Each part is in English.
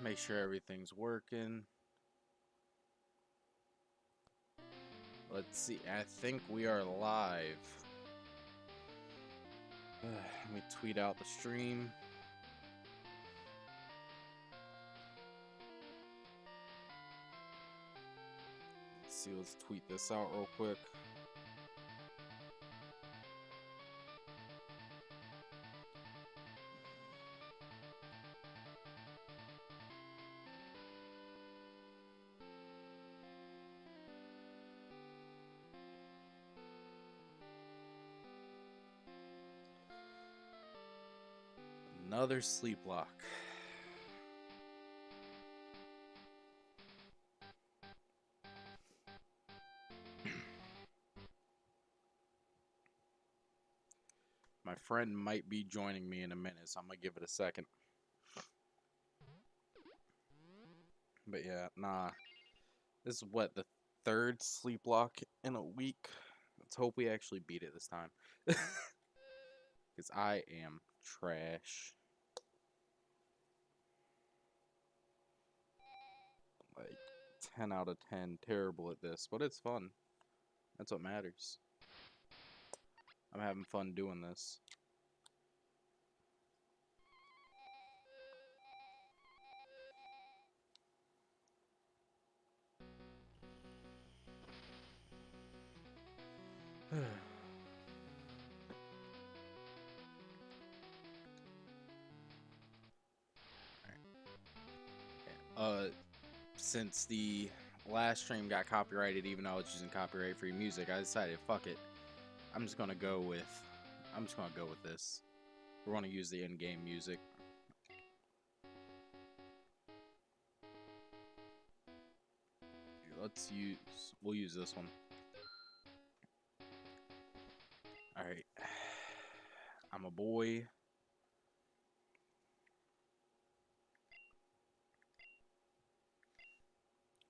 Make sure everything's working. Let's see. I think we are live. Let me tweet out the stream. Let's see. Let's tweet this out real quick. Another Sleeplocke. My friend might be joining me in a minute, so I'm gonna give it a second. But yeah, nah. This is what, the third Sleeplocke in a week? Let's hope we actually beat it this time. Because I am trash. Like 10 out of 10, terrible at this, but it's fun. That's what matters. I'm having fun doing this. Since the last stream got copyrighted, even though I was using copyright-free music, I decided, fuck it. I'm just gonna go with this. We're gonna use the in-game music. We'll use this one. Alright. I'm a boy.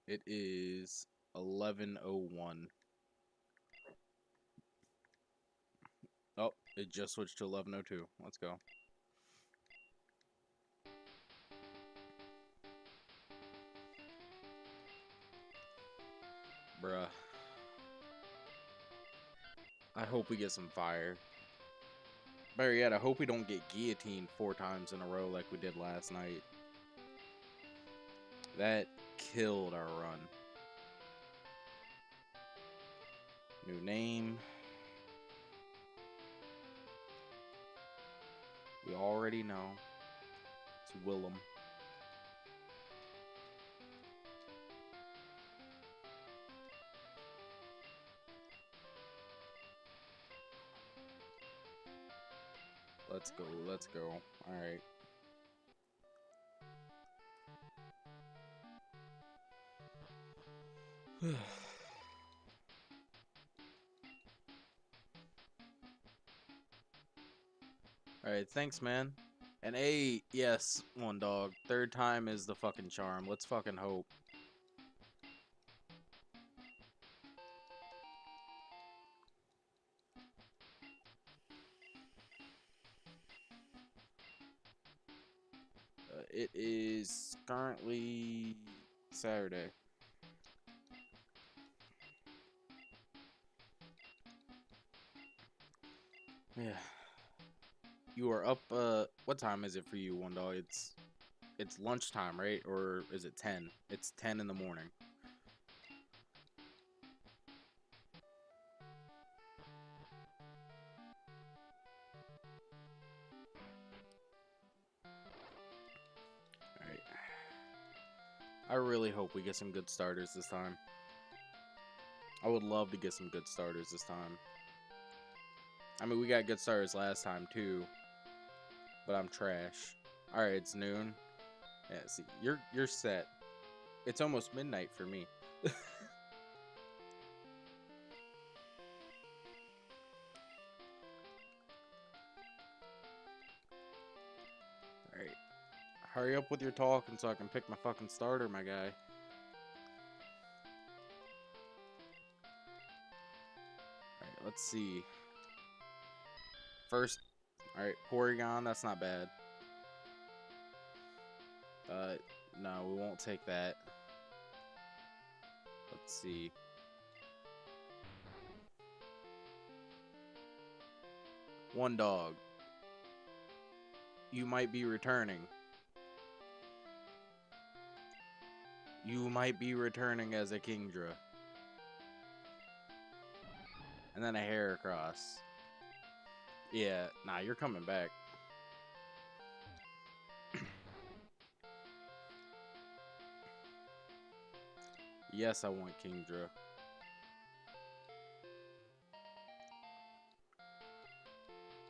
It is 11:01. Oh, it just switched to 11:02. Let's go. Bruh. I hope we get some fire. Better yet, I hope we don't get guillotined 4 times in a row like we did last night. That killed our run. New name. We already know. It's Willem. Let's go, let's go. Alright. Alright, thanks, man. And A, yes, one dog. Third time is the fucking charm. Let's fucking hope. It is currently Saturday. Yeah. You are up, what time is it for you, one dog? It's lunchtime, right? Or is it 10? It's 10 in the morning. Alright. I really hope we get some good starters this time. I would love to get some good starters this time. I mean, we got good starters last time, too. But I'm trash. Alright, it's noon. Yeah, see, you're set. It's almost midnight for me. Alright. Hurry up with your talking so I can pick my fucking starter, my guy. Alright, let's see. First, alright, Porygon, that's not bad. No, we won't take that. Let's see. One dog. You might be returning. You might be returning as a Kingdra. And then a Heracross. Yeah, nah, you're coming back. Yes, I want Kingdra.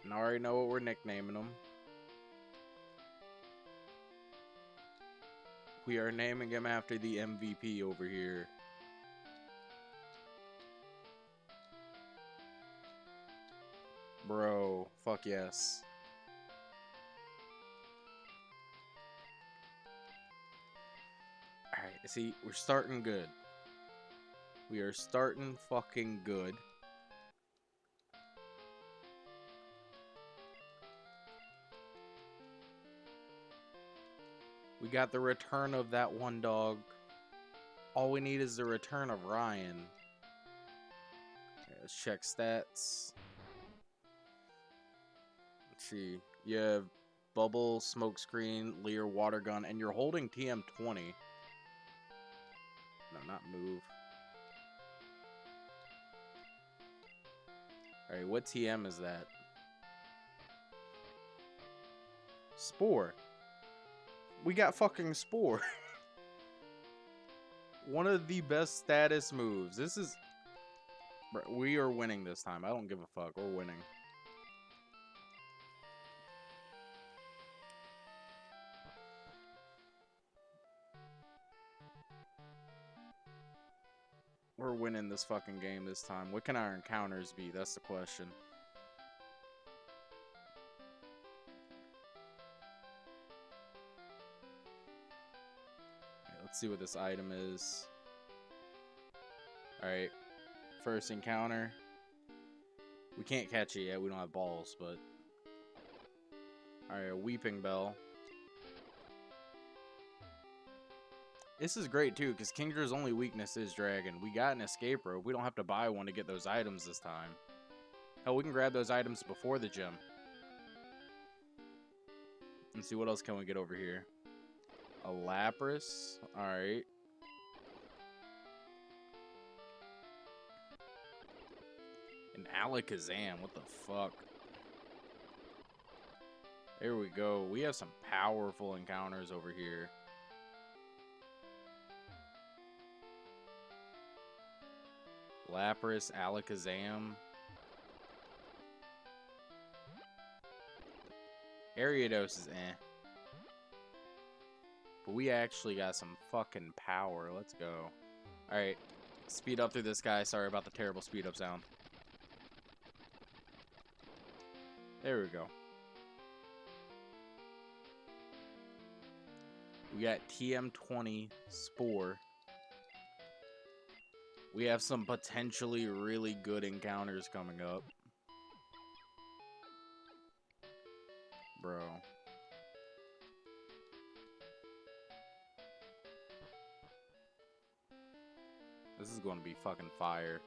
And I already know what we're nicknaming him. We are naming him after the MVP over here. Bro, fuck yes. Alright, see, we're starting good. We are starting fucking good. We got the return of that one dog. All we need is the return of Ryan. Okay, let's check stats. Let's see. You have Bubble, Smokescreen, Leer, Water Gun, and you're holding TM20. No, not move. Alright, what TM is that? Spore. We got fucking Spore. One of the best status moves. This is... We are winning this time. I don't give a fuck. We're winning. We're winning this fucking game this time. What can our encounters be? That's the question. Okay, let's see what this item is. Alright. First encounter. We can't catch it yet. We don't have balls, but... Alright, a Weeping Bell. This is great, too, because Kingdra's only weakness is Dragon. We got an Escape Rope. We don't have to buy one to get those items this time. Hell, we can grab those items before the gym. Let's see, what else can we get over here? A Lapras. Alright. An Alakazam. What the fuck? There we go. We have some powerful encounters over here. Lapras, Alakazam. Ariados is eh. But we actually got some fucking power. Let's go. Alright. Speed up through this guy. Sorry about the terrible speed up sound. There we go. We got TM20 Spore. We have some potentially really good encounters coming up. Bro. This is going to be fucking fire.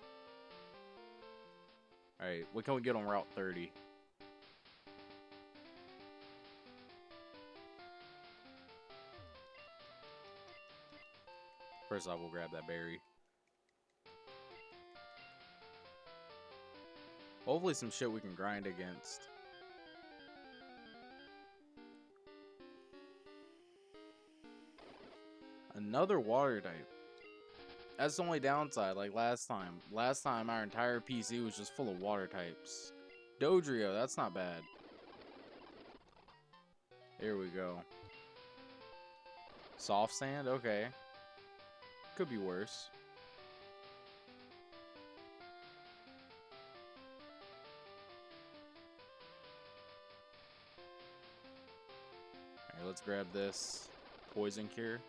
Alright, what can we get on Route 30? First off, we'll grab that berry. Hopefully some shit we can grind against. Another water type. That's the only downside, like last time. Last time our entire PC was just full of water types. Dodrio, that's not bad. Here we go. Soft sand, okay. Could be worse. Alright, let's grab this poison cure.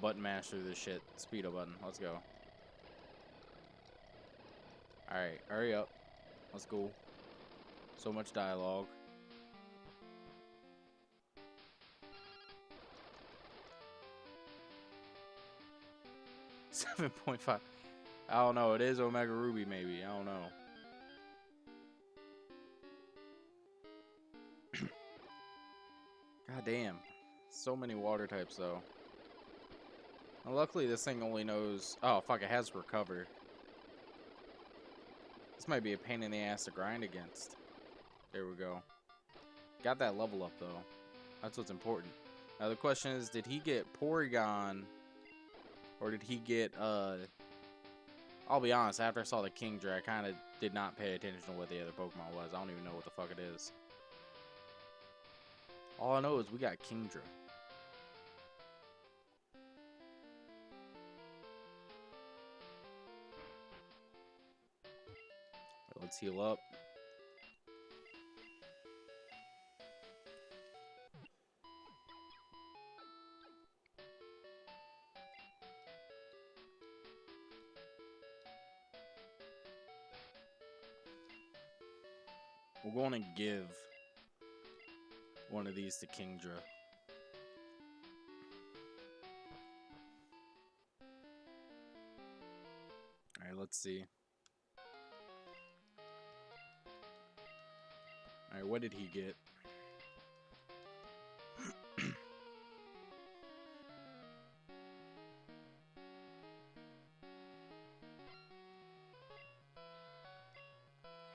Button mash through this shit. Speedo button. Let's go. Alright, hurry up. Let's go. So much dialogue. 7.5. I don't know. It is Omega Ruby, maybe. I don't know. God damn. So many water types, though. Well, luckily, this thing only knows... Oh, fuck. It has Recover. This might be a pain in the ass to grind against. There we go. Got that level up, though. That's what's important. Now, the question is, did he get Porygon... Or did he get, I'll be honest, after I saw the Kingdra, I kind of did not pay attention to what the other Pokemon was. I don't even know what the fuck it is. All I know is we got Kingdra. Let's heal up. We're going to give one of these to Kingdra. Alright, let's see. Alright, what did he get?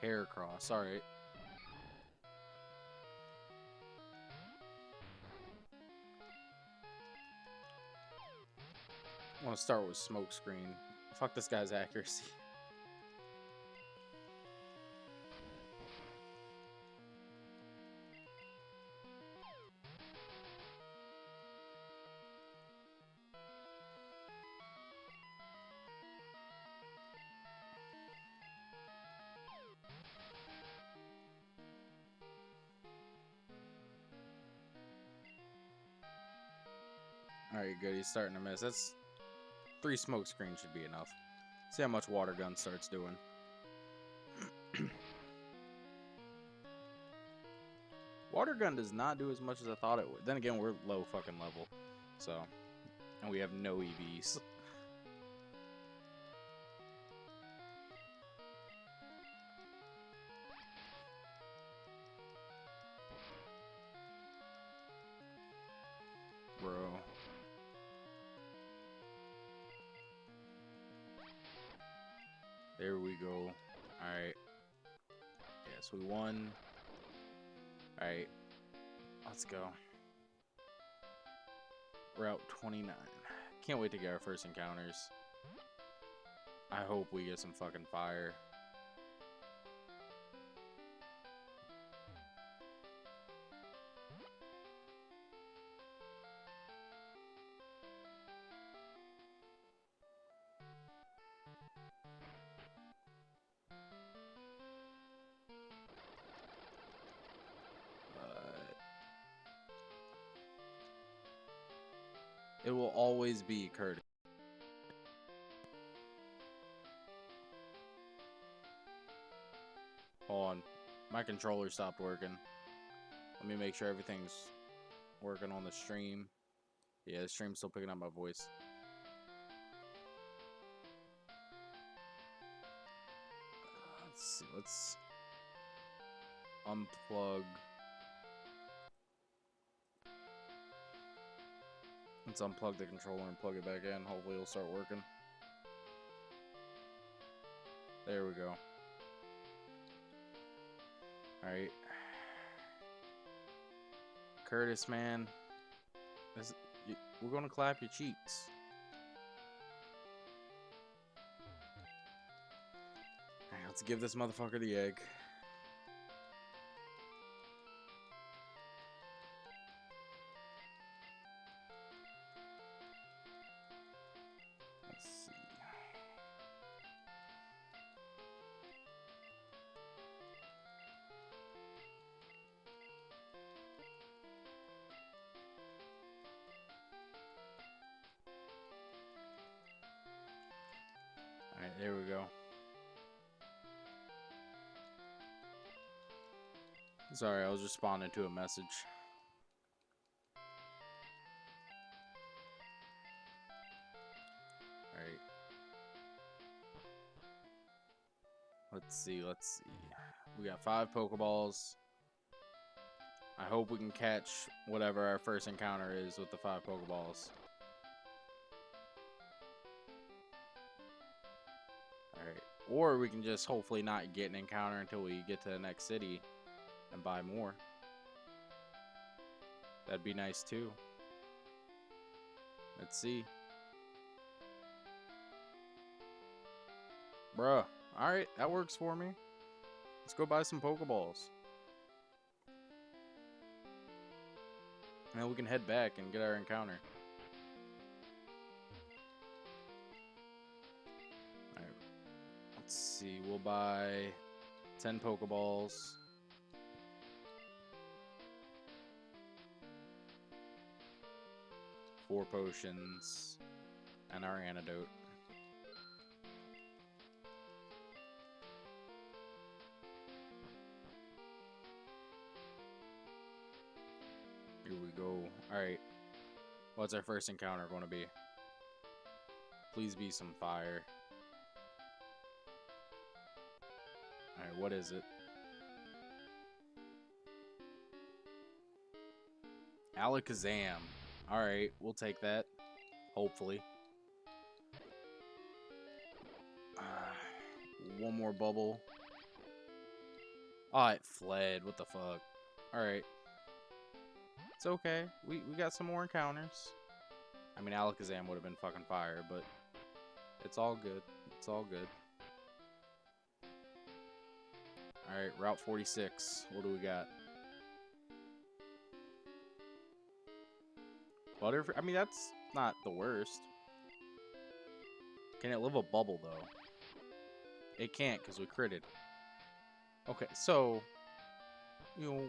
Heracross, alright. I want to start with Smokescreen. Fuck this guy's accuracy. Alright, good. He's starting to miss. That's 3 Smokescreens should be enough. See how much Water Gun starts doing. Water Gun does not do as much as I thought it would. Then again, we're low fucking level. So, and we have no EVs. Bro. There we go. Alright. Yes, we won. Alright. Let's go. Route 29. Can't wait to get our first encounters. I hope we get some fucking fire. It will always be Curtis. Hold on. My controller stopped working. Let me make sure everything's working on the stream. Yeah, the stream's still picking up my voice. Let's see. Let's unplug. Let's unplug the controller and plug it back in. Hopefully it'll start working. There we go. Alright. Curtis, man. We're gonna clap your cheeks. Alright, let's give this motherfucker the egg. Let's see. Alright, there we go. Sorry, I was responding to a message. Alright. Let's see. We got 5 Pokeballs. I hope we can catch whatever our first encounter is with the 5 Pokeballs. Alright. Or we can just hopefully not get an encounter until we get to the next city and buy more. That'd be nice too. Let's see. Bruh. Alright, that works for me. Let's go buy some Pokeballs. And then we can head back and get our encounter. Alright. Let's see. We'll buy 10 Pokeballs. Four potions. And our antidote. Here we go. Alright. What's our first encounter going to be? Please be some fire. Alright, what is it? Alakazam. Alright, we'll take that. Hopefully. One more bubble. Oh, it fled. What the fuck? Alright. It's okay. We got some more encounters. I mean, Alakazam would have been fucking fire, but it's all good. It's all good. Alright, Route 46. What do we got? Butterfree? I mean, that's not the worst. Can it live a bubble, though? It can't, because we critted. Okay, so, you know,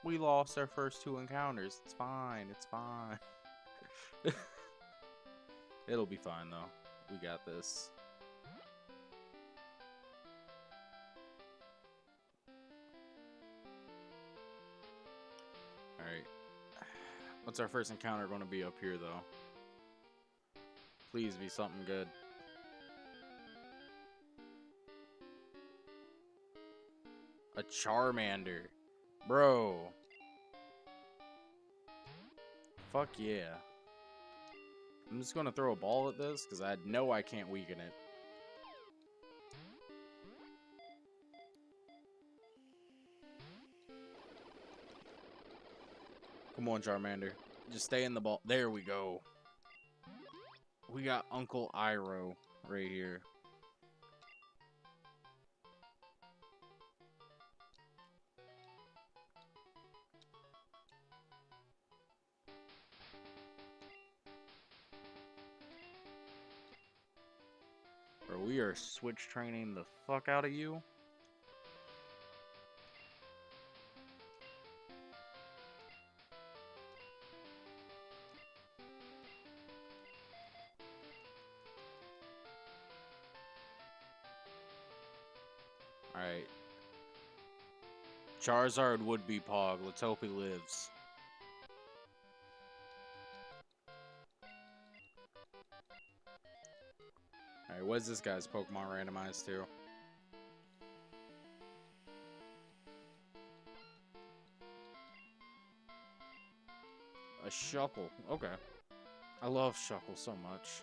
we lost our first 2 encounters. It's fine. It's fine. It'll be fine, though. We got this. Alright. What's our first encounter going to be up here, though? Please be something good. A Charmander. Bro. Fuck yeah. I'm just going to throw a ball at this because I know I can't weaken it. Come on, Charmander. Just stay in the ball. There we go. We got Uncle Iroh right here. Bro, we are switch training the fuck out of you. Alright. Charizard would be Pog. Let's hope he lives. Alright, what is this guy's Pokemon randomized to? A Shuckle. Okay. I love Shuckle so much.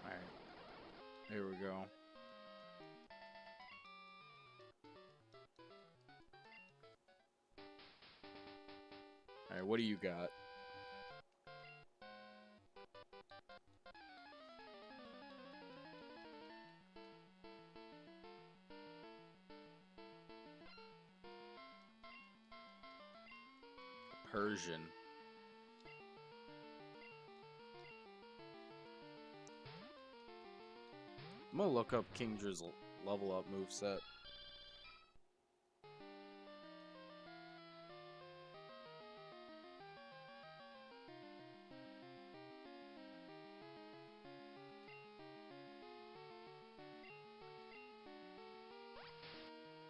Alright. Here we go. Alright, what do you got? Persian. I'm gonna look up Kingdra's level up moveset.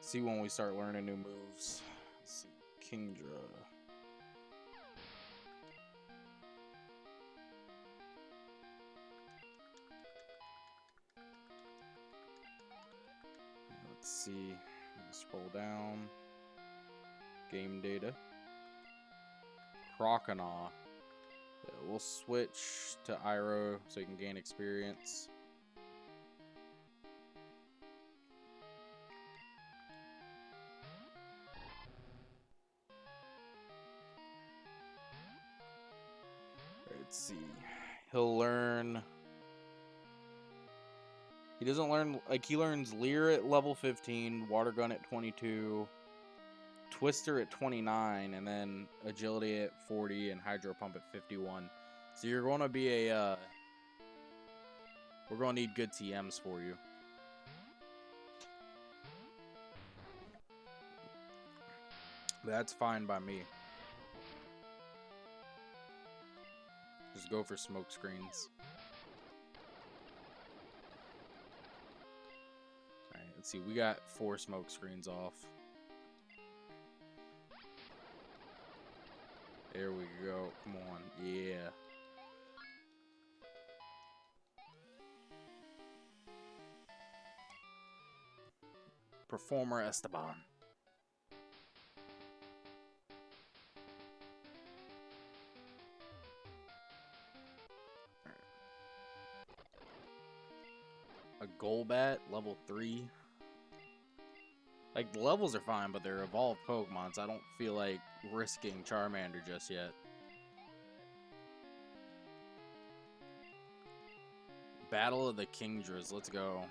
See when we start learning new moves. Let's see. Kingdra. see. Scroll down. Game data. Croconaw. We'll switch to Iroh so you can gain experience. Let's see. He'll learn. He doesn't learn, like, he learns Leer at level 15, Water Gun at 22, Twister at 29, and then Agility at 40, and Hydro Pump at 51. So you're going to be a, we're going to need good TMs for you. That's fine by me. Just go for smoke screens. Alright, let's see. We got 4 smoke screens off. There we go. Come on. Yeah. Performer Esteban. A Golbat, level 3. Like, the levels are fine, but they're evolved Pokemon, so I don't feel like risking Charmander just yet. Battle of the Kingdras, let's go.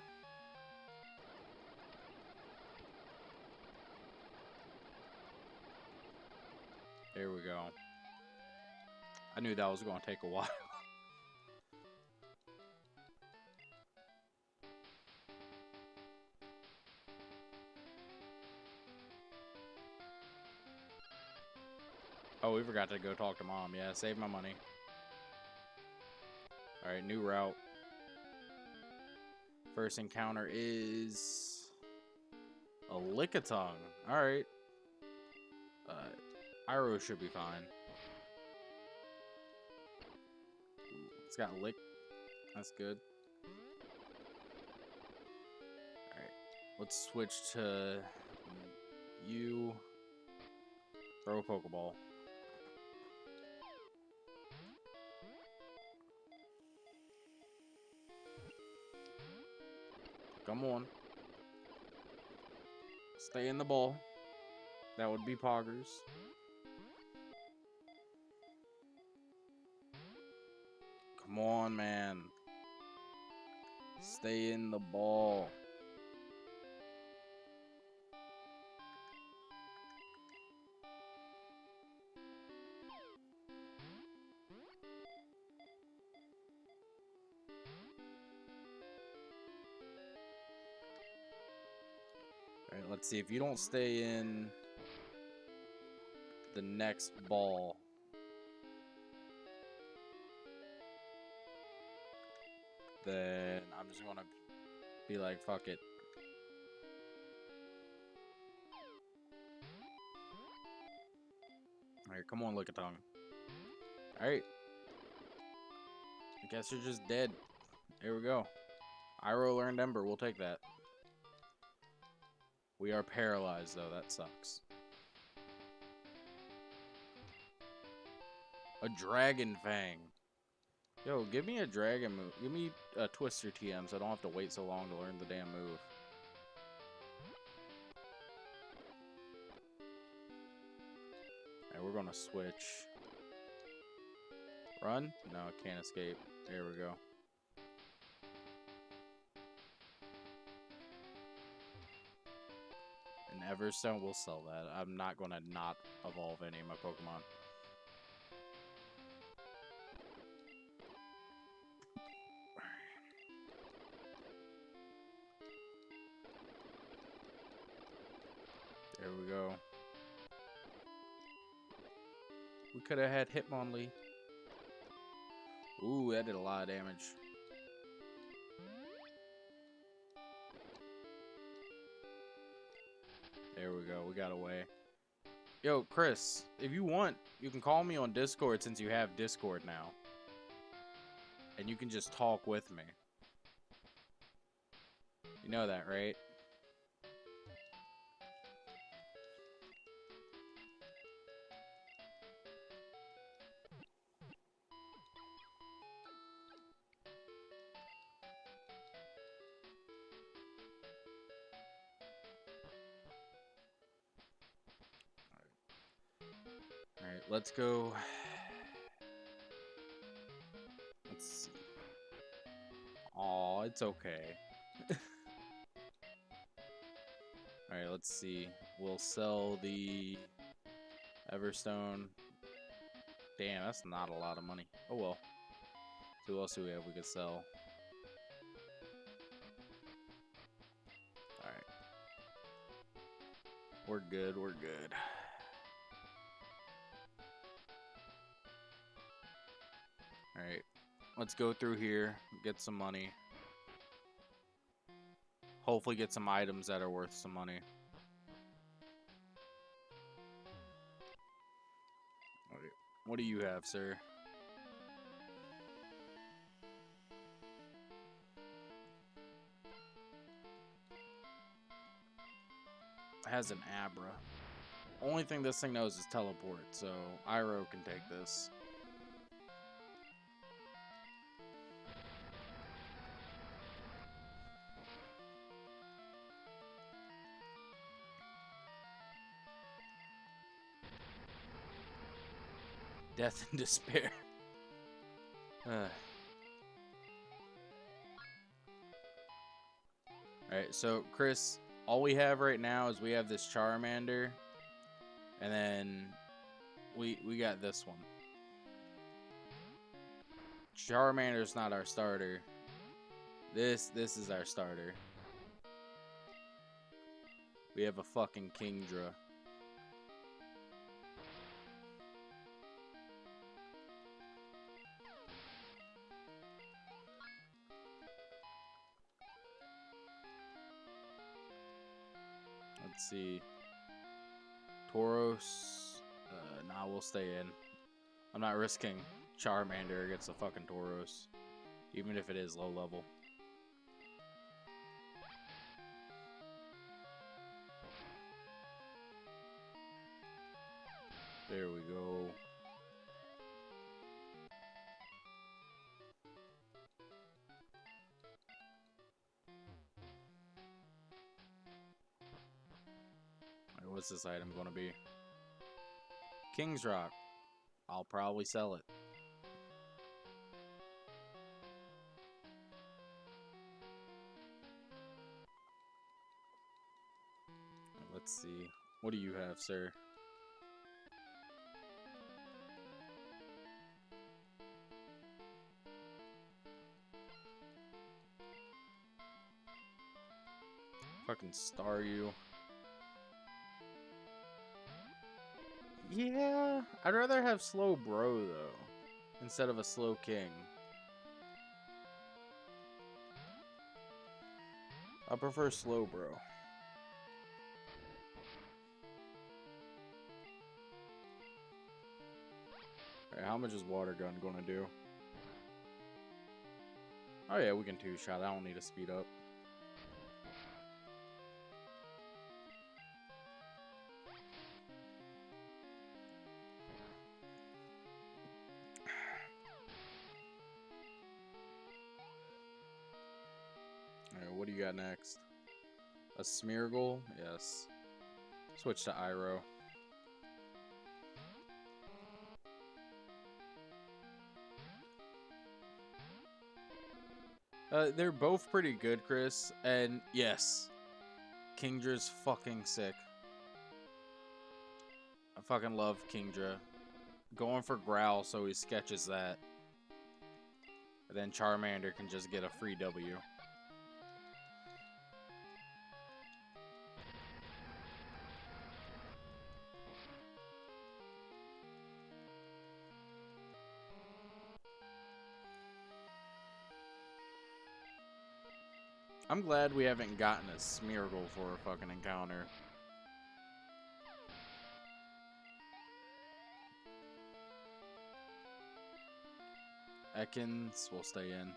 There we go. I knew that was going to take a while. Oh, we forgot to go talk to Mom. Yeah, save my money. Alright, new route. First encounter is a Lickitung. Alright. Iroh should be fine. It's got Lick. That's good. Alright. Let's switch to you. Throw a Pokeball. Come on. Stay in the ball. That would be Poggers. Come on, man. Stay in the ball. Alright, let's see. If you don't stay in the next ball, then I'm just gonna be like, fuck it. Alright, come on, Lickitung. Alright. I guess you're just dead. Here we go. Iroh learned Ember. We'll take that. We are paralyzed, though. That sucks. A Dragon Fang. Yo, give me a Dragon move. Give me a Twister TM so I don't have to wait so long to learn the damn move. Alright, we're gonna switch. Run? No, can't escape. There we go. And Everstone, we'll sell that. I'm not gonna not evolve any of my Pokemon. There we go. We could have had Hitmonlee. Ooh, that did a lot of damage. There we go. We got away. Yo, Chris, if you want, you can call me on Discord since you have Discord now. And you can just talk with me. You know that, right? let's go. Let's see. Aw, it's okay. Alright, let's see. We'll sell the Everstone. Damn, that's not a lot of money. Oh well. So who else do we have we could sell? Alright. We're good, we're good. Alright. Let's go through here, get some money. Hopefully get some items that are worth some money. Alright. What do you have, sir? It has an Abra. Only thing this thing knows is teleport, so Iroh can take this. Death and despair. Alright, so Chris, all we have right now is we have this Charmander, and then we got this one. Charmander's not our starter. This is our starter. We have a fucking Kingdra. Let's see. Tauros. Nah, we'll stay in. I'm not risking Charmander against the fucking Tauros, even if it is low level. There we go. Alright, what's this item going to be? King's Rock. I'll probably sell it. Let's see. What do you have, sir? Fucking Staryu. Yeah, I'd rather have slow bro though, instead of a slow king. I prefer slow bro. Alright, how much is water gun gonna do? Oh yeah, we can two-shot. I don't need to speed up. Alright, what do you got next? A Smeargle? Yes. Switch to Iroh. They're both pretty good, Chris. And yes, Kingdra's fucking sick. I fucking love Kingdra. Going for Growl so he sketches that. And then Charmander can just get a free W. I'm glad we haven't gotten a Smeargle for a fucking encounter. Ekans will stay in.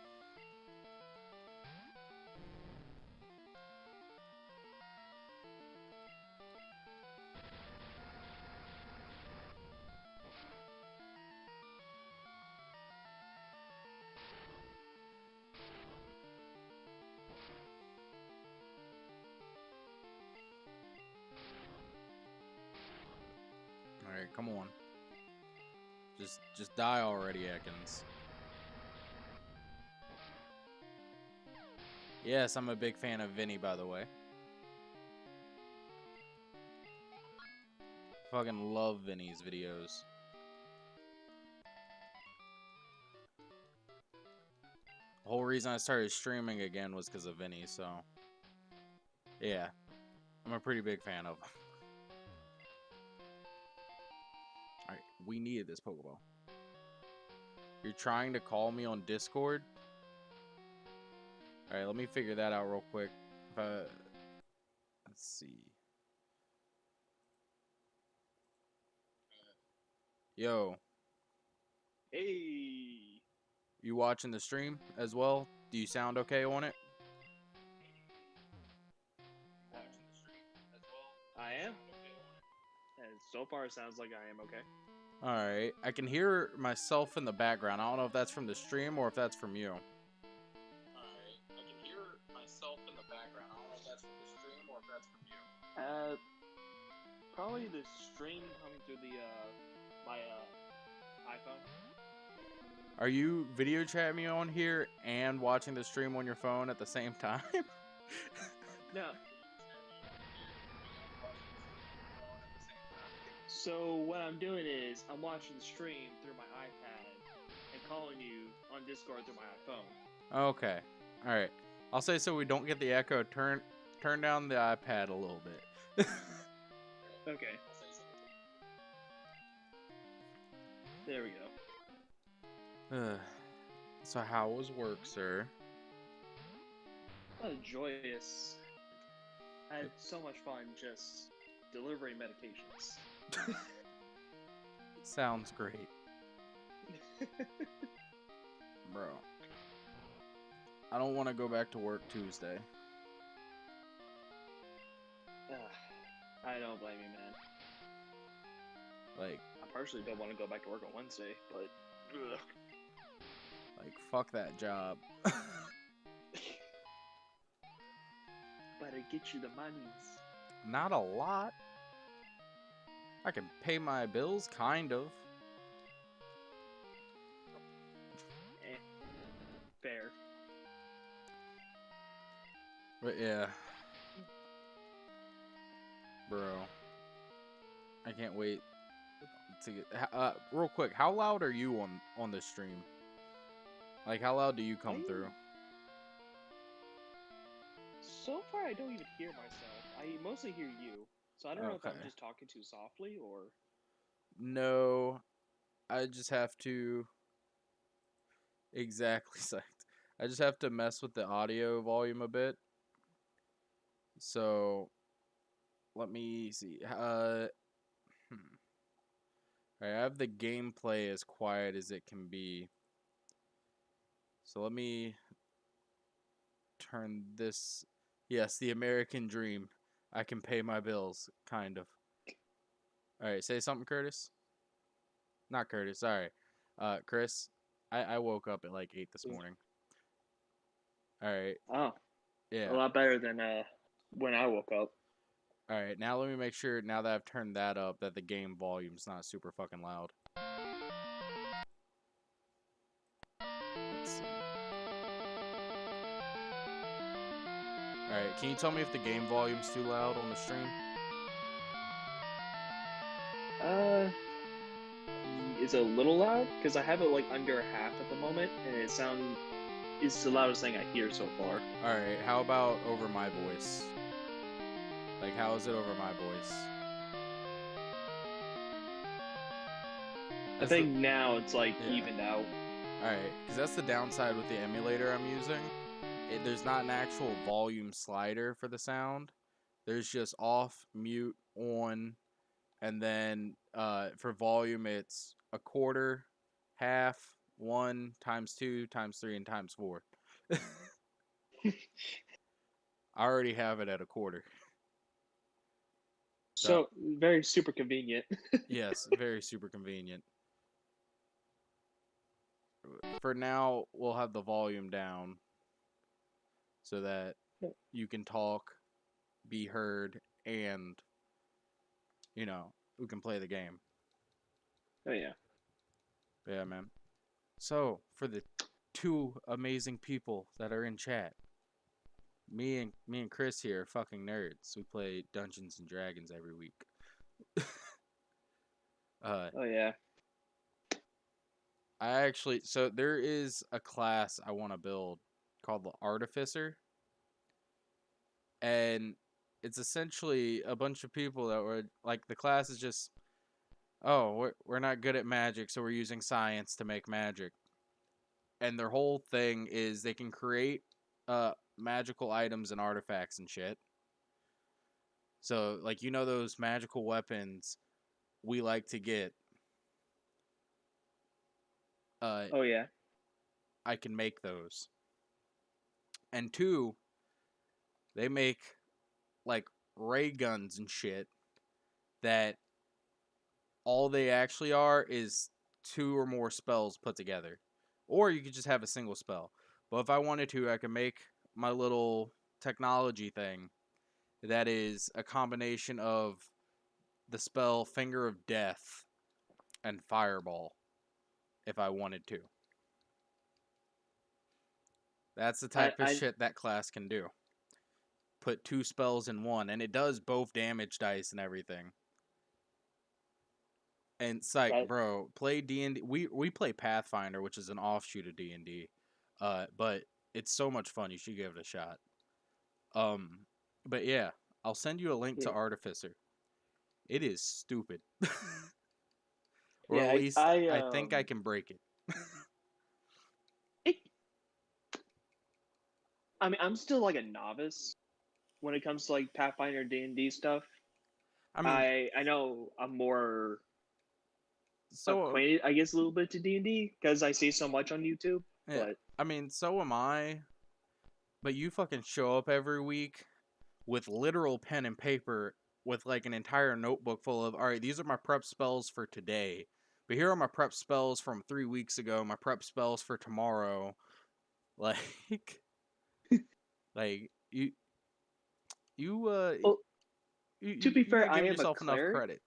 Alright, come on. Just die already, Ekans. Yes, I'm a big fan of Vinny, by the way. Fucking love Vinny's videos. The whole reason I started streaming again was because of Vinny, so yeah, I'm a pretty big fan of him. Alright, we needed this Pokeball. You're trying to call me on Discord? Alright, let me figure that out real quick. Let's see. Yo. Hey. You watching the stream as well? Do you sound okay on it? I am. And so far, it sounds like I am okay. Alright. I can hear myself in the background. I don't know if that's from the stream or if that's from you. Alright. I can hear myself in the background. I don't know if that's from the stream or if that's from you. Probably the stream coming through the my iPhone. Are you video chatting me on here and watching the stream on your phone at the same time? No. So what I'm doing is I'm watching the stream through my iPad and calling you on Discord through my iPhone. Okay. Alright. I'll say so we don't get the echo. Turn down the iPad a little bit. Okay. There we go. So how was work, sir? Joyous. I had so much fun just delivering medications. Sounds great. Bro. I don't want to go back to work Tuesday. I don't blame you, man. Like, I personally don't want to go back to work on Wednesday, but ugh. Like, fuck that job. But it gets you the monies. Not a lot. I can pay my bills, kind of. Fair. But yeah. Bro. I can't wait to get... real quick, how loud are you on the stream? Like, how loud do you come through? So far, I don't even hear myself. I mostly hear you. So I don't know if I'm just talking too softly or... No. I just have to... Exactly. I just have to mess with the audio volume a bit. So... Let me see. Alright, I have the gameplay as quiet as it can be. So let me turn this... Yes, the American dream. I can pay my bills, kind of. Alright, say something, Curtis. Not Curtis, sorry. Chris, I woke up at like 8 this morning. Alright. Oh. Yeah. A lot better than when I woke up. Alright, now let me make sure, now that I've turned that up, that the game volume's not super fucking loud. Let's see. Alright, can you tell me if the game volume's too loud on the stream? It's a little loud, because I have it like under half at the moment, and it's the loudest thing I hear so far. Alright, how about over my voice? Like, how is it over my voice? I think now it's like evened out. Alright, because that's the downside with the emulator I'm using. There's not an actual volume slider for the sound. There's just off, mute, on, and then for volume it's a quarter, half, 1, times 2, times 3, and times 4. I already have it at a quarter. So very super convenient. Yes, very super convenient. For now, we'll have the volume down so that you can talk, be heard, and, you know, we can play the game. Oh, yeah. Yeah, man. So for the two amazing people that are in chat, me and Chris here are fucking nerds. We play Dungeons and Dragons every week. uh, Oh yeah. I actually so there is a class I want to build called the Artificer, and it's essentially a bunch of people that were like the class is just oh we're not good at magic, so we're using science to make magic, and their whole thing is they can create magical items and artifacts and shit. So like those magical weapons we like to get, uh Oh yeah. I can make those. And two, they make like ray guns and shit that all they actually are is two or more spells put together. Or you could just have a single spell. But if I wanted to, I could make my little technology thing that is a combination of the spell Finger of Death and Fireball if I wanted to. That's the I type of I shit that class can do. Put two spells in one, and it does both damage dice and everything. And psych, that bro, play D&D. We play Pathfinder, which is an offshoot of D&D. But it's so much fun. You should give it a shot. Um, but yeah, I'll send you a link to yeah. Artificer. It is stupid. Or Yeah, at I, least I I think I can break it. it, I mean, I'm still like a novice when it comes to like Pathfinder D&D stuff. I mean, I know I'm more so acquainted, I guess, a little bit to D&D because I see so much on YouTube. yeah, But I mean, so am I. But you fucking show up every week with literal pen and paper with like an entire notebook full of all right, these are my prep spells for today. But here are my prep spells from 3 weeks ago, my prep spells for tomorrow. Like like you well, to be you're fair, not I giving am a yourself enough cleric. credit.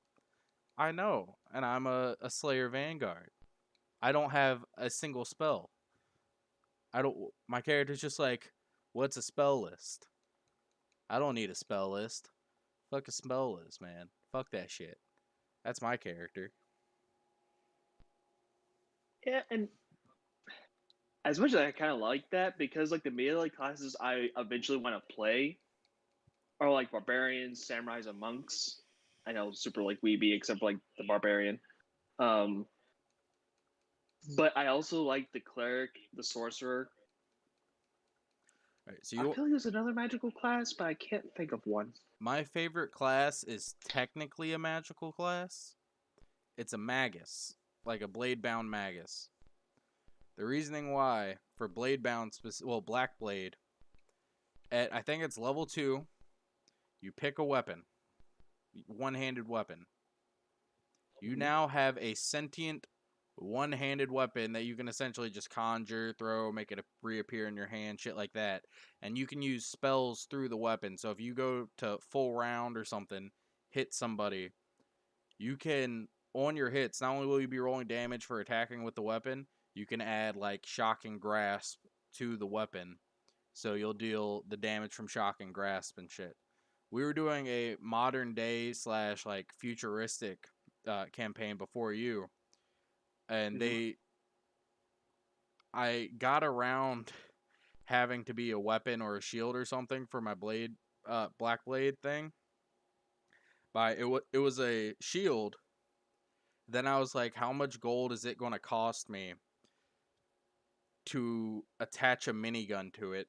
I know, and I'm a Slayer Vanguard. I don't have a single spell. I don't my character's just like, what's a spell list? I don't need a spell list. Fuck a spell list, man. Fuck that shit. That's my character. Yeah, and as much as I kind of like that, because like the melee classes I eventually want to play are like barbarians, samurais, and monks. I know, super like weeby, except for like the barbarian. Um, but I also like the cleric, the sorcerer. All right, so I you feel like there's another magical class, but I can't think of one. my favorite class is technically a magical class. It's a magus, like a blade bound magus. The reasoning why for blade bound well black blade at I think it's level 2, you pick a weapon, one-handed weapon. You Mhm. now have a sentient one-handed weapon that you can essentially just conjure, throw, make it reappear in your hand, shit like that. And you can use spells through the weapon. So if you go to full round or something, hit somebody, you can on your hits, not only will you be rolling damage for attacking with the weapon, you can add like shock and grasp to the weapon. So you'll deal the damage from shock and grasp and shit. We were doing a modern day slash like futuristic campaign before you, and Mhm. I got around having to be a weapon or a shield or something for my blade, black blade thing. By it was a shield. Then I was like, how much gold is it going to cost me to attach a minigun to it?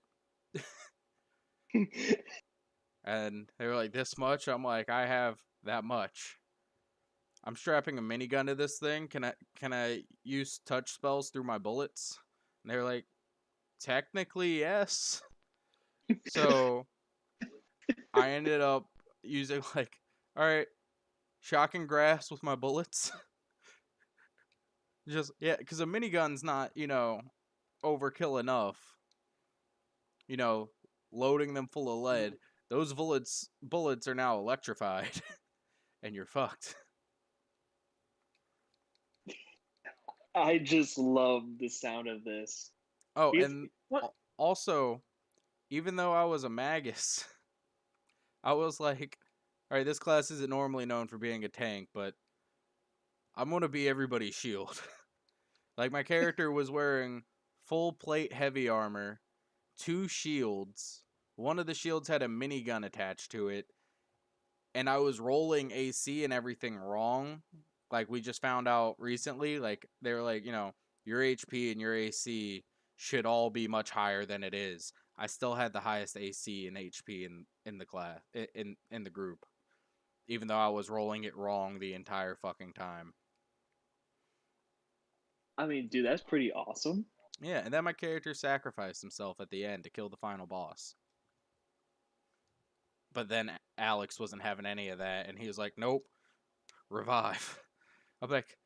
And they were like, this much. I'm like, I have that much. I'm strapping a minigun to this thing. Can I use touch spells through my bullets? And they're like, technically yes. So I ended up using like, all right, shock and grasp with my bullets. Just yeah, because a minigun's not overkill enough. You know, loading them full of lead. Those bullets are now electrified, and you're fucked. I just love the sound of this. Oh, Because and what? also, even though I was a magus, I was like, all right, this class isn't normally known for being a tank, but I'm gonna be everybody's shield. Like my character was wearing full plate heavy armor, two shields. One of the shields had a minigun attached to it, and I was rolling AC and everything wrong. Like we just found out recently, like they were like, your HP and your AC should all be much higher than it is. I still had the highest AC and HP in the class in the group, even though I was rolling it wrong the entire fucking time. I mean, dude, that's pretty awesome. Yeah, and then my character sacrificed himself at the end to kill the final boss. But then Alex wasn't having any of that, and he was like, "Nope, revive." I'm like,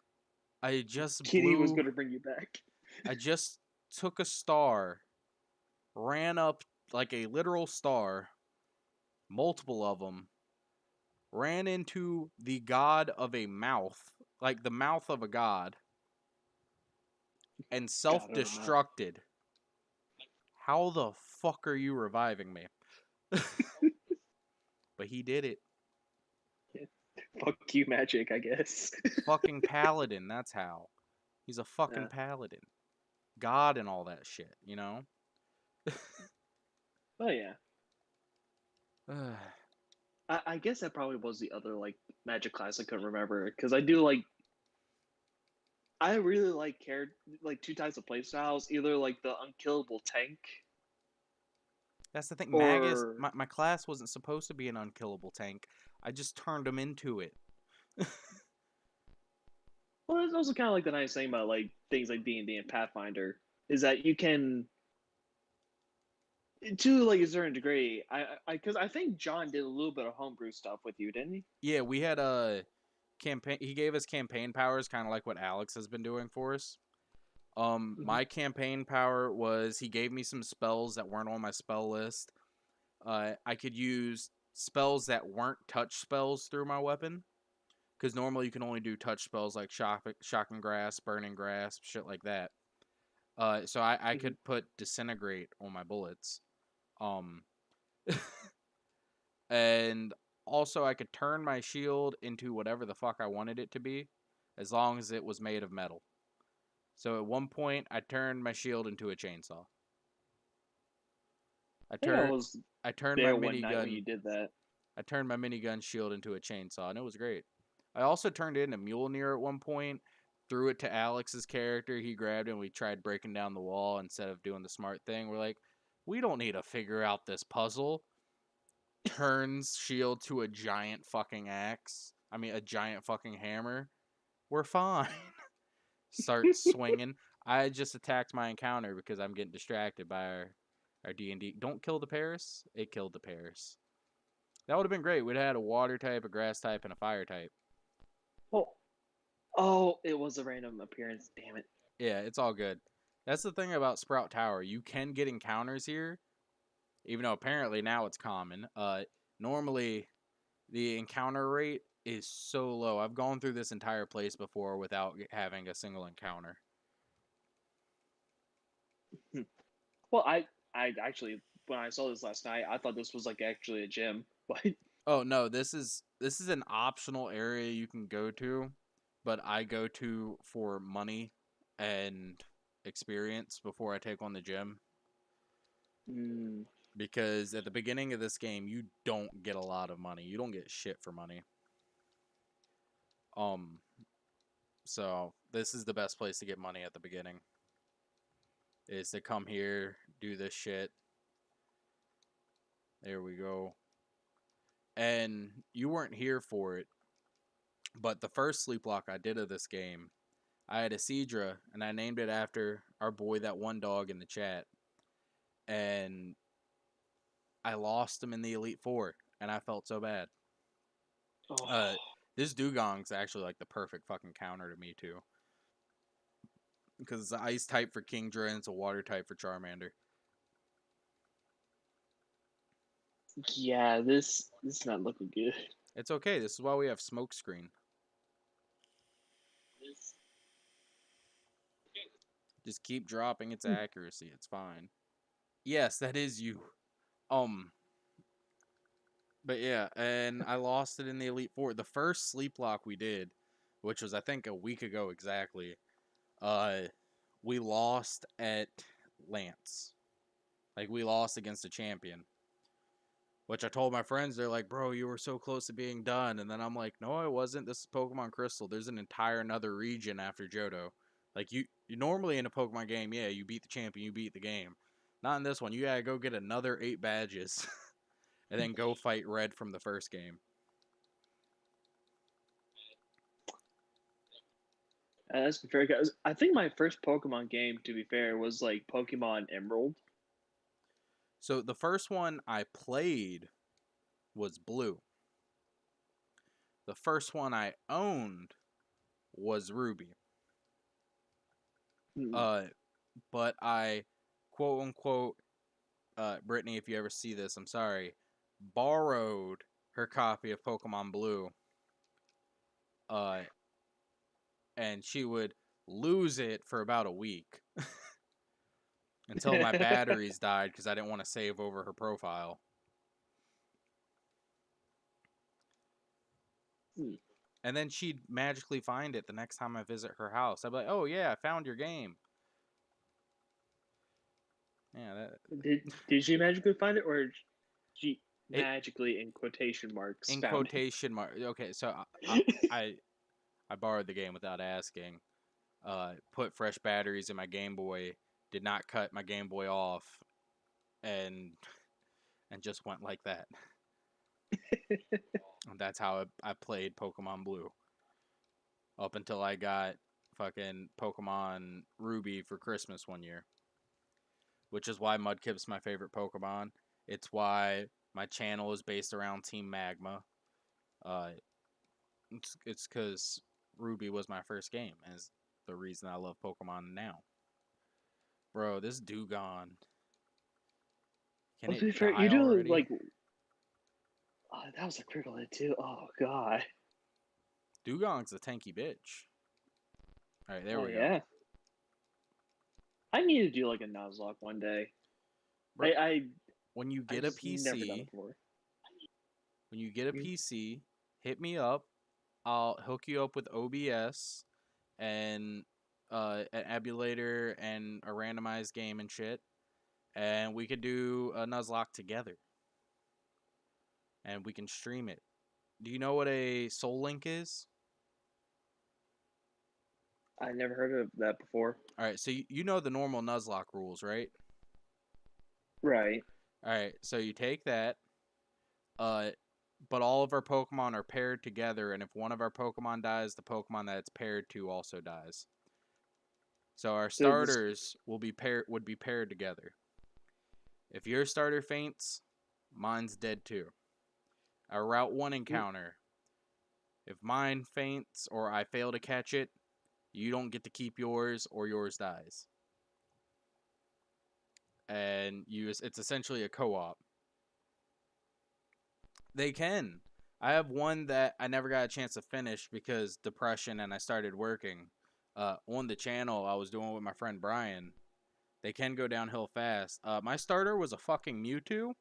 I just Kitty was blew. going to bring you back. I just took a star, ran up like a literal star, multiple of them, ran into the god of a mouth, like the mouth of a god, and self God of a mouth. destructed. How the fuck are you reviving me? But he did it. Fuck you, magic, I guess. Fucking paladin, that's how. He's a fucking uh, paladin. God and all that shit, you know? oh yeah, I guess that probably was the other like magic class I couldn't remember because I do like I really like two types of playstyles, either like the unkillable tank That's the thing. Magus, or my class wasn't supposed to be an unkillable tank. I just turned him into it. well, it's also kind of like the nice thing about like things like D and Pathfinder is that you can to like a certain degree. Because I think John did a little bit of homebrew stuff with you, didn't he? Yeah, we had a campaign. He gave us campaign powers, kind of like what Alex has been doing for us. Mm-hmm. My campaign power was he gave me some spells that weren't on my spell list. I could use spells that weren't touch spells through my weapon, because normally you can only do touch spells like shocking grass, burning grass, shit like that. So I Mm-hmm. could put disintegrate on my bullets. Um, and also I could turn my shield into whatever the fuck I wanted it to be, as long as it was made of metal. So at one point, I turned my shield into a chainsaw. I I think I turned was I turned my there one night when you minigun did that. I turned my minigun shield into a chainsaw, and it was great. I also turned it into Mjolnir at one point, threw it to Alex's character. He grabbed it, and we tried breaking down the wall instead of doing the smart thing. We're like, we don't need to figure out this puzzle. Turns shield to a giant fucking axe. I mean, a giant fucking hammer. We're fine. Start swinging. I just attacked my encounter because I'm getting distracted by our D&D. Don't kill the Paris. It killed the Paris. That would have been great. We'd have had a water type, a grass type, and a fire type. Oh, oh, it was a random appearance. Damn it. Yeah, it's all good. That's the thing about Sprout Tower. You can get encounters here, even though apparently now it's common. Normally the encounter rate is so low. I've gone through this entire place before without having a single encounter. Hmm. Well, I actually when I saw this last night, I thought this was like actually a gym, but Oh no, this is an optional area you can go to, but I go to for money and experience before I take on the gym, mm, because at the beginning of this game you don't get a lot of money. You don't get shit for money. Um so this is the best place to get money at the beginning. Is to come here, do this shit. There we go. And you weren't here for it, but the first Sleeplocke I did of this game, I had a Seadra, and I named it after our boy, that one dog in the chat. And I lost him in the Elite Four, and I felt so bad. oh Uh, this Dugong's actually like the perfect fucking counter to me too, because it's an Ice type for Kingdra and it's a Water type for Charmander. yeah, this is not looking good. It's okay. This is why we have Smokescreen. Just keep dropping its accuracy. It's fine. Yes, that is you. But yeah, and I lost it in the Elite Four. The first Sleeplocke we did, which was I think a week ago exactly, we lost at Lance. Like we lost against a champion. Which I told my friends, they're like, bro, you were so close to being done. And then I'm like, no, I wasn't. This is Pokemon Crystal. There's an entire another region after Johto. Like you normally in a Pokemon game, yeah, you beat the champion, you beat the game. Not in this one. You gotta go get another 8 badges and then go fight Red from the first game. That's very good. I think my first Pokemon game, to be fair, was like Pokemon Emerald. So the first one I played was Blue. The first one I owned was Ruby. But I, quote unquote, Brittany, if you ever see this, I'm sorry, borrowed her copy of Pokemon Blue. And she would lose it for about a week until my batteries died because I didn't want to save over her profile. And then she'd magically find it the next time I visit her house. I'd be like, oh yeah, I found your game. Yeah, did she magically find it, or she magically in quotation marks in found quotation marks? Okay, so I borrowed the game without asking. Put fresh batteries in my Game Boy. Did not cut my Game Boy off, and just went like that. And that's how I played Pokemon Blue. Up until I got fucking Pokemon Ruby for Christmas one year. Which is why Mudkip's my favorite Pokemon. It's why my channel is based around Team Magma. It's because Ruby was my first game, and is the reason I love Pokemon now. Bro, this Dewgong. Can to be it fair, die you do already? like. Oh, that was a critical hit too. Oh god. Dewgong's a tanky bitch. All right, there we go. Yeah. I need to do like a Nuzlocke one day. Bro, I when you get I a never done PC, it before. when you get a PC, hit me up. I'll hook you up with OBS and an emulator and a randomized game and shit, and we could do a Nuzlocke together, and we can stream it. Do you know what a Soul Link is? I never heard of that before. All right, so you know the normal Nuzlocke rules, right? Right. All right, so you take that, but all of our Pokemon are paired together, and if one of our Pokemon dies, the Pokemon that it's paired to also dies. So our starters would be paired together. If your starter faints, mine's dead too. Our Route 1 encounter, if mine faints or I fail to catch it, you don't get to keep yours or yours dies. And it's essentially a co-op. They can. I have one that I never got a chance to finish because depression and I started working. On the channel I was doing with my friend Brian. They can go downhill fast. My starter was a fucking Mewtwo,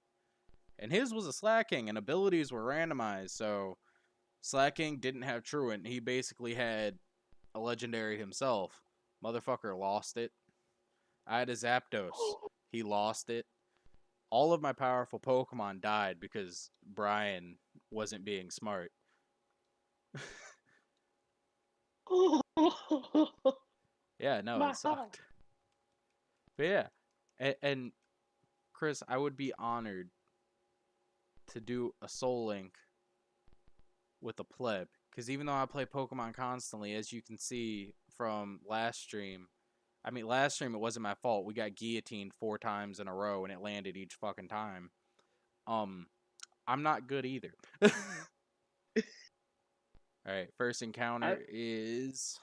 and his was a Slacking, and abilities were randomized, so Slacking didn't have Truant. He basically had a legendary himself. Motherfucker lost it. I had a Zapdos. He lost it. All of my powerful Pokemon died because Brian wasn't being smart. Yeah, no, it sucked. But yeah, and Chris, I would be honored to do a Soul Link with a pleb, because even though I play Pokemon constantly, as you can see from last stream, last stream it wasn't my fault. We got guillotined 4 times in a row, and it landed each fucking time. I'm not good either. All right, first encounter is...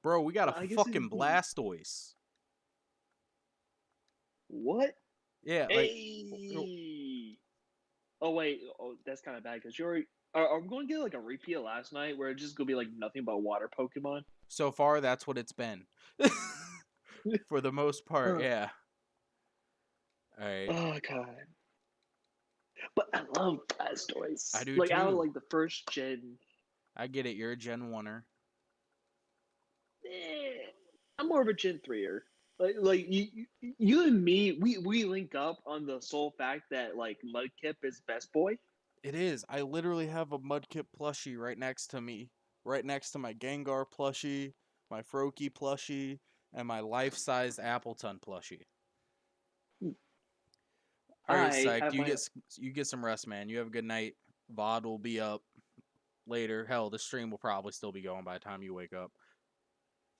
Bro, we got a fucking Blastoise. What? Yeah, like... Hey! Oh, wait. Oh, that's kind of bad because Are we going to get like a repeat of last night where it's just gonna be like nothing but water Pokemon? So far, that's what it's been. For the most part, Uh, yeah. All right. oh god. But I love I Blastoise. do Like out of too. like the first gen, I get it. You're a Gen 1er. I'm more of a Gen 3er. Like you and me, we link up on the sole fact that like Mudkip is best boy. It is. I literally have a Mudkip plushie right next to me. Right next to my Gengar plushie, my Froakie plushie, and my life-size Appleton plushie. All right, I psyched. have my You get some rest, man. You have a good night. VOD will be up later. Hell, the stream will probably still be going by the time you wake up.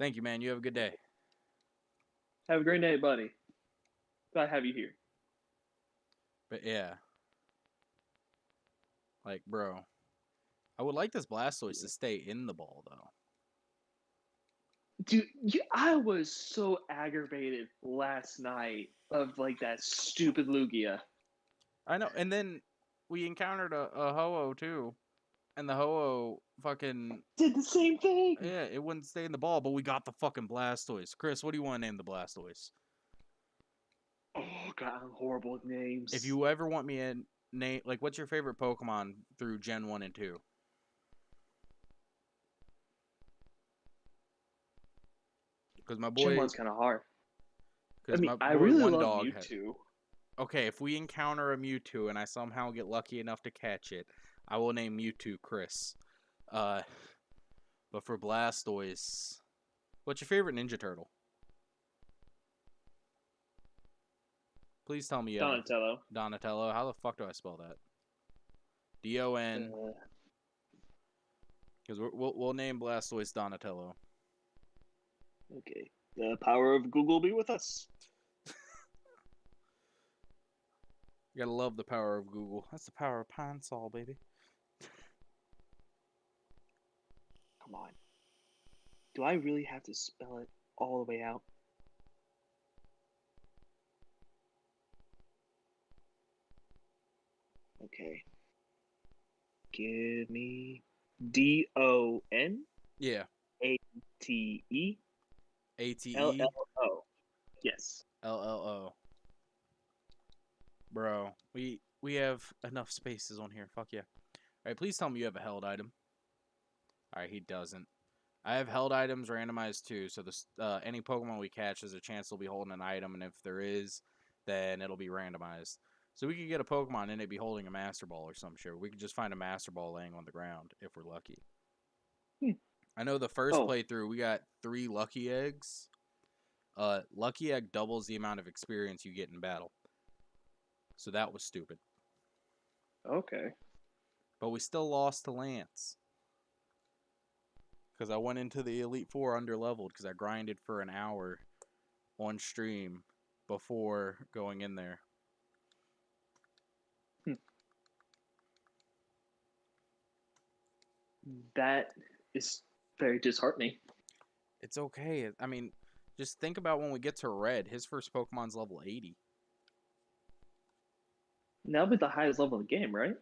Thank you, man. You have a good day. have a great night, buddy. Glad to have you here. But yeah, like, bro, I would like this Blastoise to stay in the ball, though. Dude, I was so aggravated last night of like that stupid Lugia. I know. And then we encountered a Ho-Oh, too. And the Ho-Oh fucking... Did the same thing. Yeah, it wouldn't stay in the ball, but we got the fucking Blastoise. Chris, what do you want to name the Blastoise? Oh god, I'm horrible with names. If you ever want me to name... Like, what's your favorite Pokemon through Gen 1 and 2? Because my Gen boy... 1's kind of hard. I Because mean, my I boy really One love Dog had... Mewtwo. Okay, if we encounter a Mewtwo and I somehow get lucky enough to catch it, I will name Mewtwo Chris. But for Blastoise... What's your favorite Ninja Turtle? Please tell me you have a... Donatello. Donatello. How the fuck do I spell that? D-O-N... Because we'll name Blastoise Donatello. Okay. The power of Google be with us. You gotta love the power of Google. That's the power of Pine Sol, baby. Come on. Do I really have to spell it all the way out? Okay. Give me DON Yeah. ATE A-T-E LLO. Yes. L-L-O. Bro, we have enough spaces on here. Fuck yeah. Alright, please tell me you have a held item. Alright, he doesn't. I have held items randomized too, so this any Pokemon we catch, there's a chance they'll be holding an item, and if there is, then it'll be randomized. So we could get a Pokemon and it'd be holding a Master Ball or some shit. We could just find a Master Ball laying on the ground if we're lucky. I know the first playthrough we got 3 Lucky Eggs. Lucky Egg doubles the amount of experience you get in battle. So that was stupid. Okay. But we still lost to Lance. Because I went into the Elite Four underleveled because I grinded for an hour on stream before going in there. That is very disheartening. It's okay. I mean, just think about when we get to Red. His first Pokemon's level 80. That'll be the highest level of the game, right?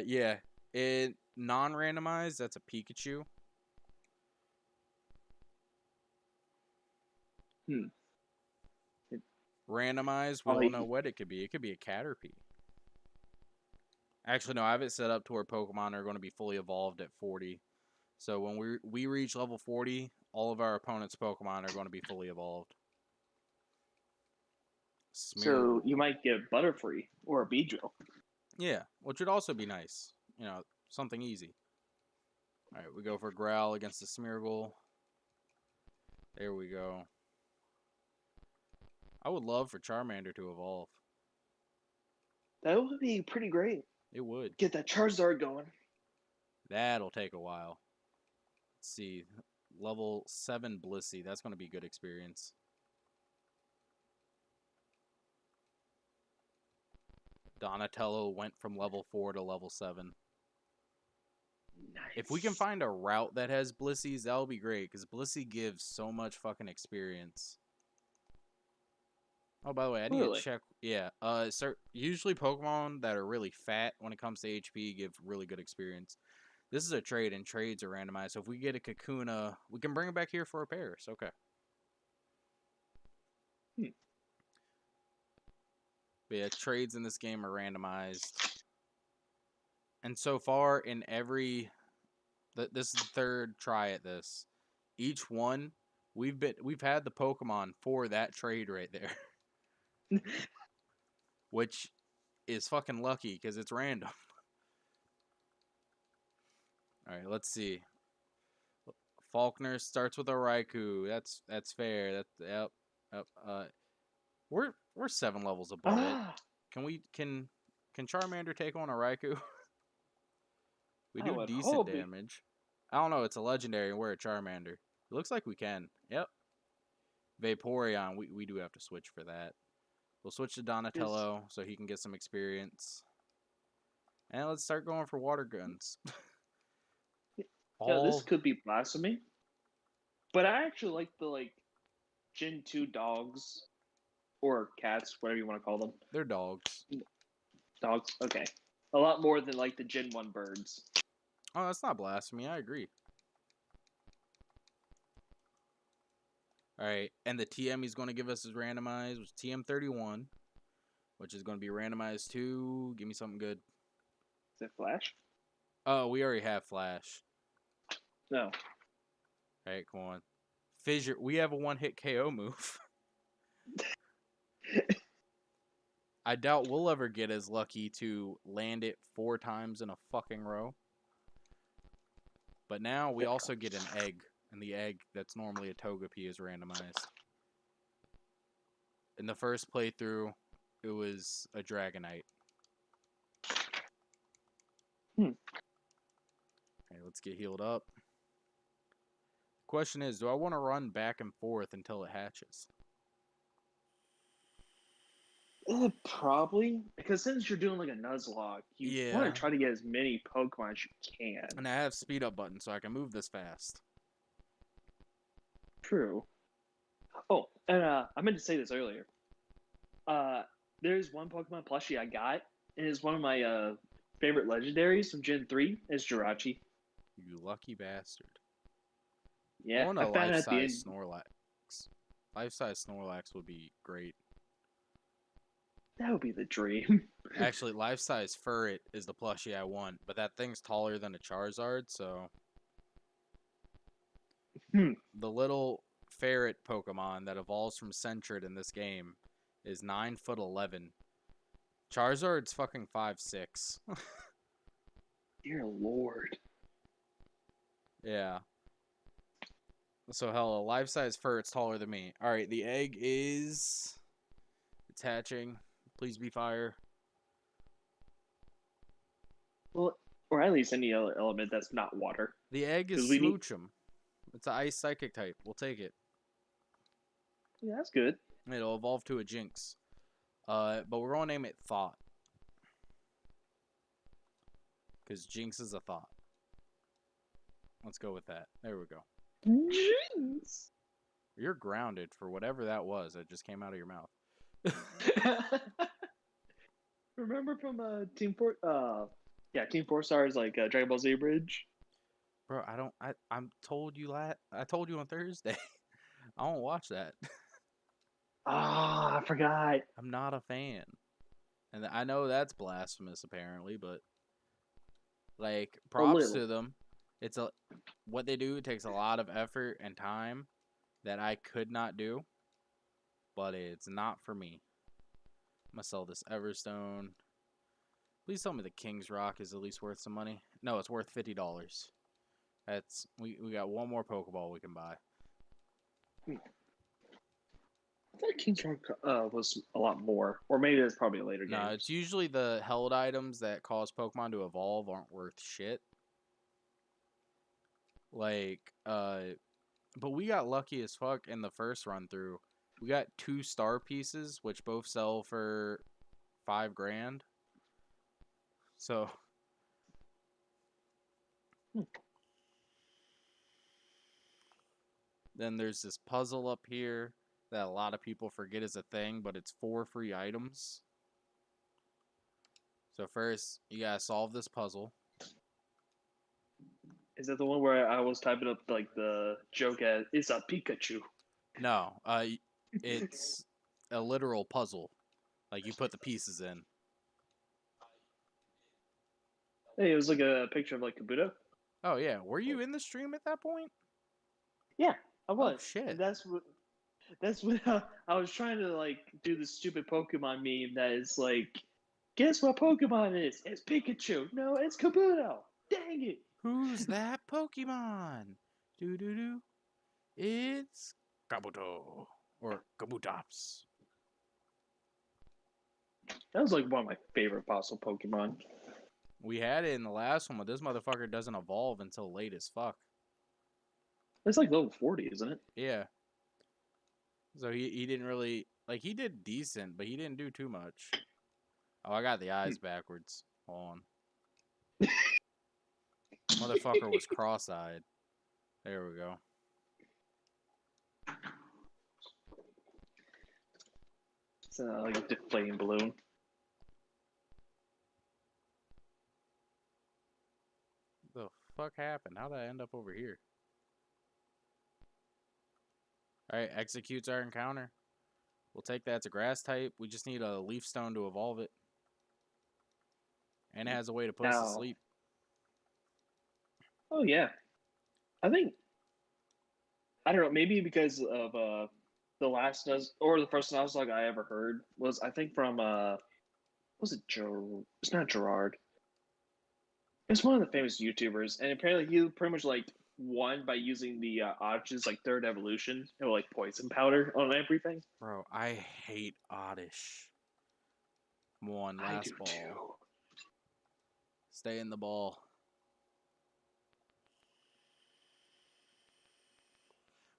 Yeah. It non-randomized, that's a Pikachu. Randomized, we don't know what it could be. It could be a Caterpie. Actually, no, I have it set up to where Pokemon are going to be fully evolved at 40. So when we reach level 40, all of our opponent's Pokemon are going to be fully evolved. So you might get Butterfree or a Beedrill. Yeah, which would also be nice. You know, something easy. All right, we go for Growl against the Smeargle. There we go. I would love for Charmander to evolve. That would be pretty great. It would. Get that Charizard going. That'll take a while. Let's see. Level 7 Blissey. That's going to be good experience. Donatello went from level 4 to level 7. Nice. If we can find a route that has Blisseys, that'll be great. Because Blissey gives so much fucking experience. Oh, by the way, I need to Really? check. Yeah. Usually Pokemon that are really fat when it comes to HP give really good experience. This is a trade, and trades are randomized. So if we get a Kakuna, we can bring it back here for repairs. Okay. Hmm. But yeah, trades in this game are randomized. And so far, in every this is the third try at this. Each one, we've had the Pokemon for that trade right there, which is fucking lucky because it's random. All right, let's see. Faulkner starts with a Raikou. That's fair. Yep. We're 7 levels above it. Ah, Can Charmander take on a Raikou? We I do would decent hope it. damage. I don't know. It's a legendary, and we're a Charmander. It looks like we can. Yep. Vaporeon. We do have to switch for that. We'll switch to Is Donatello so he can get some experience. And let's start going for water guns. this All could be blasphemy, but I actually like the Gen 2 dogs or cats, whatever you want to call them. they're dogs. Dogs, okay. A lot more than like the Gen 1 birds. Oh, that's not blasphemy. I agree. All right, and the TM he's going to give us is randomized, which is TM31, which is going to be randomized to. Give me something good. Is it Flash? Oh, we already have Flash. No. All right, come on. Fissure. We have a one-hit KO move. I doubt we'll ever get as lucky to land it 4 times in a fucking row. But now we also get an egg, and the egg that's normally a Togepi is randomized. In the first playthrough, it was a Dragonite. Okay, let's get healed up. Question is, do I want to run back and forth until it hatches? Probably because since you're doing like a Nuzlocke, you want Yeah, to try to get as many Pokemon as you can. and I have speed up button so I can move this fast. True. Oh, and I meant to say this earlier. There's one Pokemon plushie I got, and it's one of my favorite legendaries from Gen 3. Is Jirachi. You lucky bastard. I Yeah, want I a found out at the life-size end. Snorlax. Life-size Snorlax would be great. That would be the dream. Actually, life-size Furret is the plushie I want, but that thing's taller than a Charizard, so Hmm. the little ferret Pokemon that evolves from Sentret in this game is 9'11". Charizard's fucking 5'6". Dear Lord. Yeah. So hell, a life-size Furret's taller than me. All right, the egg is it's hatching. Please be fire. Well, or at least any other element that's not water, The egg is because we need. Smoochum. It's an ice psychic type. We'll take it. Yeah, that's good. It'll evolve to a Jinx. But we're gonna name it Thought. Because Jinx is a thought. Let's go with that. There we go. Jeez. You're grounded for whatever that was that just came out of your mouth. Remember from Team Four? Team Four Stars like Dragon Ball Z Bridge. Bro, I'm told you I told you on Thursday. I don't watch that. Ah, I forgot. I'm not a fan. And I know that's blasphemous apparently, but like A props little. to them. It's a what they do takes a lot of effort and time that I could not do, but it's not for me. I'm gonna sell this Everstone. Please tell me the King's Rock is at least worth some money. No, it's worth $50. That's we got one more Pokeball we can buy. I thought King's Rock was a lot more, or maybe it's probably a later No, game. it's usually the held items that cause Pokemon to evolve aren't worth shit. Like, but we got lucky as fuck in the first run through. We got 2 star pieces, which both sell for 5 grand. So then there's this puzzle up here. that a lot of people forget is a thing, but it's 4 free items. So first, you gotta solve this puzzle. Is that the one where I was typing up like the joke as it's a Pikachu? No, it's a literal puzzle. Like you put the pieces in. Hey, it was like a picture of like Kabuto. Oh yeah, were you in the stream at that point? Yeah, I Oh was, and shit. that's what I was trying to like do the stupid Pokemon meme that is like, guess what Pokemon it is? It's Pikachu. No, it's Kabuto. Dang it! Who's that Pokemon? Doo doo doo. It's Kabuto or Kabutops. That was like one of my favorite fossil Pokemon. We had it in the last one, but this motherfucker doesn't evolve until late as fuck. It's like level 40, isn't it? Yeah. So he didn't really like he did decent, but he didn't do too much. Oh, I got the eyes backwards. Hold on. Motherfucker was cross-eyed. There we go. It's like a deflating balloon. The fuck happened? How'd I end up over here? Alright, executes our encounter. We'll take that to grass type. We just need a leaf stone to evolve it. And it has a way to put us to Now, sleep. oh yeah, I think I don't know. Maybe because of the last or the first Nuzlocke I ever heard was I think from was it Joe? It's not Gerard. It's one of the famous YouTubers, and apparently he pretty much like won by using the Oddish like third evolution or like poison powder on everything. Bro, I hate Oddish. Come on, I do last ball. too. Stay in the ball.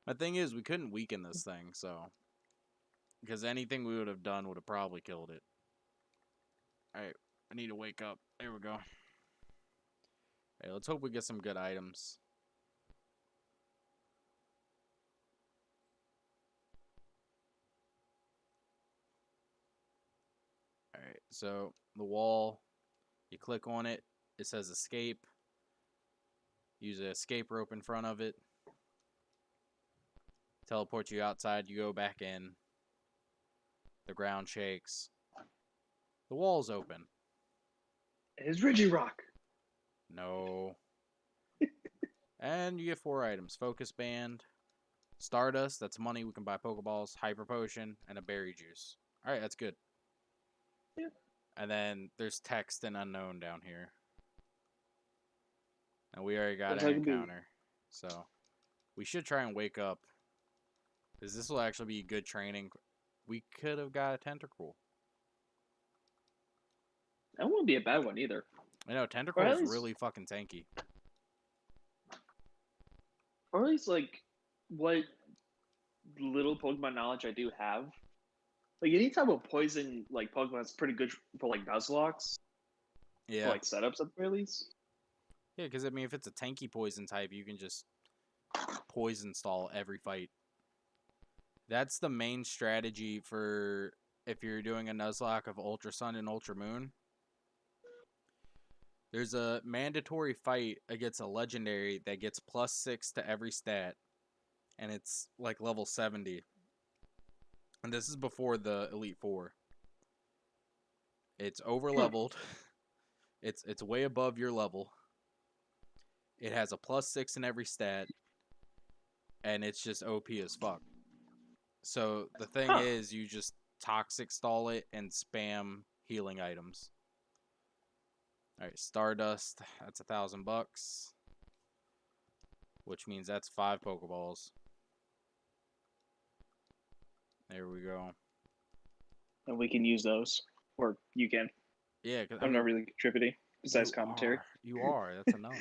My thing is, we couldn't weaken this thing, so. Because anything we would have done would have probably killed it. Alright, I need to wake up. There we go. Hey, let's hope we get some good items. Alright, so the wall, you click on it, it says escape. Use an escape rope in front of it. Teleport you outside, you go back in. The ground shakes. The wall's open. It's Regirock. No. And you get 4 items. Focus Band, Stardust, that's money, we can buy Pokeballs, Hyper Potion, and a Berry Juice. Alright, that's good. Yeah. And then there's text and unknown down here. And we already got That's an how it can be. encounter. So we should try and wake up. Because this will actually be good training. We could have got a Tentacruel. That wouldn't be a bad one either. I know, Or Tentacruel at is least, really fucking tanky. or at least like what little Pokemon knowledge I do have. Like any type of poison like Pokemon is pretty good for like Nuzlocks. For Yeah. like setups at the very least. Yeah, because I mean, if it's a tanky poison type, you can just poison stall every fight. That's the main strategy for if you're doing a Nuzlocke of Ultra Sun and Ultra Moon. There's a mandatory fight against a legendary that gets +6 to every stat, and it's like level 70. And this is before the Elite Four. It's over leveled. It's way above your level. It has a +6 in every stat, and it's just OP as fuck. So the thing Huh. is, you just toxic stall it and spam healing items. All right, Stardust. That's $1,000, which means that's 5 Pokeballs. There we go. And we can use those. Or you can. Yeah, because I I'm not mean, really contributing besides commentary. You are. That's enough.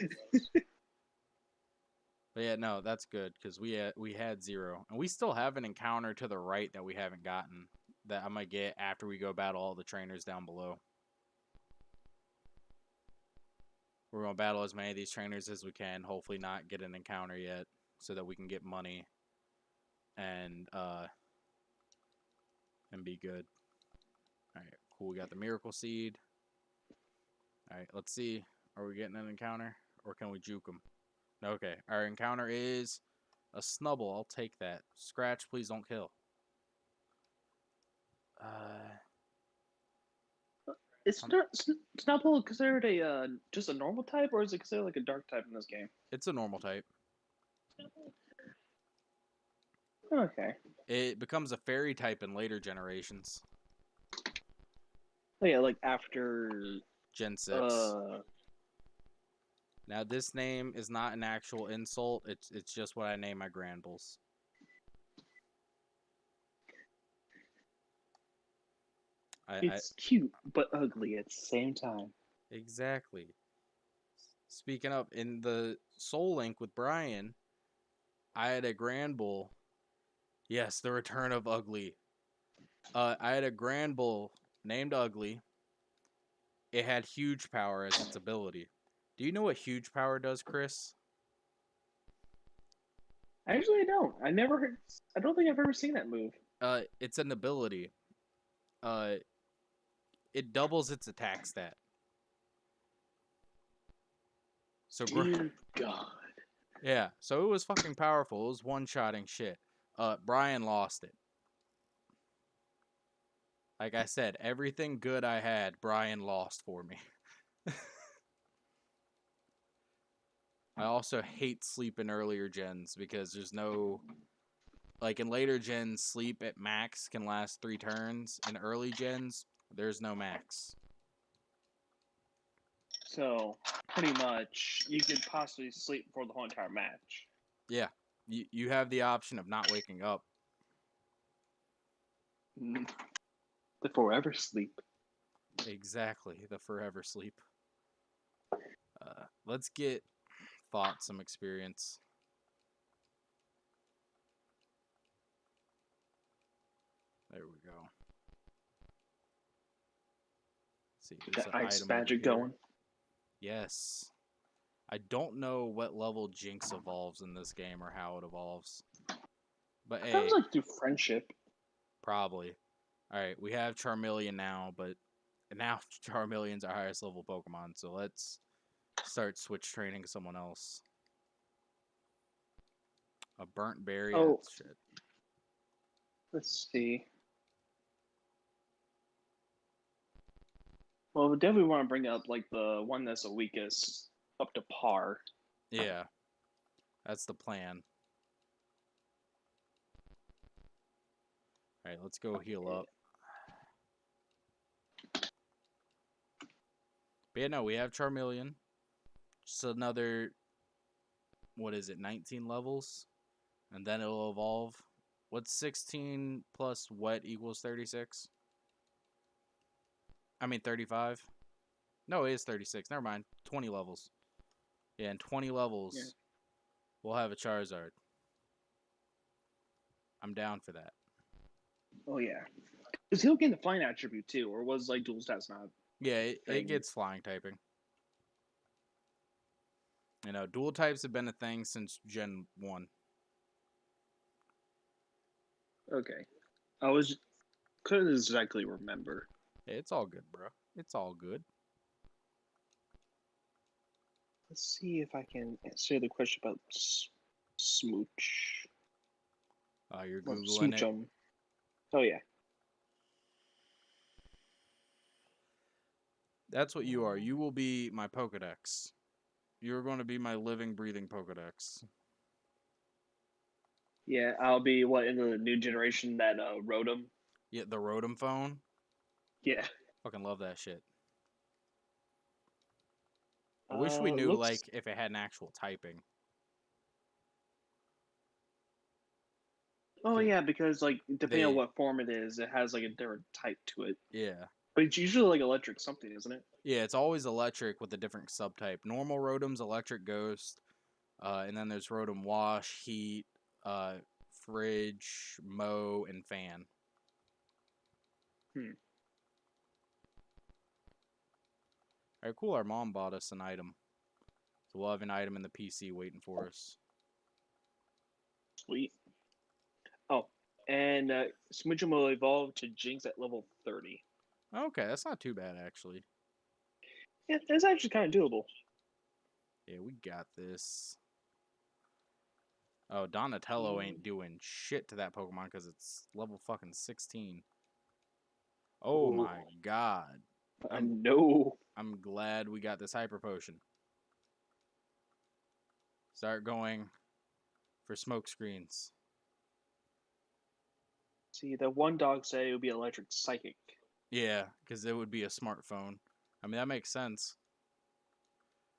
But yeah, no, that's good because we had 0, and we still have an encounter to the right that we haven't gotten that I might get after we go battle all the trainers down below. We're gonna battle as many of these trainers as we can. Hopefully, not get an encounter yet, so that we can get money and and be good. All right, cool. We got the miracle seed. All right, let's see. Are we getting an encounter, or can we juke them? Okay, our encounter is a snubble. I'll take that. Scratch, please don't kill. Is Snubbull considered a just a normal type, or is it considered like a dark type in this game? It's a normal type. Okay. It becomes a fairy type in later generations. Oh yeah, like after Gen 6. Now, this name is not an actual insult. It's just what I name my Granbuls. It's cute but ugly at the same time. Exactly. Speaking of, in the Soul Link with Brian, I had a Granbull. Yes, the return of Ugly. I had a Granbull named Ugly. It had huge power as its ability. Do you know what huge power does, Chris? Actually, I don't. I don't think I've ever seen that move. It's an ability. It doubles its attack stat. So, Dear God. yeah, so it was fucking powerful. It was one-shotting shit. Brian lost it. Like I said, everything good I had, Brian lost for me. I also hate sleep in earlier gens because there's no... Like, in later gens, sleep at max can last 3 turns. In early gens, there's no max. So, pretty much, you could possibly sleep for the whole entire match. Yeah, you have the option of not waking up. The forever sleep. Exactly, the forever sleep. Let's get Thought some experience. There we go. Let's see, there's Got an ice item magic over here. going. Yes. I don't know what level Jinx evolves in this game or how it evolves. But hey, Sounds like through friendship. probably. Alright, we have Charmeleon now, but now Charmeleon's our highest level Pokemon, so let's start switch training someone else. A burnt berry, Oh, that's shit. let's see. Well, we definitely want to bring up like the one that's the weakest up to par. Yeah. That's the plan. Alright, let's go heal up. But yeah, no, we have Charmeleon. Just another, what is it, 19 levels? And then it'll evolve. What's 16 plus wet equals 36? I mean 35? No, it is 36. Never mind. 20 levels. Yeah, in 20 levels, we'll have a Charizard. I'm down for that. Oh yeah, because he'll get the flying attribute too, or was like dual stats not? Yeah, it gets flying typing. You know, dual types have been a thing since Gen 1. Okay, couldn't exactly remember. Yeah, it's all good, bro. It's all good. Let's see if I can answer the question about Smooch. You're Or Googling it. Smoochum. Oh yeah. That's what you are. You will be my Pokedex. You're going to be my living, breathing Pokedex. Yeah, I'll be in the new generation that Rotom. Yeah, the Rotom phone. Yeah. Fucking love that shit. I wish we knew, like, if it had an actual typing. Oh yeah, because like depending on what form it is, it has like a different type to it. Yeah. But it's usually like electric something, isn't it? Yeah, it's always electric with a different subtype. Normal Rotom's electric ghost, and then there's Rotom wash, heat, fridge, mow, and fan. Alright, cool. Our mom bought us an item. So we'll have an item in the PC waiting for us. Sweet. Oh, And Smoochum will evolve to Jinx at level 30. Okay, that's not too bad, actually. Yeah, that's actually kind of doable. Yeah, we got this. Oh, Donatello ain't doing shit to that Pokemon because it's level fucking 16. Oh Ooh. my god. No. I'm glad we got this Hyper Potion. Start going for smoke screens. See, the one dog said it would be electric psychic. Yeah, because it would be a smartphone. I mean, that makes sense.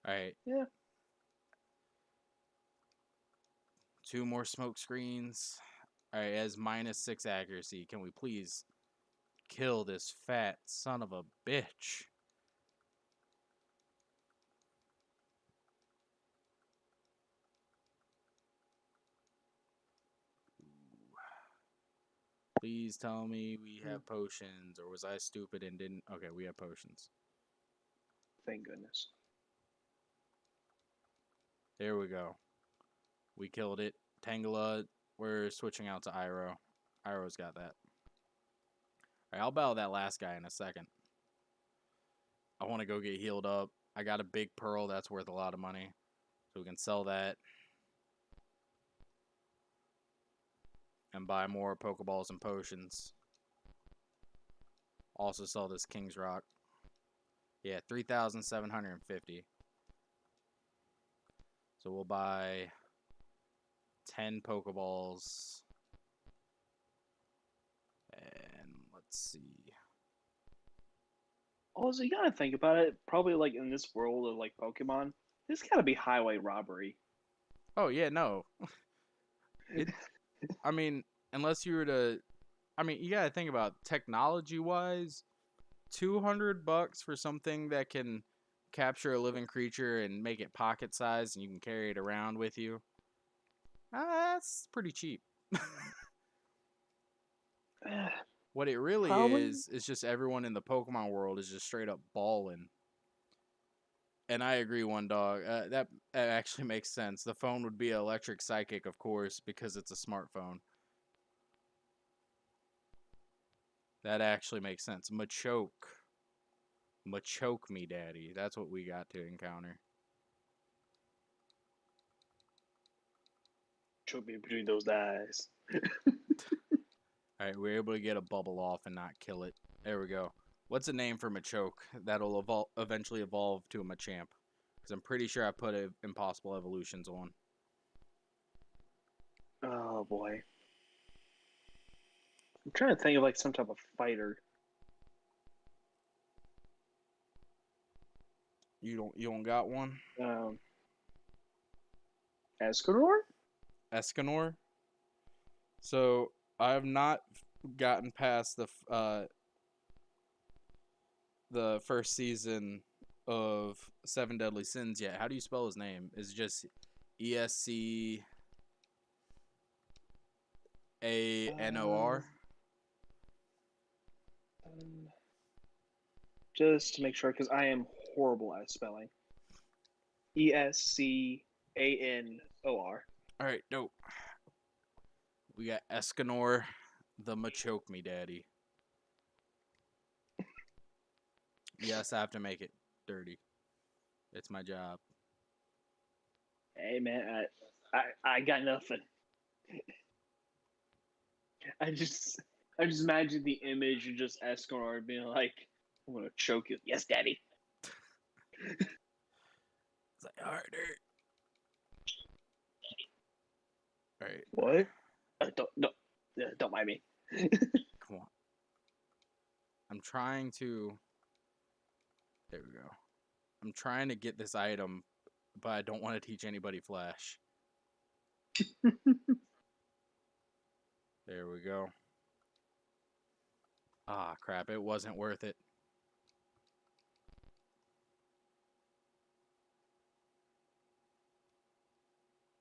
Alright. Yeah. 2 more smoke screens. Alright, it has -6 accuracy. Can we please kill this fat son of a bitch? Please tell me we have potions, or was I stupid and didn't? Okay, we have potions. Thank goodness. There we go. We killed it. Tangela, we're switching out to Iroh. Iroh's got that. Alright, I'll battle that last guy in a second. I want to go get healed up. I got a big pearl that's worth a lot of money. So we can sell that. And buy more Pokeballs and potions. Also sell this King's Rock. Yeah, 3,750. So we'll buy 10 Pokeballs. And let's see. Also, you gotta think about it. Probably like in this world of like Pokemon, this gotta be highway robbery. Oh, yeah, no. I mean, unless you were to... I mean, you gotta think about technology-wise, $200 for something that can capture a living creature and make it pocket-sized and you can carry it around with you. That's pretty cheap. What it really Probably. is just everyone in the Pokemon world is just straight up balling. And I agree, one dog. That actually makes sense. The phone would be electric psychic, of course, because it's a smartphone. That actually makes sense. Machoke. Machoke me, daddy. That's what we got to encounter. Choke me between those eyes. Alright, we're able to get a bubble off and not kill it. There we go. What's a name for Machoke that'll eventually evolve to a Machamp? Because I'm pretty sure I put Impossible Evolutions on. Oh boy. I'm trying to think of like some type of fighter. You don't got one? Escanor? Escanor? So, I have not gotten past the first season of Seven Deadly Sins yet. How do you spell his name? Is it just ESCANOR? Just to make sure, because I am horrible at spelling. ESCANOR. Alright, dope. We got Escanor, the Machoke me daddy. Yes, I have to make it dirty. It's my job. Hey man, I got nothing. I just imagine the image of just Escanor being like, "I'm gonna choke you." Yes, daddy. It's like harder. Alright. What? Don't mind me. Come on. I'm trying to... There we go. I'm trying to get this item, but I don't want to teach anybody Flash. There we go. Ah, crap. It wasn't worth it.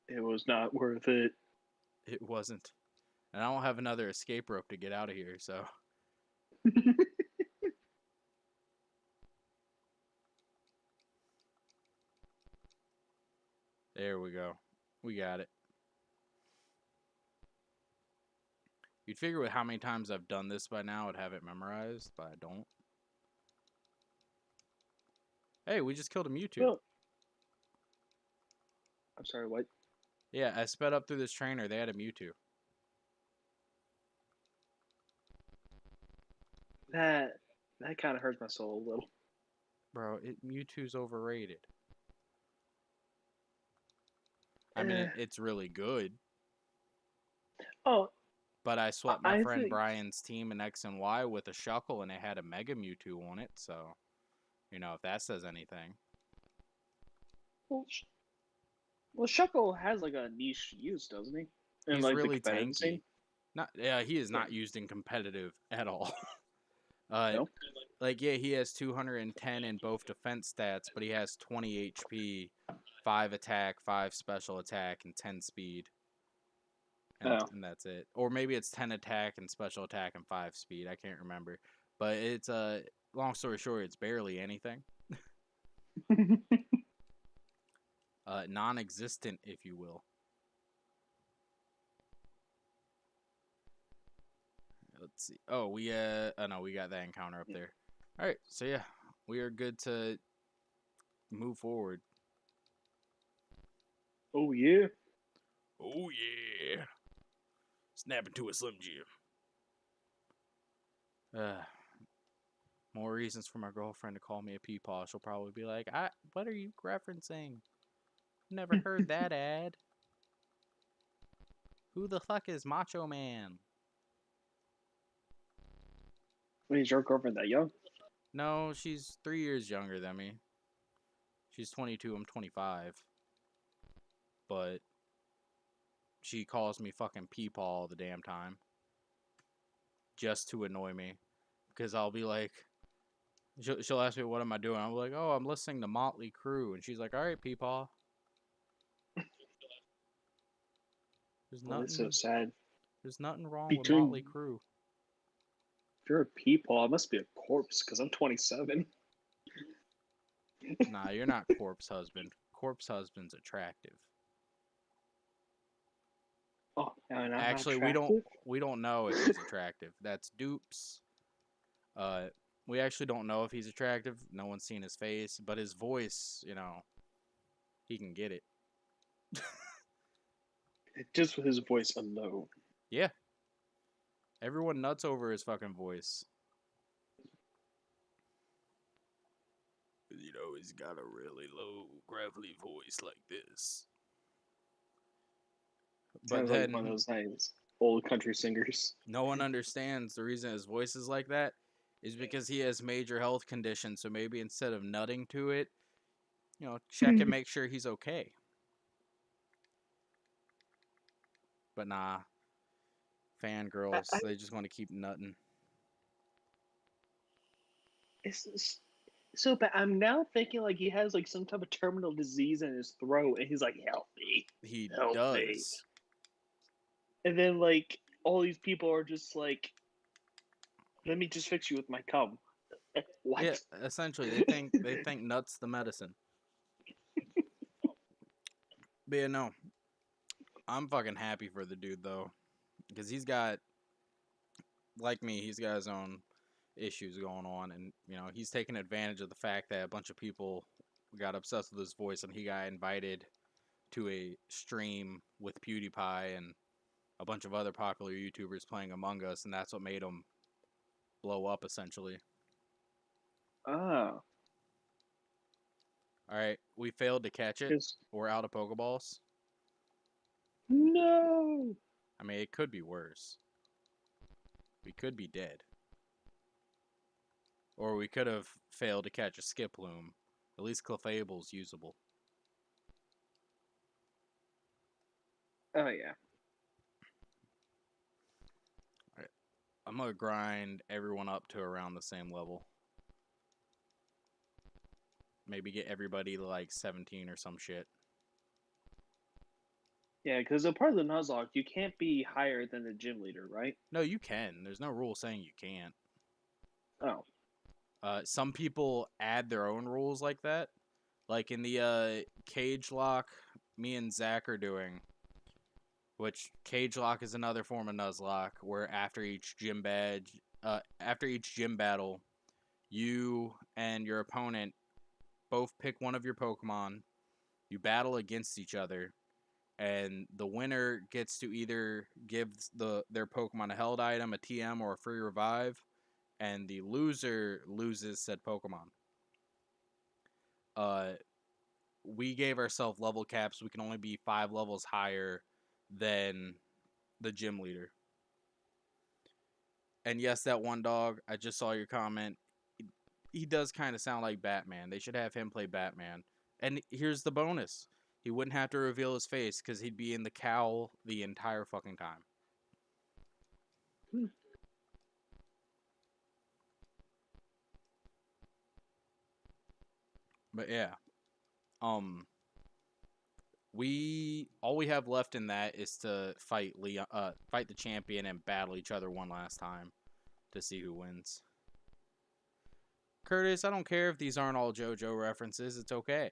It was not worth it. It wasn't. And I don't have another escape rope to get out of here, so... There we go. We got it. You'd figure with how many times I've done this by now, I'd have it memorized, but I don't. Hey, we just killed a Mewtwo. Well, I'm sorry, what? Yeah, I sped up through this trainer. They had a Mewtwo. That kind of hurts my soul a little. Bro, Mewtwo's overrated. I mean, it's really good. Oh, But I swept my I friend think. Brian's team in X and Y with a Shuckle, and it had a Mega Mewtwo on it. So, if that says anything. Well, Shuckle has like a niche use, doesn't he? In He's like the really competitive scene. tanky. He is Yeah. not used in competitive at all. No. He has 210 in both defense stats, but he has 20 HP, 5 attack, 5 special attack, and 10 speed. And that's it. Or maybe it's 10 attack and special attack and 5 speed. I can't remember. But it's long story short, it's barely anything. Non-existent, if you will. Let's see. Oh, we no, we got that encounter up there. All right, so yeah, we are good to move forward. Oh yeah. Oh yeah. Snap into a Slim Jim. More reasons for my girlfriend to call me a peepaw. She'll probably be like, what are you referencing? Never heard that ad. Who the fuck is Macho Man? Wait, is your girlfriend that young? No, she's 3 years younger than me. She's 22, I'm 25. But she calls me fucking peepaw all the damn time. Just to annoy me. Because I'll be like, she'll ask me, what am I doing? I'm like, oh, I'm listening to Motley Crue. And she's like, all right, peepaw. There's Oh, that's nothing. so sad. There's nothing wrong with Between Motley Crue. if you're a peepaw, it must be a corpse because I'm 27. Nah, you're not corpse husband. Corpse husband's attractive. Oh, and I'm not Actually, attractive? we don't know if he's attractive. That's dupes. We actually don't know if he's attractive. No one's seen his face, but his voice, he can get it. Just with his voice alone. Yeah. Everyone nuts over his fucking voice. He's got a really low, gravelly voice like this. But Sounds like one of those nice old country singers. no one understands the reason his voice is like that is because he has major health conditions. So maybe instead of nutting to it, check and make sure he's okay. But nah, fangirls, they just want to keep nutting. It's so bad. I'm now thinking like he has like some type of terminal disease in his throat, and he's like, "Help me, He help does. me." And then like all these people are just like, "Let me just fix you with my cum." What? Yeah, essentially, they think nuts the medicine. But yeah, no, I'm fucking happy for the dude though, because he's got, like me, he's got his own issues going on, and he's taking advantage of the fact that a bunch of people got obsessed with his voice, and he got invited to a stream with PewDiePie and a bunch of other popular YouTubers playing Among Us, and that's what made him blow up essentially. Oh. All right, we failed to catch it. We're out of Pokeballs. No. I mean, it could be worse. We could be dead. Or we could have failed to catch a Skiploom. At least Clefable's usable. Oh yeah. Alright. I'm gonna grind everyone up to around the same level. Maybe get everybody to like 17 or some shit. Yeah, because a part of the Nuzlocke, you can't be higher than the gym leader, right? No, you can. There's no rule saying you can't. Oh. Some people add their own rules like that. Like in the cage lock me and Zach are doing, which Cage Lock is another form of Nuzlocke, where after each gym battle, you and your opponent both pick one of your Pokemon. You battle against each other, and the winner gets to either give their Pokemon a held item, a TM, or a free revive, and the loser loses said Pokemon. We gave ourselves level caps. We can only be 5 levels higher than the gym leader. And yes, that one dog, I just saw your comment. He does kind of sound like Batman. They should have him play Batman. And here's the bonus. He wouldn't have to reveal his face because he'd be in the cowl the entire fucking time. But yeah. All we have left in that is to fight the champion and battle each other one last time to see who wins. Curtis, I don't care if these aren't all JoJo references. It's okay.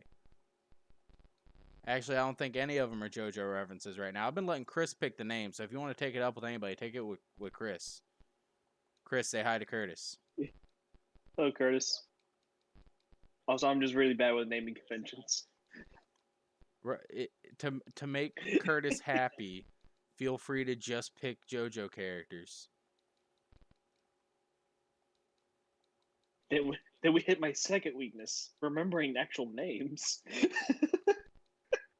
Actually, I don't think any of them are JoJo references right now. I've been letting Chris pick the name, so if you want to take it up with anybody, take it with Chris. Chris, say hi to Curtis. Hello, Curtis. Also, I'm just really bad with naming conventions. To make Curtis happy, feel free to just pick JoJo characters. Then we hit my second weakness, remembering actual names.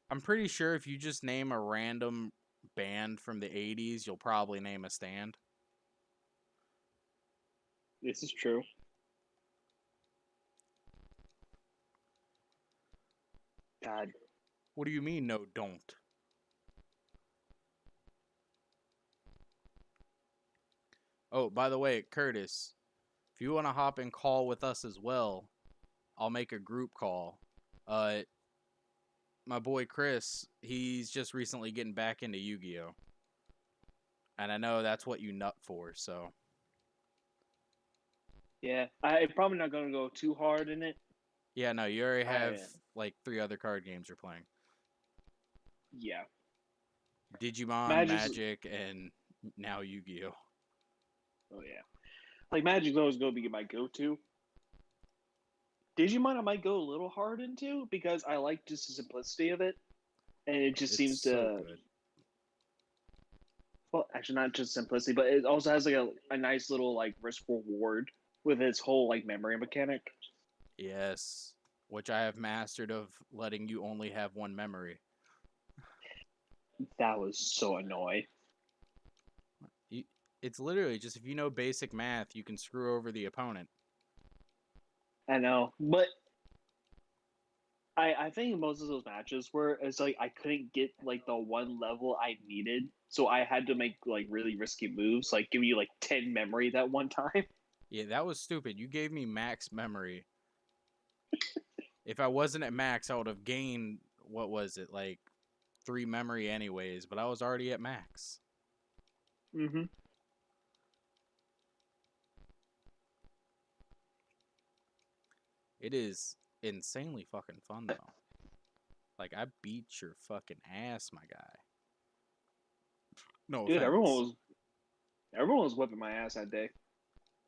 I'm pretty sure if you just name a random band from the 80s, you'll probably name a stand. This is true. God. What do you mean, no, don't? Oh, by the way, Curtis, if you want to hop in call with us as well, I'll make a group call. My boy Chris, he's just recently getting back into Yu-Gi-Oh! And I know that's what you nut for, so. Yeah, I'm probably not going to go too hard in it. Yeah, no, you already have like 3 other card games you're playing. Yeah. Digimon, Magic, and now Yu-Gi-Oh! Oh, yeah. Like, Magic's always going to be my go-to. Digimon I might go a little hard into because I like just the simplicity of it. And it just seems to... so good. Well, actually, not just simplicity, but it also has like a nice little like risk reward with its whole like memory mechanic. Yes, which I have mastered of letting you only have one memory. That was so annoying. It's literally just if you know basic math, you can screw over the opponent. I know, but I think most of those matches were it's like I couldn't get like the one level I needed, so I had to make like really risky moves, like give you like 10 memory that one time. Yeah, that was stupid. You gave me max memory. If I wasn't at max, I would have gained, what was it, like 3 memory anyways, but I was already at max. Mm-hmm. It is insanely fucking fun, though. Like, I beat your fucking ass, my guy. No Dude, offense. everyone was whipping my ass that day.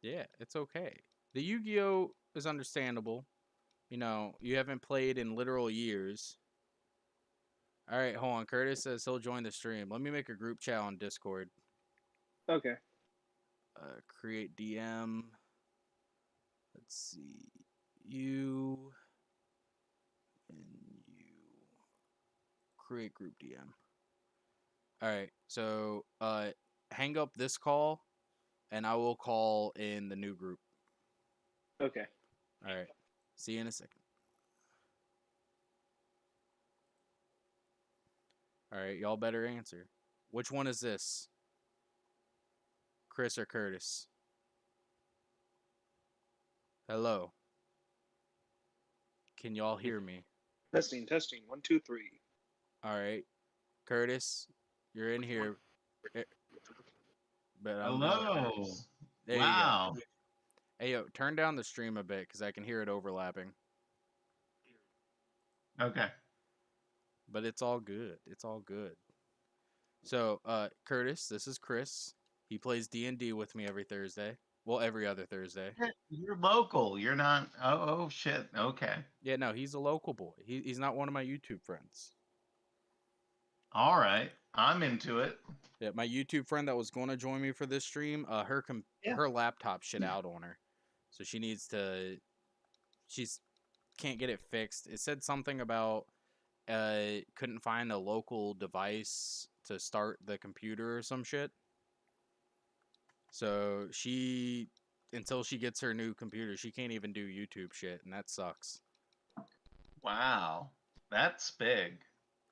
Yeah, it's okay. The Yu-Gi-Oh! Is understandable. You know, you haven't played in literal years. All right, hold on. Curtis says he'll join the stream. Let me make a group chat on Discord. Okay. Create DM. Let's see. You and you. Create group DM. All right. So, hang up this call, and I will call in the new group. Okay. All right. See you in a second. All right, y'all better answer. Which one is this? Chris or Curtis? Hello. Can y'all hear me? Testing. 1, 2, 3. All right. Curtis, you're in here. But Hello. there Wow. you go. Hey, yo, turn down the stream a bit because I can hear it overlapping. Okay. But it's all good. It's all good. So, Curtis, this is Chris. He plays D&D with me every Thursday. Well, every other Thursday. You're local. You're not. Oh shit. Okay. Yeah, no, he's a local boy. He's not one of my YouTube friends. All right. I'm into it. Yeah, my YouTube friend that was going to join me for this stream, her laptop shit out on her, so she's can't get it fixed. It said something about couldn't find a local device to start the computer or some shit. So until she gets her new computer, she can't even do YouTube shit, and that sucks. Wow. That's big.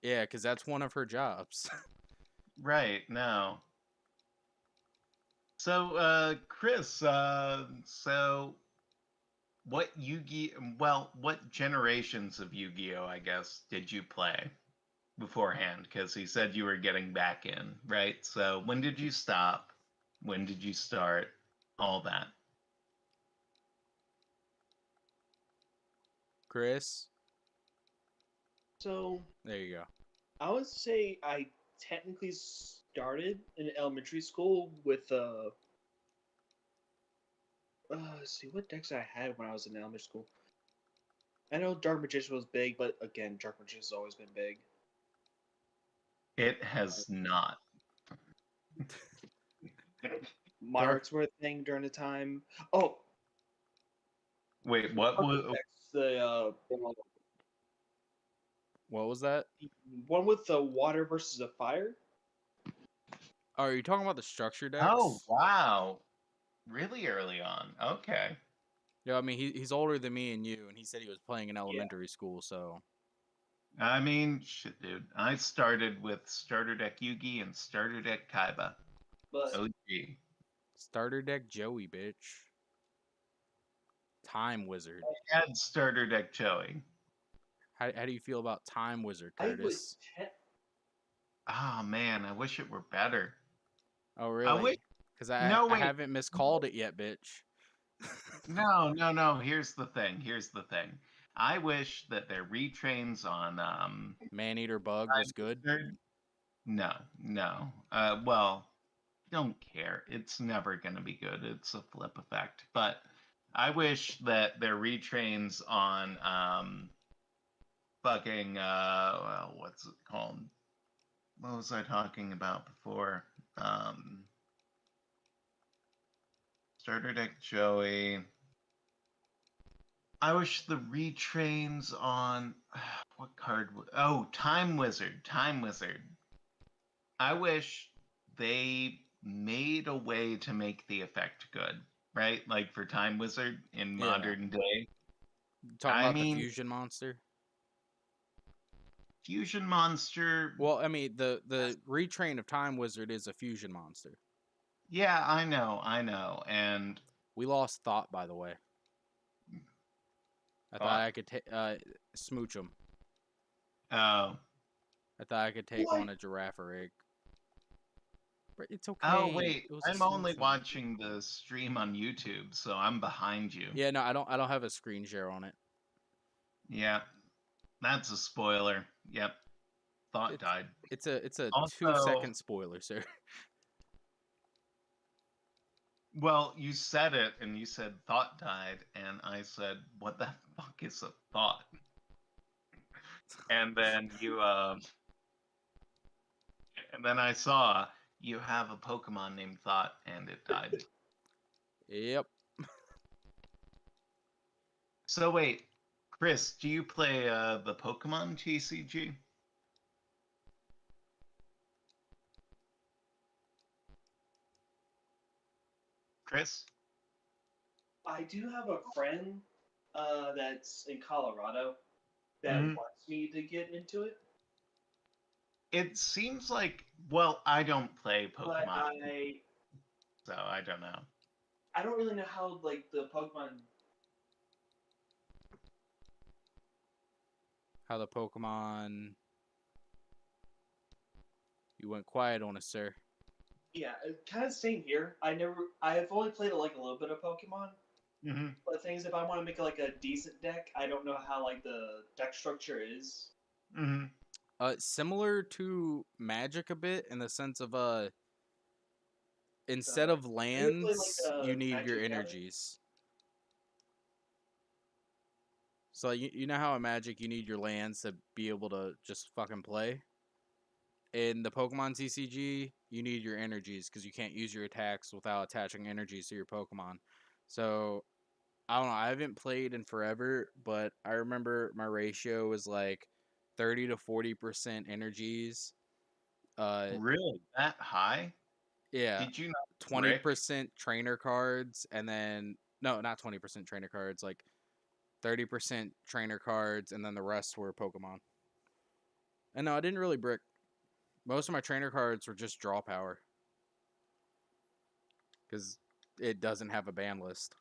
Yeah, because that's one of her jobs. Right. No. So, Chris, so what what generations of Yu-Gi-Oh, I guess, did you play beforehand? Because he said you were getting back in, right? So when did you stop? When did you start? All that. Chris, So there you go. I would say I technically started in elementary school with let's see what decks I had when I was in elementary school. I know Dark Magician was big, but again, Dark Magician has always been big. It has not. Monarchs were a thing during the time. Oh, Wait, what was? decks, the What was that? one with the water versus the fire. Oh, are you talking about the structure decks? Oh, wow. Really early on. Okay. Yeah, I mean he's older than me and you, and he said he was playing in elementary school, so I mean, shit, dude. I started with Starter Deck Yugi and Starter Deck Kaiba. But OG. starter deck Joey, bitch. Time Wizard. I had Starter Deck Joey. How do you feel about Time Wizard, I would Curtis? Oh, man. I wish it were better. Oh, I really? wish. Because I No, wait. haven't miscalled it yet, bitch. No. Here's the thing. I wish that their retrains on Maneater Bug was good. No. Well, don't care. It's never gonna be good. It's a flip effect. But I wish that their retrains on fucking well, what's it called? What was I talking about before? Starter Deck Joey. I wish the retrains on what card? Oh, Time Wizard. Time Wizard. I wish they made a way to make the effect good, right? Like for Time Wizard in modern day. Talking I about mean, the Fusion Monster? Fusion Monster. Well, I mean, the retrain of Time Wizard is a Fusion Monster. Yeah, I know. And we lost Thought, by the way. I thought I could smooch him. Oh. I thought I could take on a giraffe egg. But it's okay. Oh wait, I'm only watching the stream on YouTube, so I'm behind you. Yeah, no, I don't have a screen share on it. Yeah, that's a spoiler. Yep, Thought died. It's a also, 2-second spoiler, sir. Well, you said it, and you said Thought died, and I said, "What the fuck is a thought?" And then and then I saw you have a Pokemon named Thought, and it died. Yep. So wait, Chris, do you play the Pokemon TCG? Chris? I do have a friend that's in Colorado that wants me to get into it. It seems like, well, I don't play Pokemon, so I don't know. I don't really know how like the Pokemon. How the Pokemon. You went quiet on us, sir. Yeah, kind of same here. I've only played like a little bit of Pokemon. Mm-hmm. But things, if I want to make like a decent deck, I don't know how like the deck structure is. Mm-hmm. Similar to Magic a bit in the sense of instead of You ever play, lands, you need Magic your Gathering? energies. So you know how in Magic you need your lands to be able to just fucking play. In the Pokemon TCG, you need your energies because you can't use your attacks without attaching energies to your Pokemon. So I don't know. I haven't played in forever, but I remember my ratio was like 30 to 40% energies. Really? That high? Yeah, Did you not brick? 20% trainer cards, and then no, not 20% trainer cards, like 30% trainer cards, and then the rest were Pokemon. And no, I didn't really brick. Most of my trainer cards were just draw power because it doesn't have a ban list.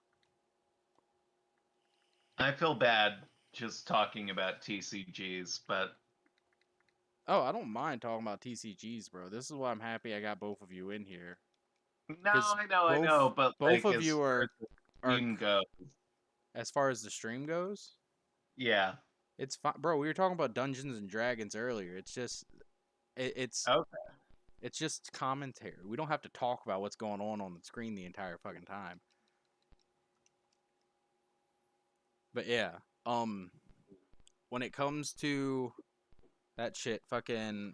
I feel bad just talking about TCGs, but Oh, I don't mind talking about TCGs, bro. This is why I'm happy I got both of you in here no, because I know, but both like of as you far as the are stream goes, as far as the stream goes. yeah. It's fine, bro. We were talking about Dungeons and Dragons earlier. It's just it's Okay. it's just commentary. We don't have to talk about what's going on the screen the entire fucking time. But yeah, when it comes to that shit, fucking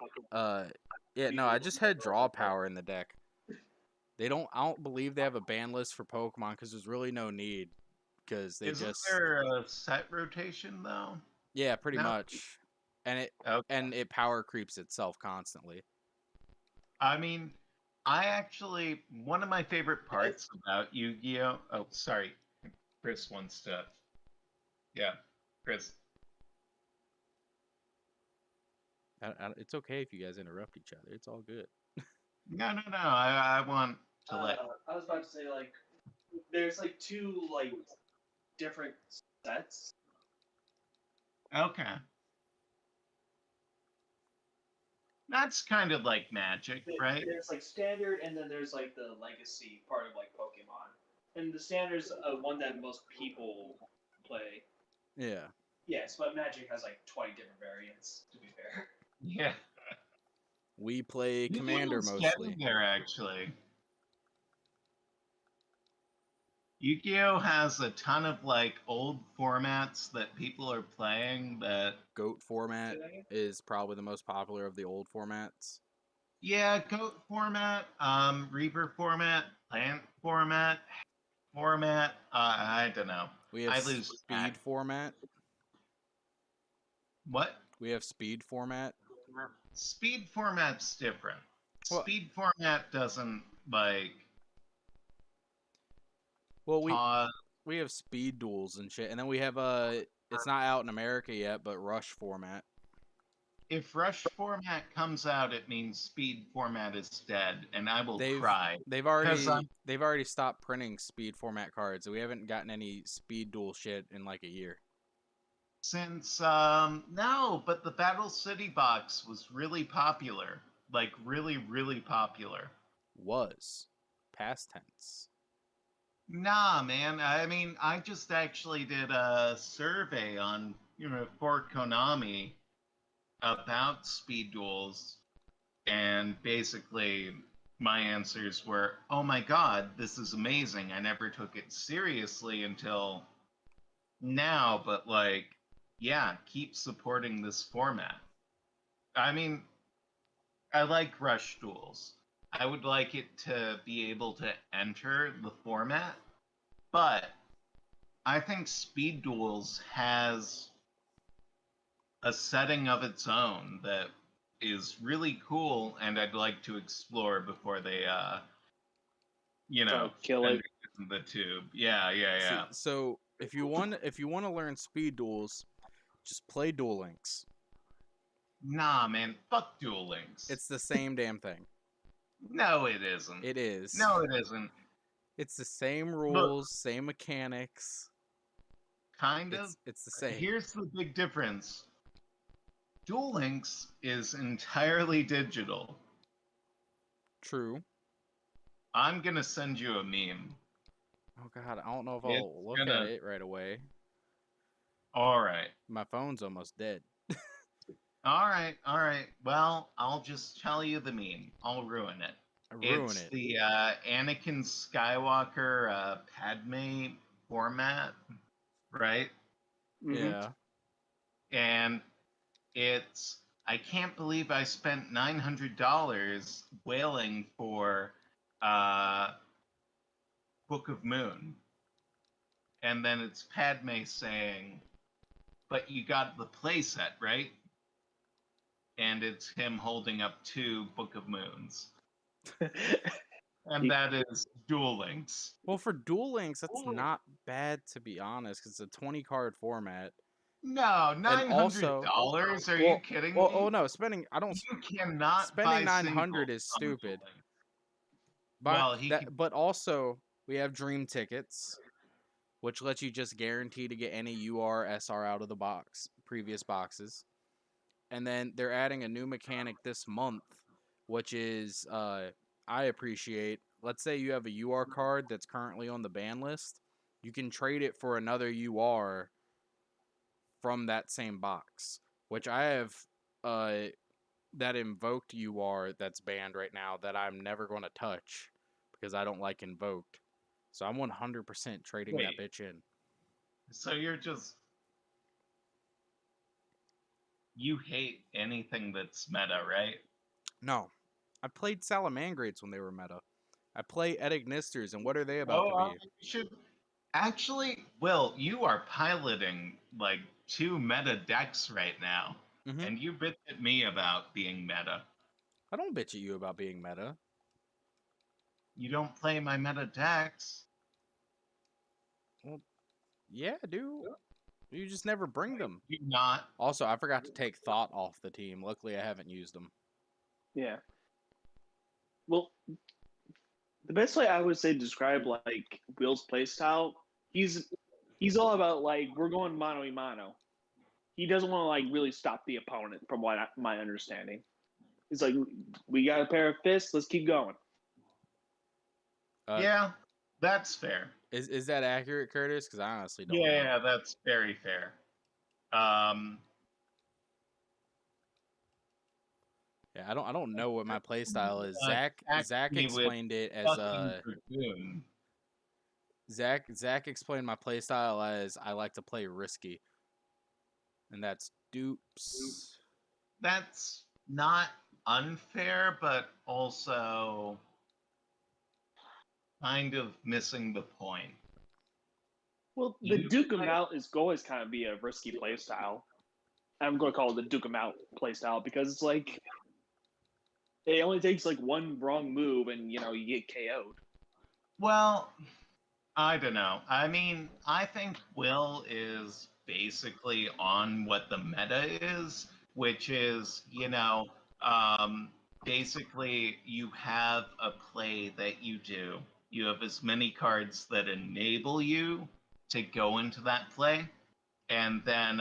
yeah, no, I just had draw power in the deck. I don't believe they have a ban list for Pokemon because there's really no need because they Isn't just, there a set rotation though? yeah, pretty No. much, and Okay. it power creeps itself constantly. I mean, I actually one of my favorite parts about Yu-Gi-Oh. Oh, sorry, Chris wants to. Yeah, Chris. It's okay if you guys interrupt each other. It's all good. No. I want to let. I was about to say like, there's like two like different sets. Okay. That's kind of like Magic, right? There's like standard, and then there's like the legacy part of like Pokemon. And the standard's one that most people play. Yeah. Yes, but Magic has like 20 different variants. To be fair. Yeah. We play Commander Yu-Gi-Oh's getting mostly. there, actually. Yu-Gi-Oh has a ton of like old formats that people are playing that Goat format is probably the most popular of the old formats. yeah, goat format, Reaper format, plant format, I don't know. We have I lose track. speed format. What? We have speed format. Speed format's different. Well, Speed format doesn't like well, pause. we have speed duels and shit, and then we have it's not out in America yet, but Rush format. If Rush format comes out, it means speed format is dead, and I will They've cry. they've 'Cause already they've already stopped printing speed format cards. We haven't gotten any speed duel shit in like a year. since no, but the Battle City box was really popular. Like really popular. Was past tense. Nah, man. I mean, I just actually did a survey on, for Konami about speed duels, and basically my answers were, "Oh my god, this is amazing. I never took it seriously until now, but like, yeah, keep supporting this format." I mean, I like Rush duels. I would like it to be able to enter the format, but I think Speed Duels has a setting of its own that is really cool, and I'd like to explore before they, Kill send it. it in the tube. Yeah. See, so if you want to learn speed duels, just play Duel Links. Nah, man, fuck Duel Links. It's the same damn thing. No, it isn't. It is. No, it isn't. It's the same Look, rules, same mechanics. kind of. It's the same. Here's the big difference. Duel Links is entirely digital. True. I'm gonna send you a meme. Oh god, I don't know if It's I'll look at gonna. it right away. All right. My phone's almost dead. All right, all right. Well, I'll just tell you the meme. I'll ruin it. Ruin It's it. the Anakin Skywalker Padme format, right? Hmm. Yeah. And it's I can't believe I spent $900 wailing for uh, Book of Moon, and then it's Padme saying, "But you got the playset, right?" And it's him holding up two Book of Moons, and that is Duel Links. Well, for Duel Links, that's not bad to be honest, 'cause it's a 20 card format. No, And $900? Are you well, kidding well, me? oh no, spending I don't You cannot spending buy 900 singles is on Duel stupid. Links. But Well, he can. but also we have Dream Tickets, which lets you just guarantee to get any UR SR out of the box, previous boxes. And then they're adding a new mechanic this month, which is I appreciate. Let's say you have a UR card that's currently on the ban list, you can trade it for another UR from that same box, which I have uh that invoked UR that's banned right now that I'm never going to touch because I don't like invoked. So I'm 100% trading that Wait, bitch in. so you're just. You hate anything that's meta, right? No, I played Salamangreats when they were meta. I play Edignisters, and what are they about to Oh, be? you should. Actually, Will, you are piloting like two meta decks right now, Mm-hmm. and you bitch at me about being meta. I don't bitch at you about being meta. You don't play my meta decks. Well, yeah, dude. You just never bring them. You not. Also, I forgot to take Thought off the team. Luckily, I haven't used them. Yeah. Well, the best way I would say to describe like Will's playstyle, he's all about like we're going mano a mano. He doesn't want to like really stop the opponent, from my understanding. He's like, we got a pair of fists, let's keep going. Uh, Yeah, that's fair. is that accurate, Curtis? Because I honestly don't know. Yeah, that's very fair. Um, Yeah, I don't know what my playstyle is. attack Zach me with explained it as fucking Dragoon. Zach explained my playstyle as I like to play risky, and that's dupes. That's not unfair, but also kind of missing the point. Well, the You Duke 'em out is always kind of be a risky playstyle. I'm going to call it the Duke 'em out playstyle because it's like it only takes like one wrong move and you get KO'd. Well, I don't know. I mean, I think Will is basically on what the meta is, which is, basically you have a play that you do. You have as many cards that enable you to go into that play. And then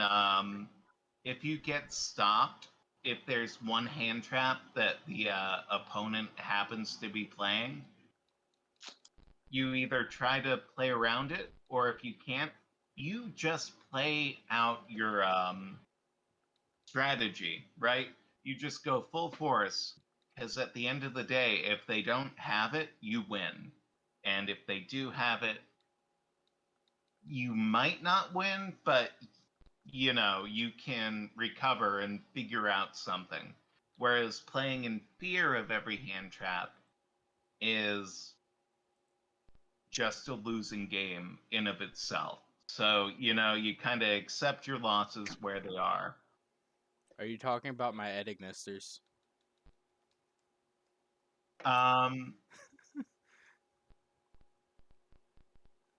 if you get stopped, if there's one hand trap that the opponent happens to be playing, you either try to play around it, or if you can't, you just play out your strategy, right? You just go full force, because at the end of the day, if they don't have it, you win. And if they do have it, you might not win, but you can recover and figure out something. Whereas playing in fear of every hand trap is just a losing game in of itself. So, you kind of accept your losses where they are. Are you talking about my Edignisters? Um,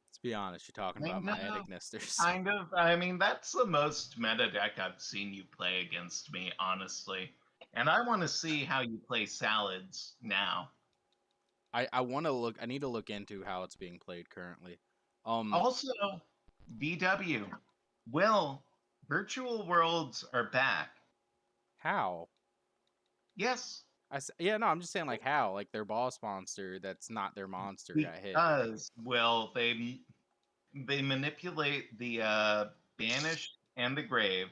Let's be honest. You're talking about kind my of, Edignisters. kind of. I mean, that's the most meta deck I've seen you play against me, honestly. And I want to see how you play salads now. I want to look. I need to look into how it's being played currently. Also, VW, Will, virtual worlds are back. How? Yes, Yeah, no, I'm just saying like how, like their boss monster that's not their monster got hit. because, Will, they manipulate the banished and the grave,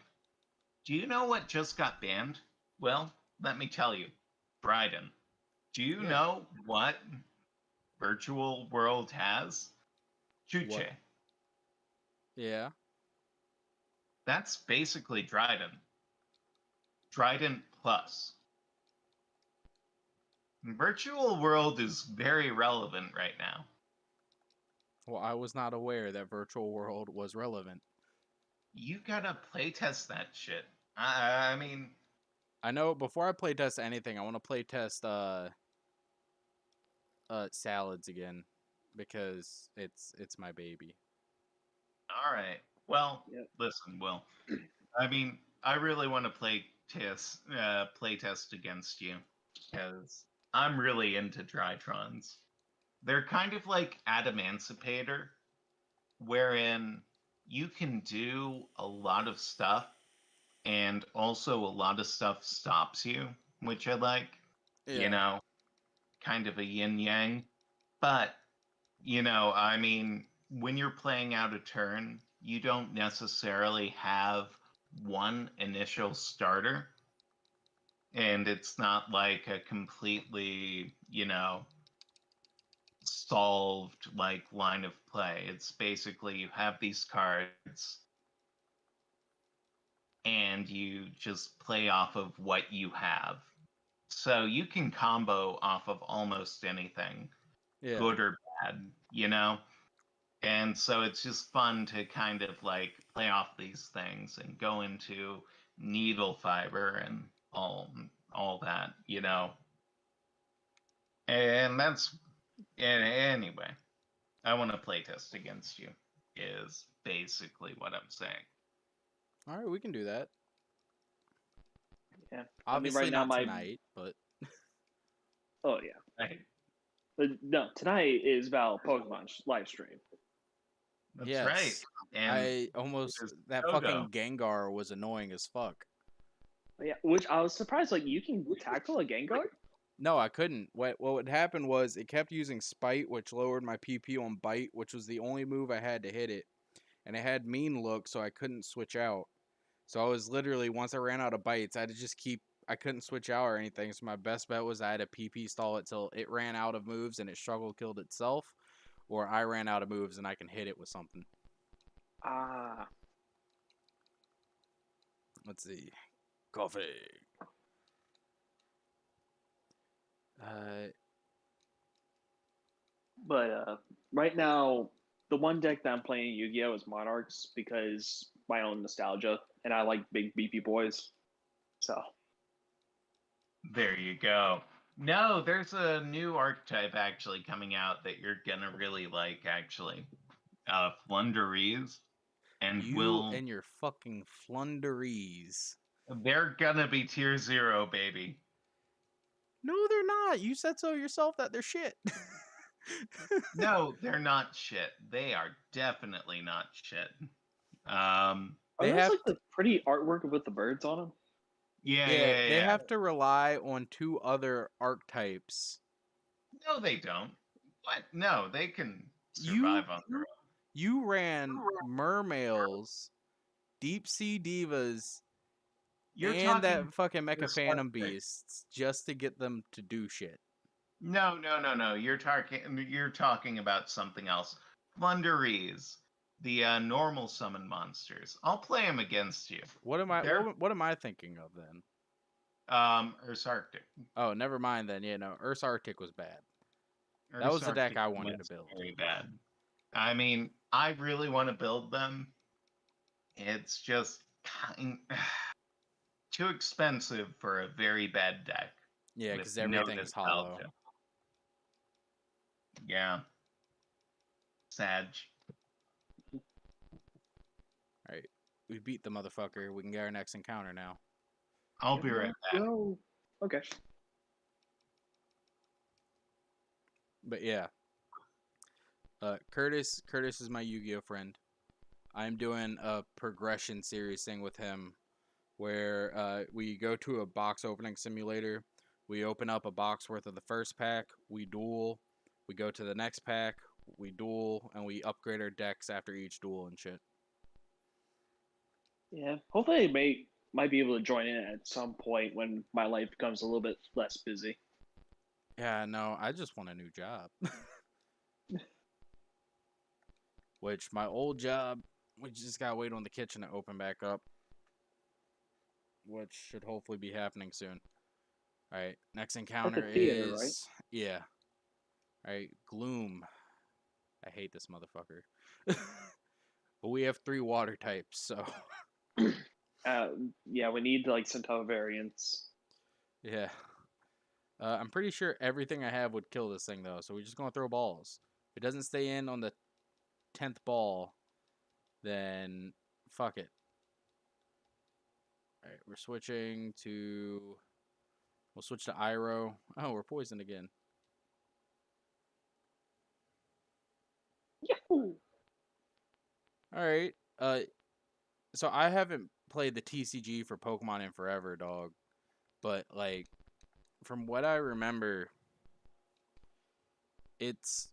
Do you know what just got banned? Well, let me tell you. Bryden. Do you Yeah. know what Virtual World has? Chuche. What? Yeah. That's basically Dryden. Dryden Plus. Virtual World is very relevant right now. Well, I was not aware that virtual world was relevant. You gotta playtest that shit. I mean, I know before I playtest anything, I want to playtest salads again because it's my baby. all right. Well, Yep. listen, Will. I mean, I really want to playtest against you because I'm really into Drytrons. They're kind of like Adamancipator, wherein you can do a lot of stuff and also a lot of stuff stops you, which I like. You Yeah. know, kind of a yin yang. But, I mean, when you're playing out a turn, you don't necessarily have one initial starter. And it's not like a completely, solved like line of play. It's basically you have these cards and you just play off of what you have. So you can combo off of almost anything, Yeah. good or bad. And so it's just fun to kind of like play off these things and go into needle fiber and all that. And that's anyway. I want to playtest against you. Is basically what I'm saying. All right, we can do that. Yeah. Obviously right now not tonight, but Oh yeah. Right. But no, tonight is about Pokemon live stream. That's yes. right. And I almost there's that Kogo. fucking Gengar was annoying as fuck. Yeah, which I was surprised. Like you can tackle a Gengar. No, I couldn't. What would happen was it kept using Spite, which lowered my PP on Bite, which was the only move I had to hit it. And it had Mean Look, so I couldn't switch out. So I was literally, once I ran out of bites, I had to just I couldn't switch out or anything. So my best bet was I had to PP stall it till it ran out of moves and it struggle killed itself, or I ran out of moves and I can hit it with something. Ah. Let's see. Coffee. But right now, the one deck that I'm playing Yu-Gi-Oh is Monarchs because my own nostalgia, and I like big beefy boys. So There you go. No, there's a new archetype actually coming out that you're gonna really like. Actually, Flunderees, and You and your fucking Flunderees. they're gonna be tier 0, baby. No, they're not. You said so yourself that they're shit. No, they're not shit. They are definitely not shit. are They those have like the pretty artwork with the birds on them? Yeah, they yeah. have to rely on 2 other archetypes. No, they don't. What? No, they can You survive on their own. you ran Mermails, Deep Sea Divas, You're and talking that fucking Mecha There's Phantom something. Beasts just to get them to do shit. No. You're talking about something else. Flunderees, the normal summon monsters. I'll play them against you. What am I They're what am I thinking of then? Earth Arctic. Oh, never mind then. Yeah, no, Earth's Arctic was bad. That Earth was the deck Arctic I wanted to was build. very bad. I mean, I really want to build them. It's just kind too expensive for a very bad deck. Yeah, with because no everything's hollow. nostalgia. Yeah. Sag. Alright. We beat the motherfucker. We can get our next encounter now. I'll be right back. Go. Okay. But yeah. Curtis is my Yu-Gi-Oh friend. I'm doing a progression series thing with him where we go to a box opening simulator. We open up a box worth of the first pack, we duel, we go to the next pack, we duel, and we upgrade our decks after each duel and shit. Yeah. Hopefully they make might be able to join in at some point when my life becomes a little bit less busy. Yeah, no, I just want a new job. Which my old job, we just gotta wait on the kitchen to open back up, which should hopefully be happening soon. All right, next At the encounter theater, right? is yeah. All right, Gloom. I hate this motherfucker. But we have 3 water types, so Yeah, we need like some type of variants. yeah. I'm pretty sure everything I have would kill this thing though, so we're just gonna throw balls. If it doesn't stay in on the 10th ball, then fuck it. All right, we're switching to. We'll switch to Iroh. Oh, we're poisoned again. Yahoo! All right. So I haven't played the TCG for Pokemon in forever, dog. But like, from what I remember, it's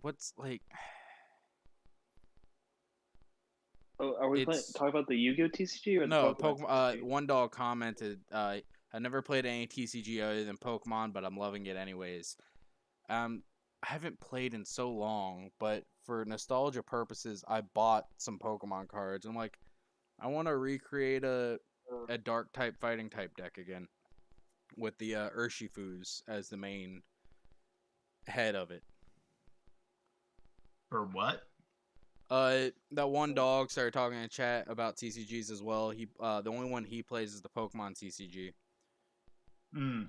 what's like. Oh, are we It's talking about the Yu-Gi-Oh TCG or the no Pokemon Pokemon. TCG? One dog commented. I never played any TCG other than Pokemon, but I'm loving it anyways. I haven't played in so long, but for nostalgia purposes, I bought some Pokemon cards. I'm like, I want to recreate a dark type fighting type deck again with the Urshifus as the main head of it. For what? That one dog started talking in chat about TCGs as well. He the only one he plays is the Pokemon TCG. Hmm.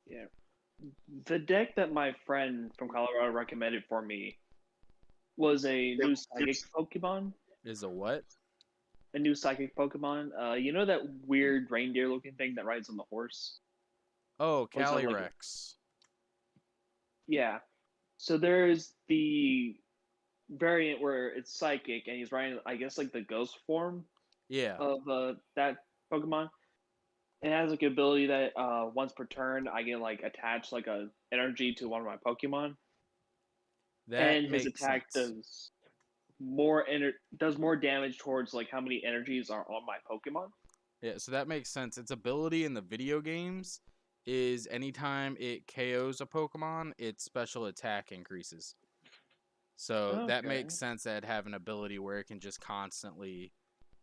Yeah. The deck that my friend from Colorado recommended for me was a new psychic Pokemon. Is a what? A new psychic Pokemon. You know that weird reindeer looking thing that rides on the horse? Oh, Looks like Calyrex. yeah. So there's the variant where it's psychic and he's riding, I guess, like the ghost form Yeah, of that Pokemon. It has like an ability that once per turn I get like attach like a energy to one of my Pokemon, that and his makes attack sense. does more damage towards like how many energies are on my Pokemon. Yeah, so that makes sense. Its ability in the video games is anytime it KOs a Pokemon, its special attack increases. So that Okay. makes sense that it'd have an ability where it can just constantly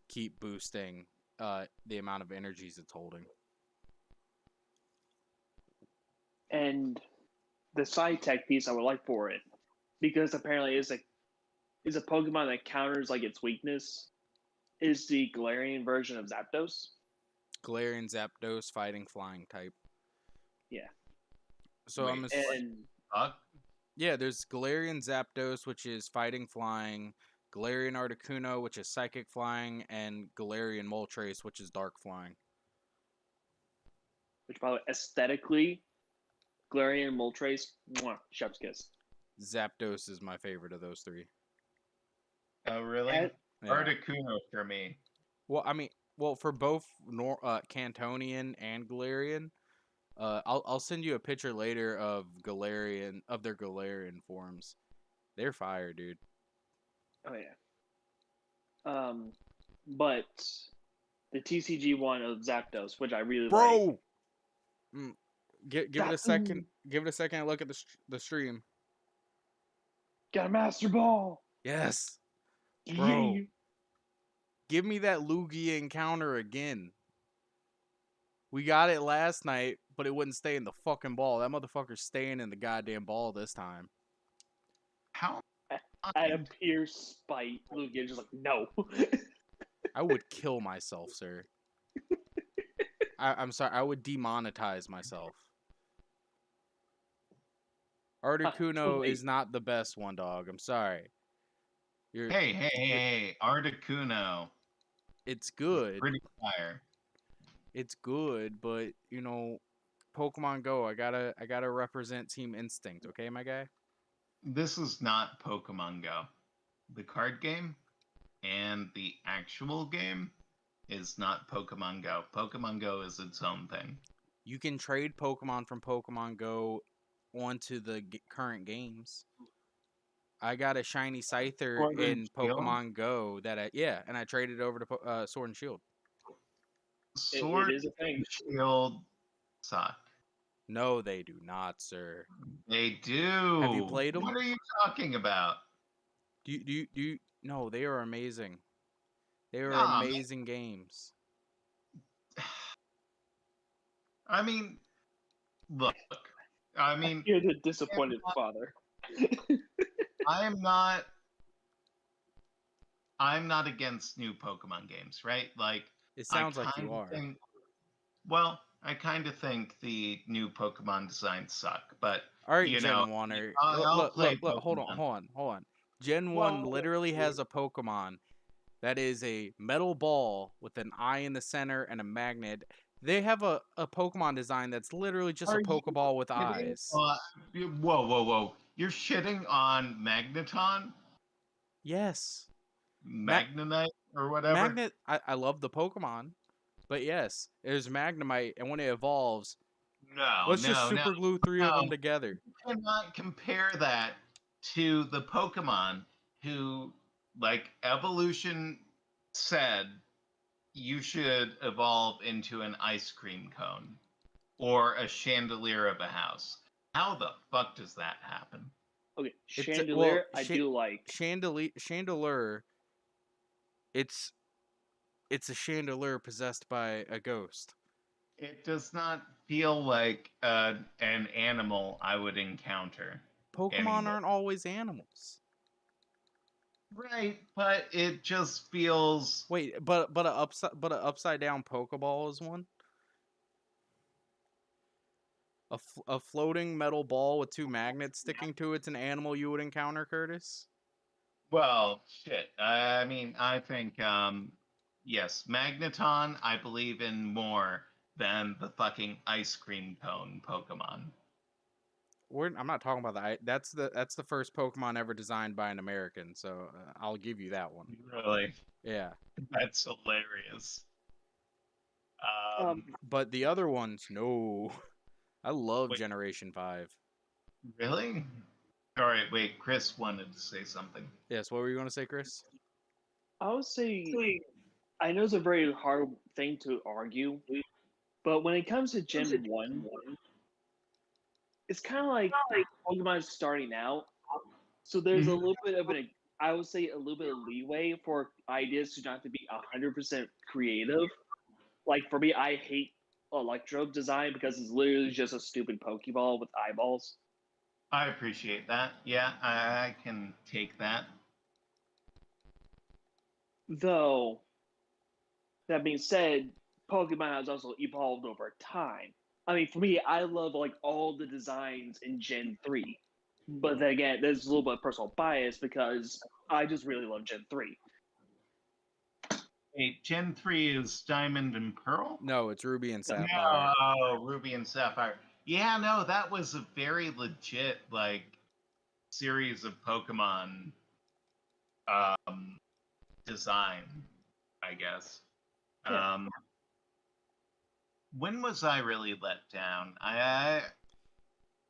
keep boosting the amount of energies it's holding. And the side tech piece I would like for it, because apparently is a Pokemon that counters like its weakness, is the Galarian version of Zapdos. Galarian Zapdos, fighting flying type. Yeah. So Wait, And fuck? yeah, there's Galarian Zapdos, which is fighting flying, Galarian Articuno, which is psychic flying, and Galarian Moltres, which is dark flying. which by the way, aesthetically, Galarian Moltres, chef's kiss. Zapdos is my favorite of those 3. Oh, really? And, Yeah. Articuno for me. Well, I mean, for both Cantonian and Galarian, I'll send you a picture later of their Galarian forms. They're fire, dude. oh yeah. But the TCG one of Zapdos, which I really like. Bro, give it a second. Give it a second. And look at the stream. Got a Master Ball. Yes, bro. Yeah. Give me that Lugia encounter again. We got it last night, but it wouldn't stay in the fucking ball. That motherfucker's staying in the goddamn ball this time. How? Out of pure spite, Lugia just like, no. I would kill myself, sir. I'm sorry. I would demonetize myself. Articuno is not the best one, dog. I'm sorry. Hey, Articuno. It's good. Pretty fire. It's good, but you know, Pokemon Go. I gotta represent Team Instinct. Okay, my guy. This is not Pokemon Go. The card game and the actual game is not Pokemon Go. Pokemon Go is its own thing. You can trade Pokemon from Pokemon Go onto the current games. I got a shiny Scyther Sword and in Shield? Pokemon Go and I traded it over to Sword and Shield. Sword is a thing. and Shield suck. No, they do not, sir. They do. Have you played 'em? What are you talking about? No, they are amazing. They are Nah, man. amazing games. I mean, look. I mean, You're the disappointed father. I'm not. I'm not against new Pokemon games, right? Like, It I sounds like you kind of are. think. Well, I kind of think the new Pokemon designs suck, but All right, you know, Gen 1 or I'll play look, hold Pokemon. on. Gen 1 Well, literally has a Pokemon that is a metal ball with an eye in the center and a magnet. They have a Pokemon design that's literally just Are a you Pokeball with kidding? eyes. Whoa! You're shitting on Magneton, Yes. Magnanite, or whatever. Magnet, I love the Pokemon, but yes, there's Magnemite, and when it evolves, let's just super glue three of them together. You cannot compare that to the Pokemon who, like evolution said, you should evolve into an ice cream cone or a chandelier of a house. How the fuck does that happen? okay, It's Chandelier, I do like. Chandelier. It's a chandelier possessed by a ghost. It does not feel like an animal I would encounter. Pokemon anymore. aren't always animals. Right, but it just feels. Wait, but a upside down Pokeball is one. A floating metal ball with two magnets sticking to it's an animal you would encounter, Curtis. Well, shit. I mean, I think, yes, Magneton, I believe in more than the fucking ice cream cone Pokemon. I'm not talking about that. That's the first Pokemon ever designed by an American, so I'll give you that one. Really? Yeah. That's hilarious. But the other ones, no. I love Wait. Generation 5. Really? All right, wait. Chris wanted to say something. Yes, what were you going to say, Chris? I would say I know it's a very hard thing to argue, but when it comes to Gen 1, it's kind of like Pokemon starting out. So there's a Mhm. little bit of I would say a little bit of leeway for ideas to not to be 100% creative. Like for me, I hate Electro design because it's literally just a stupid Pokeball with eyeballs. I appreciate that. Yeah, I can take that. Though, that being said, Pokemon has also evolved over time. I mean, for me, I love like all the designs in Gen 3. But then again, there's a little bit of personal bias because I just really love Gen 3. Wait, Gen 3 is Diamond and Pearl? No, it's Ruby and Sapphire. No, Ruby and Sapphire. Yeah, no, that was a very legit, like, series of Pokemon design, I guess. Yeah. When was I really let down? I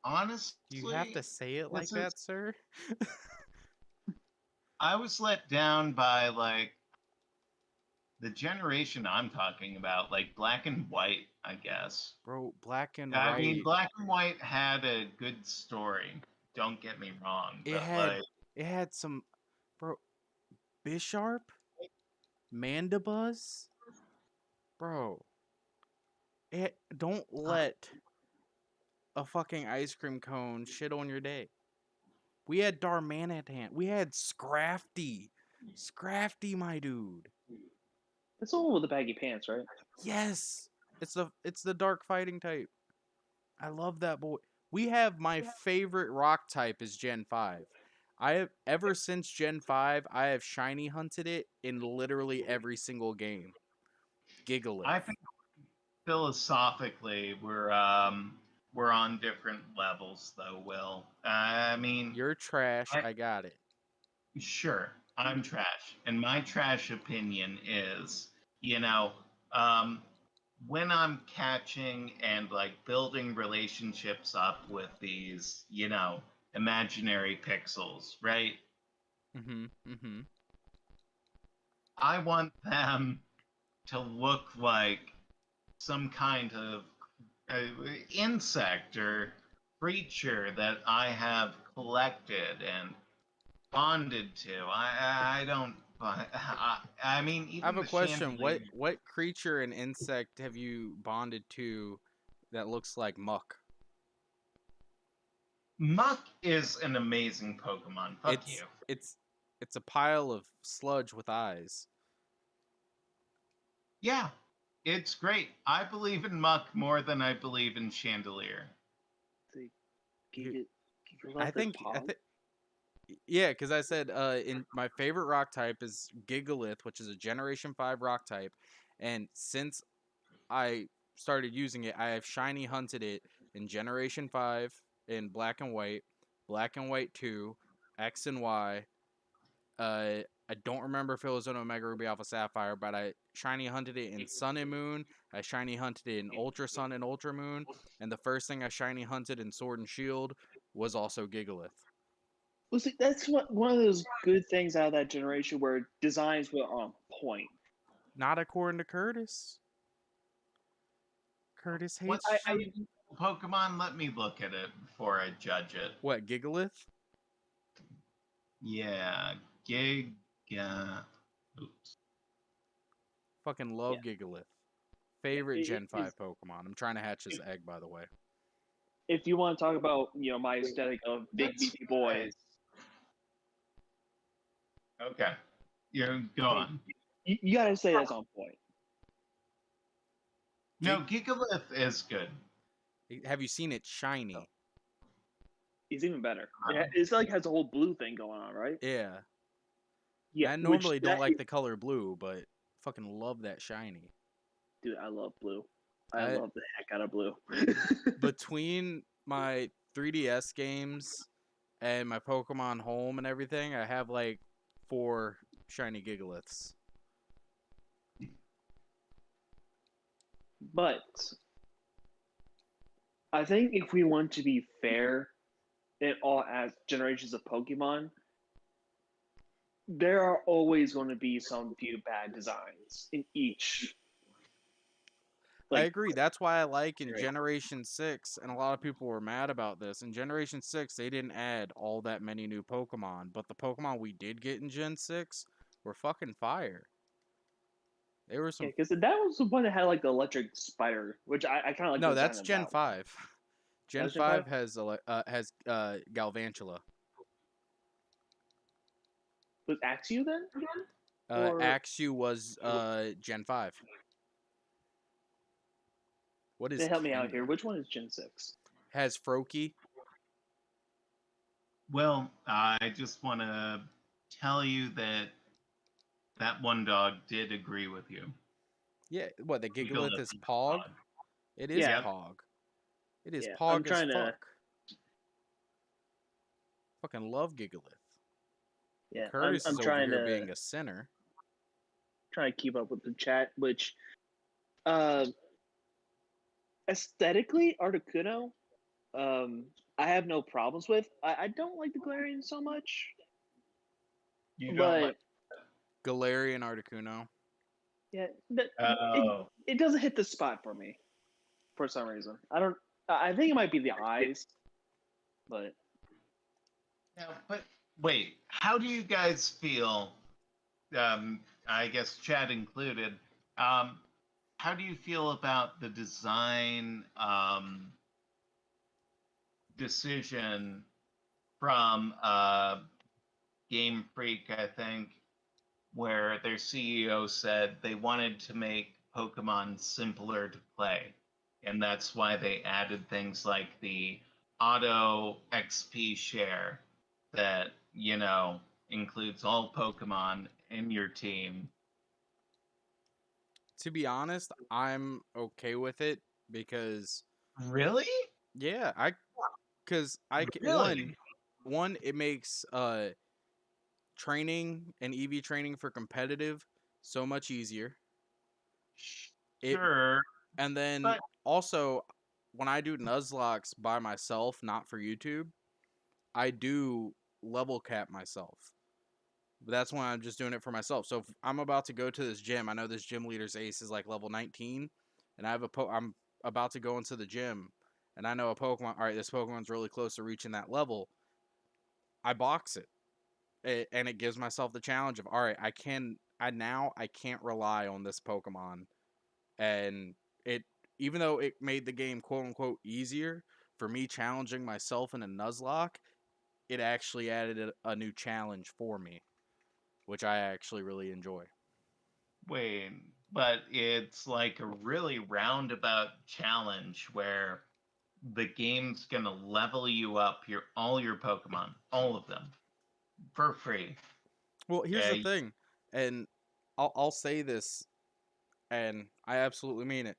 honestly, You have to say it like that, sir? I was let down by, like, the generation I'm talking about, like Black and White, I guess. Bro, Black and I mean, White. Black and White had a good story. Don't get me wrong, It but had some, bro, Bisharp, Mandibuzz, bro. Don't let a fucking ice cream cone shit on your day. We had Darmanitan. We had Scrafty. Scrafty, my dude. That's the one with the baggy pants, right? Yes. It's the dark fighting type. I love that boy. We have my favorite rock type is Gen 5. I have ever since Gen 5, I have shiny hunted it in literally every single game. Gigalith. I think philosophically we're on different levels, though. Will I mean You're trash. I got it. sure I'm trash, and my trash opinion is, you know, um, when I'm catching and like building relationships up with these, imaginary pixels, right? Mm-hmm. Mm-hmm. I want them to look like some kind of uh, insect or creature that I have collected and bonded to. I don't. I mean, I have even a the question. chandelier. What creature and insect have you bonded to that looks like muck? Muck is an amazing Pokemon. Fuck It's you. it's it's a pile of sludge with eyes. Yeah, it's great. I believe in Muck more than I believe in Chandelier. The You- Gigalith and I Pog. think yeah, because I said in my favorite rock type is Gigalith, which is a Generation 5 rock type, and since I started using it, I have shiny hunted it in Generation 5 in Black and White 2, X and Y. I don't remember if it was an Omega Ruby Alpha Sapphire, but I shiny hunted it in Sun and Moon. I shiny hunted it in Ultra Sun and Ultra Moon, and the first thing I shiny hunted in Sword and Shield was also Gigalith. Well, see, that's one of those good things out of that generation where designs were on point. Not according to Curtis. Curtis What's hates Pokemon? Let me look at it before I judge it. what Gigalith. Yeah, Giga. Oops. Fucking Yeah, love Gigalith. yeah. Favorite Gen 5 Pokemon. I'm trying to hatch his egg, by the way. If you want to talk about my aesthetic of big That's beefy boys, nice. Okay, you go on. you gotta say that's on point. No, Gigalith is good. Have you seen it shiny? It's even better. Um, It's like has a whole blue thing going on, right? Yeah. Yeah. I Which normally don't like the color blue, but fucking love that shiny. dude, I love blue. I I love the heck out of blue. between my 3DS games and my Pokemon Home and everything, I have like 4 shiny Gigaliths. But I think if we want to be fair in all as generations of Pokemon, there are always going to be some few bad designs in each. I Like, agree. That's why I like in Generation 6, and a lot of people were mad about this. In Generation 6, they didn't add all that many new Pokemon, but the Pokemon we did get in Gen 6 were fucking fire. They were yeah, some. because that was the one that had like the electric spider, which I kind of like the No, design that's of Gen that one. 5. That Gen was Gen 5? 5 has Galvantula. Was Axew then? Or Axew was Gen 5. What is they help me out here. Kenya? Which one is Gen 6? Has Froakie. Well, I just want to tell you that that one dog did agree with you. Yeah, what, the Gigalith Gigalith is is Pog? Pog. It is Yeah, Yep. Pog. It is yeah. I'm Pog as trying to, fuck. Fucking love Gigalith. yeah, Curtis I'm is over trying here to being a sinner. keep up with the chat. Which, uh, aesthetically, Articuno, um, I have no problems with. I don't like the Galarian so much, You don't like. but Galarian Articuno. yeah, that Oh. it doesn't hit the spot for me for some reason. I don't. I think it might be the eyes, but Yeah, but wait, how do you guys feel? I guess Chad included. Um, how do you feel about the design decision from Game Freak, I think, where their CEO said they wanted to make Pokemon simpler to play. And that's why they added things like the auto XP share that, includes all Pokemon in your team. To be honest, I'm okay with it because Really? yeah, because Really? one it makes training and EV training for competitive so much easier. It Sure, and then but also when I do Nuzlocke by myself, not for YouTube, I do level cap myself. But that's why I'm just doing it for myself. So if I'm about to go to this gym, I know this gym leader's ace is like level 19, and I'm about to go into the gym, and I know a Pokemon. All right, this Pokemon's really close to reaching that level. I box it, and it gives myself the challenge of all right, I can't rely on this Pokemon, and it even though it made the game quote unquote easier for me challenging myself in a Nuzlocke, it actually added a new challenge for me, which I actually really enjoy. Wait, but it's like a really roundabout challenge where the game's gonna level you up all your Pokemon, all of them, for free. Well, here's the thing, and I'll say this, and I absolutely mean it.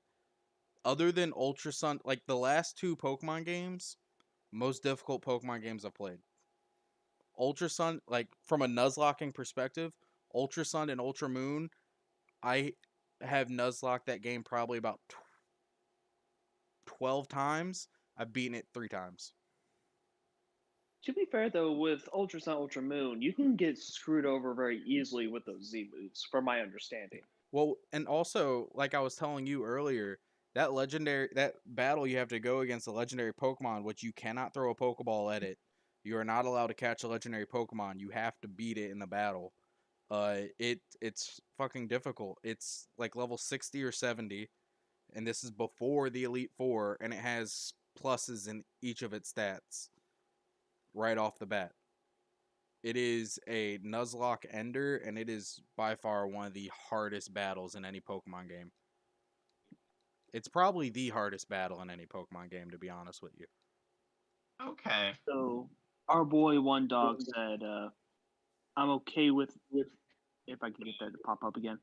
Other than Ultra Sun, like the last two Pokemon games, most difficult Pokemon games I've played. Ultra Sun, like from a Nuzlocking perspective, Ultra Sun and Ultra Moon, I have Nuzlocked that game probably about 12 times. I've beaten it 3 times. To be fair, though, with Ultra Sun, Ultra Moon, you can get screwed over very easily with those Z moves, from my understanding. Well, and also, like I was telling you earlier, that battle you have to go against a legendary Pokemon, which you cannot throw a Pokeball at it. You are not allowed to catch a legendary Pokemon. You have to beat it in the battle. It's fucking difficult. It's like level 60 or 70, and this is before the Elite Four, and it has pluses in each of its stats right off the bat. It is a Nuzlocke ender, and it is by far one of the hardest battles in any Pokemon game. It's probably the hardest battle in any Pokemon game, to be honest with you. Okay. So, our boy One Dog said, "I'm okay with if I can get that to pop up again.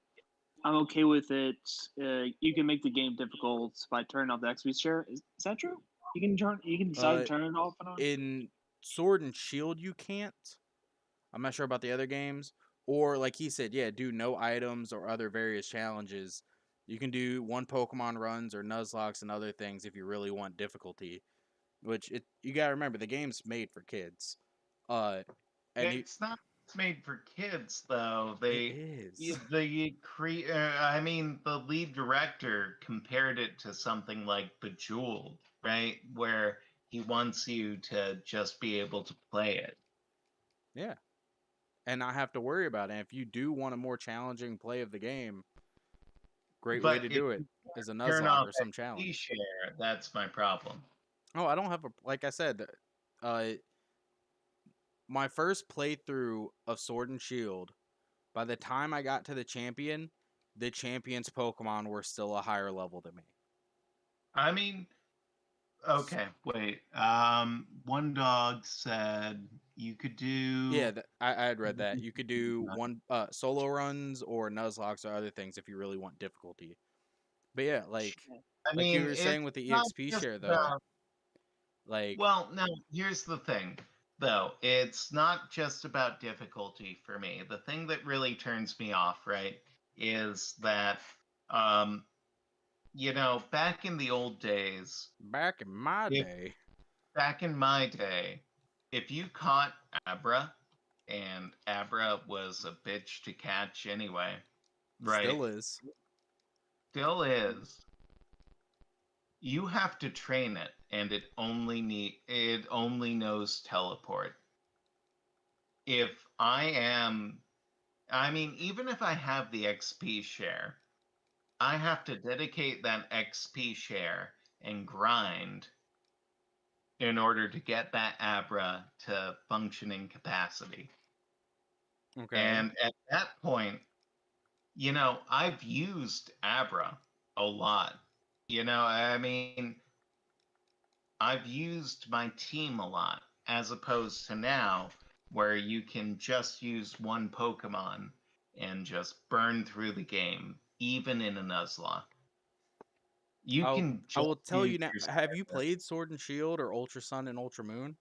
I'm okay with it. You can make the game difficult by turning off the XP share. Is that true? You can decide to turn it off and on. In Sword and Shield, you can't. I'm not sure about the other games. Or, like he said, yeah, do no items or other various challenges. You can do one Pokemon runs or Nuzlocks and other things if you really want difficulty. Which you gotta remember, the game's made for kids. And It's not made for kids though. it is. I mean, the lead director compared it to something like Bejeweled, right? Where he wants you to just be able to play it. Yeah. And not have to worry about it. And if you do want a more challenging play of the game, great way But to if do it you is a turn Nuzlocke off or some XP challenge. share, that's my problem. Oh, I don't have like I said, uh, my first playthrough of Sword and Shield, by the time I got to the champion's Pokemon were still a higher level than me. I mean, okay, wait. One Dog said you could do. Yeah, I had read that. You could do one solo runs or Nuzlocks or other things if you really want difficulty. But yeah, I like you mean, were it's saying with the not EXP just share though, about. like Well, no, here's the thing, though. It's not just about difficulty for me. The thing that really turns me off, right, is that, um, back in the old days, back in my if day, back in my day, if you caught Abra, and Abra was a bitch to catch anyway, right? still is. Still is. You have to train it, and it only knows teleport. If I mean, even if I have the XP share, I have to dedicate that XP share and grind in order to get that Abra to functioning capacity. Okay. And at that point, I've used Abra a lot. I mean, I've used my team a lot, as opposed to now, where you can just use one Pokemon and just burn through the game, even in a Nuzlocke. You can I just will tell use you now. your Have you starter. played Sword and Shield or Ultra Sun and Ultra Moon?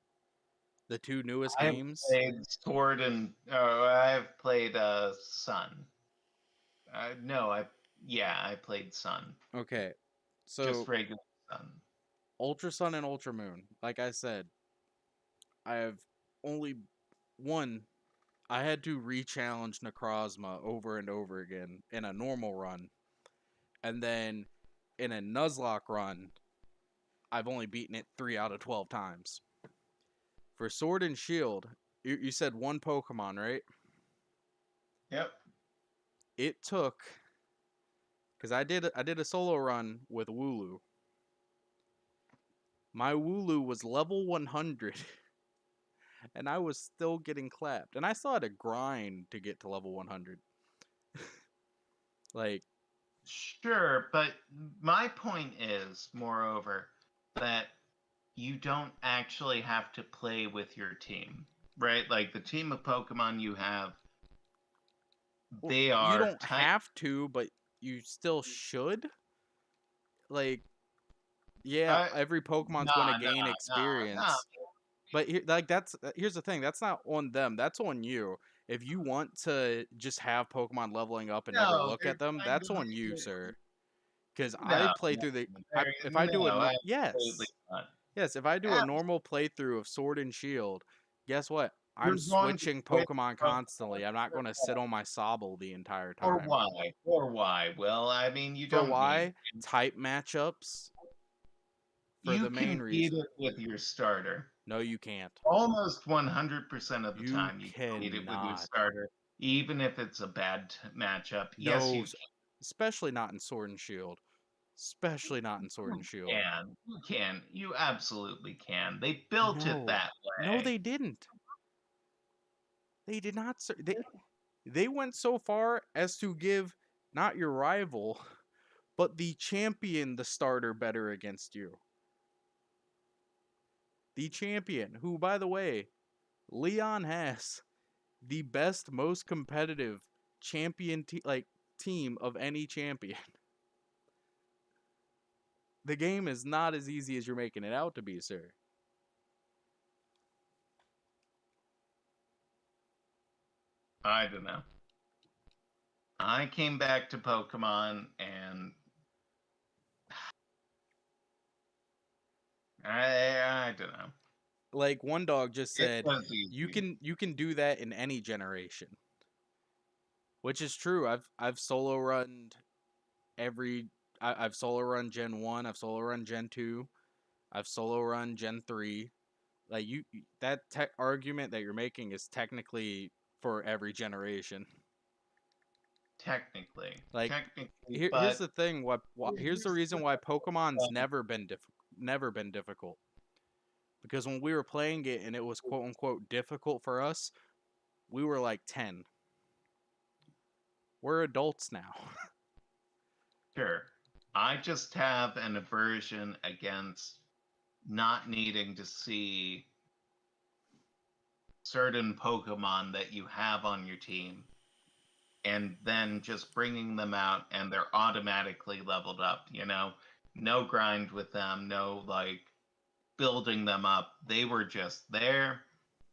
The two newest I have games. played Sword and I've played Sun. No, I played Sun, Okay. just So regular Sun. Ultra Sun and Ultra Moon. Like I said, I have only one. I had to re-challenge Necrozma over and over again in a normal run, and then in a Nuzlocke run, I've only beaten it 3 out of 12 times. For Sword and Shield, you said one Pokemon, right? Yep. It took, because I did a solo run with Wooloo. My Wooloo was level 100, and I was still getting clapped, and I still had to grind to get to level 100. Like, Sure, but my point is, moreover, that you don't actually have to play with your team, right? Like the team of Pokemon you have, they you are don't have to, but you still should. Like, yeah, uh, every Pokemon's going to nah, gain nah. experience. But here's the thing. That's not on them. That's on you. If you want to just have Pokemon leveling up and never No, look they're at them, kind that's of on you, sir. Because I no, play no, through the if I do a no, absolutely yes, not. yes, if I do a normal playthrough of Sword and Shield, guess what? I'm You're going to switching switch Pokemon constantly. I'm not going to sit on my Sobble the entire or time. why? Or why? Well, I mean, you For don't need. why? Type matchups for You the main can beat reason. it with your starter. No, you can't. Almost 100% of the You time, you can beat it with your cannot. starter, even if it's a bad matchup. Yes, No, you especially not in Sword and Shield. Especially not in Sword and Shield. can. You can. You absolutely can. They built it No. that No, way. they didn't. They did not. They went so far as to give not your rival, but the champion the starter better against you. The champion, who, by the way, Leon has the best, most competitive champion team of any champion. The game is not as easy as you're making it out to be, sir. I don't know. I came back to Pokemon and I don't know. Like one dog just It said, was easy. you can do that in any generation, which is true. I've solo run every. I've solo run Gen 1. I've solo run Gen 2. I've solo run Gen 3. Like that argument that you're making is technically for every generation. Like Technically, here's but the thing. Here's the here's reason why Pokemon's the never been difficult. Because when we were playing it and it was quote unquote difficult for us, we were like 10. We're adults now. sure. I just have an aversion against not needing to see certain Pokemon that you have on your team and then just bringing them out and they're automatically leveled up, you know? No grind with them, no like building them up. They were just there.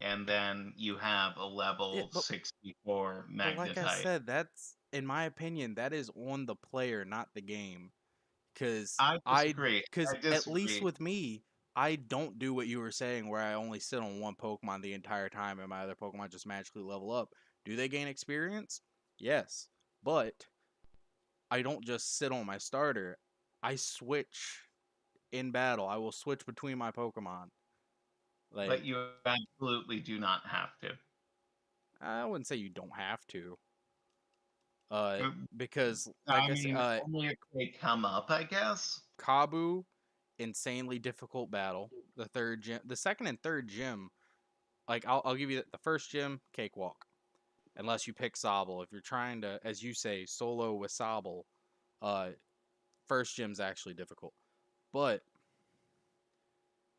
And then you have a Yeah, level 64 but like I Magnetite. said, that's in my opinion, that is on the player, not the game. Cause I disagree. cause I at least disagree. with me, I don't do what you were saying where I only sit on one Pokemon the entire time and my other Pokemon just magically level up. Do they gain experience? Yes. But I don't just sit on my starter. I switch in battle. I will switch between my Pokemon. But Like, you absolutely do not have to. I wouldn't say you don't have to. Uh, Because like I I said, mean, only if they come up, I guess. Kabu, insanely difficult battle. The second and third gym, like I'll give you the first gym, cakewalk. Unless you pick Sobble. If you're trying to, as you say, solo with Sobble, uh, first gym's actually difficult. But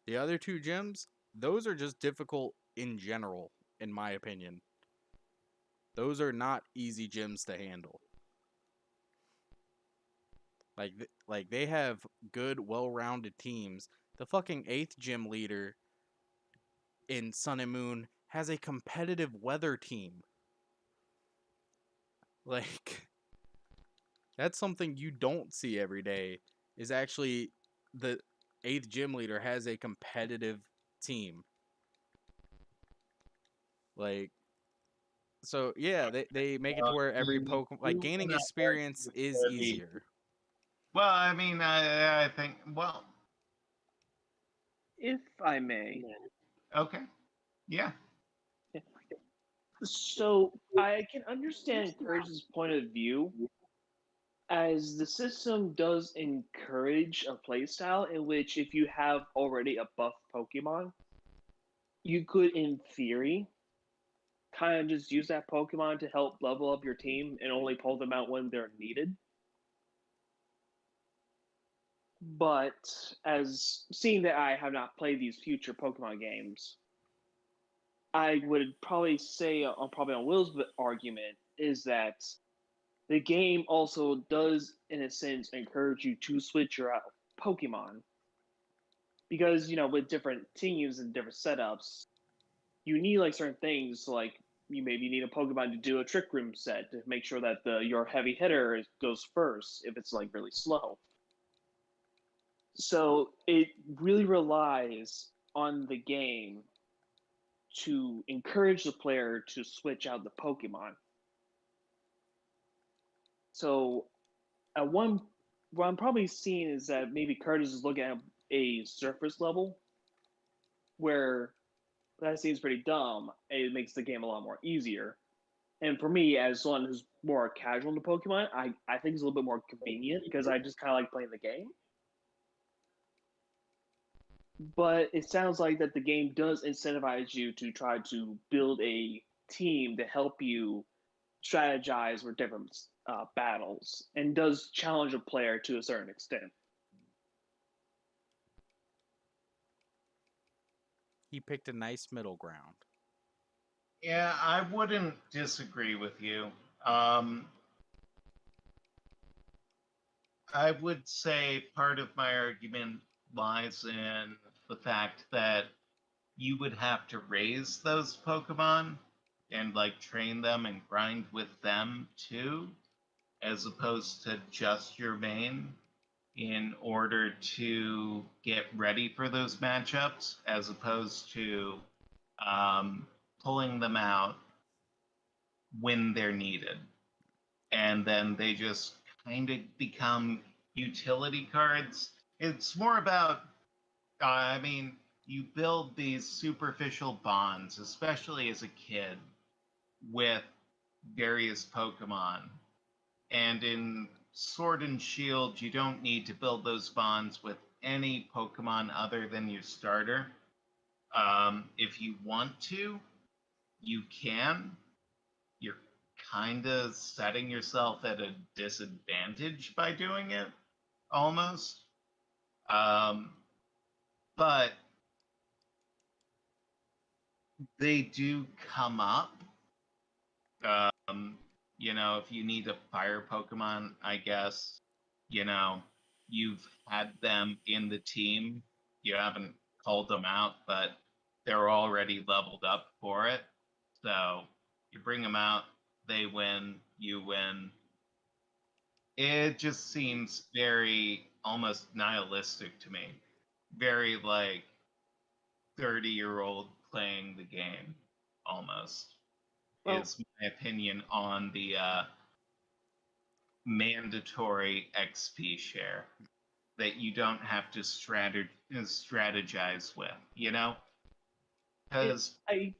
the other two gyms, those are just difficult in general, in my opinion. Those are not easy gyms to handle. Like they have good, well-rounded teams. The fucking eighth gym leader in Sun and Moon has a competitive weather team. Like that's something you don't see every day. Is actually the eighth gym leader has a competitive team. Like, so yeah, they make it to where every You Pokemon, like, do gaining wanna experience argue is for the- easier. Well, I mean, I think. Well, If I may. okay, yeah. So I can understand Courage's point of view, as the system does encourage a playstyle in which if you have already a buff Pokemon, you could, in theory, kind of just use that Pokemon to help level up your team and only pull them out when they're needed. But as seeing that I have not played these future Pokemon games, I would probably say probably on Will's argument is that the game also does, in a sense, encourage you to switch your Pokemon because with different teams and different setups, you need like certain things. Like you maybe need a Pokemon to do a Trick Room set to make sure that your heavy hitter goes first if it's like really slow. So it really relies on the game to encourage the player to switch out the Pokemon. So at one, what I'm probably seeing is that maybe Curtis is looking at a surface level where that seems pretty dumb. It makes the game a lot more easier. And for me, as someone who's more casual into Pokemon, I think it's a little bit more convenient because I just kind of like playing the game. But it sounds like that the game does incentivize you to try to build a team to help you strategize for different battles and does challenge a player to a certain extent. He picked a nice middle ground. Yeah, I wouldn't disagree with you. Um, I would say part of my argument lies in the fact that you would have to raise those Pokemon and like train them and grind with them too, as opposed to just your main in order to get ready for those matchups, as opposed to um, pulling them out when they're needed. And then they just kind of become utility cards. It's more about, I mean, you build these superficial bonds, especially as a kid, with various Pokemon. And in Sword and Shield, you don't need to build those bonds with any Pokemon other than your starter. If you want to, you can. You're kind of setting yourself at a disadvantage by doing it, almost. Um, but they do come up. Um, if you need a fire Pokemon, I guess, you know, you've had them in the team. You haven't called them out, but they're already leveled up for it. So you bring them out, they win, you win. It just seems very almost nihilistic to me. Very like 30-year-old playing the game, almost, Well, is my opinion on the mandatory XP share that you don't have to strategize with, Because I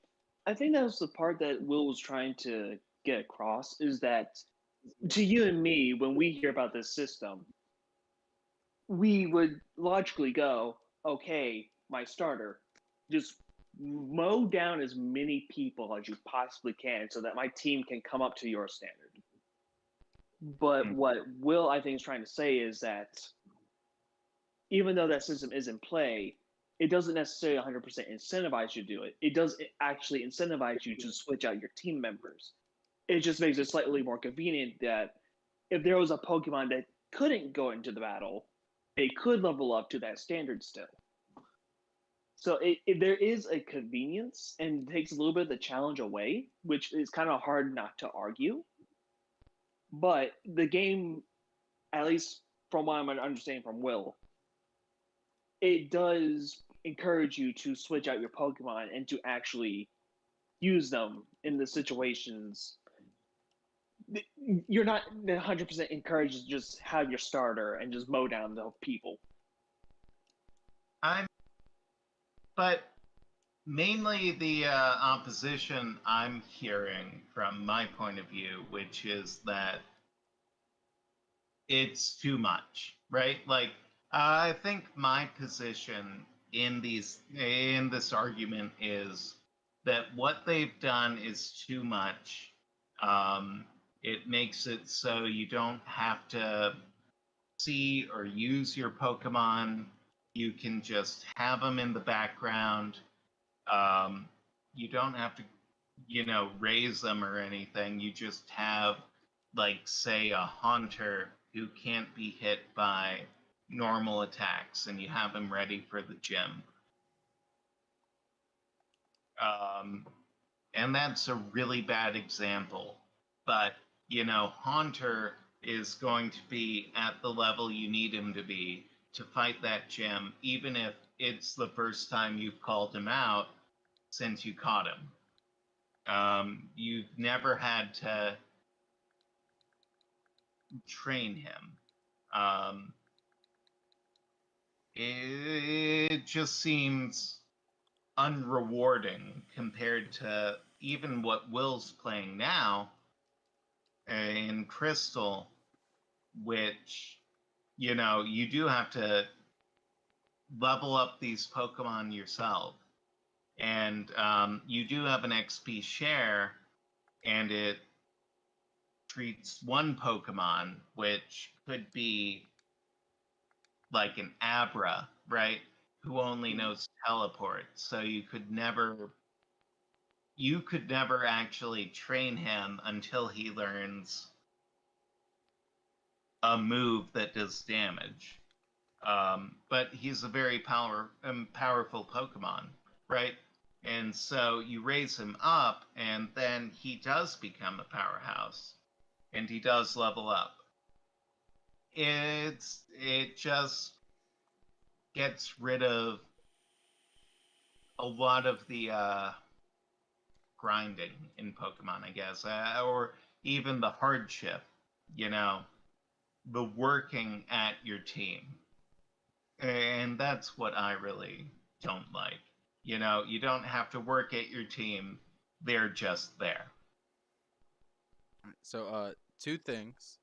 think that was the part that Will was trying to get across is that to you and me, when we hear about this system, we would logically go, okay, my starter, just mow down as many people as you possibly can so that my team can come up to your standard. But what Will, I think, is trying to say is that even though that system is in play, it doesn't necessarily 100% incentivize you to do it. It does actually incentivize you to switch out your team members. It just makes it slightly more convenient that if there was a Pokemon that couldn't go into the battle, they could level up to that standard still. So there is a convenience and takes a little bit of the challenge away, which is kind of hard not to argue. But the game, at least from what I'm understanding from Will, it does encourage you to switch out your Pokemon and to actually use them in the situations. You're not 100% encouraged to just have your starter and just mow down the people. But mainly the opposition I'm hearing from my point of view, which is that it's too much, right? Like, I think my position in this argument is that what they've done is too much. It makes it so you don't have to see or use your Pokemon. You can just have them in the background. You don't have to, raise them or anything. You just have, like, say, a Haunter who can't be hit by normal attacks, and you have him ready for the gym. And that's a really bad example. But, Haunter is going to be at the level you need him to be to fight that gym, even if it's the first time you've called him out since you caught him. You've never had to train him. It just seems unrewarding compared to even what Will's playing now in Crystal, which, you do have to level up these Pokemon yourself. And you do have an XP share, and it treats one Pokemon, which could be like an Abra, right? Who only knows teleport. So you could never actually train him until he learns a move that does damage. But he's a very powerful Pokemon, right? And so you raise him up, and then he does become a powerhouse, and he does level up. It just gets rid of a lot of the grinding in Pokemon, I guess, or even the hardship, the working at your team. And that's what I really don't like. You don't have to work at your team. They're just there. So, two things.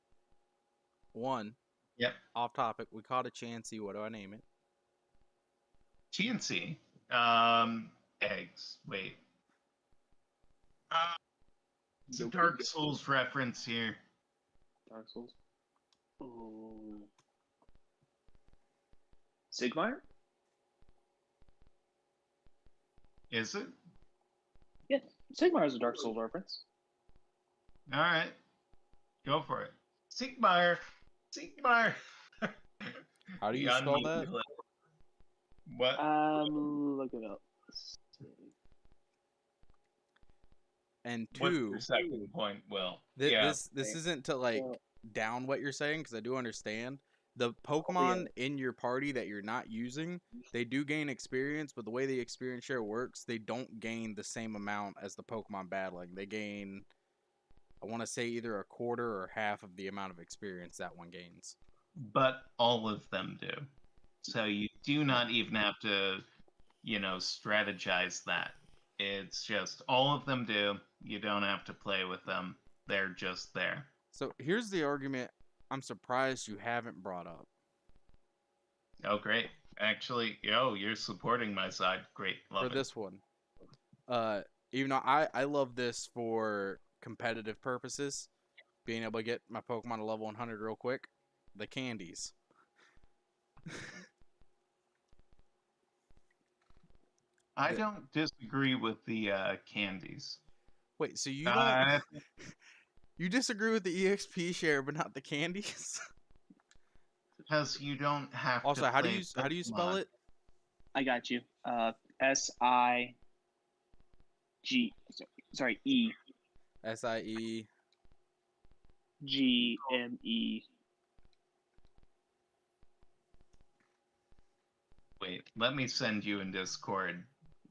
One, Yep. off topic. We caught a Chansey. What do I name it? Chansey. Eggs. Wait. It's a Dark Souls reference here. Dark Souls. Ooh. Sigmar? Is it? Yeah, Sigmar is a Dark Souls reference. All right. Go for it. Sigmar. How do you spell that? What? Look it up. And What's two, your second point, Will? this isn't to like down what you're saying, because I do understand. The Pokemon in your party that you're not using, they do gain experience, but the way the experience share works, they don't gain the same amount as the Pokemon battling. They gain, I want to say, either a quarter or half of the amount of experience that one gains. But all of them do. So you do not even have to, strategize that. It's just all of them do. You don't have to play with them. They're just there. So here's the argument I'm surprised you haven't brought up. Oh, great. Actually, you're supporting my side. Great. Love it. For this one. Even though I love this for competitive purposes, being able to get my Pokemon to level 100 real quick, the candies. I don't disagree with the candies. Wait, so you don't you disagree with the EXP share but not the candies? Because you don't have also, to how do you spell it? I got you. SIG. Sorry, E. SIE. GME. Wait, let me send you in Discord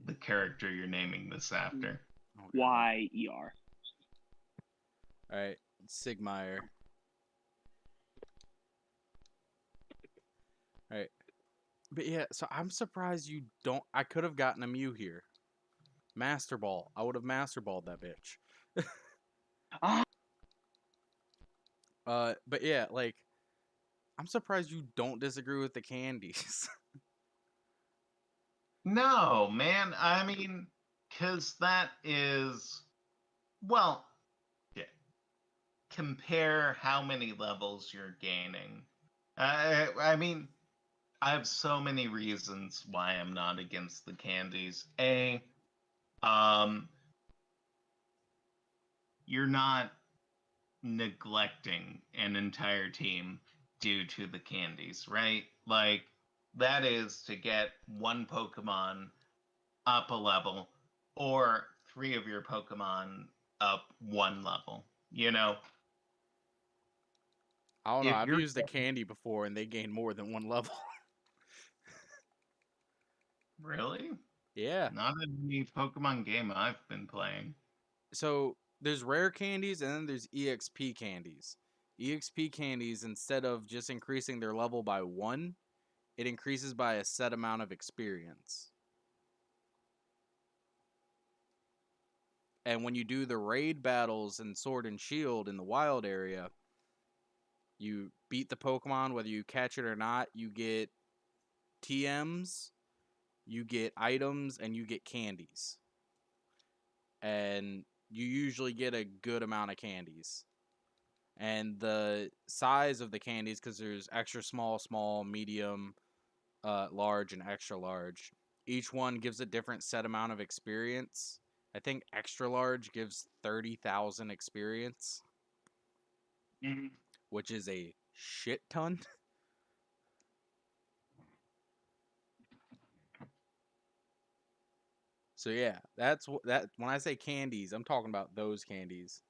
the character you're naming this after. Oh Y-E-R. All right, Sigmire. All right, but yeah, so I'm surprised you don't. I could have gotten a Mew here. Master Ball. I would have Master Balled that bitch. Ah, But yeah, like I'm surprised you don't disagree with the candies. No, man. I mean, because that is, well, yeah, compare how many levels you're gaining. I mean, I have so many reasons why I'm not against the candies. Um, you're not neglecting an entire team due to the candies, right? Like, that is to get one Pokemon up a level or three of your Pokemon up one level. You know, I don't know. if I've you're used a candy before and they gain more than one level. really Yeah. not in any Pokemon game I've been playing. So there's rare candies and then there's EXP candies. EXP candies, instead of just increasing their level by 1, it increases by a set amount of experience. And when you do the raid battles in Sword and Shield in the wild area, you beat the Pokemon, whether you catch it or not, you get TMs, you get items, and you get candies. And you usually get a good amount of candies. And the size of the candies, because there's extra small, small, medium, large, and extra large, each one gives a different set amount of experience. I think extra large gives 30,000 experience, mhm. which is a shit ton. So yeah, that's what that when I say candies, I'm talking about those candies.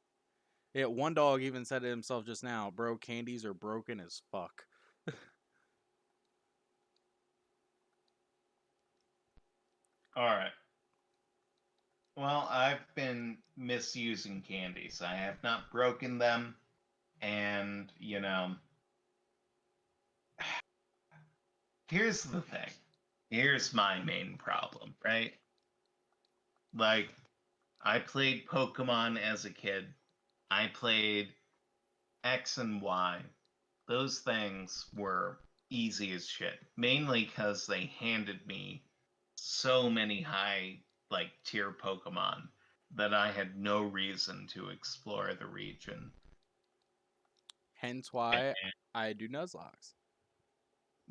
Yeah, one dog even said it himself just now, bro, candies are broken as fuck. All right. Well, I've been misusing candies. I have not broken them. And, here's the thing. Here's my main problem, right? Like, I played Pokemon as a kid. I played X and Y. Those things were easy as shit. Mainly because they handed me so many high, like, tier Pokemon that I had no reason to explore the region. Hence why I do Nuzlocks.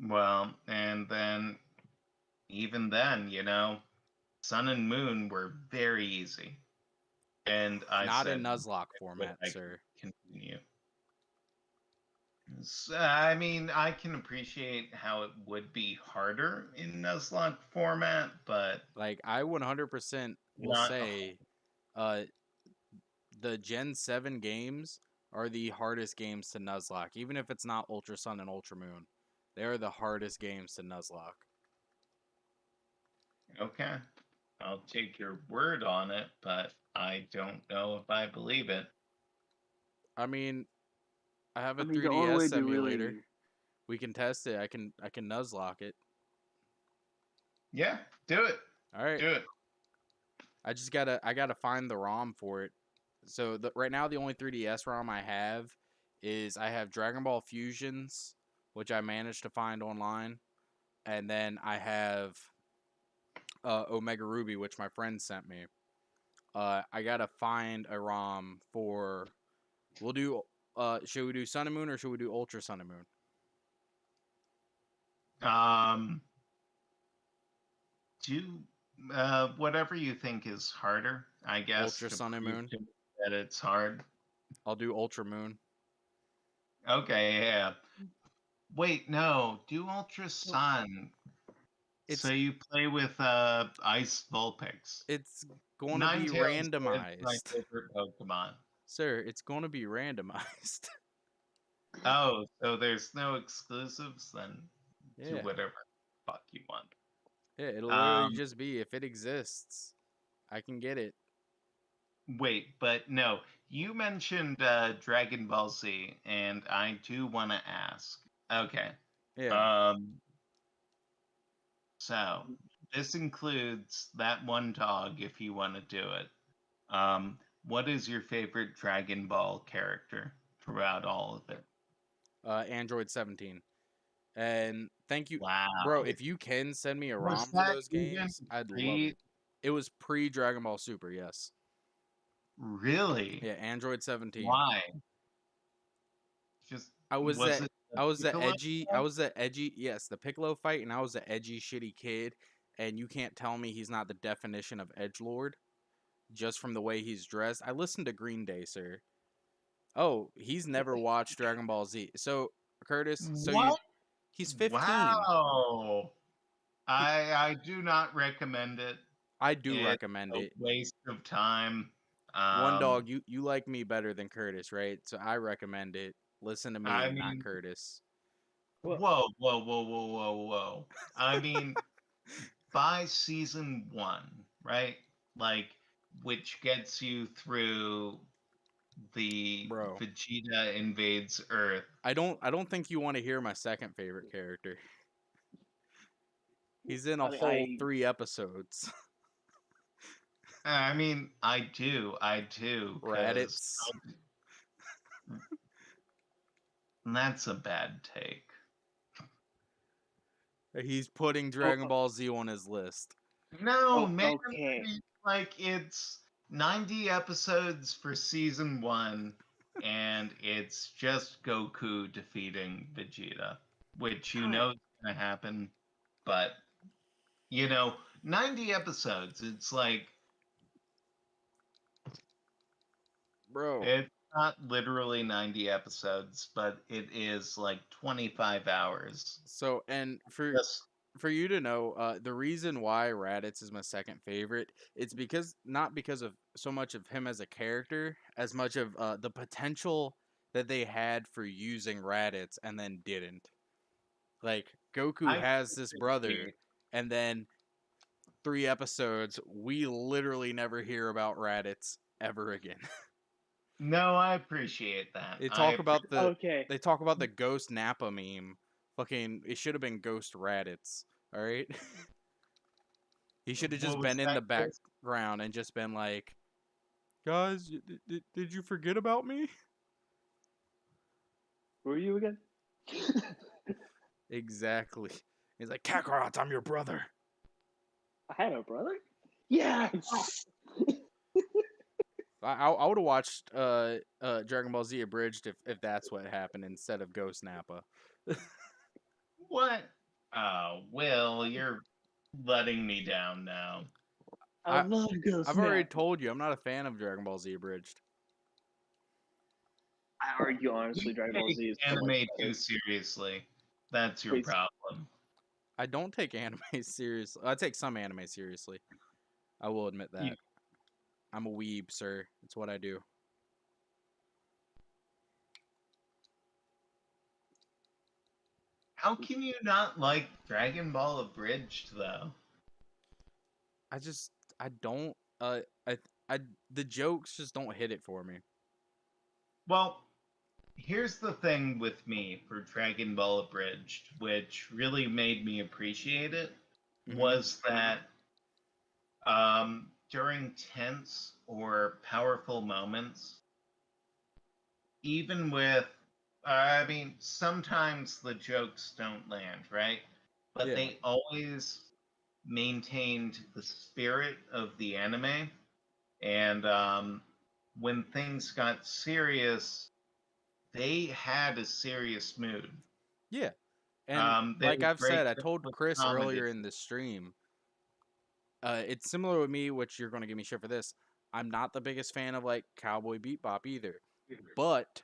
Well, and then, even then, Sun and Moon were very easy. And I Not in said, Nuzlocke would format, I sir. continue? I mean, I can appreciate how it would be harder in Nuzlocke format, but Like I 100% will not. say uh the Gen 7 games are the hardest games to Nuzlocke, even if it's not Ultra Sun and Ultra Moon. They are the hardest games to Nuzlocke. Okay, I'll take your word on it, but I don't know if I believe it. I mean, I have I a mean, the only 3DS way to emulator. really, We can test it. I can Nuzlocke it. Yeah, do it. All right. Do it. I gotta find the ROM for it. So right now the only 3DS ROM I have is I have Dragon Ball Fusions, which I managed to find online, and then I have Omega Ruby, which my friend sent me. I gotta find a ROM for. We'll do. Should we do Sun and Moon or should we do Ultra Sun and Moon? Um, do whatever you think is harder, I guess, Ultra to Sun and prove Moon. to me that it's hard. I'll do Ultra Moon. Okay, yeah. Wait, no, do Ultra Sun. It's So you play with Ice Vulpix. it's going to be Ninetales is my randomized, favorite Pokemon. sir. It's going to be randomized. Oh, so there's no exclusives then to Yeah. whatever fuck you want. Yeah, it'll literally Um, just be if it exists, I can get it. Wait, but no, you mentioned Dragon Ball Z, and I do want to ask. Okay. Yeah. So this includes that one dog if you want to do it. What is your favorite Dragon Ball character throughout all of it? Android 17. And thank you, bro. Wow. If you can send me a Was ROM for that those even games, I'd love pre? it. It was pre Dragon Ball Super, yes. Really? Yeah, Android 17. Why? Just I was was that it the I was the Piccolo edgy I stuff? was the edgy yes, the Piccolo fight, and I was the edgy shitty kid, and you can't tell me he's not the definition of edgelord just from the way he's dressed. I listened to Green Day, sir. Oh, he's never watched Dragon Ball Z. So, Curtis, What? he's 15. Wow. He I do not recommend it. I do It's recommend a it. waste of time. One dog, you like me better than Curtis, right? So I recommend it. Listen to I me, not mean, Curtis. Well, whoa. I mean, by season one, right? Like, which gets you through the Bro, Vegeta invades Earth. I don't think you want to hear my second favorite character. He's in a I mean, whole 3 episodes. I mean, I do, because Raditz. that's a bad take. He's putting oh, Dragon Ball Z on his list. No, oh, man, okay. like it's 90 episodes for season one, and it's just Goku defeating Vegeta, which you Hi. know is gonna happen, but 90 episodes, it's like Bro, it's not literally 90 episodes, but it is like 25 hours. so and Just for you to know, the reason why Raditz is my second favorite, it's because not because of so much of him as a character, as much of the potential that they had for using Raditz and then didn't. Like Goku I has this brother, appreciate. and then 3 episodes, we literally never hear about Raditz ever again. No, I appreciate that. They I talk appreciate. about the Okay. they talk about the Ghost Nappa meme. Fucking, it should have been Ghost Raditz. All right, he should have What just was been in that, the Chris? background and just been like, "Guys, did you forget about me?" Who are you again? Exactly. He's like, "Kakarot, I'm your brother." I had a brother? Yes! I would have watched Dragon Ball Z abridged if that's what happened instead of Ghost Nappa. What? Oh, Will, you're letting me down now. I I love Ghost I've already Snap. told you I'm not a fan of Dragon Ball Z abridged. I argue, You honestly, Dragon Ball take Z is so much anime too better. seriously. That's your Wait, problem. I don't take anime seriously. I take some anime seriously. I will admit You, that. I'm a weeb, sir. It's what I do. how can you not like Dragon Ball Abridged though? I just I don't I I the jokes just don't hit it for me. Well, here's the thing with me for Dragon Ball Abridged, which really made me appreciate it, Mhm. was that during tense or powerful moments, even with, I mean, sometimes the jokes don't land, right? But Yeah. they always maintained the spirit of the anime. And when things got serious, they had a serious mood. Yeah. And They like would I've break said, I it told with Chris comedy. earlier in the stream, it's similar with me, which you're going to give me shit for this. I'm not the biggest fan of like Cowboy Bebop either, but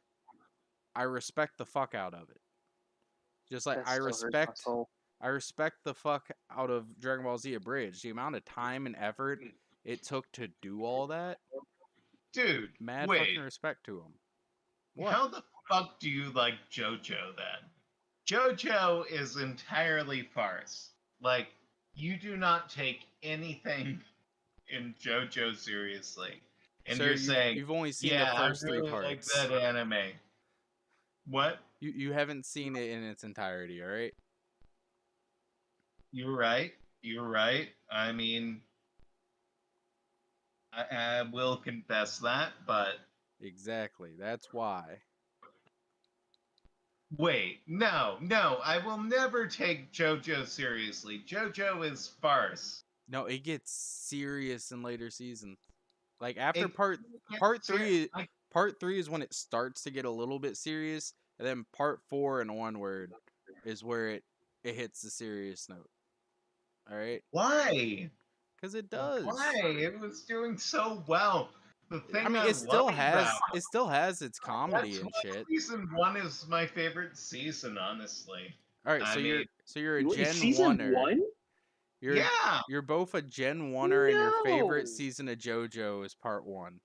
I respect the fuck out of it. Just like that still hurts my soul. I respect the fuck out of Dragon Ball Z Abridged. The amount of time and effort it took to do all that, Dude, mad wait. fucking respect to him. What? How the fuck do you like JoJo then? JoJo is entirely farce. Like, you do not take anything in JoJo seriously. And Sir, you're saying, you've only seen the yeah, I first three really like parts. that anime. What? You haven't seen it in its entirety, all right? You're right. You're right. I mean, I will confess that, but Exactly. That's why. wait, no, I will never take JoJo seriously. JoJo is farce. No, it gets serious in later seasons. Like after It part ser- 3, I- part 3 is when it starts to get a little bit serious, and then part 4 and onward is where it hits the serious note. All right? why? Cuz it does. Why? It was doing so well. The thing I mean, I love about it still has its comedy that's and why shit. season 1 is my favorite season, honestly. All right, I so mean, you're a Gen Season 1er. 1? yeah. You're both a Gen 1er and your favorite No. season of JoJo is part 1.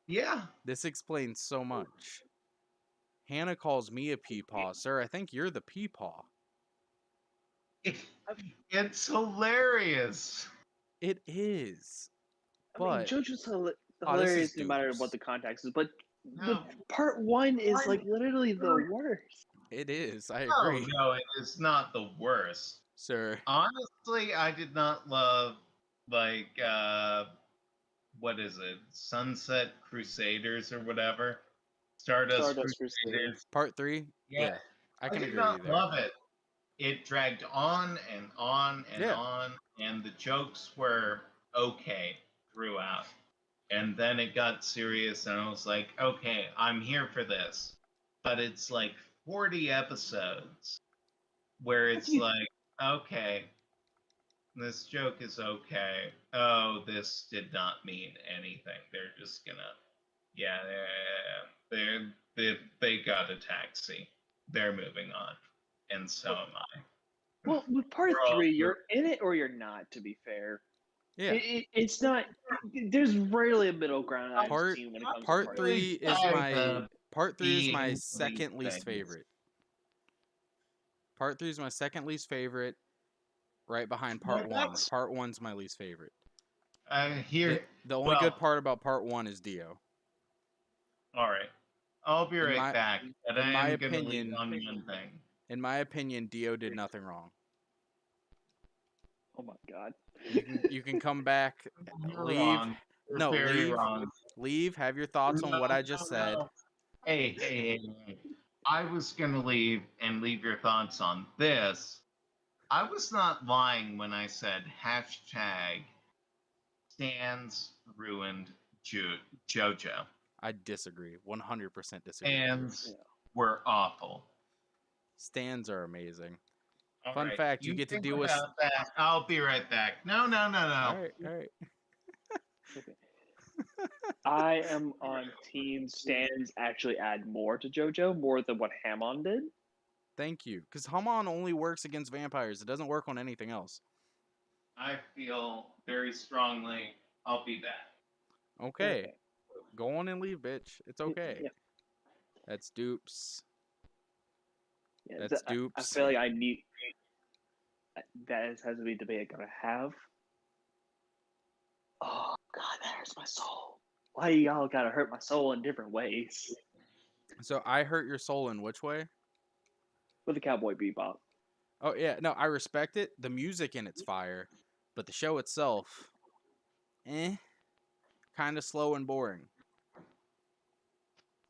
Yeah. This explains so much. Hannah calls me a peepaw. Sir, I think you're the peepaw. It's hilarious. It is. I mean, But JoJo's oh, this is hilarious no matter what dupes. the context is, but the No. part 1 is like literally the worst. It is. I Oh, agree. no, it is not the worst. Sir. Honestly, I did not love, like, what is it? Sunset Crusaders or whatever? Stardust Stardust Crusaders. Crusaders. Part 3? Yeah. I I can did agree with you not there. love it. It dragged on and on and Yeah. on, and the jokes were okay throughout. And then it got serious, and I was like, okay, I'm here for this. But it's like 40 episodes where it's like, okay, this joke is okay. Oh, this did not mean anything. They're just gonna, yeah, they got a taxi. They're moving on, and so am I. Well, with part We're all 3, you're in it or you're not, to be fair. Yeah. It's not. There's rarely a middle ground I've Part seen when it comes to part part 3 is Really my sad part 3 is my being second these least things. favorite. Part 3 is my second least favorite, right behind part 1. that's- Part 1's my least favorite. Here, The only well, good part about part 1 is Dio. all right. I'll be In right my- back, but in I my am going to leave opinion- on one thing. In my opinion, Dio did nothing wrong. Oh my god. You can come back, You're leave. wrong. You're No, very leave. wrong. Leave. Have your thoughts on what I just said. No. Hey. I was going to leave and leave your thoughts on this. I was not lying when I said hashtag Stans ruined JoJo. I disagree. 100% disagree. Stans Yeah. were awful. Stands are amazing. All Fun right, fact, you get to think deal with. about that. I'll be right back. No. All right. Okay. I am on Team Stands actually add more to JoJo, more than what Hamon did. Thank you. Because Hamon only works against vampires. It doesn't work on anything else. I feel very strongly. I'll be back. Okay. Go on and leave, bitch. It's okay. Yeah. That's dupes. Yeah, That's I dupes. feel like I need. That has to be a debate I'm gonna have. Oh god, that hurts my soul. Why y'all gotta hurt my soul in different ways? So I hurt your soul in which way? With the Cowboy Bebop. Oh yeah, no, I respect it. The music in it's fire, but the show itself, kind of slow and boring.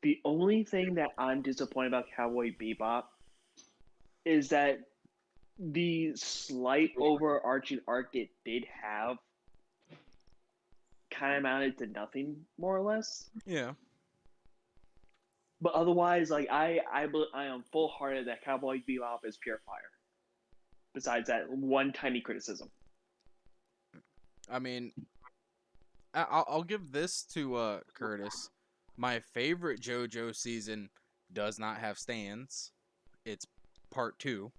The only thing that I'm disappointed about Cowboy Bebop is that the slight overarching arc it did have kind of amounted to nothing, more or less. Yeah. But otherwise, like I am full hearted that Cowboy Bebop is pure fire. Besides that one tiny criticism. I mean, I'll give this to Curtis. My favorite JoJo season does not have stands. It's part 2.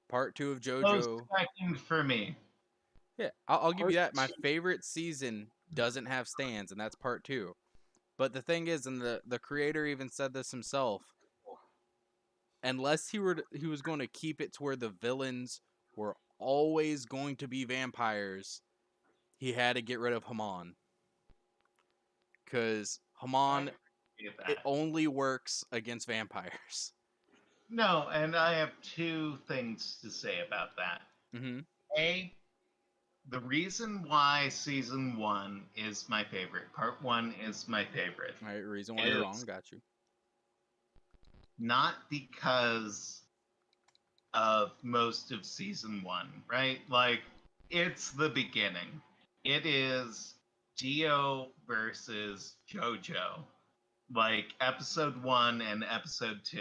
Part 2 of JoJo. Close second for me. Yeah, I'll give you that. My favorite season doesn't have stands, and that's part 2. But the thing is, and the creator even said this himself, unless he was going to keep it to where the villains were always going to be vampires, he had to get rid of Hamon. because Haman, Get it that. only works against vampires. No, and I have two things to say about that. Mm-hmm. A, the reason why season 1 is my favorite, part 1 is my favorite, All right, reason why you're wrong. It's- Got you. not because of most of season 1, right? Like, it's the beginning. It is Dio versus JoJo. Like, episode 1 and episode 2.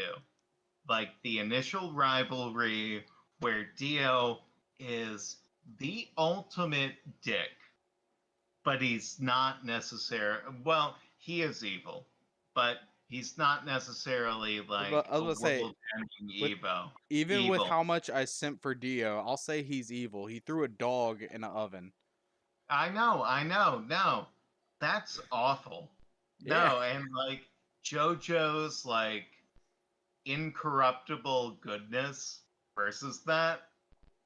Like, the initial rivalry where Dio is the ultimate dick, but he's not necessarily, well, he is evil, but he's not necessarily like I was a gonna say, world-ending with evil. even with Evil. how much I simp for Dio, I'll say he's evil. He threw a dog in an oven. I know. No, that's awful. Yeah. No, and like JoJo's like incorruptible goodness versus that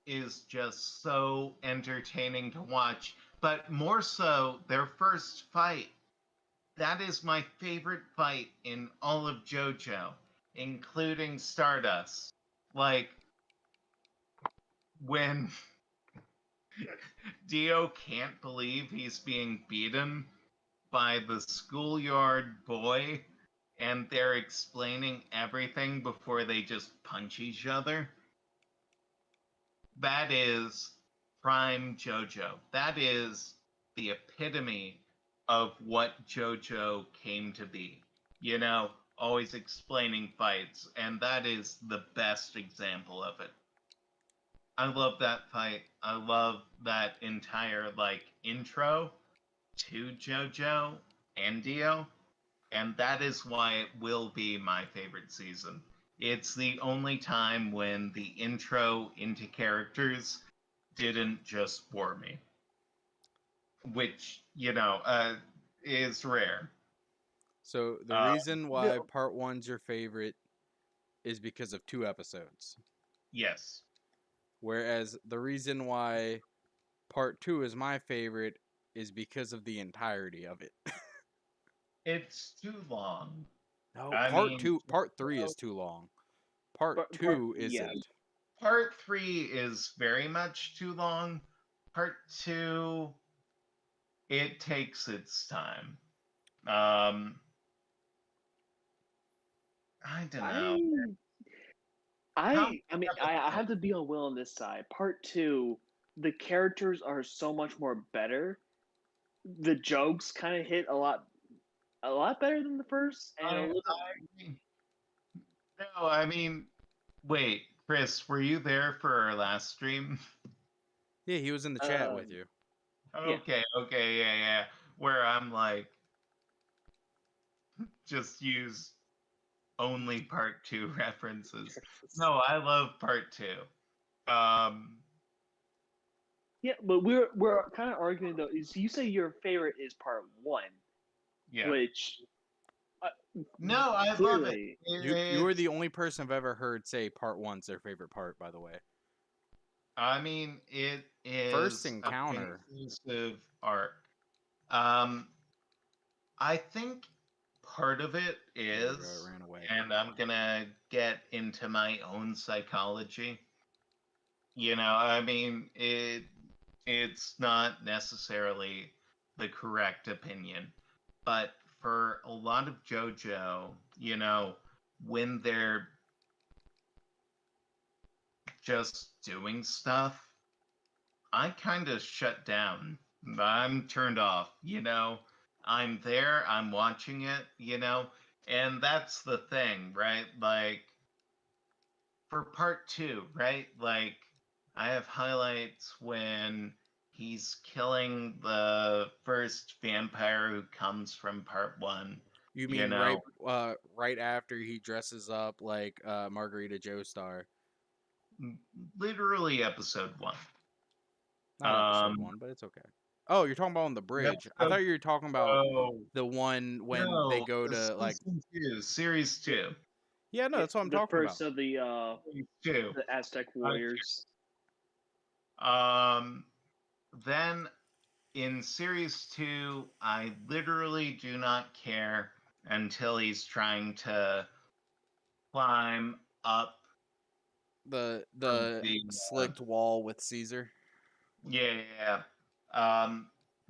is just so entertaining to watch. But more so, their first fight. That is my favorite fight in all of JoJo, including Stardust. Like, when Dio can't believe he's being beaten by the schoolyard boy, and they're explaining everything before they just punch each other. That is prime JoJo. That is the epitome of what JoJo came to be. You know, always explaining fights, and that is the best example of it. I love that fight. I love that entire like intro to JoJo and Dio, and that is why it will be my favorite season. It's the only time when the intro into characters didn't just bore me, which, is rare. So the Uh, reason why part one's your favorite is because of 2 episodes. yes. Whereas the reason why part 2 is my favorite is because of the entirety of it. It's too long. No, I part mean, 2, part 3 is too long. Part 2 yeah. isn't. part 3 is very much too long. Part 2, it takes its time. I don't know. I mean, I have to be on Will on this side. Part 2, the characters are so much more better. The jokes kind of hit a lot better than the first, and a little bit. No, I mean, wait, Chris, were you there for our last stream? Yeah, he was in the chat with you. Yeah. Okay, yeah. Where I'm like, just use only part 2 references. No, I love part 2. Yeah, but we're kind of arguing though. Is you say your favorite is part 1, Yeah. which No, I love it. clearly You are the only person I've ever heard say part 1's their favorite part, by the way. I mean, it is First encounter. a conclusive arc. I think part of it is, it ran away. and I'm gonna get into my own psychology. I mean, it's not necessarily the correct opinion, but for a lot of JoJo, when they're just doing stuff, I kind of shut down. I'm turned off, I'm there, I'm watching it. And that's the thing, right? Like, for part 2, right? Like, I have highlights when he's killing the first vampire who comes from part 1. You mean right after he dresses up like Margarita Joestar? Literally episode 1. Not episode 1, but it's okay. Oh, you're talking about on the bridge. I thought you were talking about the one when they go to like series 2. Yeah, no, that's what I'm talking the first about. of the the Aztec warriors. Then in series 2, I literally do not care until he's trying to climb up The the slicked wall with Caesar. yeah.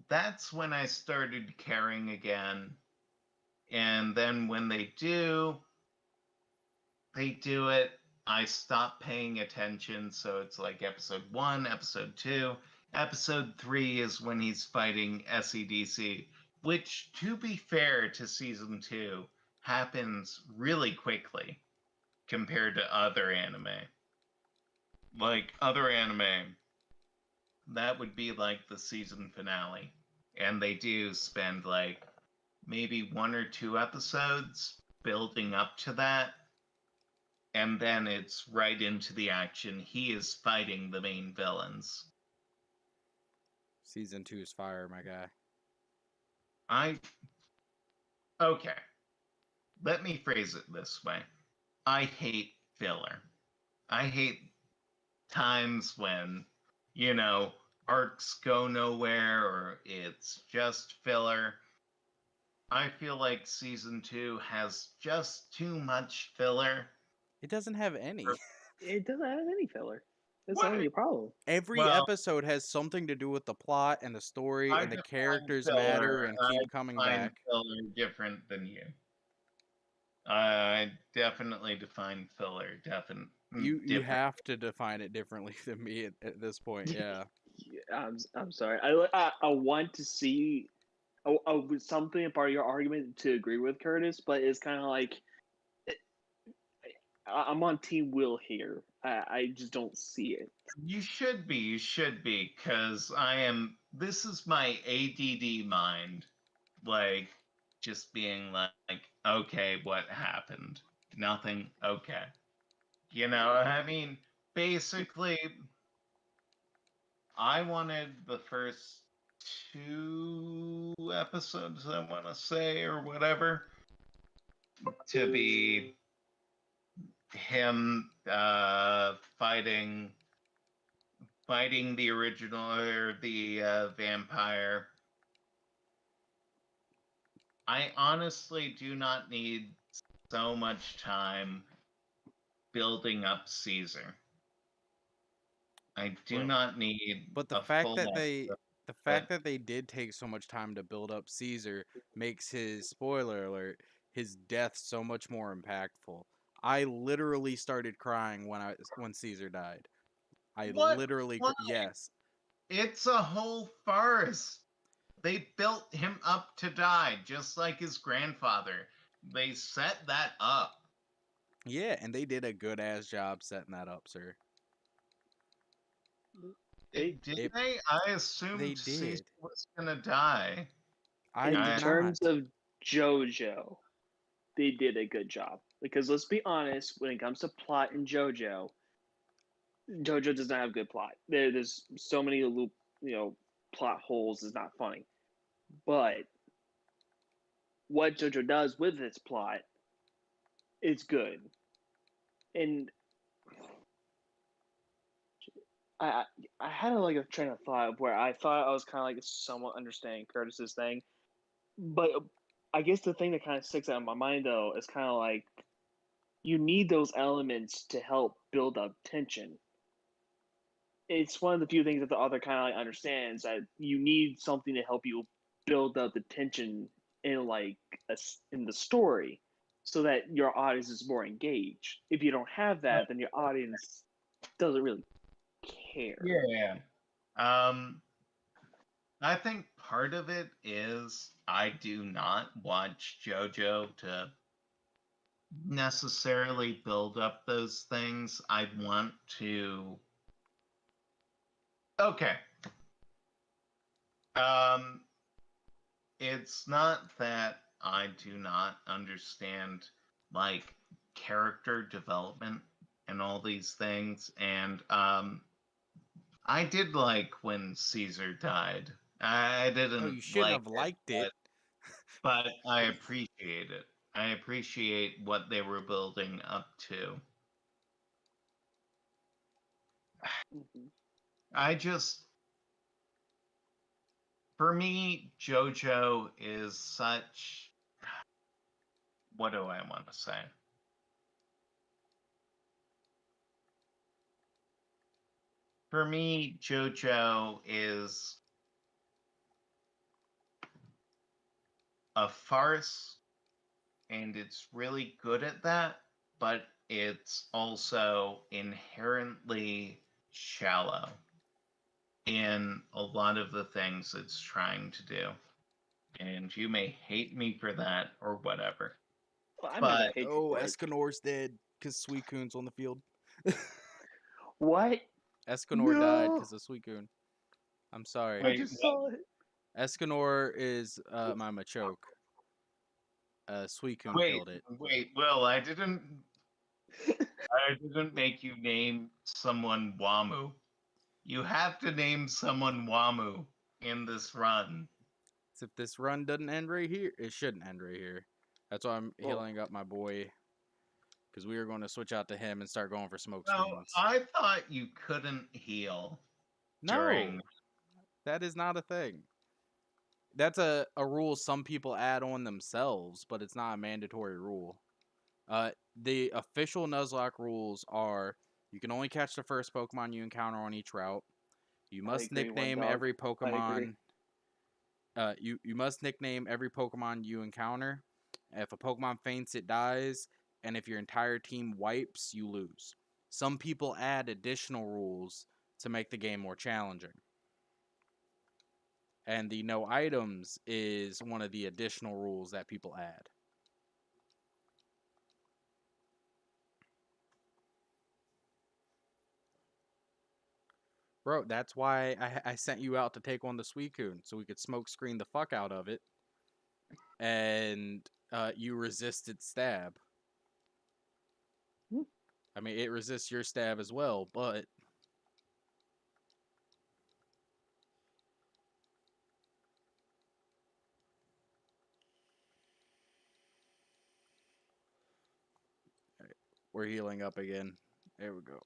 That's when I started caring again. And then when they do it, I stop paying attention. So it's like episode 1, episode 2. Episode 3 is when he's fighting SEDC, which, to be fair to season 2, happens really quickly compared to other anime. Like other anime, that would be like the season finale. And they do spend like maybe 1 or 2 episodes building up to that. And then it's right into the action. He is fighting the main villains. Season 2 is fire, my guy. Okay. Let me phrase it this way. I hate filler. I hate times when, arcs go nowhere or it's just filler. I feel like season 2 has just too much filler. It doesn't have any. It doesn't have any filler. That's What? the only problem. Every episode has something to do with the plot and the story, and the characters matter and keep coming back. Filler different than you. I definitely define filler. You have to define it differently than me at this point. Yeah. I'm sorry. I want to see something part of your argument to agree with Curtis, but it's kind of like I'm on Team Will here. I just don't see it. You should be, because this is my ADD mind, like, just being like, okay, what happened? Nothing, okay. I mean, basically, I wanted the first 2 episodes, I want to say, or whatever, to be him fighting the original or the vampire. I honestly do not need so much time building up Caesar. I do not need But the a fact full that they episode. the fact that they did take so much time to build up Caesar makes his, spoiler alert, his death so much more impactful. I literally started crying when Caesar died. I What? literally Why? yes. It's a whole farce. They built him up to die, just like his grandfather. They set that up. Yeah, and they did a good ass job setting that up, sir. Did they? I assumed They Caesar did. was gonna die. I In did terms not. of JoJo, they did a good job. Because let's be honest, when it comes to plot in JoJo does not have good plot. There's so many plot holes. Is not funny. But what JoJo does with its plot, it's good. And I I had a train of thought where I thought I was kind of like somewhat understanding Curtis's thing, but I guess the thing that kind of sticks out in my mind though is kind of like you need those elements to help build up tension. It's one of the few things that the author kind of like understands that you need something to help you build up the tension in in the story, so that your audience is more engaged. If you don't have that, then your audience doesn't really care. Yeah. I think part of it is I do not watch JoJo to necessarily build up those things. I want to. Okay. Um, it's not that I do not understand like character development and all these things, and I did like when Caesar died. I Oh, didn't you shouldn't like have it, liked it. but I appreciate it. I appreciate what they were building up to. Mhm. I just, For me, JoJo is such. What do I want to say? For me, JoJo is a farce, and it's really good at that, but it's also inherently shallow in a lot of the things it's trying to do. And you may hate me for that or whatever. Well, I'm not gonna But hate you Oh, for it. Escanor's dead because Suicune's on the field. What? Escanor died No! because of Suicune. I'm sorry. I Wait, just what? saw it. Escanor is my Machoke. Suicune Wait, killed it. wait, Will, I didn't make you name someone Wamu. You have to name someone Wamu in this run. So if this run doesn't end right here, it shouldn't end right here. That's why I'm Well, healing up my boy. Because we are going to switch out to him and start going for smoke No, screens. I thought you couldn't heal No, during. that is not a thing. That's a rule some people add on themselves, but it's not a mandatory rule. The official Nuzlocke rules are you can only catch the first Pokemon you encounter on each route. You I must agree, One nickname Dog. every I agree. Pokemon. You must nickname every Pokemon you encounter. If a Pokemon faints, it dies, and if your entire team wipes, you lose. Some people add additional rules to make the game more challenging. And the no items is one of the additional rules that people add. Bro, that's why I sent you out to take on the Suicune, so we could smoke screen the fuck out of it. And you resisted stab. I mean, it resists your stab as well, but we're healing up again. There we go.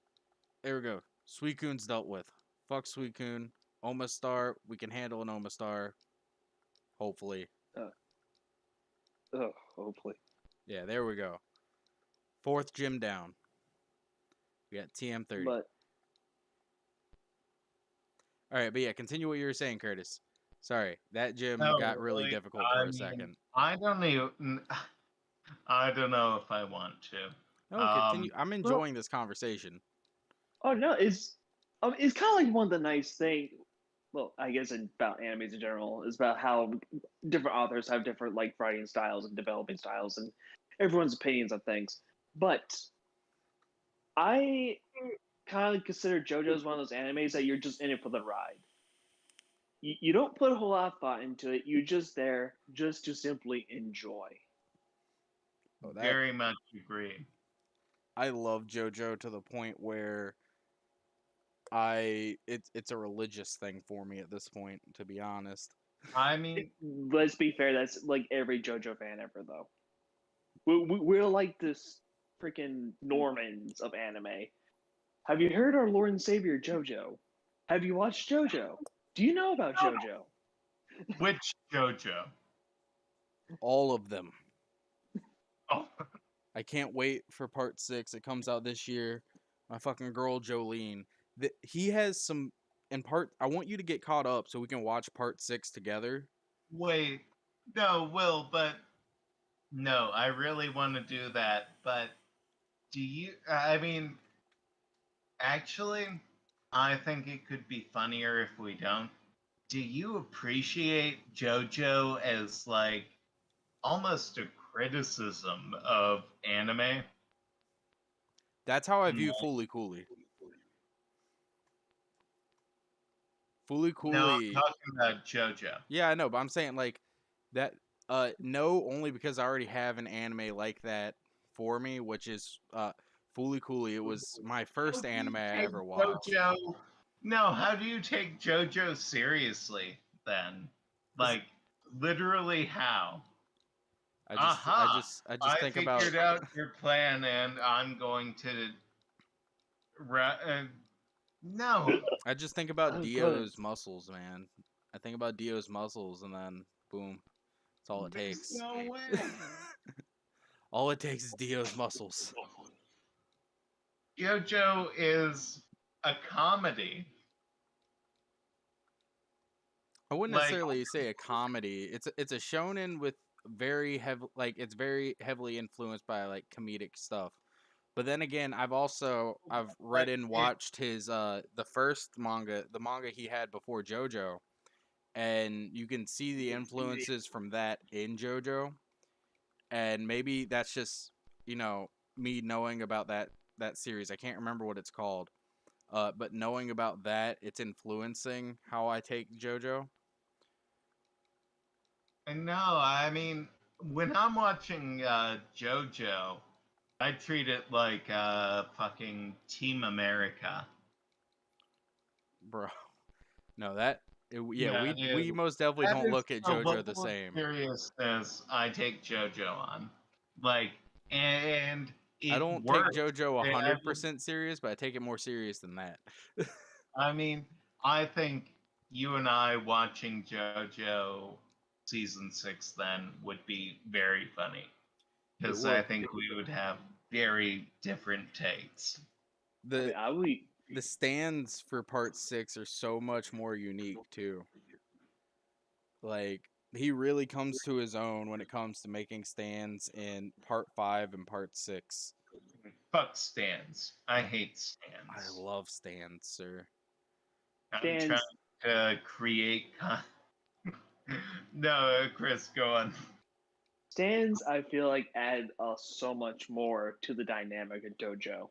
There we go. Suicune's dealt with. Fuck Suicune. Omastar, we can handle an Omastar. Hopefully. Hopefully. Yeah, there we go. Fourth gym down. We got TM30. But All right, but yeah, continue what you were saying, Curtis. Sorry, that gym No, got really really, difficult I for a mean, second. I don't even. I don't know if I want to. No, continue. I'm well, enjoying this conversation. oh no, it's kind of like one of the nice things. Well, I guess about animes in general is about how different authors have different like writing styles and developing styles and everyone's opinions on things. But I kind of consider JoJo's one of those animes that you're just in it for the ride. You don't put a whole lot of thought into it. You're just there just to simply enjoy. Oh, that Very much agree. I love JoJo to the point where it's a religious thing for me at this point, to be honest. I mean, Let's be fair, that's like every JoJo fan ever, though. We're like this freaking Normans of anime. Have you heard our Lord and Savior JoJo? Have you watched JoJo? Do you know about JoJo? which JoJo? All of them. Oh, I can't wait for part 6. It comes out this year. My fucking girl Jolene. He has some in part. I want you to get caught up so we can watch part 6 together. wait. No, Will, but no, I really want to do that. But do you? I mean, actually, I think it could be funnier if we don't. Do you appreciate JoJo as like almost a criticism of anime? That's how I view No, Fooly Cooly. Fooly no, I'm Cooly. talking about JoJo. Yeah, I know, but I'm saying like that. No, only because I already have an anime like that for me, which is Fooly Cooly. It was my How first do you anime I take ever watched. JoJo? No, how do you take JoJo seriously then? Like, literally how? Aha! I just I think about figured out your plan, and I'm going to. No, I just think about Oh, Dio's muscles, man. I think about Dio's muscles, and then boom, that's all it There's takes. no way. All it takes is Dio's muscles. JoJo is a comedy. I wouldn't Like, necessarily say a comedy. It's a shonen with very heavy, like it's very heavily influenced by like comedic stuff. But then again, I've read but and watched his the first manga, the manga he had before JoJo, and you can see the influences from that in JoJo. And maybe that's just, you know, me knowing about that series. I can't remember what it's called. But knowing about that, it's influencing how I take JoJo. no, I mean, when I'm watching JoJo, I treat it like fucking Team America. Bro. No, yeah, Yeah, we most definitely that don't is look at the JoJo the level of same. seriousness I take JoJo on. Like, and I it don't take works. JoJo I will 100% serious, but I take it more serious than that. I mean, I think you and I watching JoJo season 6 then would be very funny It because I would. think we would have very different takes. I mean, The I would. the stands for part 6 are so much more unique too. Like he really comes to his own when it comes to making stands in part 5 and part 6. Fuck stands. I I, hate I stands. love stands, sir. I'm trying Stands to create. No, Chris, go on. stands I feel like add so much more to the dynamic of dojo,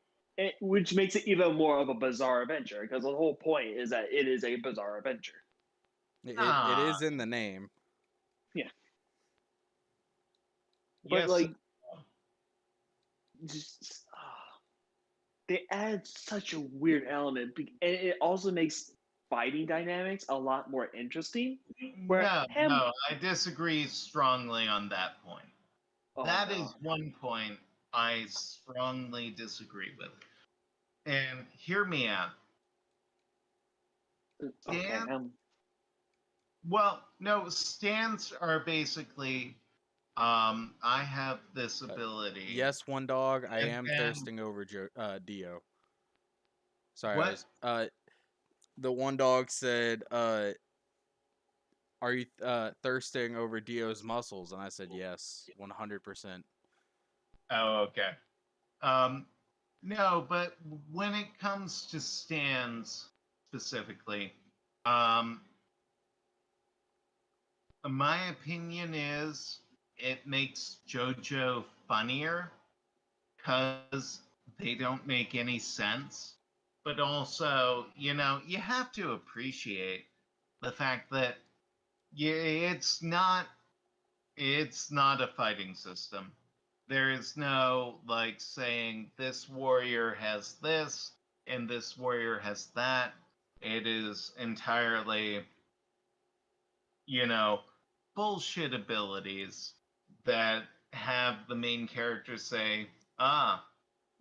which makes it even more of a bizarre adventure because the whole point is that it is a bizarre adventure. It Ah, is in the name. Yeah, but yes. like just they add such a weird element, and it also makes fighting dynamics a lot more interesting. Where No, him, no, I disagree strongly on that point. oh That no, is one point I strongly disagree with. And hear me out. okay, Stand, well, no, stands are basically I have this Uh, ability, yes, one dog. I and am then thirsting over Dio. Sorry, I what? was the one dog said, "Are you thirsting over Dio's muscles?" And I said, "Yes, 100%." Oh, okay. Um, no, but when it comes to stands specifically, um, my opinion is it makes JoJo funnier because they don't make any sense. But also, you have to appreciate the fact that it's not a fighting system. There is no like saying this warrior has this and this warrior has that. It is entirely, you know, bullshit abilities that have the main character say, ah,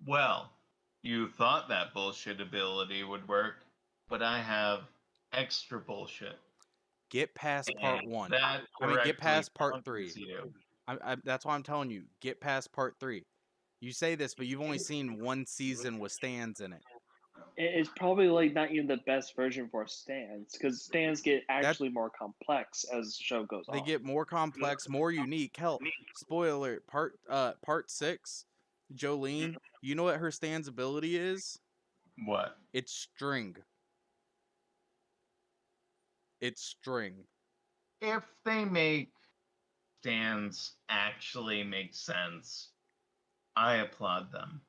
well, you thought that bullshit ability would work, but I have extra bullshit. Get past part And 1. that I mean, get directly past part conquers 3. you. That's why I'm telling you, get past part 3. You say this, but you've only seen one season with stands in it. it's probably like not even the best version for stands because stands get That actually more complex as the show goes they on. get more complex, more unique. Hell, spoiler alert, part 6, Jolene, you know what her stands ability is? What? It's string. It's string. If they make stands actually make sense, I applaud them.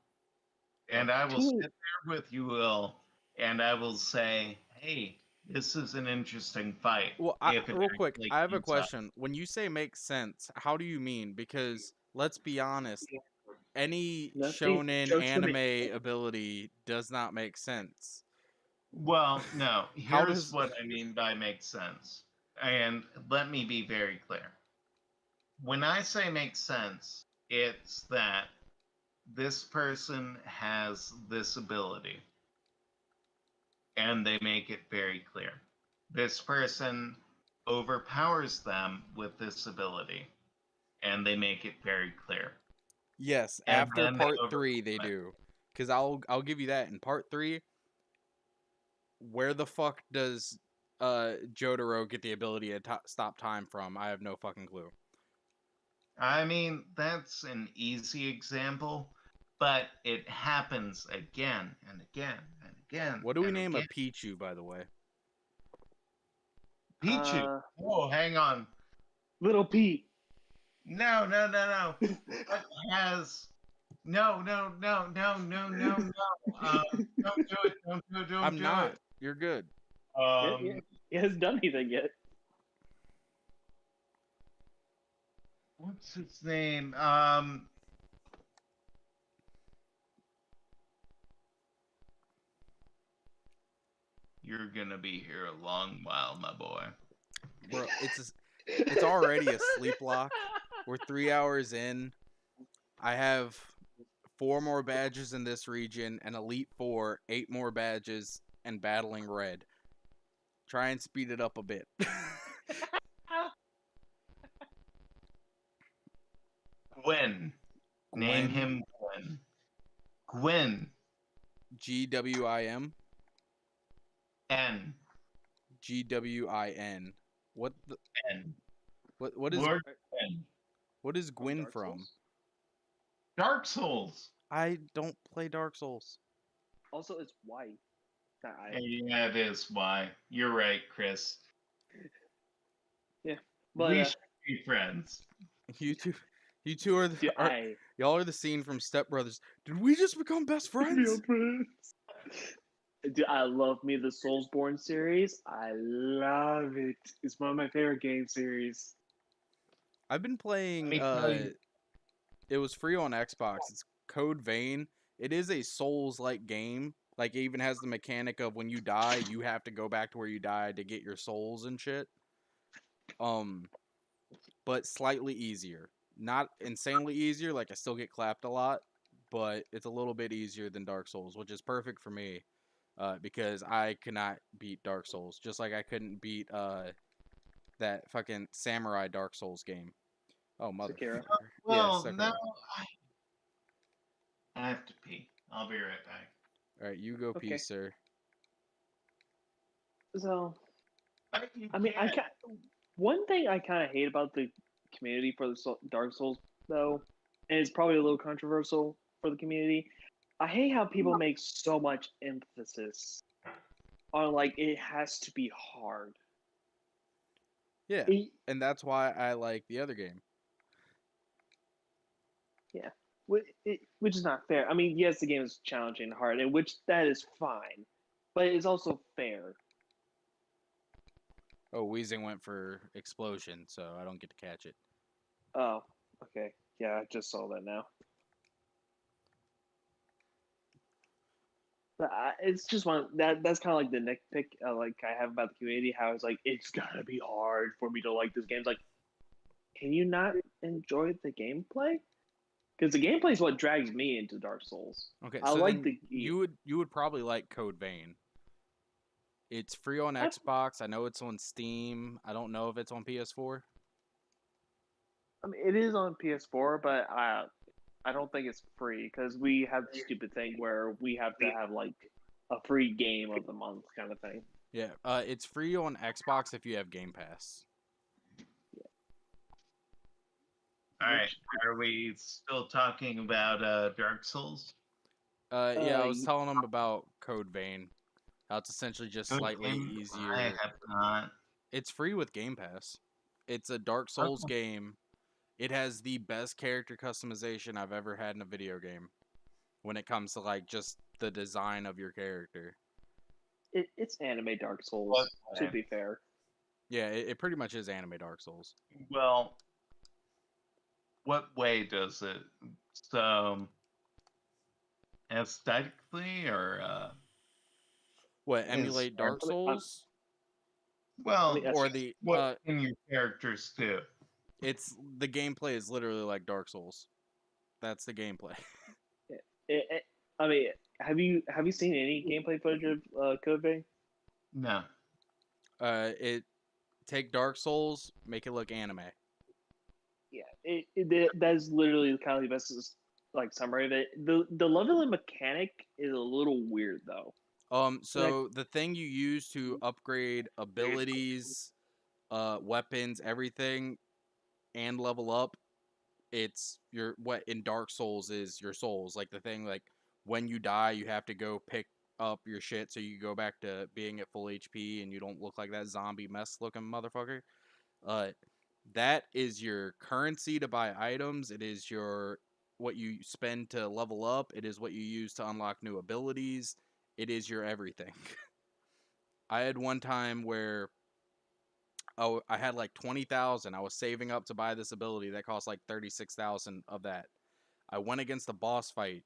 But And I will sit Two, there with you, Will, and I will say, hey, this is an interesting fight well, if it real quick, actually I have a comes up. question. When you say makes sense, how do you mean? Because let's be honest, any nothing. shonen Jokes to me. anime ability does not make sense. Well, no, How here's does what I mean by makes sense. And let me be very clear. When I say makes sense, it's that this person has this ability, and they make it very clear. This person overpowers them with this ability, and they make it very clear. Yes, And after then part they 3 they overcome it. do. Because I'll give you that. In part 3, where the fuck does Jotaro get the ability to stop time from? I have no fucking clue. I mean, that's an easy example, but it happens again and again and again. What do we and name a again. Pichu, by the way? Pichu. Oh, hang on. Little Pete. No. What has? No. Don't do it. Don't I'm do not. it. You're good. He hasn't done anything yet. What's his name? You're gonna be here a long while, my boy. Bro, it's already a sleep lock. We're 3 hours in. I have 4 more badges in this region, and Elite 4, 8 more badges, and Battling Red. Try and speed it up a bit. Gwen. Name him Gwen. Gwen. GWIM? N. GWIN. What the N. what is Lord N. what is Gwyn Dark from? Souls? Dark Souls. I don't play Dark Souls. Also, it's white. Yeah, it is. Why? You're right, Chris. But We should be friends. You two are, dude, y'all are the scene from Step Brothers. Did we just become best friends? Dude, I love me the Soulsborne series. I love it. It's one of my favorite game series. I've been playing. Let me tell you. It was free on Xbox. It's Code Vein. It is a Souls-like game. Like, it even has the mechanic of when you die, you have to go back to where you died to get your souls and shit. But slightly easier. Not insanely easier. Like, I still get clapped a lot, but it's a little bit easier than Dark Souls, which is perfect for me. Because I could not beat Dark Souls, just like I couldn't beat that fucking Samurai Dark Souls game. Oh, motherfucker. Well, Yeah, no. I have to pee. I'll be right back. All right, you go pee, Okay. sir. So, But you I mean, can't- one thing I kind of hate about the community for the Dark Souls, though, and it's probably a little controversial for the community. I hate how people make so much emphasis on like it has to be hard. Yeah, It- and that's why I like the other game. which is not fair. I mean, yes, the game is challenging and hard, and which that is fine, but it's also fair. Oh, Weezing went for Explosion, so I don't get to catch it. Oh, okay. Yeah, I just saw that now. But it's just that's kind of like the nitpick like I have about the community. How it's like it's gotta be hard for me to like this game. It's like, can you not enjoy the gameplay? Because the gameplay is what drags me into Dark Souls. Okay, I so like then you would probably like Code Vein. It's free on Xbox. I know it's on Steam. I don't know if it's on PS4. I mean, it is on PS4, but I don't think it's free because we have the stupid thing where we have to have like a free game of the month kind of thing. Yeah, it's free on Xbox if you have Game Pass. All right. Are we still talking about Dark Souls? Yeah, I was telling them about Code Vein. How it's essentially just slightly easier. I have not. It's free with Game Pass. It's a Dark Souls game. It has the best character customization I've ever had in a video game. When it comes to like just the design of your character. It's anime Dark Souls. To be fair. Yeah, it pretty much is anime Dark Souls. Well, what way does it? So, aesthetically, or what emulate Dark Souls? Well, or the what can your characters do? It's the gameplay is literally like Dark Souls. That's the gameplay. I mean, have you seen any gameplay footage of Code Vein? No. It Take Dark Souls, make it look anime. Yeah, that's literally kind of the best like summary of it. The leveling mechanic is a little weird though. So the thing you use to upgrade abilities, weapons, everything, and level up, it's what in Dark Souls is your souls. Like the thing, like when you die, you have to go pick up your shit so you go back to being at full HP and you don't look like that zombie mess looking motherfucker. Uh, that is your currency to buy items. It is your what you spend to level up. It is what you use to unlock new abilities. It is your everything. I had one time where I had like 20,000. I was saving up to buy this ability that cost like 36,000 of that. I went against the boss fight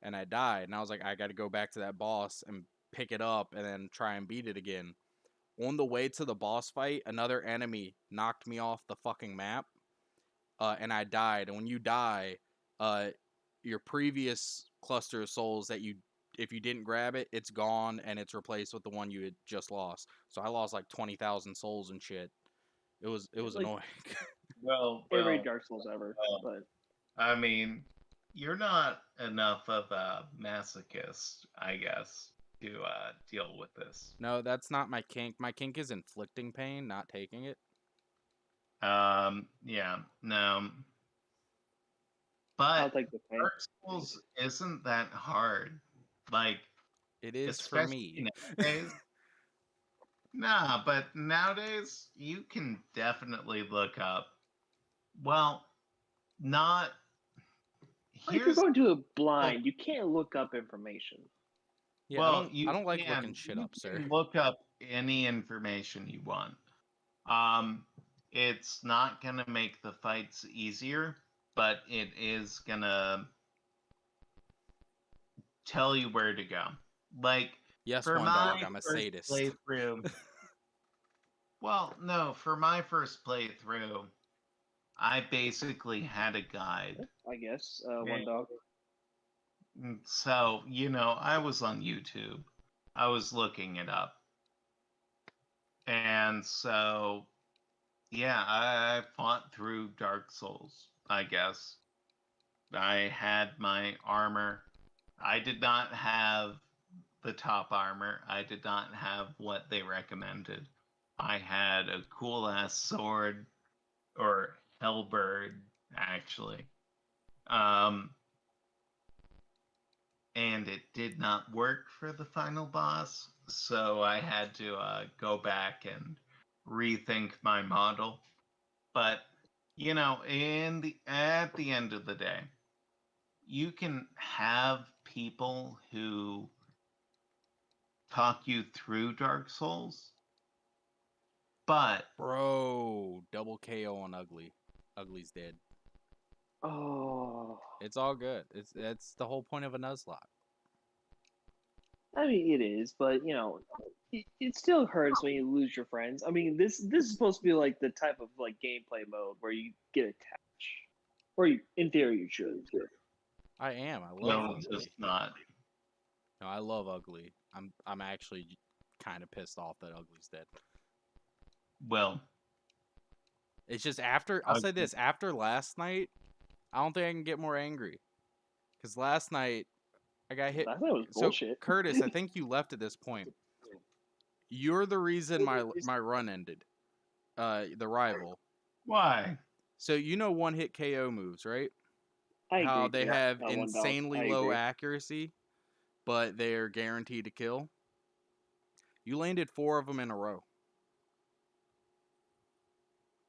and I died. And I was like, I got to go back to that boss and pick it up and then try and beat it again. On the way to the boss fight, another enemy knocked me off the fucking map, and I died. And when you die, uh, your previous cluster of souls that if you didn't grab it, it's gone and it's replaced with the one you had just lost. So I lost like 20,000 souls and shit. It was like annoying. every Dark Souls ever, but I mean, you're not enough of a masochist, I guess, to deal with this. No, that's not my kink. My kink is inflicting pain, not taking it. Yeah, no. I'll But take the pain. Dark Souls isn't that hard. Like, It is for especially me. nowadays. Nah, but nowadays you can definitely look up. Well, not If you're here's going to a blind, you can't look up information. Yeah, well, I don't like can looking shit you up, sir. can look up any information you want. It's not gonna make the fights easier, but it is gonna tell you where to go. Like Yes, for one dog. my I'm a first sadist. playthrough. Well, no, for my first playthrough, I basically had a guide. I guess one dog. So, I was on YouTube. I was looking it up. And so, yeah, I fought through Dark Souls, I guess. I had my armor. I did not have the top armor. I did not have what they recommended. I had a cool ass sword, or halberd, actually. Um, and it did not work for the final boss, so I had to go back and rethink my model. But at the end of the day, you can have people who talk you through Dark Souls, but Bro, double KO on Ugly. Ugly's dead. Oh, It's all good. That's the whole point of a Nuzlocke. I mean it is, but it still hurts when you lose your friends. I mean this is supposed to be like the type of like gameplay mode where you get attached, or in theory you should. I am. I love no, Ugly. just not. No, I love Ugly. I'm actually kind of pissed off that Ugly's dead. Well, It's just I'll say this, after last night, I don't think I can get more angry. Because last night, I got hit. I thought it was So, bullshit. Curtis, I think you left at this point. You're the reason my run ended. The rival. why? So, one hit KO moves, right? I How agree. they have One dog. insanely I low agree. accuracy, but they're guaranteed to kill. You landed 4 of them in a row.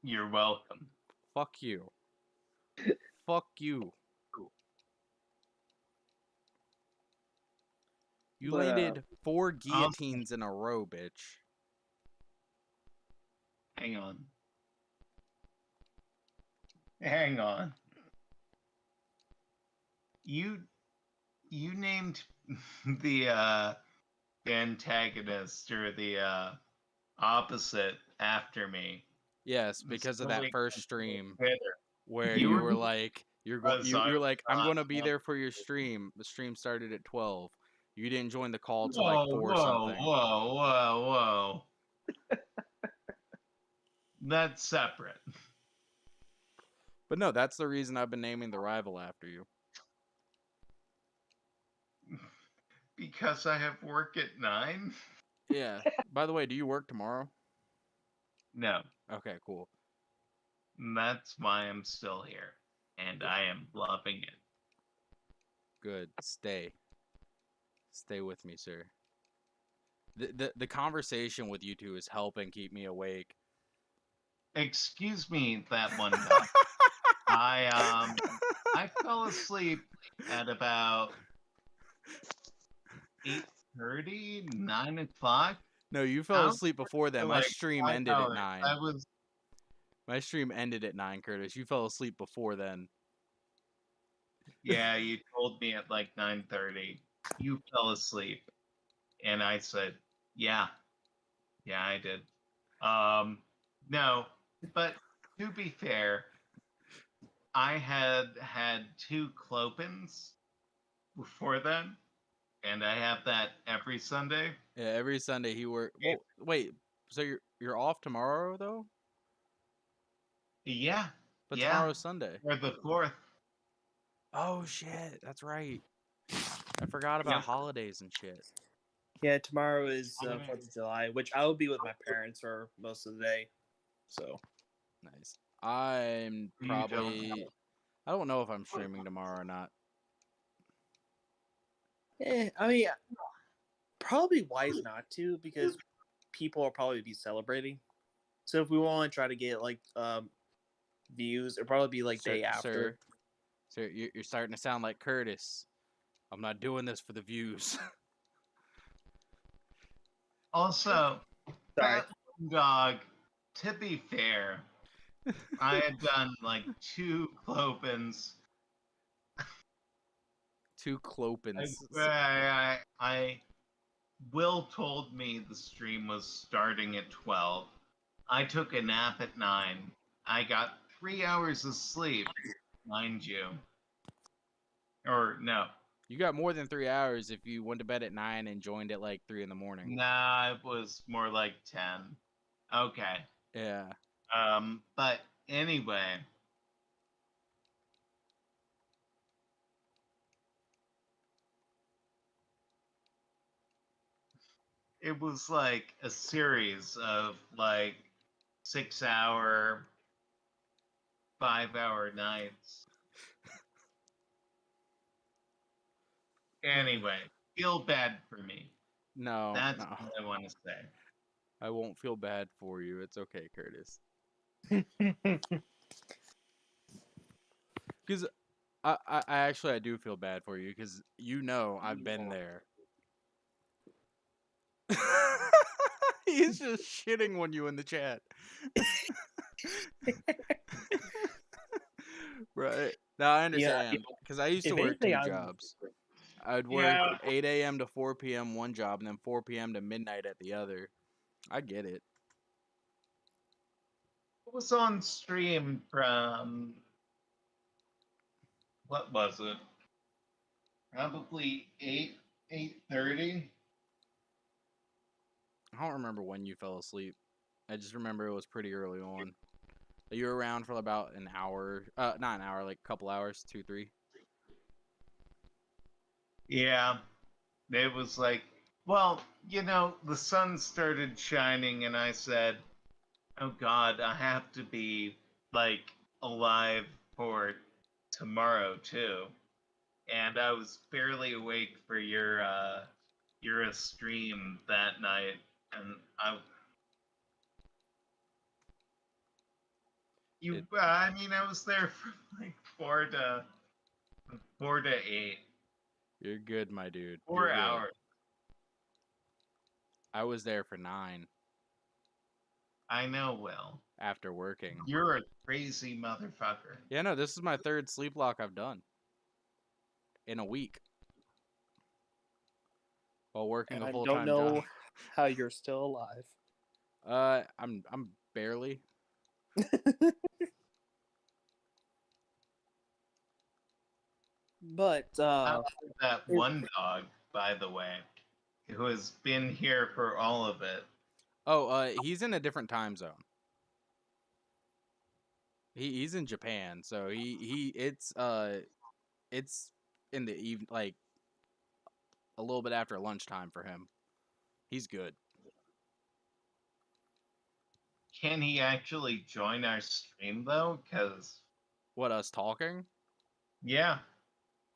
You're welcome. Fuck you. Fuck you. You But, landed 4 guillotines in a row, bitch. Hang on. Hang on. You named the antagonist or the opposite after me. Yes, because of that first stream where You you were were like, you're like, I'm gonna be there for your stream. The stream started at 12. You didn't join the call till like 4 something. Whoa. That's separate. But no, that's the reason I've been naming the rival after you. Because I have work at 9? Yeah. By the way, do you work tomorrow? No. Okay, cool. That's why I'm still here. And I am loving it. Good. Stay. Stay with me, sir. The conversation with you two is helping keep me awake. Excuse me, that one guy. I fell asleep at about 8:30, 9 o'clock. No, you fell asleep before then. My Like stream 5 ended at hours. 9. I was My stream ended at 9, Curtis. You fell asleep before then. Yeah, you told me at like 9:30 you fell asleep. And I said, yeah, I did. No, but to be fair, I had 2 clopins before then, and I have that every Sunday. Yeah, every Sunday he work. Well, wait. So you're off tomorrow though? Yeah, But yeah, tomorrow's Sunday. or the 4th. Oh shit, that's right. I forgot about holidays and shit. Yeah, tomorrow is 4th of July, which I will be with my parents for most of the day. So Nice. I'm probably. I don't know if I'm streaming tomorrow or not. I mean, probably wise not to, because people will probably be celebrating. So if we want to try to get like views, it'll probably be like day after. Sir, you're starting to sound like Curtis. I'm not doing this for the views. Also, Sorry. dog, to be fair, I had done like 2 clopins. 2 clopins. Will told me the stream was starting at 12. I took a nap at 9. I got 3 hours of sleep, mind you. Or no. You got more than 3 hours if you went to bed at 9 and joined at like 3 in the morning. Nah, it was more like 10. Okay. Yeah. But anyway. It was like a series of like 6-hour, 5-hour nights. Anyway, feel bad for me. No. That's no. what I want to say. I won't feel bad for you. It's okay, Curtis. Because I actually I do feel bad for you because I've been there. He's just shitting on you in the chat. Right. No, I understand. Because I used to work 2 jobs. I'd work 8 a.m. to 4 p.m. one job and then 4 p.m. to midnight at the other. I get it. It was on stream from, what was it? Probably 8:30. I don't remember when you fell asleep. I just remember it was pretty early on. You were around for about an hour. Not an hour, like a couple hours, 2, 3. Yeah. It was like, well, the sun started shining and I said, oh God, I have to be like alive for tomorrow too. And I was barely awake for your stream that night, and I was there from like 4 to 8. You're good, my dude. 4 hours. I was there for 9. I know, Will. After working. You're a crazy motherfucker. Yeah, no, this is my 3rd Sleeplocke I've done. In a week. While working a full-time job. I don't know how you're still alive. I'm barely. But that one dog, by the way, who has been here for all of it. Oh, he's in a different time zone. He's in Japan, so it's in the even like a little bit after lunchtime for him. He's good. Can he actually join our stream though? Because What, us talking? yeah,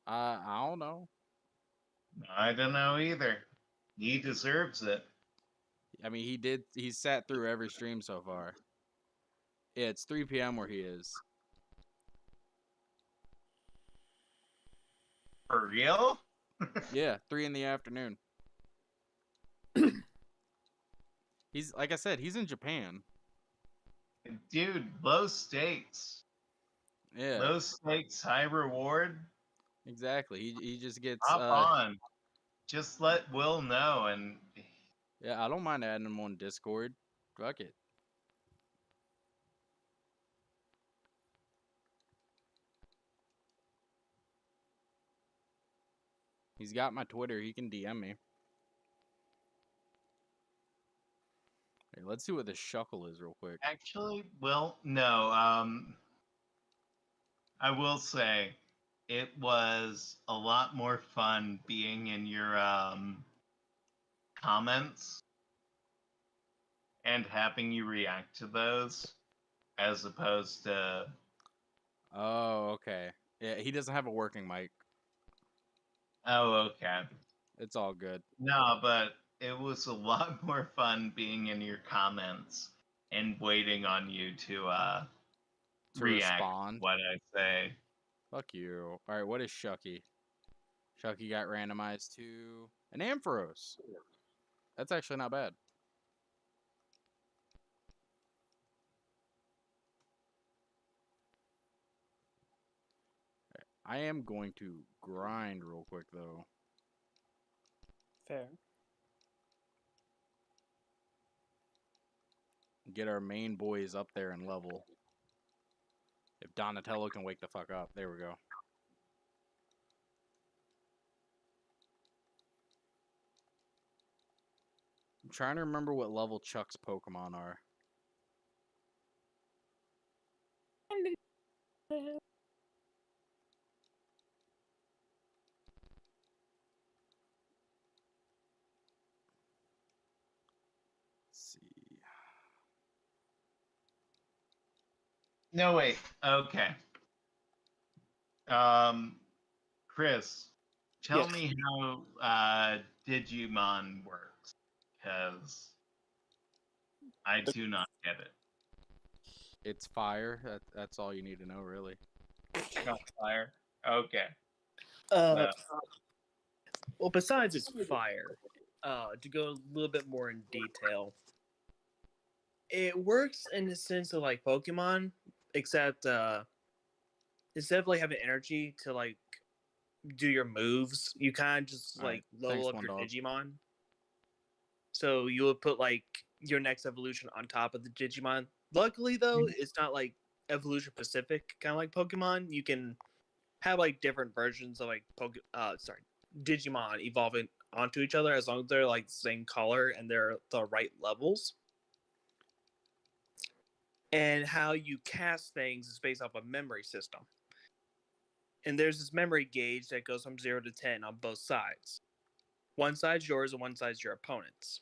I don't know. I don't know either. He deserves it. I mean, he sat through every stream so far. Yeah, it's 3 p.m. where he is. For real? Yeah, 3 in the afternoon. He's like I said, he's in Japan. Dude, low stakes. Yeah, Low stakes, high reward. exactly. He just gets Hop on. Just let Will know and yeah, I don't mind adding him on Discord. Fuck it. He's got my Twitter. He can DM me. Here, let's see what the shuckle is real quick. actually, well, no, I will say it was a lot more fun being in your comments and having you react to those as opposed to Oh, okay. Yeah, he doesn't have a working mic. oh, okay. It's all good. No, but it was a lot more fun being in your comments and waiting on you to To react respond. to what I say. Fuck you. All right, what is Shucky? Shucky got randomized to an Ampharos. That's actually not bad. I am going to grind real quick though. Fair. Get our main boys up there in level. If Donatello can wake the fuck up. There we go. I'm trying to remember what level Chuck's Pokemon are. Let's see. No, wait. Okay. Chris, tell Yes. me how Digimon works, because I do not get it. It's fire. That's all you need to know, really. Fire. Okay. Uh, No. well, besides its fire, to go a little bit more in detail, it works in the sense of like Pokemon, except instead of like having energy to like do your moves, you kind of just All right. like level Thanks, up One your Dog. Digimon. So you would put like your next evolution on top of the Digimon. Luckily, though, it's not like evolution specific, kind of like Pokemon. You can have like different versions of like Digimon evolving onto each other as long as they're like the same color and they're the right levels. And how you cast things is based off a memory system. And there's this memory gauge that goes from 0 to 10 on both sides. One side's yours and one side's your opponent's.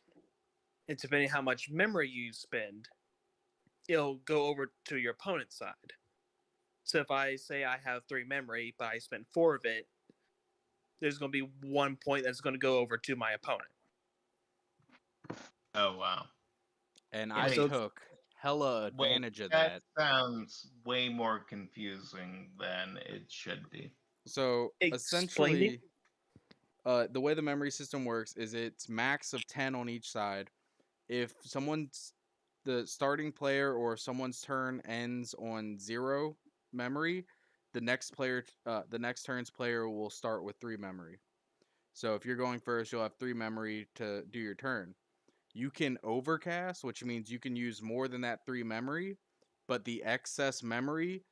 And depending how much memory you spend, it'll go over to your opponent's side. So if I say I have 3 memory, but I spent 4 of it, there's going to be 1 point that's going to go over to my opponent. Oh wow. And Yeah, I so took hella Wait, advantage of that that. sounds way more confusing than it should be. So explain it. essentially, the way the memory system works is it's max of 10 on each side. If the starting player or someone's turn ends on 0 memory, the next turn's player will start with 3 memory. So if you're going first, you'll have 3 memory to do your turn. You can overcast, which means you can use more than that 3 memory, but the excess memory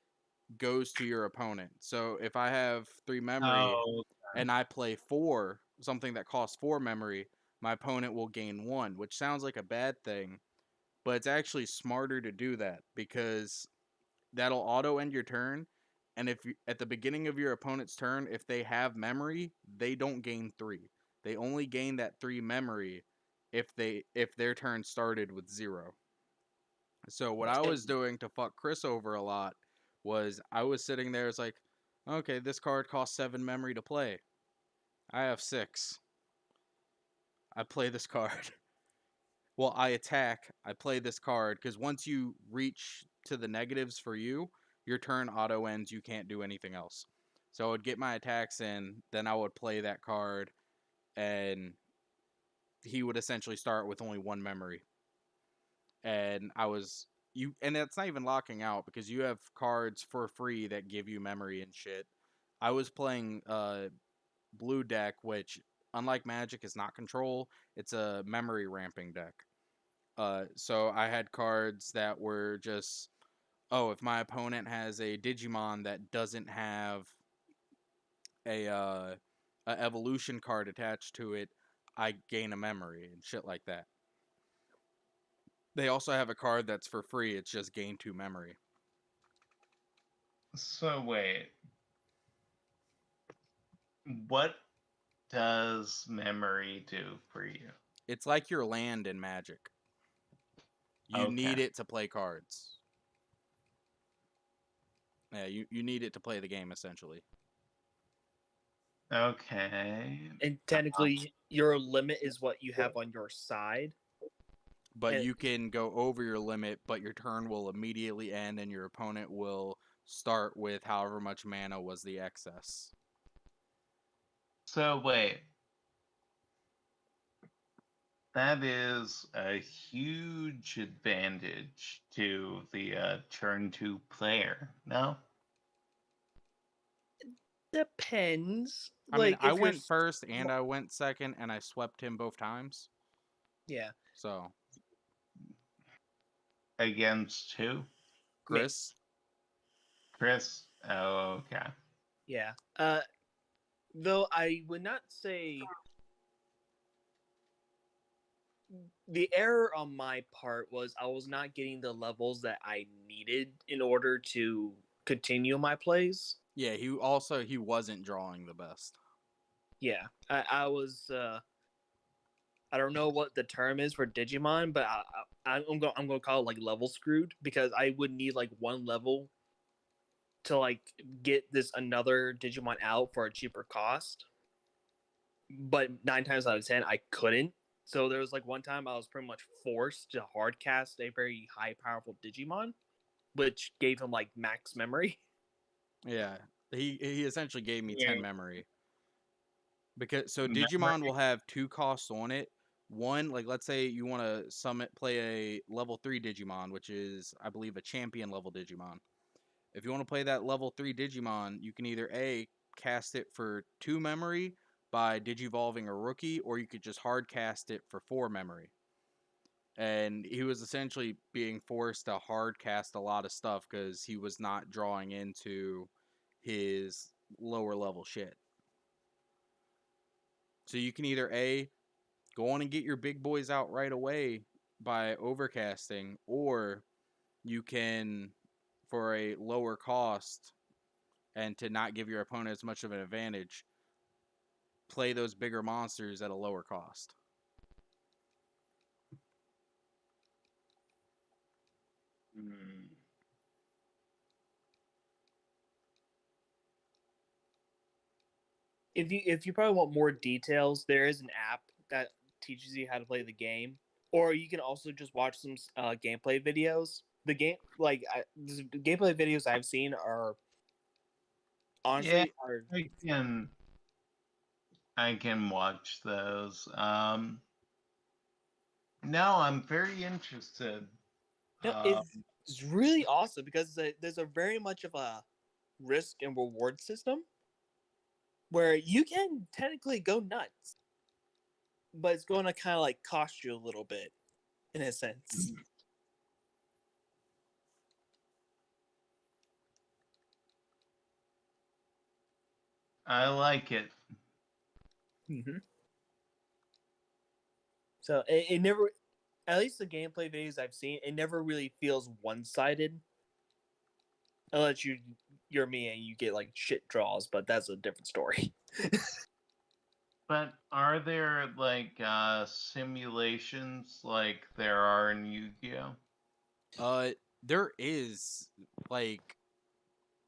goes to your opponent. So if I have 3 memory Oh, and I play 4, something that costs 4 memory, my opponent will gain 1, which sounds like a bad thing, but it's actually smarter to do that because that'll auto end your turn. And if you, at the beginning of your opponent's turn, if they have memory, they don't gain 3. They only gain that 3 memory if their turn started with 0. So what I was doing to fuck Chris over a lot was I was sitting there as like, okay, this card costs 7 memory to play. I have 6. I play this card. Well, I attack. I play this card because once you reach to the negatives for you, your turn auto ends. You can't do anything else. So I would get my attacks in, then I would play that card, and he would essentially start with only 1 memory. And and that's not even locking out because you have cards for free that give you memory and shit. I was playing blue deck, which unlike Magic is not control, it's a memory ramping deck. So I had cards that were just, oh, if my opponent has a Digimon that doesn't have a evolution card attached to it, I gain a memory and shit like that. They also have a card that's for free. It's just gain 2 memory. So wait, what does memory do for you? It's like your land in Magic. You need it to play cards. Yeah, you need it to play the game, essentially. Okay. And technically, your limit is what you have on your side. But you can go over your limit, but your turn will immediately end, and your opponent will start with however much mana was the excess. So wait. That is a huge advantage to the turn 2 player, no? Depends. I like mean, I if you're went first and I went second, and I swept him both times. Yeah. So Against who? Chris. Chris. Oh, okay. Yeah. Though I would not say the error on my part was I was not getting the levels that I needed in order to continue my plays. Yeah, he wasn't drawing the best. Yeah, I was. I don't know what the term is for Digimon, but I'm gonna call it like level screwed because I would need like 1 level to like get this another Digimon out for a cheaper cost. But 9 times out of 10, I couldn't. So there was like one time I was pretty much forced to hard cast a very high powerful Digimon, which gave him like max memory. Yeah, he essentially gave me Yeah. 10 memory. Because so Memory. Digimon will have 2 costs on it. One, like let's say you want to play a level 3 Digimon, which is I believe a champion level Digimon. If you want to play that level 3 Digimon, you can either A, cast it for 2 memory by digivolving a rookie, or you could just hard cast it for 4 memory. And he was essentially being forced to hard cast a lot of stuff because he was not drawing into his lower level shit. So you can either A, go on and get your big boys out right away by overcasting, or you can, for a lower cost and to not give your opponent as much of an advantage, play those bigger monsters at a lower cost. If you probably want more details, there is an app that teaches you how to play the game, or you can also just watch some gameplay videos. The gameplay videos I've seen are honestly are I can watch those. No, I'm very interested. it's really awesome because there's a very much of a risk and reward system where you can technically go nuts, but it's going to kind of like cost you a little bit in a sense. I like it. Mm-hmm. So it never, at least the gameplay videos I've seen, it never really feels one-sided. Unless you're me and you get like shit draws, but that's a different story. But are there like simulations like there are in Yu-Gi-Oh? There is like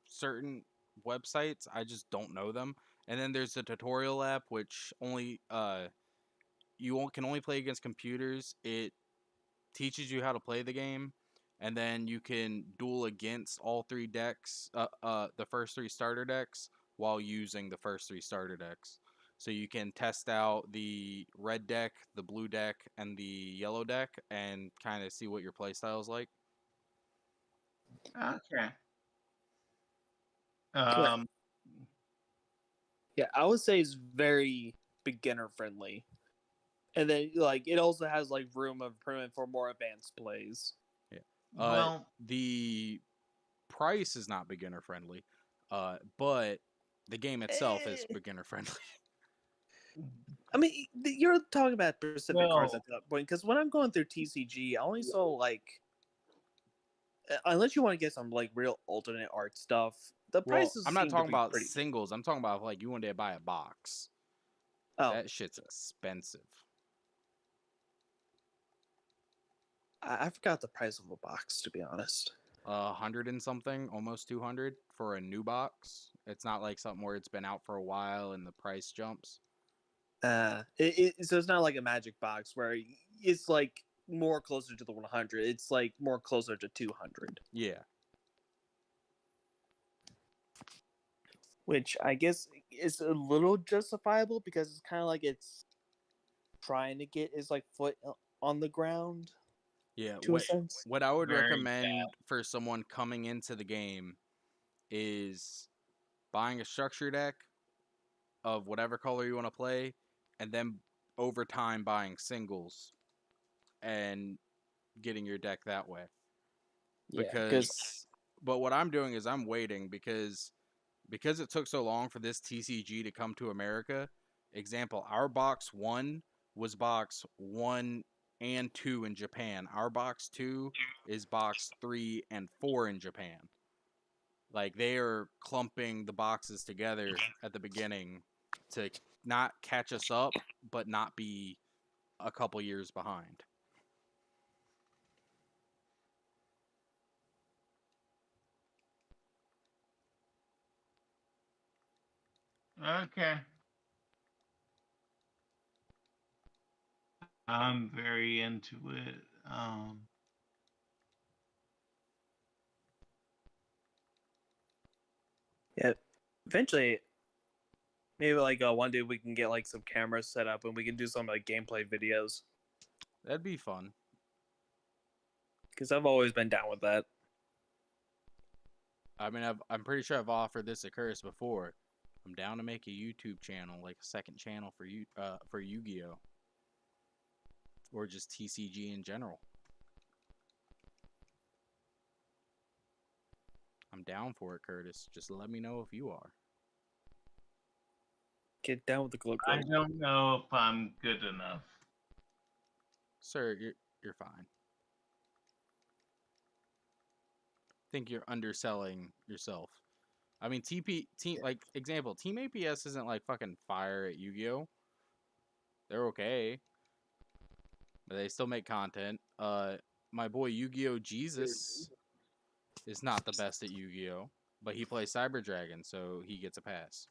certain websites, I just don't know them. And then there's the tutorial app, which only can only play against computers. It teaches you how to play the game, and then you can duel against all three decks, the first three starter decks, while using the first three starter decks. So you can test out the red deck, the blue deck, and the yellow deck, and kind of see what your playstyle is like. Okay. Correct. Um, Yeah, I would say it's very beginner friendly. And then like it also has like room of improvement for more advanced plays. Yeah. well, The price is not beginner friendly, but the game itself is beginner friendly. I mean, you're talking about specific cards well, at that point because when I'm going through TCG, I only saw like, unless you want to get some like real alternate art stuff, the Well, prices I'm not seem to talking be about pretty. singles. I'm talking about like you one day buy a box. Oh, That shit's expensive. I forgot the price of a box to be honest. 100 and something, almost 200 for a new box. It's not like something where it's been out for a while and the price jumps. So it's not like a magic box where it's like more closer to the 100. It's like more closer to 200. Yeah. Which I guess is a little justifiable because it's kind of like it's trying to get its like foot on the ground Yeah. to a sense. What I would very recommend for someone coming into the game is buying a structure deck of whatever color you want to play, and then over time buying singles and getting your deck that way. Yeah, because But what I'm doing is I'm waiting because it took so long for this TCG to come to America. Example, our box 1 was box 1 and 2 in Japan. Our box 2 is box 3 and 4 in Japan. Like they are clumping the boxes together at the beginning to not catch us up, but not be a couple years behind. okay. I'm very into it. yeah, eventually maybe like one day we can get like some cameras set up and we can do some like gameplay videos That'd be fun. because I've always been down with that. I mean, I'm pretty sure I've offered this a Curse before. I'm down to make a YouTube channel, like a second channel for Yu-Gi-Oh, or just TCG in general. I'm down for it, Curtis. Just let me know if you are. Get down with the glow I glow. don't know if I'm good enough. Sir, you're fine. Think you're underselling yourself. I mean, like example, Team APS isn't like fucking fire at Yu-Gi-Oh. They're okay, but they still make content. My boy Yu-Gi-Oh Jesus is not the best at Yu-Gi-Oh, but he plays Cyber Dragon, so he gets a pass.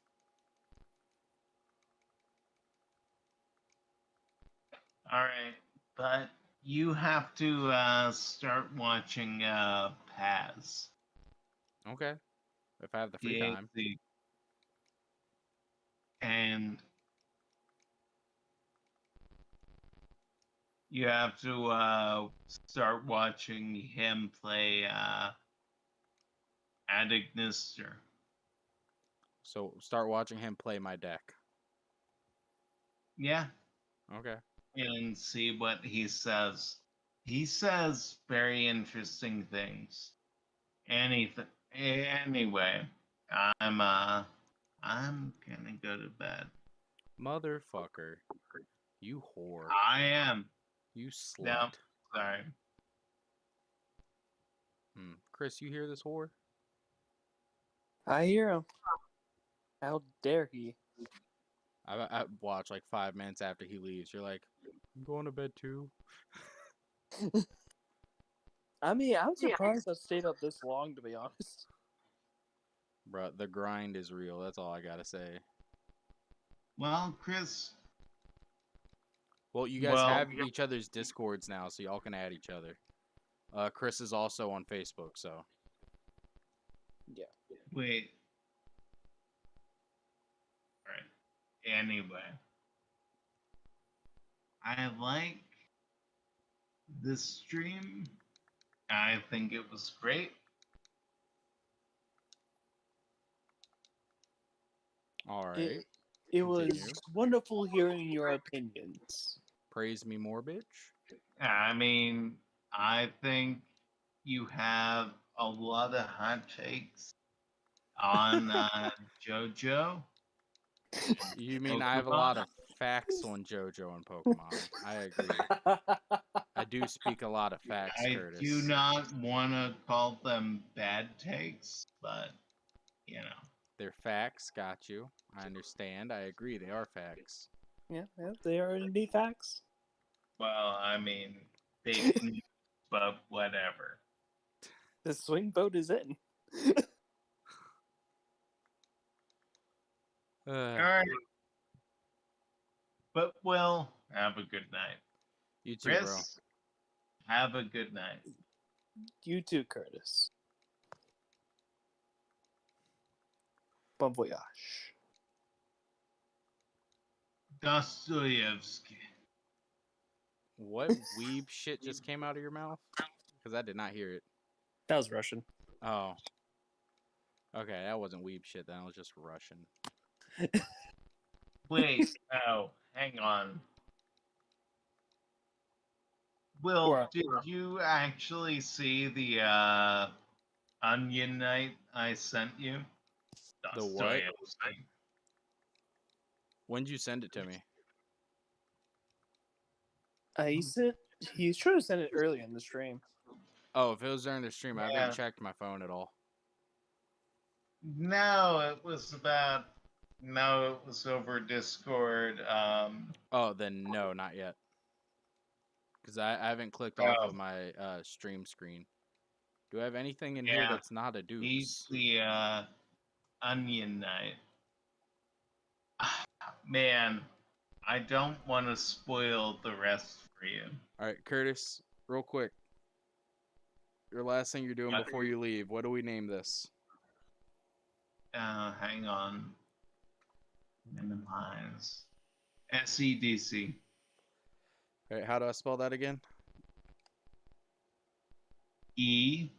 All right, but you have to start watching Paz. Okay, if I have the free time. PAZ. And you have to start watching him play Adignister. So start watching him play my deck. Yeah, Okay. and see what he says. He says very interesting things. Anything. Anyway, I'm gonna go to bed. Motherfucker. You whore. I am. You slut. No, sorry. Chris, you hear this whore? I hear him. How dare he? I watch like 5 minutes after he leaves. You're like, I'm going to bed too. I mean, I'm surprised I stayed up this long, to be honest. Bruh, the grind is real. That's all I gotta say. Well, Chris. Well, you guys Well, have each other's Discords now, so y'all can add each other. Chris is also on Facebook, so. Yeah. wait. All right. Anyway, I like this stream. I think it was great. All right. It was Continue. wonderful hearing your opinions. Praise me more, bitch. I mean, I think you have a lot of hot takes on JoJo. You mean I have a lot of facts on JoJo and Pokemon? I agree. I do speak a lot of facts, I Curtis. do not want to call them bad takes, but you know. They're facts, got you. I understand. I agree. They are facts. Yeah, they are indeed facts. Well, I mean, fake news, but whatever. The swing vote is in. All right. But Will, have a good night. You too, Chris, bro. have a good night. You too, Curtis. Bon voyage. Dostoevsky. What weeb shit just came out of your mouth? Because I did not hear it. That was Russian. Oh. Okay, that wasn't weeb shit. That was just Russian. Wait, no, hang on. Will, Or- did you actually see the Onion Night I sent you? The what? Dostoevsky. When'd you send it to me? He's trying to send it early in the stream. Oh, if it was during the stream, I Yeah. haven't checked my phone at all. No, it was about. No, it was over Discord. Oh, then no, not yet. Because I haven't clicked off Oh. of my stream screen. Do I have anything in Yeah. here that's not a He's deuce? the Onion Knight. Man, I don't want to spoil the rest for you. All right, Curtis, real quick. Your last thing you're doing before you leave. What do we name this? Hang on. Minimize. SEDC. All right, how do I spell that again? E.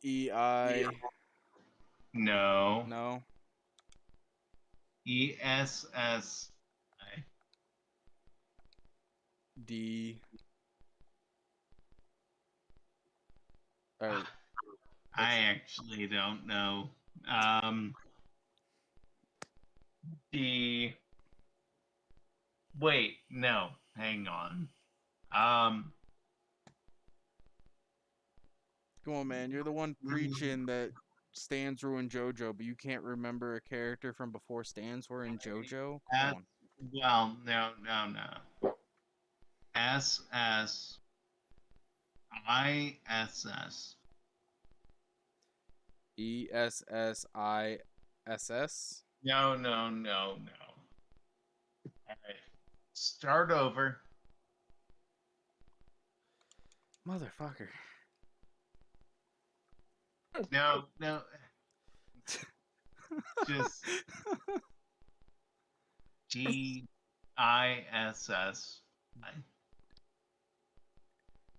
E-I... No. No. ESS. D... All right. I actually don't know. The. Wait, no. Hang on. Come on, man. You're the one preaching that Stans ruined JoJo, but you can't remember a character from before Stans were in JoJo? Come on. Well, no. SSISS. E-S-S-I-S-S? No. All right. Start over. Motherfucker. No. Just GISS.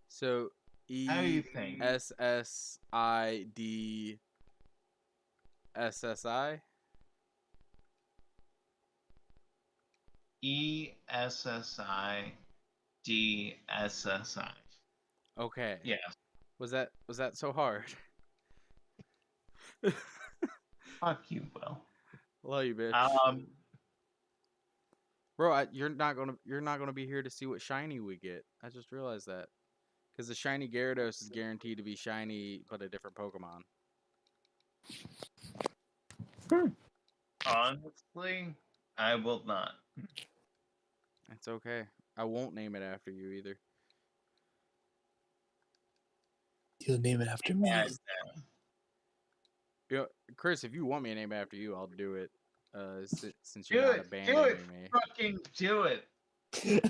So How do you think? ESSIDSSI? ESSIDSSI. Okay. Yes. Was that so hard? Fuck you, Will. Love you, bitch. Bro, you're not gonna be here to see what shiny we get. I just realized that. Because the shiny Gyarados is guaranteed to be shiny, but a different Pokemon. Honestly, I will not. It's okay. I won't name it after you either. You'll name it after me. Yes. You know, Chris, if you want me to name it after you, I'll do it. Since Do you're not it. Do it. abandoning me. Fucking do it. You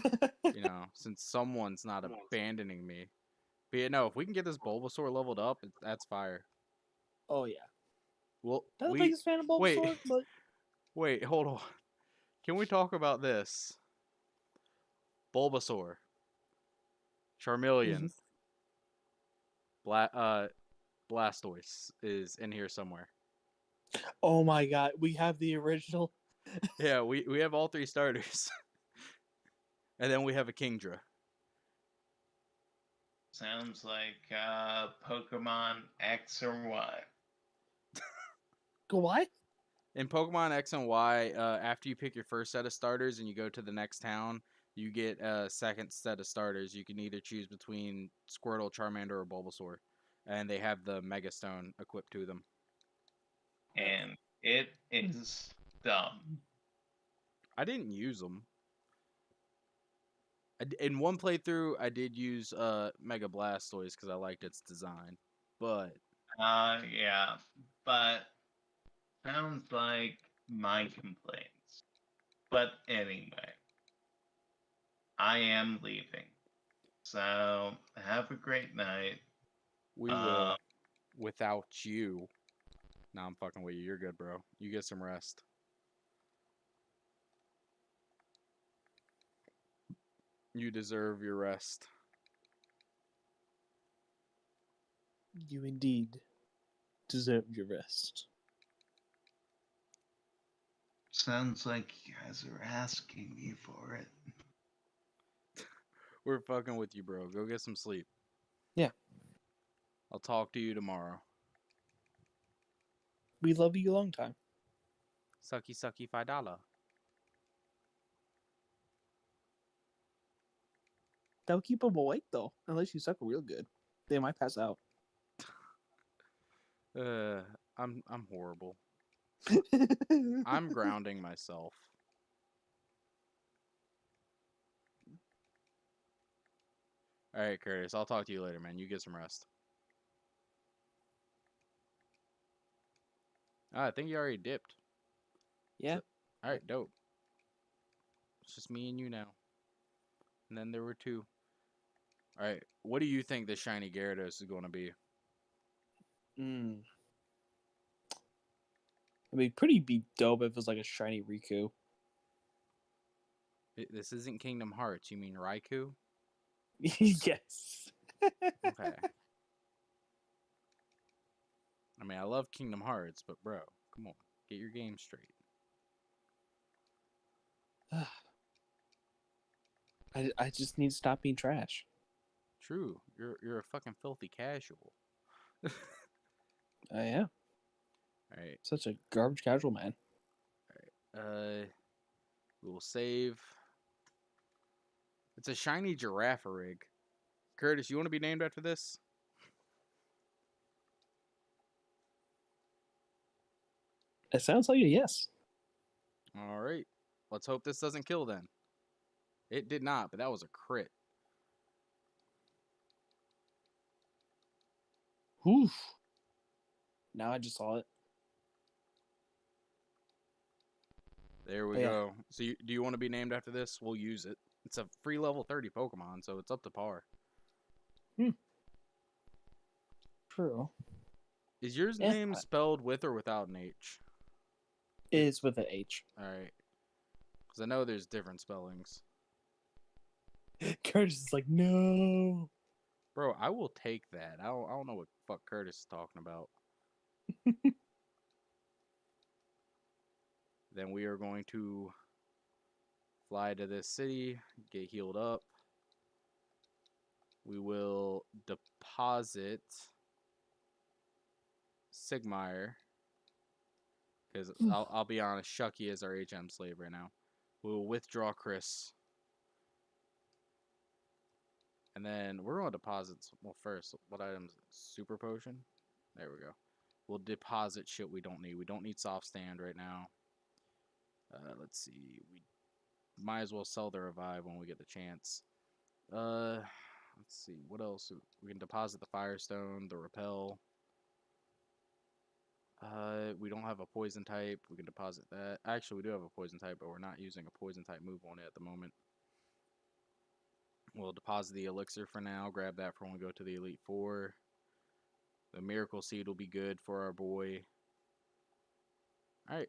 know, since someone's not abandoning me. But yeah, no, if we can get this Bulbasaur leveled up, that's fire. Oh yeah. Well, Not the biggest fan of Bulbasaur, wait, but wait, hold on. Can we talk about this? Bulbasaur, Charmeleon, Blastoise is in here somewhere. oh my god, we have the original. Yeah, we have all 3 starters. And then we have a Kingdra. Sounds like Pokemon X or Y. Go what? In Pokemon X and Y, after you pick your first set of starters and you go to the next town, you get a second set of starters. You can either choose between Squirtle, Charmander, or Bulbasaur. And they have the Mega Stone equipped to them. And it is dumb. I didn't use them. In one playthrough, I did use Mega Blastoise because I liked its design. But Yeah, but sounds like my complaints. But anyway, I am leaving. So have a great night. we will without you. Nah, I'm fucking with you. You're good, bro. You get some rest. You deserve your rest. You indeed deserve your rest. Sounds like you guys are asking me for it. We're fucking with you, bro. Go get some sleep. Yeah. I'll talk to you tomorrow. We love you a long time. Sucky, sucky, $5. That'll keep them awake though, unless you suck real good. They might pass out. I'm horrible. I'm grounding myself. All right, Curtis. I'll talk to you later, man. You get some rest. I think you already dipped. Yeah. So, all right, dope. It's just me and you now. And then there were 2. All right. What do you think the shiny Gyarados is going to be? It'd be dope if it was like a shiny Riku. This isn't Kingdom Hearts. You mean Raikou? Yes. Okay. I mean, I love Kingdom Hearts, but bro, come on. Get your game straight. I just need to stop being trash. True. You're a fucking filthy casual. I am. All right. Such a garbage casual man. All right. We'll save. It's a shiny Giraffarig. Curtis, you want to be named after this? It sounds like a yes. All right. Let's hope this doesn't kill then. It did not, but that was a crit. Oof. Now I just saw it. There we go. So do you want to be named after this? We'll use it. It's a free level 30 Pokemon, so it's up to par. True. Is yours name spelled with or without an H? It is with an H. All right. Because I know there's different spellings. Curtis is like, no. Bro, I will take that. I don't know what fuck Curtis is talking about. Then we are going to fly to this city, get healed up. We will deposit Sigmire. Because I'll be honest, Shucky is our HM slave right now. We will withdraw Chris. And then we're going to deposit. Well, first, what items? Super potion. There we go. We'll deposit shit we don't need. We don't need soft stand right now. Let's see. We might as well sell the revive when we get the chance. Let's see. What else? We can deposit the firestone, the repel. We don't have a poison type. We can deposit that. Actually, we do have a poison type, but we're not using a poison type move on it at the moment. We'll deposit the elixir for now. Grab that for when we go to the Elite Four. The miracle seed will be good for our boy. Alright.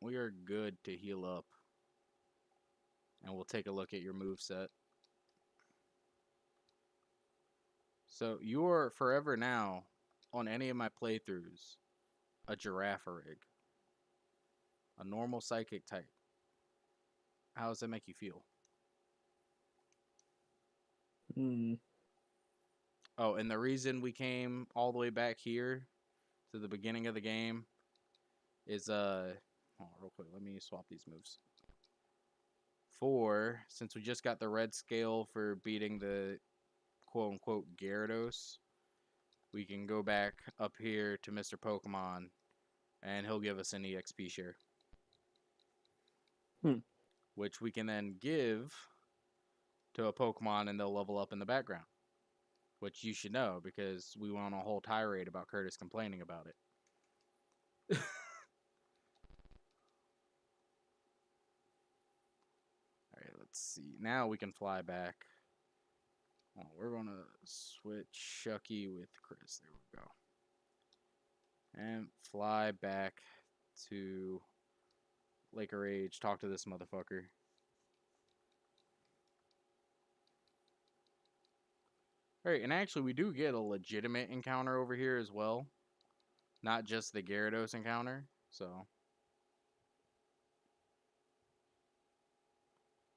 We are good to heal up. And we'll take a look at your move set. So you are forever now, on any of my playthroughs, a Giraffarig. A normal psychic type. How does that make you feel? Oh, and the reason we came all the way back here to the beginning of the game is hold on, real quick, let me swap these moves. Since we just got the red scale for beating the quote unquote Gyarados, we can go back up here to Mr. Pokemon and he'll give us an EXP share. Which we can then give to a Pokemon and they'll level up in the background. Which you should know because we went on a whole tirade about Curtis complaining about it. Alright, let's see. Now we can fly back. Oh, we're going to switch Shucky with Chris. There we go. And fly back to Lake of Rage. Talk to this motherfucker. Alright, and actually we do get a legitimate encounter over here as well. Not just the Gyarados encounter. So.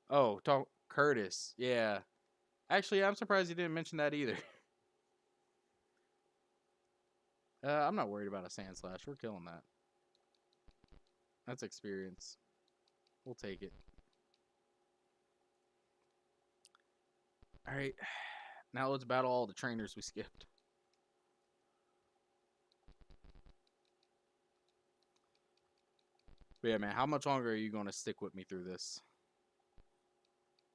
Oh, talk Curtis. Yeah. Actually, I'm surprised you didn't mention that either. I'm not worried about a Sand Slash. We're killing that. That's experience. We'll take it. Alright. Now let's battle all the trainers we skipped. But yeah, man, how much longer are you going to stick with me through this?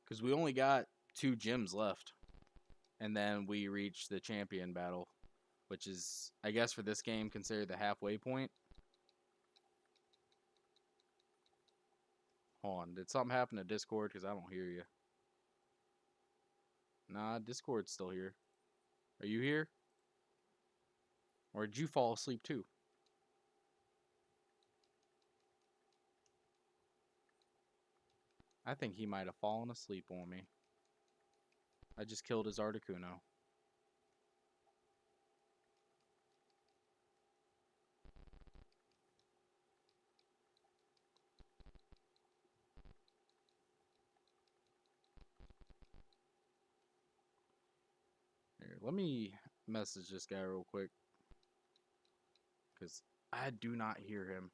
Because we only got 2 gyms left. And then we reach the champion battle. Which is, I guess for this game, considered the halfway point. Hold on. Did something happen to Discord? Because I don't hear you. Nah, Discord's still here. Are you here? Or did you fall asleep too? I think he might have fallen asleep on me. I just killed his Articuno. Here, let me message this guy real quick. Because I do not hear him.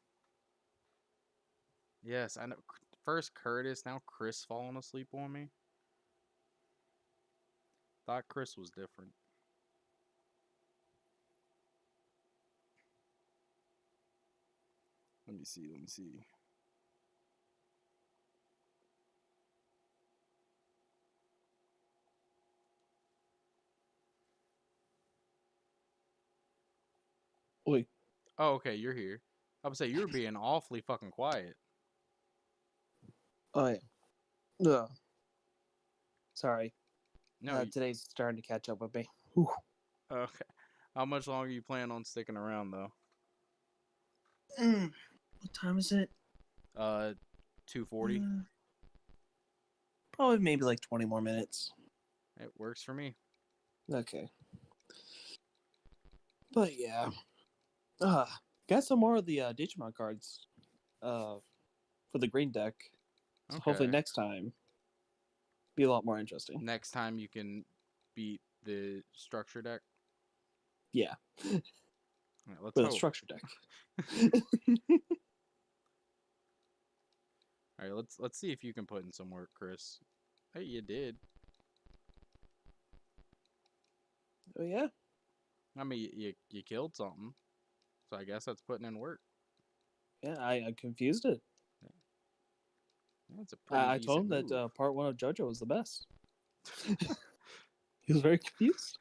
Yes, I know. First Curtis, now Chris falling asleep on me. Thought Chris was different. Let me see, let me see. Oi. Oh, okay, you're here. I would say you were being awfully fucking quiet. Oh, yeah. Ugh. Sorry. No, Today's starting to catch up with me. Whew. okay. How much longer you plan on sticking around, though? What time is it? 2:40. Probably maybe like 20 more minutes. It works for me. Okay. But yeah. Got some more of the Digimon cards for the green deck. So hopefully Okay. next time be a lot more interesting. Next time you can beat the structure deck. Yeah. Yeah, let's With a hope. structure deck. All right, let's see if you can put in some work, Chris. Hey, you did. Oh yeah. I mean, you killed something, so I guess that's putting in work. Yeah, I confused it. That's a pretty I told decent him that move. part 1 of JoJo was the best. He was very confused.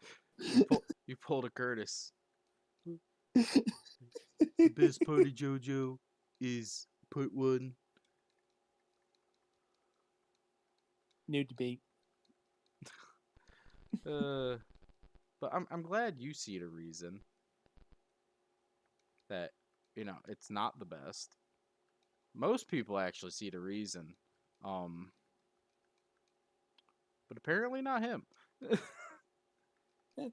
You pulled a Curtis. The best part of JoJo is part 1. New debate. But I'm glad you see the reason that it's not the best. Most people actually see the reason, um, but apparently not him. I,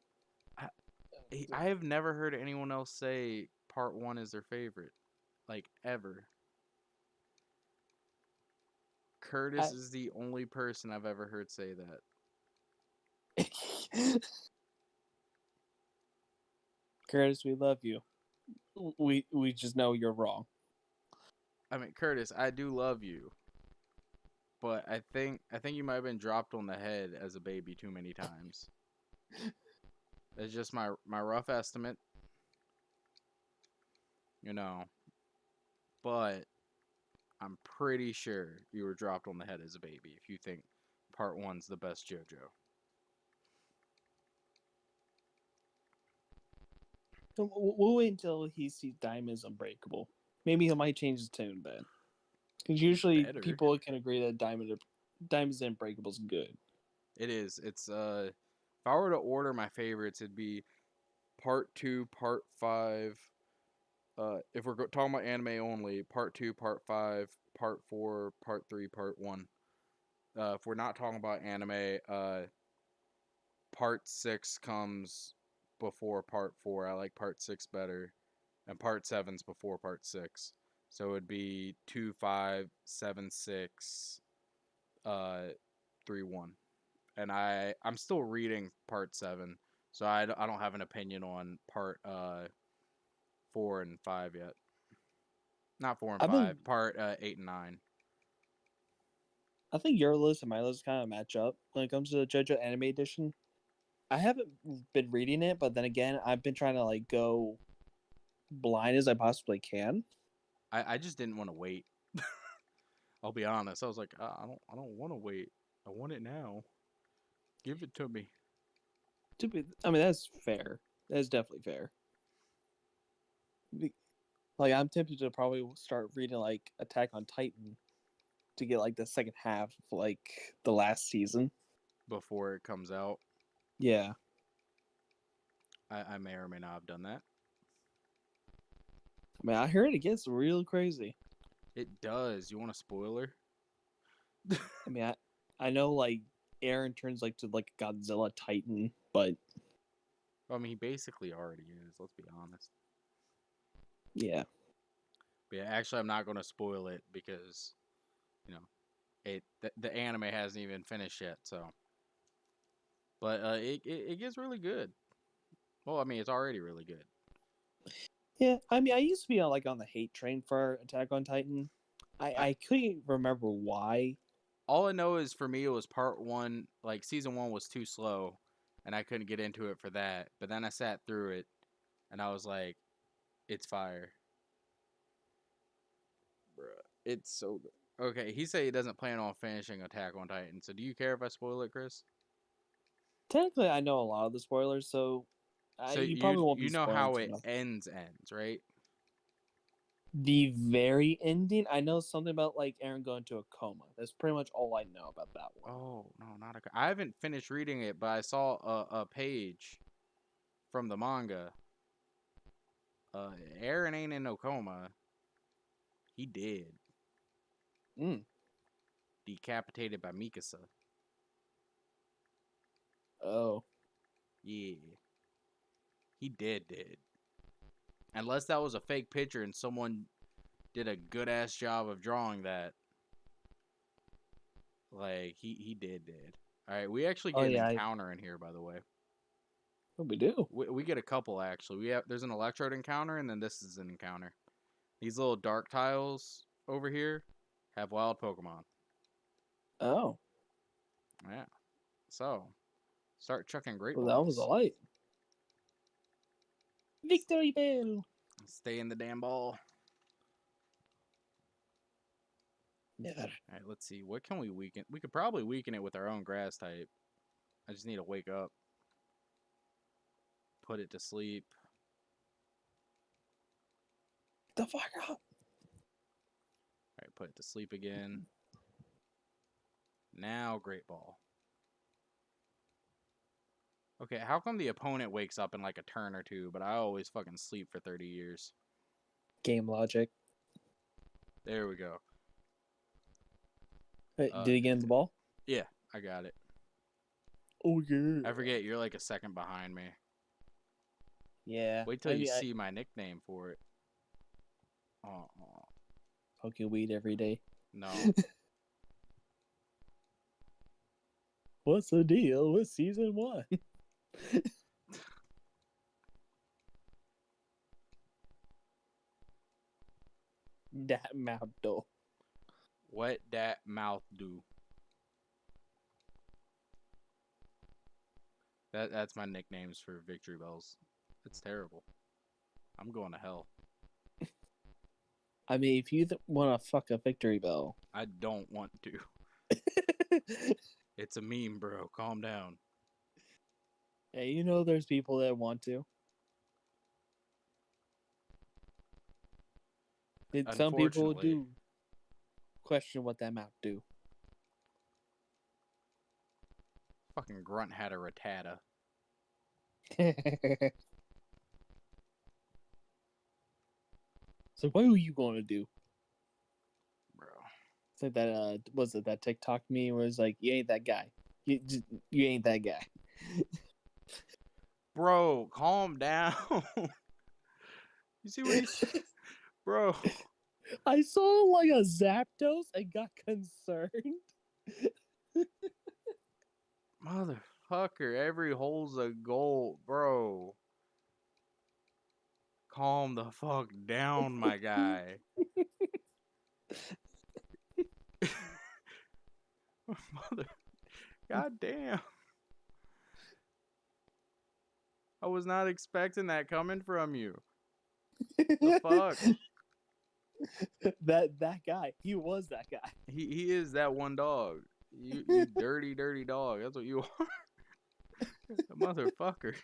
I have never heard anyone else say part 1 is their favorite, like ever. Curtis is the only person I've ever heard say that. Curtis, we love you. We just know you're wrong. I mean, Curtis, I do love you, but I think you might have been dropped on the head as a baby too many times. That's just my rough estimate, but I'm pretty sure you were dropped on the head as a baby if you think part 1's the best JoJo. We'll wait until he sees Diamond is Unbreakable. Maybe he might change his tune then. Because usually people can agree that Diamond is Unbreakable is good. It is. It's if I were to order my favorites, it'd be part 2, part 5. If we're talking about anime only, part 2, part 5, part 4, part 3, part 1. If we're not talking about anime, part 6 comes before part 4. I like part 6 better, and part 7's before part 6. So it'd be 2, 5, 7, 6, 3, 1. And I'm still reading part 7, so I don't have an opinion on part 4 and 5 yet. Not 4 and 5, part 8 and 9. I think your list and my list kind of match up when it comes to the JoJo Anime Edition. I haven't been reading it, but then again, I've been trying to go blind as I possibly can. I just didn't want to wait. I'll be honest. I was like, I don't want to wait. I want it now. Give it to me. I mean, that's fair. That's definitely fair. I'm tempted to probably start reading Attack on Titan to get the second half of the last season Before it comes out. Yeah. I may or may not have done that. I mean, I heard it gets real crazy. It does. You want a spoiler? I mean, I know Aaron turns to Godzilla Titan, but I mean, he basically already is. Let's be honest. Yeah. But yeah, actually, I'm not going to spoil it because, the anime hasn't even finished yet. So, but it gets really good. Well, I mean, it's already really good. Yeah, I mean, I used to be on the hate train for Attack on Titan. I couldn't remember why. All I know is for me, it was part 1. Season 1 was too slow, and I couldn't get into it for that. But then I sat through it, and I was like, it's fire. Bruh, it's so good. Okay, he said he doesn't plan on finishing Attack on Titan. So do you care if I spoil it, Chris? Technically, I know a lot of the spoilers, so you probably won't be you know spoiling how too it much. ends, right? The very ending, I know something about Aaron going to a coma. That's pretty much all I know about that one. Oh no, not a. I haven't finished reading it, but I saw a page from the manga. Aaron ain't in no coma. He dead. Decapitated by Mikasa. Oh. Yeah. He dead. Unless that was a fake picture and someone did a good ass job of drawing that. He dead. Alright, we actually get an encounter in here, by the way. What we do? We get a couple actually. There's an electrode encounter and then this is an encounter. These little dark tiles over here have wild Pokemon. Oh. Yeah. So, start chucking great Well, balls. that was a light. Victory bell. Stay in the damn ball. Never. All right, let's see. What can we weaken? We could probably weaken it with our own grass type. I just need to wake up. Put it to sleep. The fuck up. All right, put it to sleep again. Now, great ball. Okay, how come the opponent wakes up in like a turn or two, but I always fucking sleep for 30 years? Game logic. There we go. Wait, did he get in the ball? Yeah, I got it. Oh, yeah. I forget, you're like a second behind me. Yeah. Wait till you see my nickname for it. Oh, Poking weed every day. no. What's the deal with season 1? That mouth though. What that mouth do? That's my nicknames for victory bells. It's terrible. I'm going to hell. I mean, if you want to fuck a victory bell. I don't want to. It's a meme, bro. Calm down. Hey, you know there's people that want to. Some people do question what that mouth do. Fucking grunt had a ratata. So what are you going to do? Bro. It's like that, was it that TikTok meme where it's like, you ain't that guy. You ain't that guy. Bro, calm down. You see what he's... Bro. I saw like a Zapdos and got concerned. Motherfucker, every hole's a goal, bro. Calm the fuck down, my guy. God damn. I was not expecting that coming from you. The fuck? that guy. He was that guy. He is that one dog. You dirty, dirty dog. That's what you are. A motherfucker.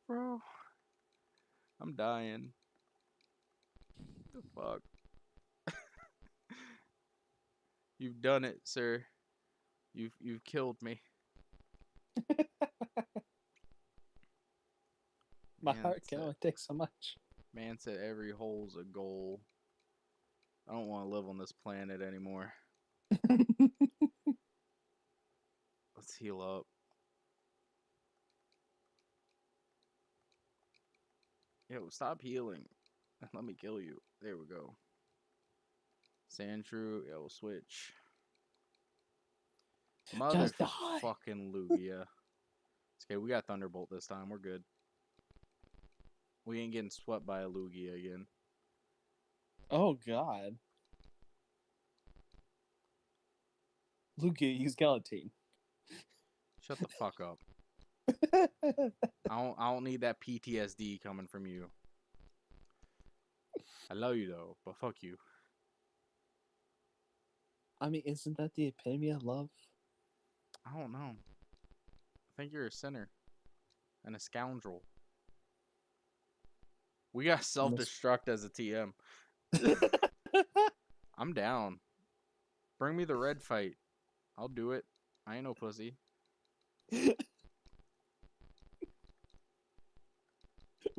Bro. I'm dying. The fuck? You've done it, sir. You've killed me. My heart can only take so much. Man said every hole's a goal. I don't want to live on this planet anymore. Let's heal up. Yo, stop healing. Let me kill you. There we go. Sandshrew, yo, switch. Motherfucking Lugia. Okay, we got Thunderbolt this time. We're good. We ain't getting swept by a Lugia again. Oh, God. Lugia, use Galatine. Shut the fuck up. I don't need that PTSD coming from you. I love you though, but fuck you. I mean, isn't that the epitome of love? I don't know. I think you're a sinner and a scoundrel. We got self-destruct as a TM. I'm down. Bring me the red fight. I'll do it. I ain't no pussy.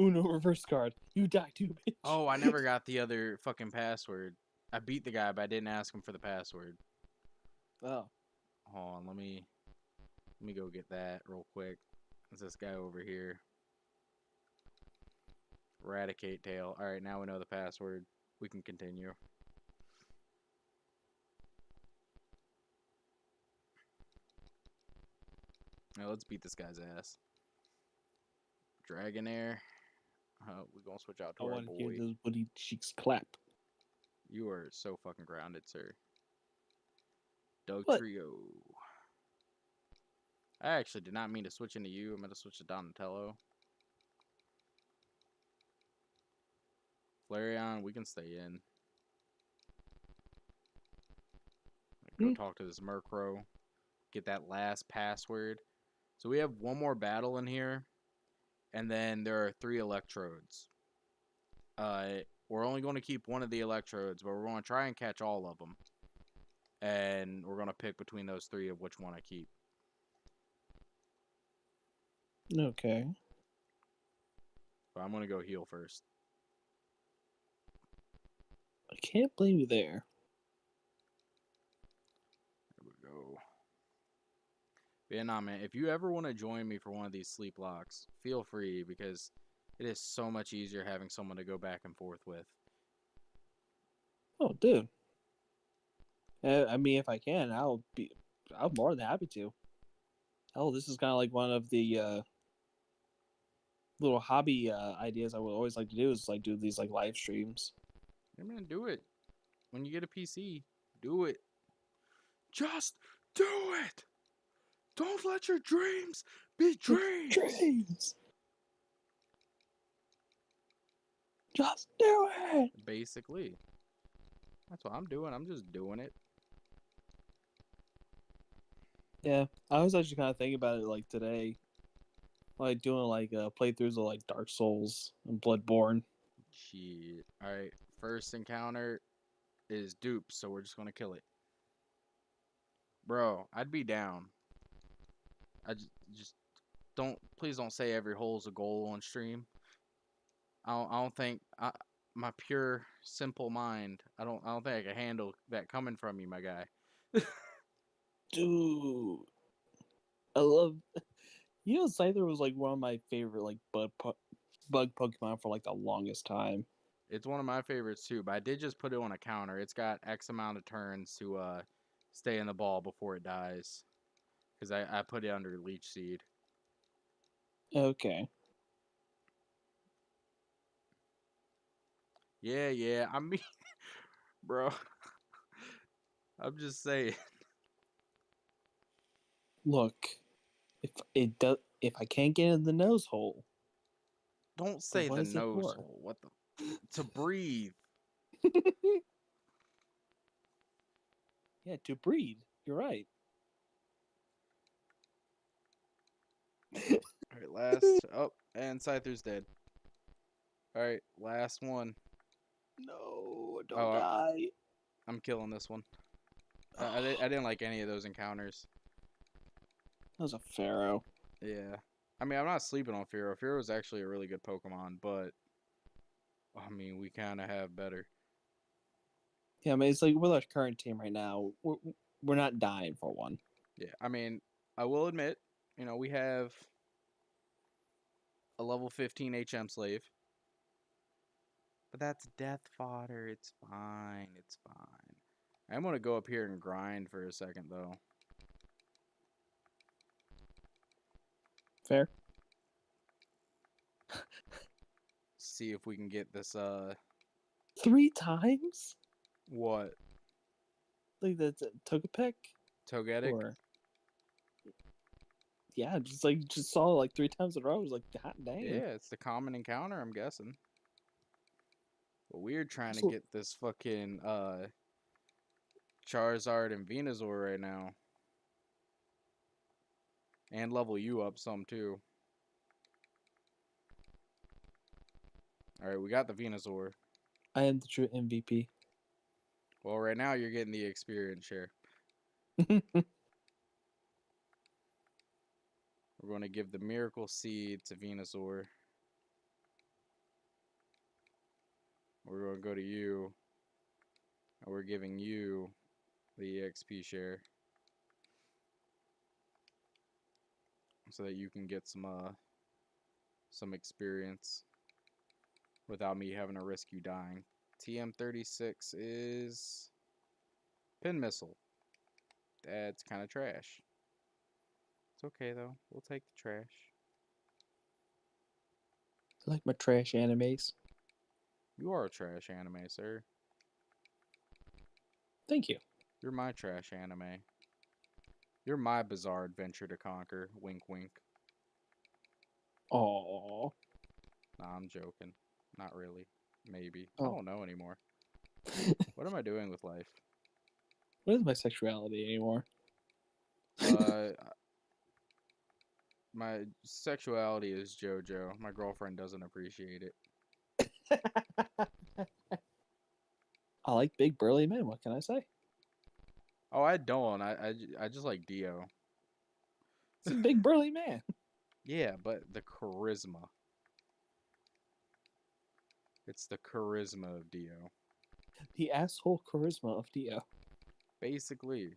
Uno reverse card. You die too, bitch. Oh, I never got the other fucking password. I beat the guy, but I didn't ask him for the password. Oh. Hold on, let me go get that real quick. There's this guy over here. Eradicate tail. Alright, now we know the password. We can continue. Now let's beat this guy's ass. Dragonair. We're gonna switch out to our boy. I want to hear those booty cheeks clap. You are so fucking grounded, sir. Doug What? Trio. I actually did not mean to switch into you. I meant to switch to Donatello. Flareon, we can stay in. Go talk to this Murkrow. Get that last password. So we have one more battle in here. And then there are 3 electrodes. We're only going to keep one of the electrodes, but we're going to try and catch all of them. And we're going to pick between those 3 of which one I keep. Okay. But I'm going to go heal first. I can't blame you there. There we go. Yeah, nah, man. If you ever want to join me for one of these sleep locks, feel free, because it is so much easier having someone to go back and forth with. Oh, dude. I mean, if I can, I'm more than happy to. Hell, this is kind of like one of the little hobby ideas I would always like to do is like do these like live streams. Yeah, man, do it. When you get a PC, do it. Just do it. Don't let your dreams be dreams. Dreams. Just do it. Basically. That's what I'm doing. I'm just doing it. Yeah, I was actually kind of thinking about it like today, like doing like playthroughs of like Dark Souls and Bloodborne. Shit. Alright. First encounter is dupe, so we're just gonna kill it. Bro, I'd be down. I just don't. Please don't say every hole's a goal on stream. I don't think. My pure, simple mind. I don't think I can handle that coming from you, my guy. Dude, I love. You know, Scyther was like one of my favorite like bug Pokemon for like the longest time. It's one of my favorites too, but I did just put it on a counter. It's got X amount of turns to stay in the ball before it dies. Because I put it under Leech Seed. Okay. Yeah. I mean, bro. I'm just saying. Look, if I can't get in the nose hole, Don't say what the is it nose for? hole. What the? To breathe. Yeah, to breed. You're right. Alright, last. Oh, and Scyther's dead. Alright, last one. No, don't Oh, die. I'm killing this one. I didn't like any of those encounters. That was a Pharaoh. Yeah. I mean, I'm not sleeping on Fearow. Fearow is actually a really good Pokemon, but I mean, we kind of have better. Yeah, I mean, it's like with our current team right now, we're not dying for one. Yeah, I mean, I will admit, we have a level 15 HM slave. But that's death fodder. It's fine. It's fine. I'm going to go up here and grind for a second, though. Fair. See if we can get this, 3 times? what? Like that's Togepic? Togetic? Or yeah, just saw like 3 times in a row. I was like, God dang. Yeah, it's the common encounter, I'm guessing. But we're trying to get this fucking, Charizard and Venusaur right now. And level you up some, too. Alright, we got the Venusaur. I am the true MVP. Well, right now you're getting the experience share. We're going to give the Miracle Seed to Venusaur. We're going to go to you. And we're giving you the EXP share. So that you can get some experience without me having to risk you dying. TM36 is Pin Missile. That's kind of trash. It's okay though. We'll take the trash. I like my trash animes. You are a trash anime, sir. Thank you. You're my trash anime. You're my bizarre adventure to conquer. Wink, wink. Oh. Nah, I'm joking. Not really. Maybe. I Oh. don't know anymore. What am I doing with life? What is my sexuality anymore? My sexuality is JoJo. My girlfriend doesn't appreciate it. I like big burly men. What can I say? Oh, I don't. I just like Dio. He's a big burly man. Yeah, but the charisma. It's the charisma of Dio. The asshole charisma of Dio. Basically.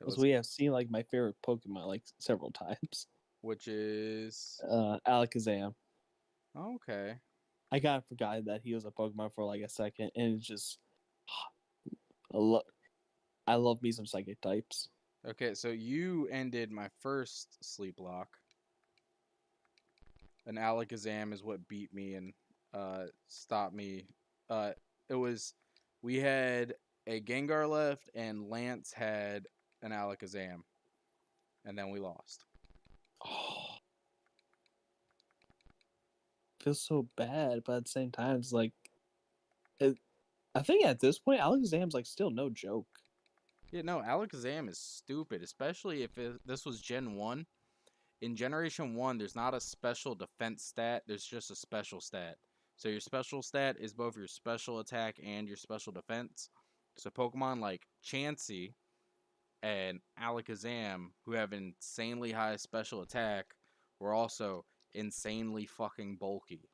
As we have seen like my favorite Pokemon like several times. Which is Alakazam. okay. I kind of forgot that he was a Pokemon for like a second, and it's just I love me some psychic types. Okay, so you ended my first Sleeplocke. An Alakazam is what beat me and stopped me. It was we had a Gengar left and Lance had an Alakazam, and then we lost. Oh, feels so bad, but at the same time, it's like, I think at this point, Alakazam's like still no joke. Yeah, no, Alakazam is stupid, especially if this was Gen 1. In Generation 1, there's not a special defense stat, there's just a special stat. So your special stat is both your special attack and your special defense. So Pokemon like Chansey and Alakazam, who have insanely high special attack, were also insanely fucking bulky.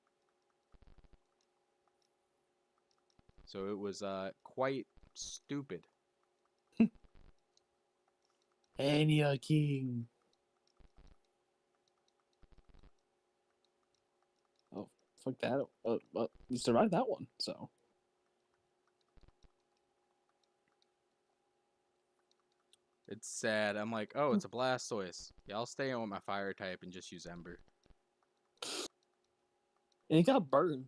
So it was quite stupid. Anya King. Oh, fuck that. You survived that one, so. It's sad. I'm like, oh, it's a Blastoise. Yeah, I'll stay in with my fire type and just use Ember. And he got burned.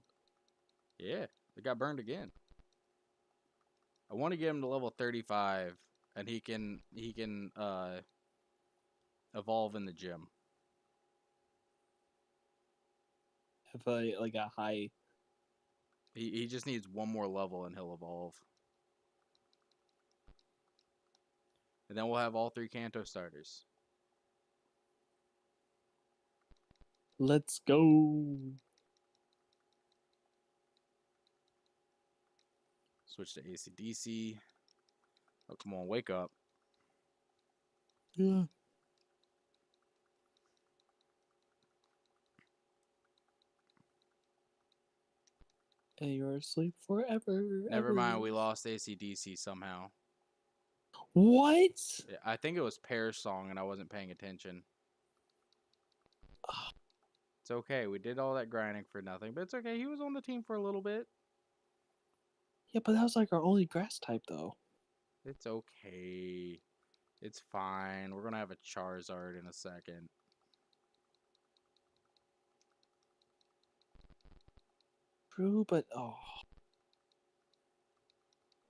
Yeah, it got burned again. I want to get him to level 35, and he can evolve in the gym. Have like a high. He just needs one more level and he'll evolve. And then we'll have all 3 Kanto starters. Let's go. Switch to AC/DC. Oh, come on, wake up. Yeah. And you're asleep forever. Never mind, we lost AC/DC somehow. What? I think it was Pear's song and I wasn't paying attention. It's okay. We did all that grinding for nothing, but it's okay. He was on the team for a little bit. Yeah, but that was like our only grass type, though. It's okay. It's fine. We're going to have a Charizard in a second. True, but all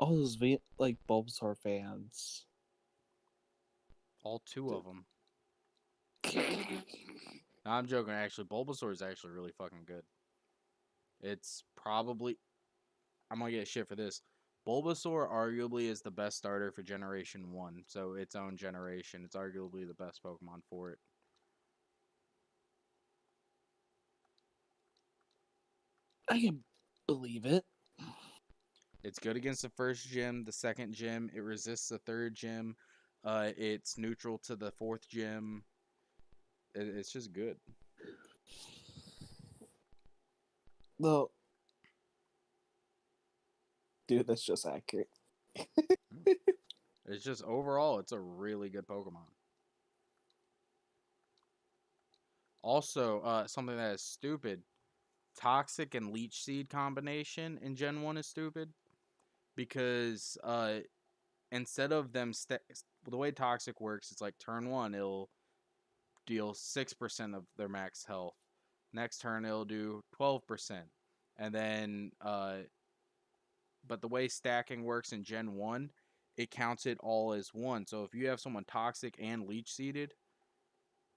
those like Bulbasaur fans. All 2 of them. No, I'm joking. Actually, Bulbasaur is actually really fucking good. It's probably... I'm going to get shit for this. Bulbasaur arguably is the best starter for Generation 1. So its own generation. It's arguably the best Pokemon for it. I can believe it. It's good against the first gym, the second gym. It resists the third gym. It's neutral to the fourth gym. It's just good. Though, dude, that's just accurate. It's just overall, it's a really good Pokemon. Also, something that is stupid. Toxic and Leech Seed combination in Gen 1 is stupid. Because instead of them... the way Toxic works, it's like turn 1, it'll deal 6% of their max health. Next turn, it'll do 12%. And then but the way stacking works in Gen 1, it counts it all as one. So if you have someone toxic and leech seeded,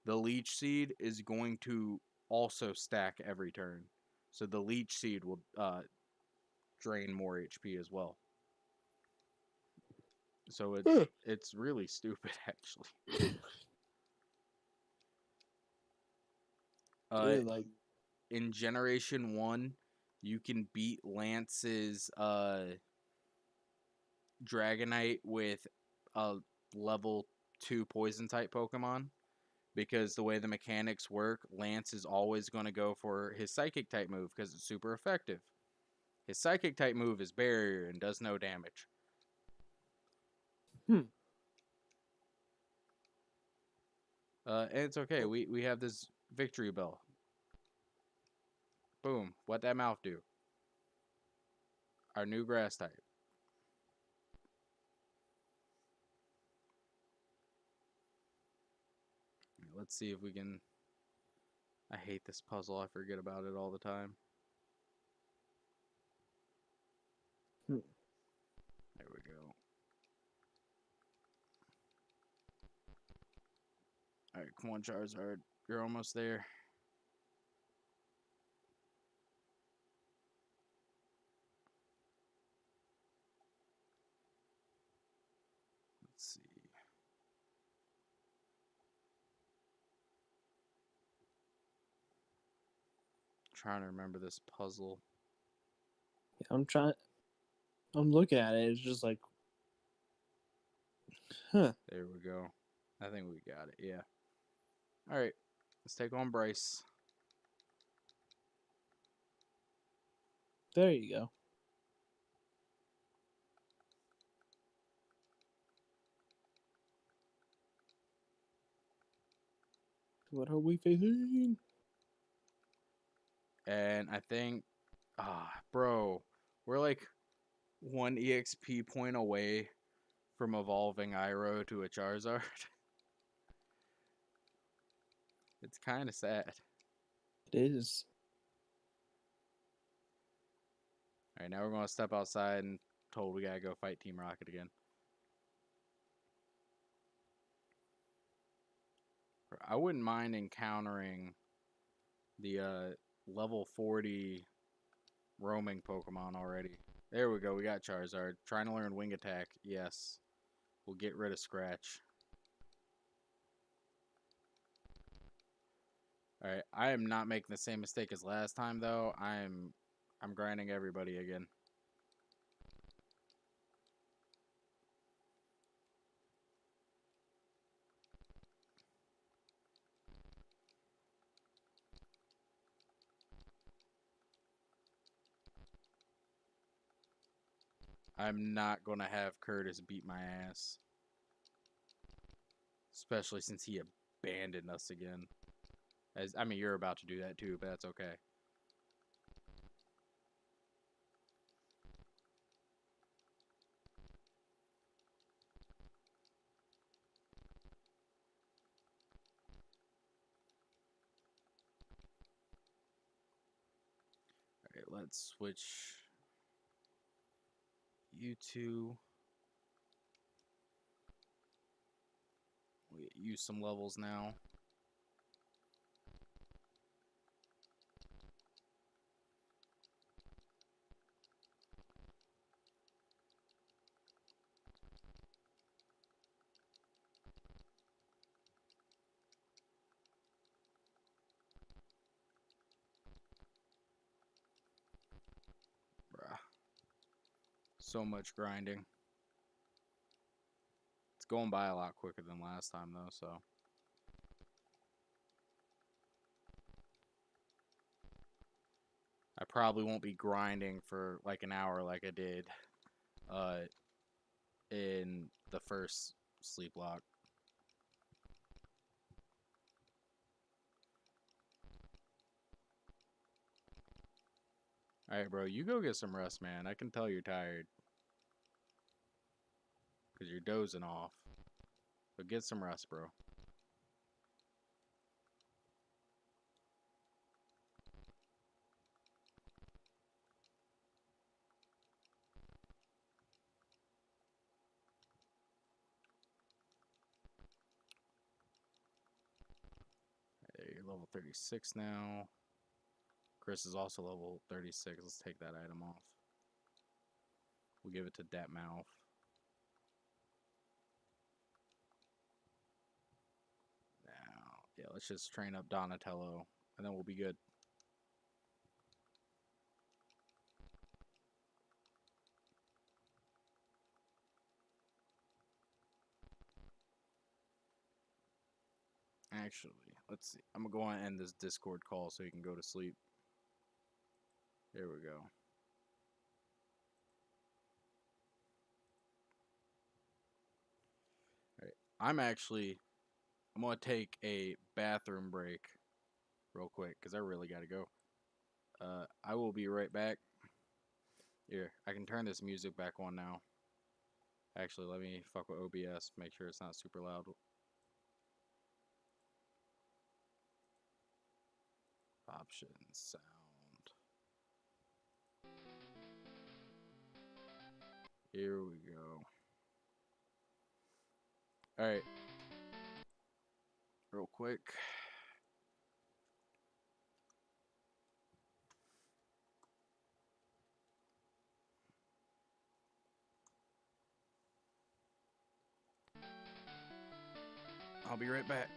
the leech seed is going to also stack every turn. So the leech seed will drain more HP as well. So it's really stupid, actually. Dude, like, in Generation 1, you can beat Lance's Dragonite with a level 2 poison type Pokemon. Because the way the mechanics work, Lance is always going to go for his Psychic type move because it's super effective. His Psychic type move is Barrier and does no damage. And it's okay. We have this victory bell. Boom. What that mouth do? Our new grass type. Let's see if we can... I hate this puzzle. I forget about it all the time. There we go. Alright, come on, Charizard. You're almost there. Let's see. Trying to remember this puzzle. I'm looking at it. It's just like, huh. There we go. I think we got it. Yeah. All right. Let's take on Bryce. There you go. What are we facing? And I think, bro, we're like 1 EXP point away from evolving Iroh to a Charizard. It's kind of sad. It is. All right, now we're going to step outside and told we got to go fight Team Rocket again. I wouldn't mind encountering the level 40 roaming Pokemon already. There we go. We got Charizard. Trying to learn Wing Attack. Yes. We'll get rid of Scratch. Alright. I am not making the same mistake as last time, though. I'm grinding everybody again. I'm not going to have Curtis beat my ass. Especially since he abandoned us again. I mean, you're about to do that too, but that's okay. Alright, let's switch you two. We use some levels now. Bruh. So much grinding. It's going by a lot quicker than last time, though, so. I probably won't be grinding for like an hour like I did in the first Sleeplocke. Alright, bro, you go get some rest, man. I can tell you're tired. Because you're dozing off. But get some rest, bro. level 36 now. Chris is also level 36. Let's take that item off. We'll give it to Datmouth. Now, yeah, let's just train up Donatello, and then we'll be good. Actually, let's see. I'm gonna go on and end this Discord call so you can go to sleep. There we go. Alright. I'm gonna take a bathroom break real quick because I really gotta go. I will be right back. Here, I can turn this music back on now. Actually, let me fuck with OBS, make sure it's not super loud. Options, sound. Here we go. Alright. Real quick. I'll be right back.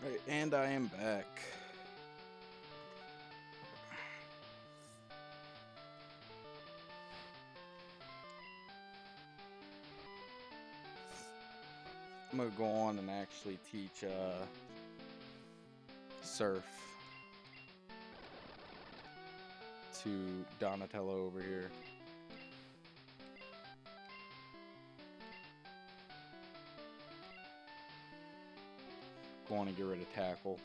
Alright, and I am back. I'm gonna go on and actually teach Surf to Donatello over here. Go on and get rid of Tackle.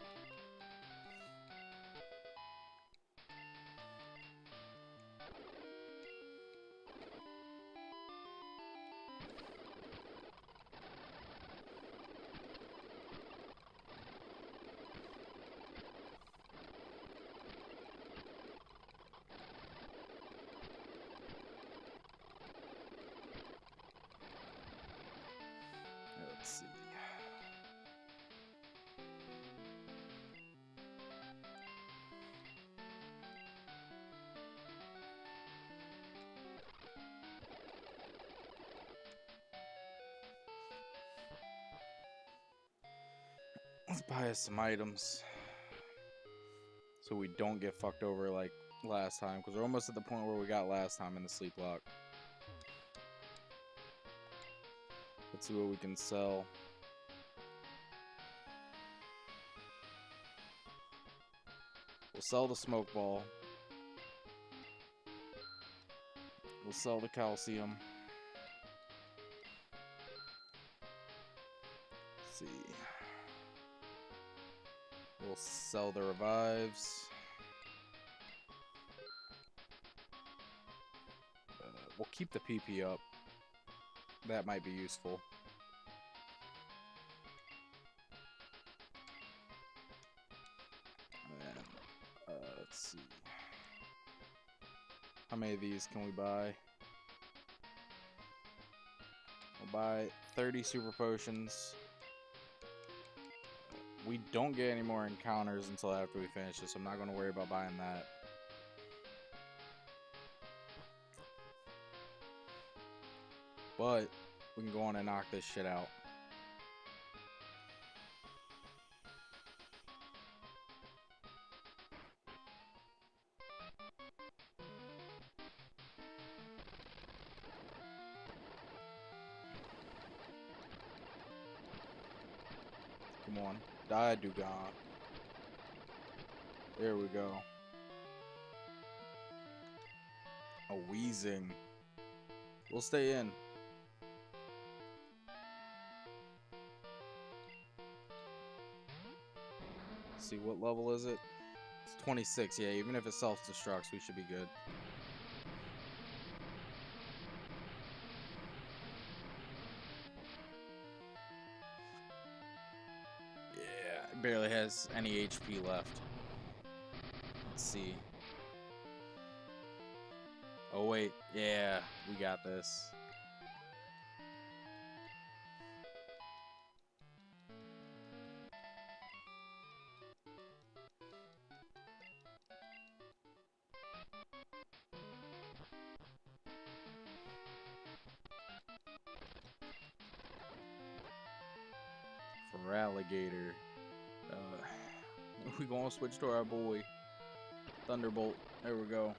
Let's see. Let's buy us some items so we don't get fucked over like last time, because we're almost at the point where we got last time in the Sleeplocke. Let's see what we can sell. We'll We'll sell the smoke ball. We'll sell the calcium. Let's see. We'll sell the revives. We'll keep the PP up. That might be useful. And, let's see. How many of these can we buy? We'll buy 30 super potions. We don't get any more encounters until after we finish this, so I'm not going to worry about buying that. But we can go on and knock this shit out. Come on. Die, Dugan. There we go. A wheezing. We'll stay in. Let's see, what level is it? It's 26. Yeah, even if it self-destructs, we should be good. Yeah, it barely has any HP left. Let's see. Oh, wait. Yeah, we got this. For alligator. We gonna switch to our boy. Thunderbolt. There we go.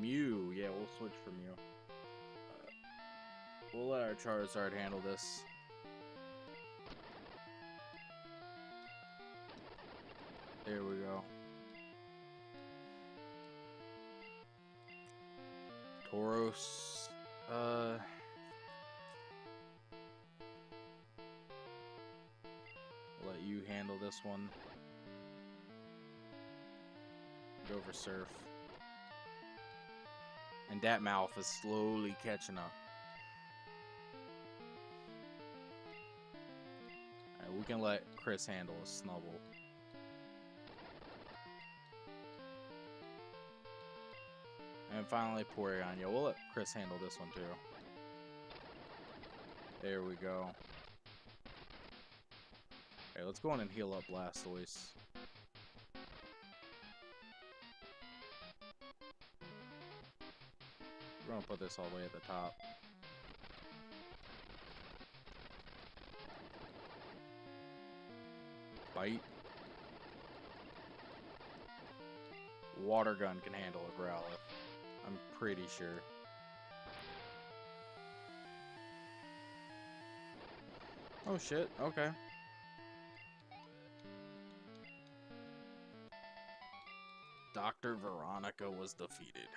Mew. Yeah, we'll switch for Mew. We'll let our Charizard handle this. There we go. Tauros. We'll let you handle this one. Go for Surf. And that mouth is slowly catching up. Alright, we can let Chris handle a Snubble. And finally, Porygon. Yeah, we'll let Chris handle this one too. There we go. Okay, let's go on and heal up Blastoise. We're gonna put this all the way at the top. Bite. Water Gun can handle a Growlithe. I'm pretty sure. Oh shit, okay. Dr. Veronica was defeated.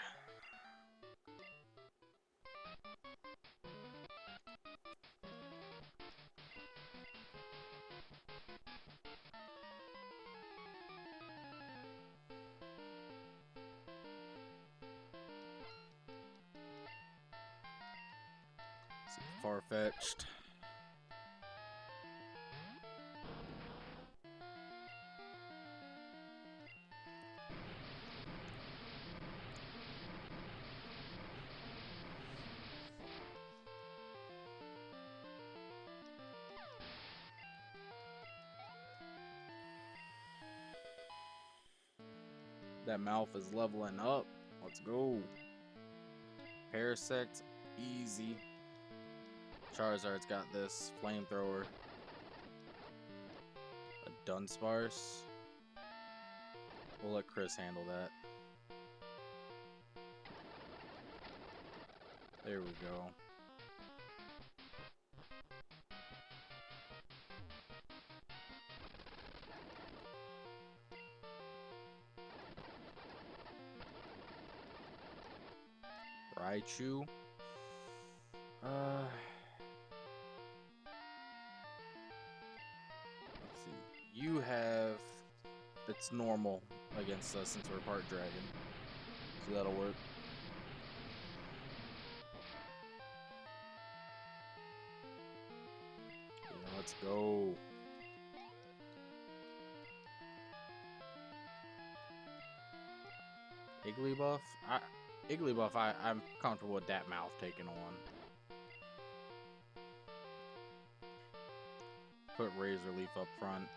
Far-fetched. That mouth is leveling up. Let's go. Parasect, easy. Charizard's got this. Flamethrower. A Dunsparce. We'll let Chris handle that. There we go. Raichu. Let's see. You have. It's normal against us since we're part dragon. So that'll work. Yeah, let's go. Igglybuff, I'm comfortable with that mouth taking on. Put Razor Leaf up front.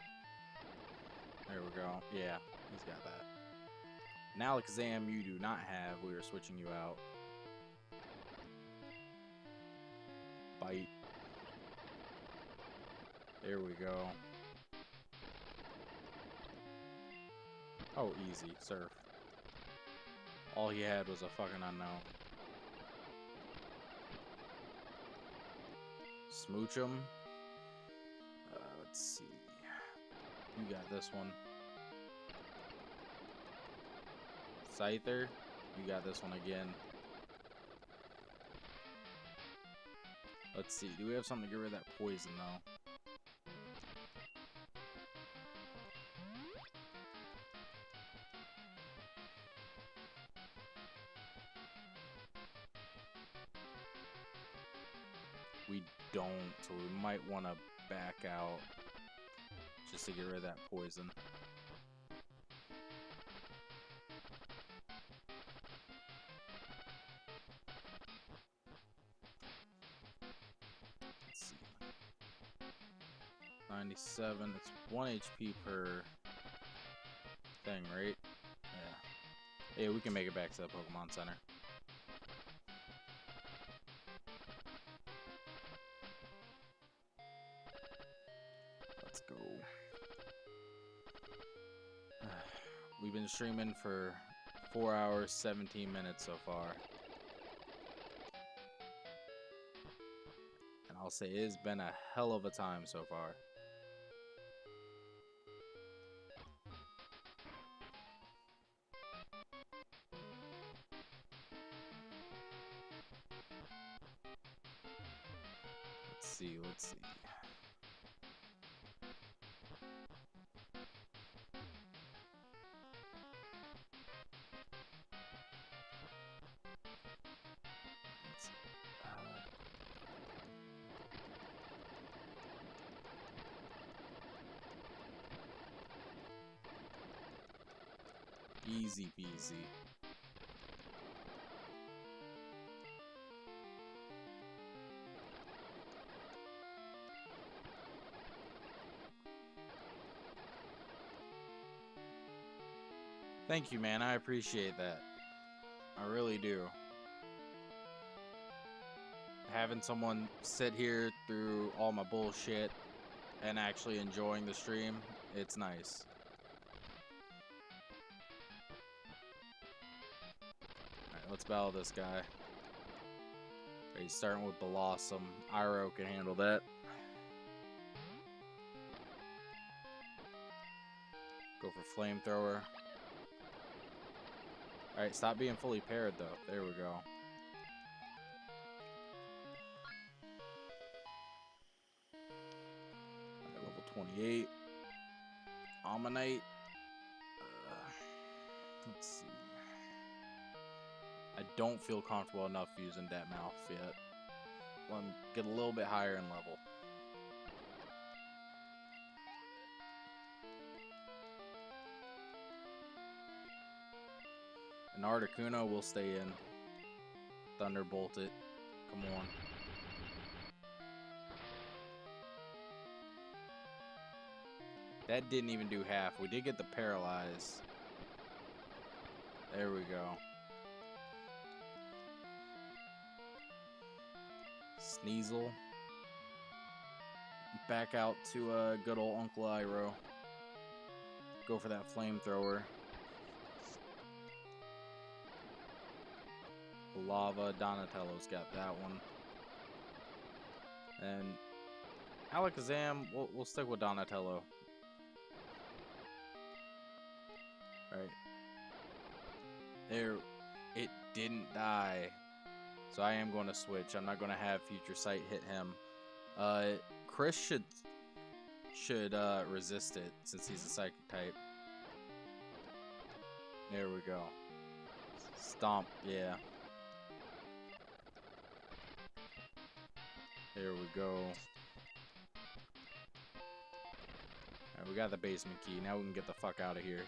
There we go. Yeah, he's got that. An Alakazam you do not have. We are switching you out. Bite. There we go. Oh, easy. Surf. All he had was a fucking unknown. Smooch him. Let's see. You got this one. Scyther. You got this one again. Let's see. Do we have something to get rid of that poison, though? We don't, so we might want to back out just to get rid of that poison. Let's see. 97, it's 1 HP per thing, right? Yeah. Yeah, we can make it back to the Pokemon Center. Let's go. We've been streaming for 4 hours, 17 minutes so far. And I'll say it's been a hell of a time so far. Let's see. Easy peasy. Thank you, man. I appreciate that. I really do. Having someone sit here through all my bullshit and actually enjoying the stream, it's nice. Alright, let's battle this guy. He's starting with Blossom. Iroh can handle that. Go for Flamethrower. Alright, stop being fully paired though. There we go. Level 28. Ammonite. Let's see. I don't feel comfortable enough using that mouth yet. Let me get a little bit higher in level. An Articuno will stay in. Thunderbolt it. Come on. That didn't even do half. We did get the Paralyze. There we go. Sneasel. Back out to good old Uncle Iroh. Go for that Flamethrower. Lava. Donatello's got that one. And Alakazam, we'll stick with Donatello. Right. There. It didn't die. So I am going to switch. I'm not going to have Future Sight hit him. Chris should resist it since he's a psychic type. There we go. Stomp, yeah. There we go. Alright, we got the basement key. Now we can get the fuck out of here.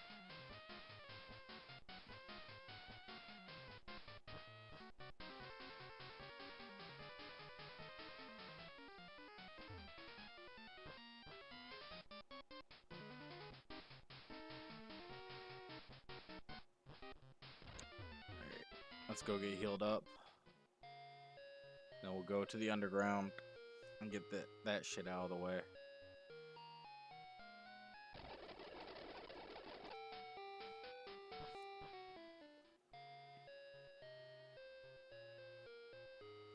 Alright, let's go get healed up. Then we'll go to the underground and get that shit out of the way.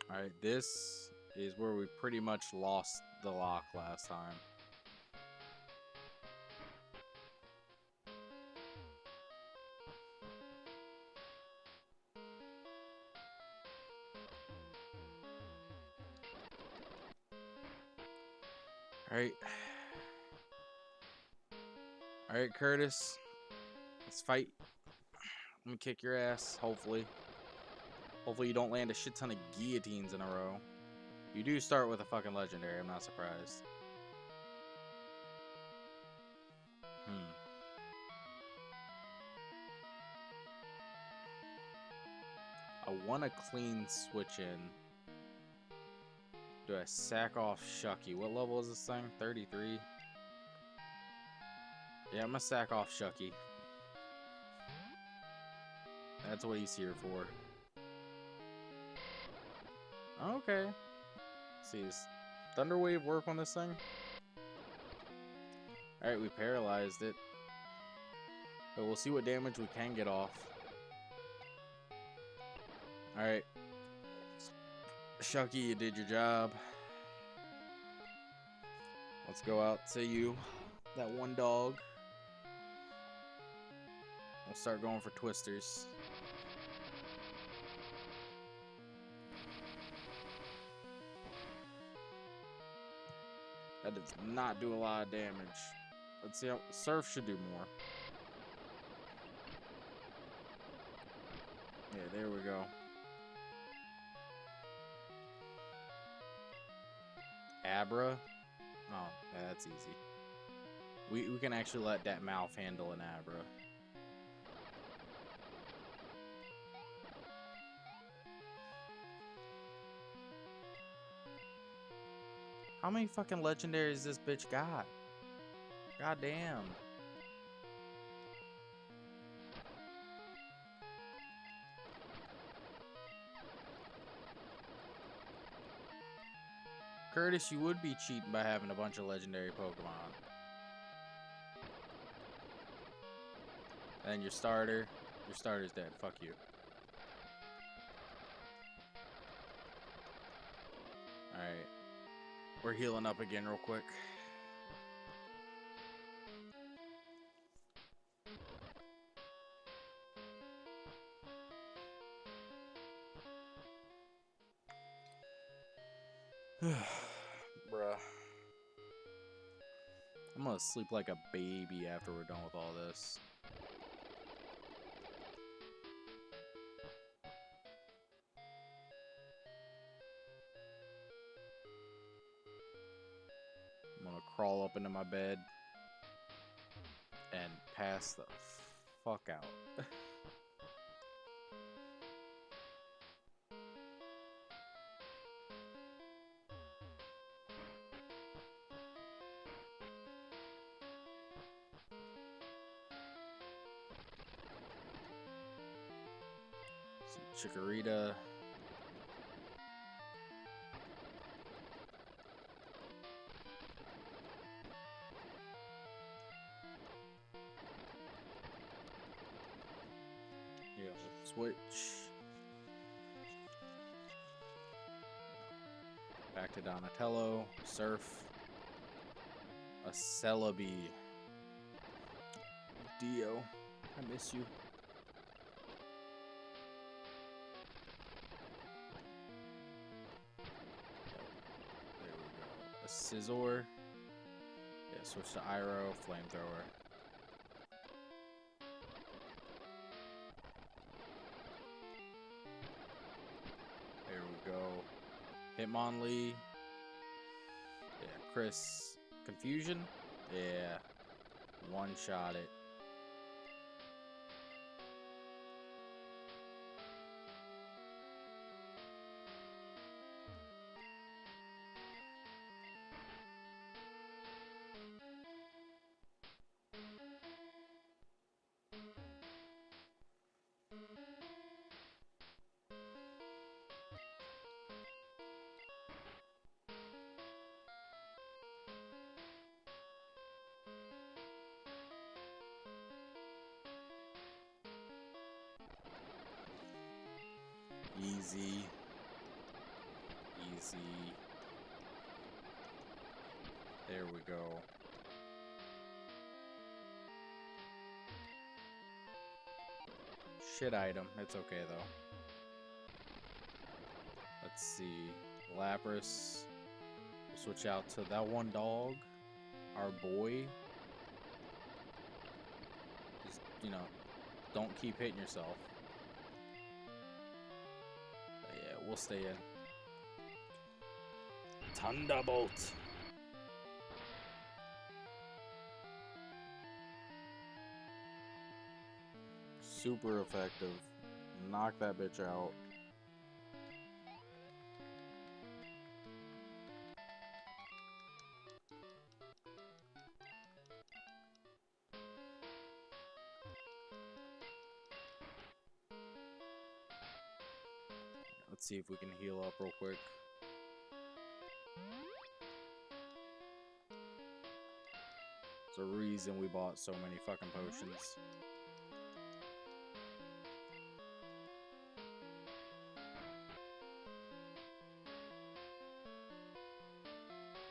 Alright, this is where we pretty much lost the lock last time. Alright. Alright, Curtis. Let's fight. Let me kick your ass, hopefully. Hopefully you don't land a shit ton of guillotines in a row. You do start with a fucking legendary, I'm not surprised. I want a clean switch in. Do I sack off Shucky? What level is this thing? 33? Yeah, I'm gonna sack off Shucky. That's what he's here for. Okay. Let's see, does Thunder Wave work on this thing? Alright, we paralyzed it. But we'll see what damage we can get off. Alright. Shucky, you did your job. Let's go out to you. That one dog. We'll start going for twisters. That does not do a lot of damage. Let's see how Surf should do more. Yeah, there we go. Abra? Oh, yeah, that's easy. We can actually let that mouth handle an Abra. How many fucking legendaries this bitch got? God damn. Curtis, you would be cheating by having a bunch of legendary Pokemon. And your starter's dead. Fuck you. Alright. We're healing up again real quick. Bruh. I'm gonna sleep like a baby after we're done with all this. I'm gonna crawl up into my bed and pass the fuck out. Some Chikorita. Yeah, switch. Back to Donatello. Surf. A Celebi. Dio. I miss you. Scizor. Yeah, switch to Iroh, Flamethrower. There we go. Hitmonlee. Yeah, Chris. Confusion? Yeah. One-shot it. Easy. Easy. There we go. Shit item. It's okay though. Let's see. Lapras. We'll switch out to that one dog. Our boy. Just, you know, don't keep hitting yourself. But yeah, we'll stay in. Thunderbolt. Super effective. Knock that bitch out. Let's see if we can heal up real quick. There's a reason we bought so many fucking potions.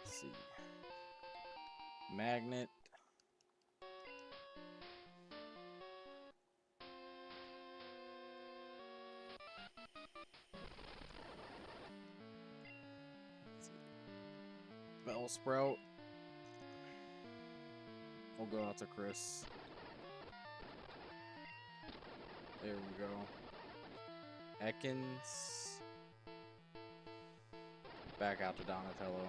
Let's see. Magnet. Bellsprout. We'll go out to Chris. There we go. Ekans. Back out to Donatello.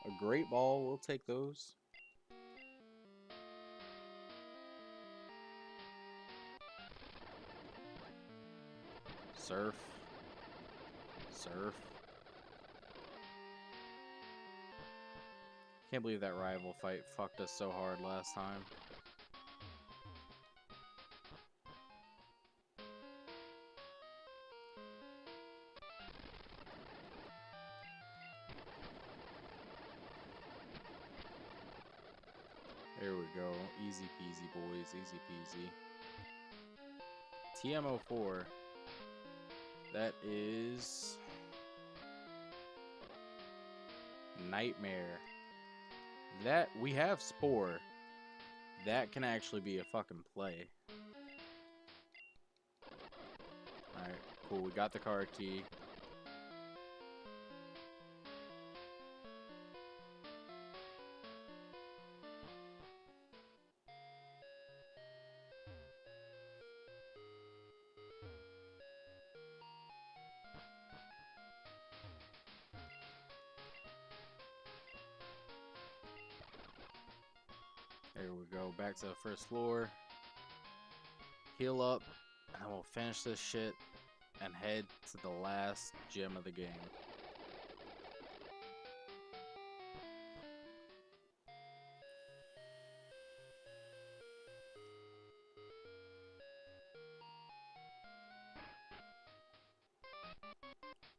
A great ball, we'll take those. Surf. Surf. Can't believe that rival fight fucked us so hard last time. There we go. Easy peasy, boys. Easy peasy. TMO4. That is... Nightmare. That, we have Spore. That can actually be a fucking play. Alright, cool. We got the card key. There we go, back to the first floor. Heal up, and then we'll finish this shit and head to the last gym of the game.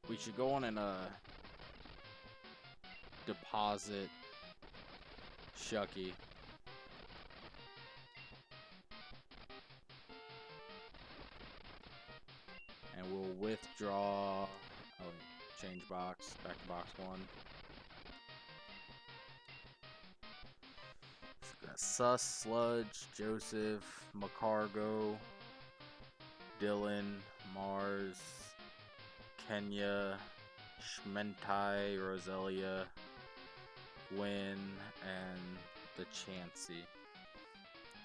We should go on and deposit Shucky. And we'll withdraw. Oh, wait, change box. Back to box 1. Sus, Sludge, Joseph, Macargo, Dylan, Mars, Kenya, Shmentai, Roselia, Gwyn, and the Chansey.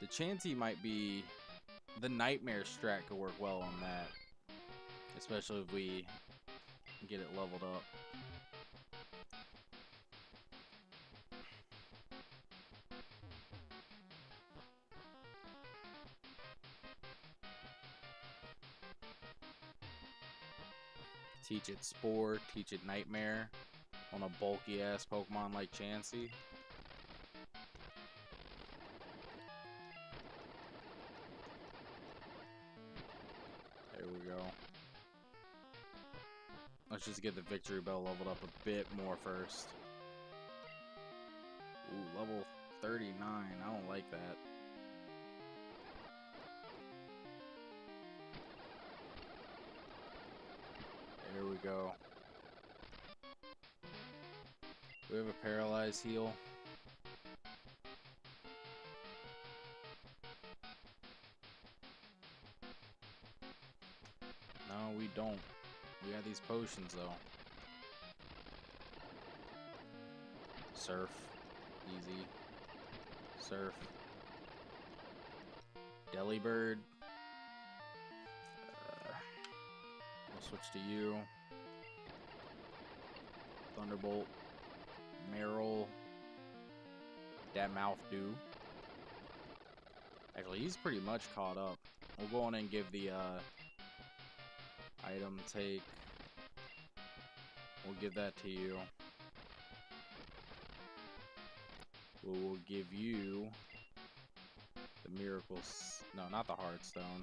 The Chansey might be... The Nightmare strat could work well on that. Especially if we get it leveled up. Teach it Spore, teach it Nightmare on a bulky ass Pokemon like Chansey. There we go. Let's just get the Victory Bell leveled up a bit more first. Ooh, level 39. I don't like that. There we go. We have a Paralyzed Heal. No, we don't. We got these potions, though. Surf. Easy. Surf. Delibird. We'll switch to you. Thunderbolt. Meryl. That mouth do. Actually, he's pretty much caught up. We'll go on and give the item take. We'll give that to you. We'll give you the miracles. No, not the Heartstone.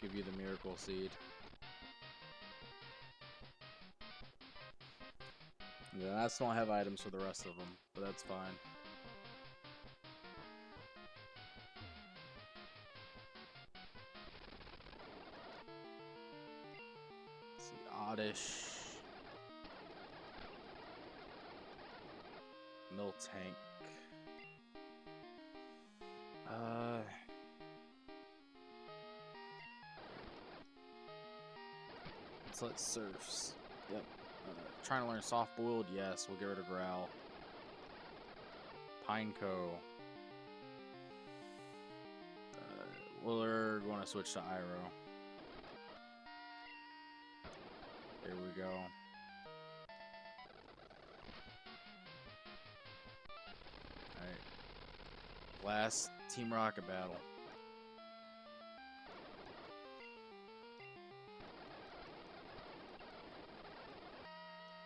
Give you the Miracle Seed. Yeah, I still don't have items for the rest of them, but that's fine. Let's see, Oddish. Miltank. Let's let Surfs. Yep. Trying to learn Soft Boiled? Yes, we'll get rid of Growl. Pineco. We're going to switch to Iroh. There we go. Alright. Last Team Rocket battle.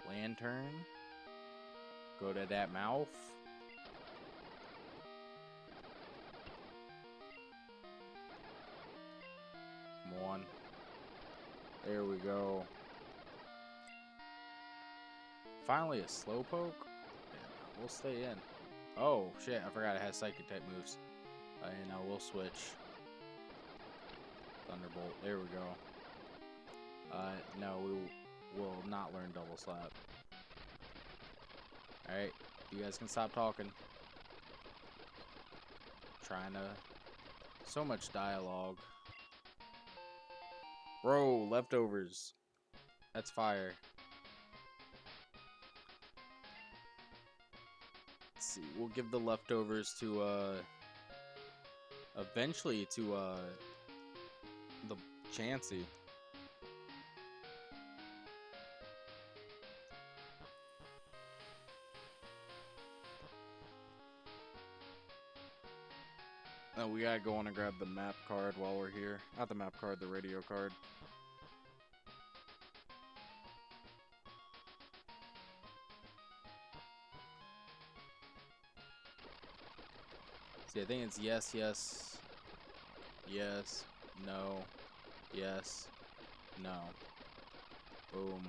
Lantern. Go to that mouth. Come on. There we go. Finally a Slowpoke? Yeah, we'll stay in. Oh, shit. I forgot it has Psychic type moves. You know, we'll switch. Thunderbolt. There we go. No, we will not learn Double Slap. Alright, you guys can stop talking. Trying to... So much dialogue. Bro, leftovers. That's fire. Let's see, we'll give the leftovers to, eventually to, the Chansey. Oh, we gotta go on and grab the map card while we're here. Not the map card, the radio card. See, I think it's yes, yes, yes, no, yes, no. Boom.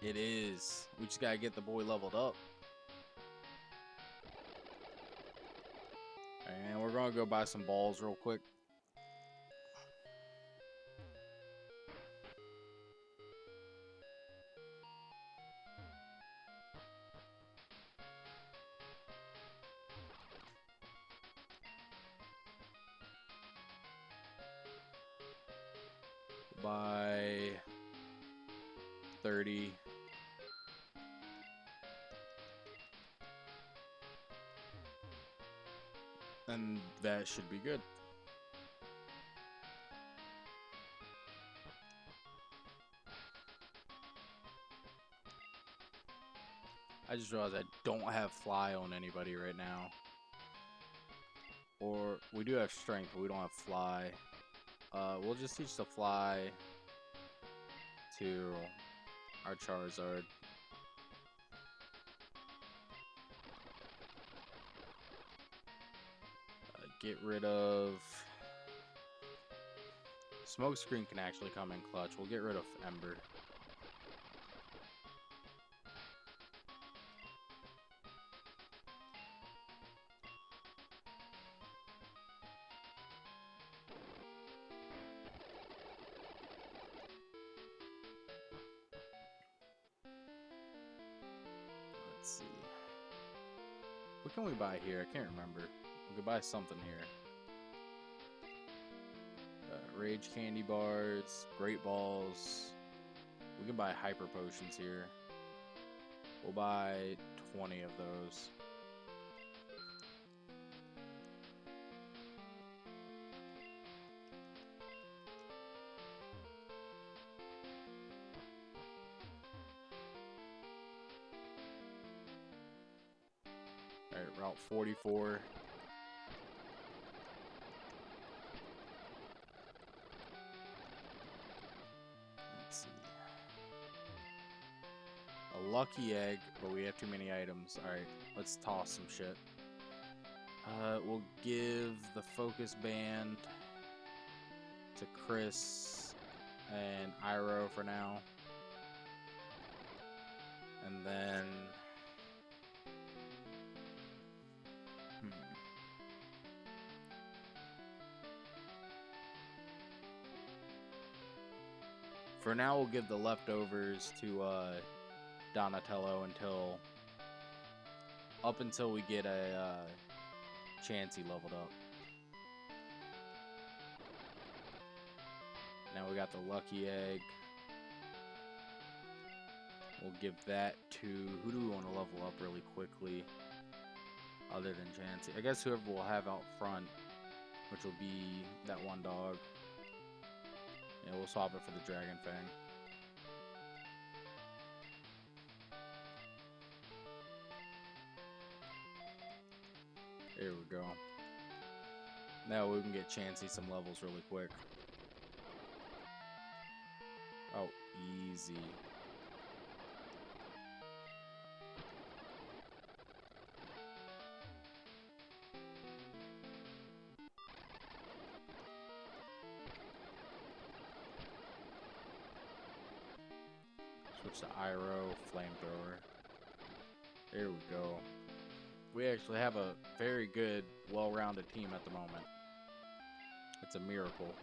It is. We just gotta get the boy leveled up. And we're gonna go buy some balls real quick. by 30. And that should be good. I just realized I don't have fly on anybody right now. Or we do have strength, but we don't have fly. We'll just teach the fly to our Charizard. Get rid of... Smokescreen can actually come in clutch. We'll get rid of Ember. Let's see. What can we buy here? I can't remember. We could buy something here. Rage candy bars, great balls. We can buy hyper potions here. We'll buy 20 of those. Alright, Route 44. Let's see. A lucky egg, but we have too many items. Alright, let's toss some shit. We'll give the focus band to Chris and Iroh for now. And then... For now, we'll give the leftovers to Donatello up until we get a Chansey leveled up. Now we got the lucky egg. We'll give that to... Who do we want to level up really quickly other than Chansey? I guess whoever we'll have out front, which will be that one dog. Yeah, we'll swap it for the Dragon Fang. There we go. Now we can get Chansey some levels really quick. Oh, easy. Switch to Iroh, Flamethrower. There we go. We actually have a very good, well-rounded team at the moment. It's a miracle.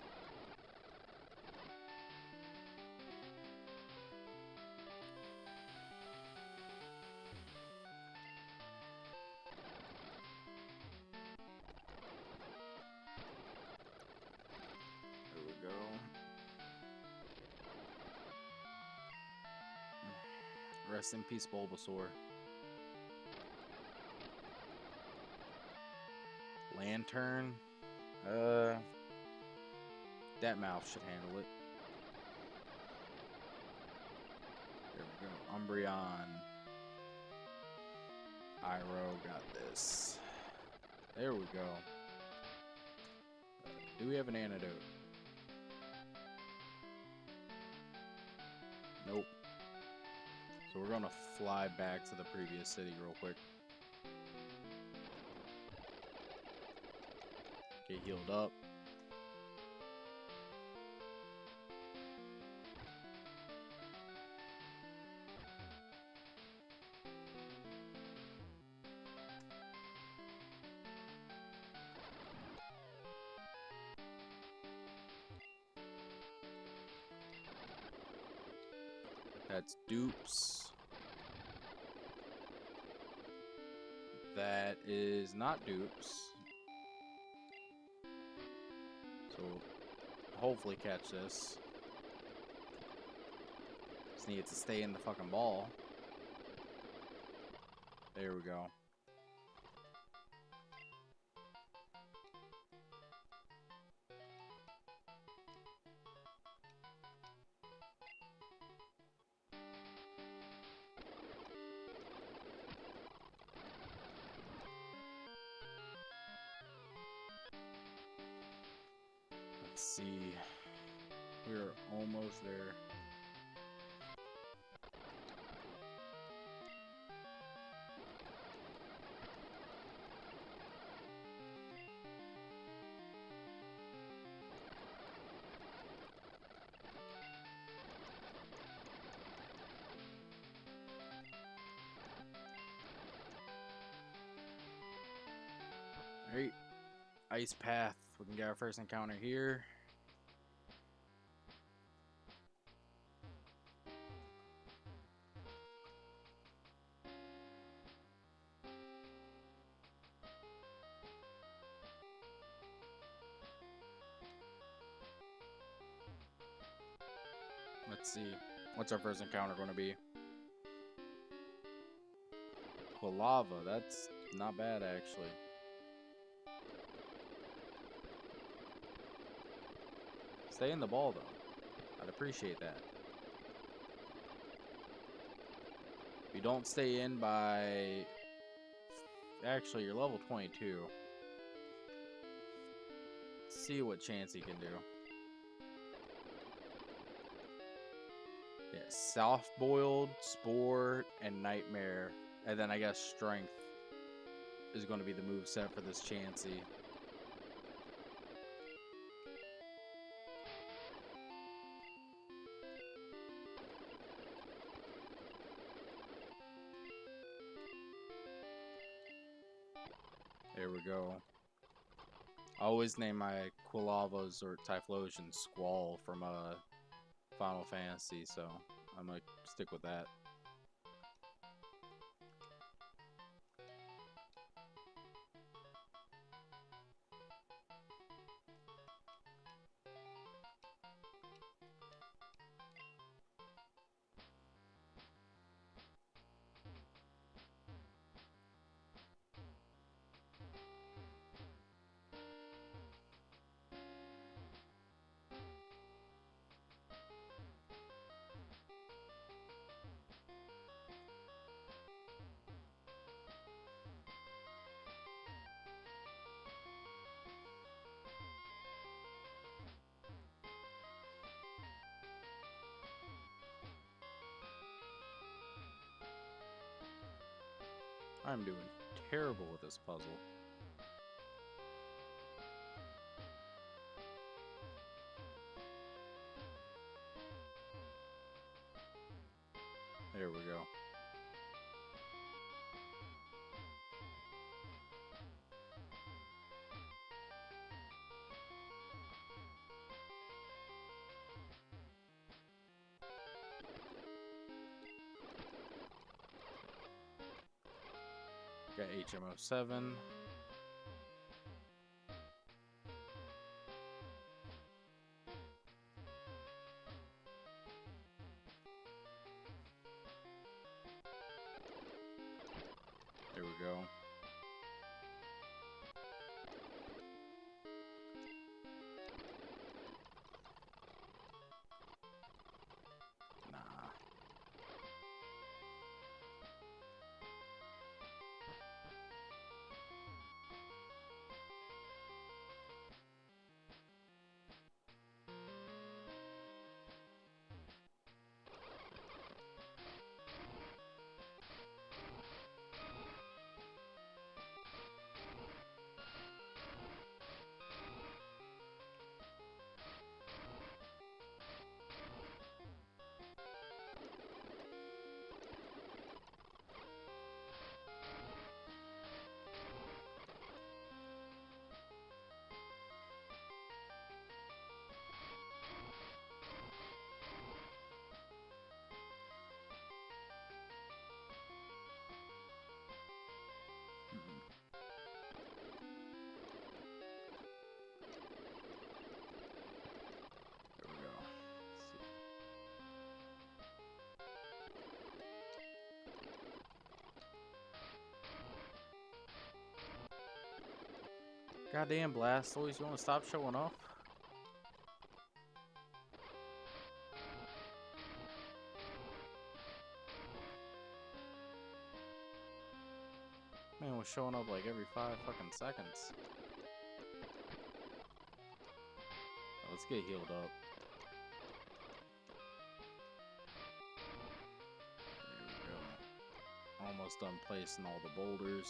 There we go. Rest in peace, Bulbasaur. Lantern. That mouth should handle it. There we go. Umbreon. Iroh got this. There we go. Do we have an antidote? Nope. So we're gonna fly back to the previous city real quick. Get healed up. That's dupes. That is not dupes. So hopefully catch this. need to stay in the fucking ball. There we go. Let's see. We're almost there. Alright. Ice path. We can get our first encounter here. Let's see. What's our first encounter going to be? Quilava. That's not bad, actually. Stay in the ball, though. I'd appreciate that. If you don't stay in by... Actually, you're level 22. Let's see what Chansey can do. Yeah, soft-boiled, spore, and nightmare. And then I guess strength is going to be the moveset for this Chansey. There we go. I always name my Quilavas or Typhlosion Squall from Final Fantasy, so I'm gonna stick with that. I'm doing terrible with this puzzle. There we go. Got HM07. There we go. Nah. Goddamn, Blastoise, you want to stop showing off? Man was showing up like every 5 fucking seconds. Let's get healed up. There we go. Almost done placing all the boulders.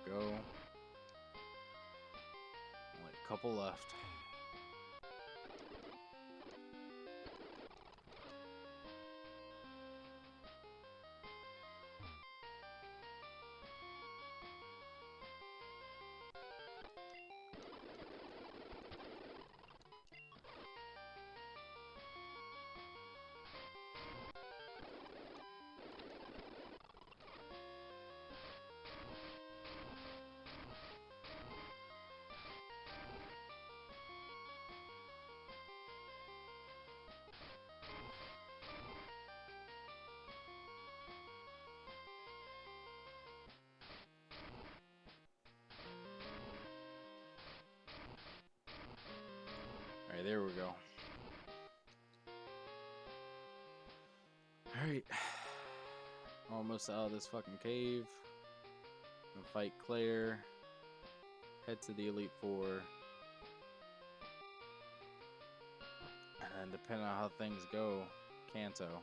There we go. Only a couple left. Alright, there we go. Alright. Almost out of this fucking cave. Gonna fight Claire. Head to the Elite Four. And depending on how things go, Kanto.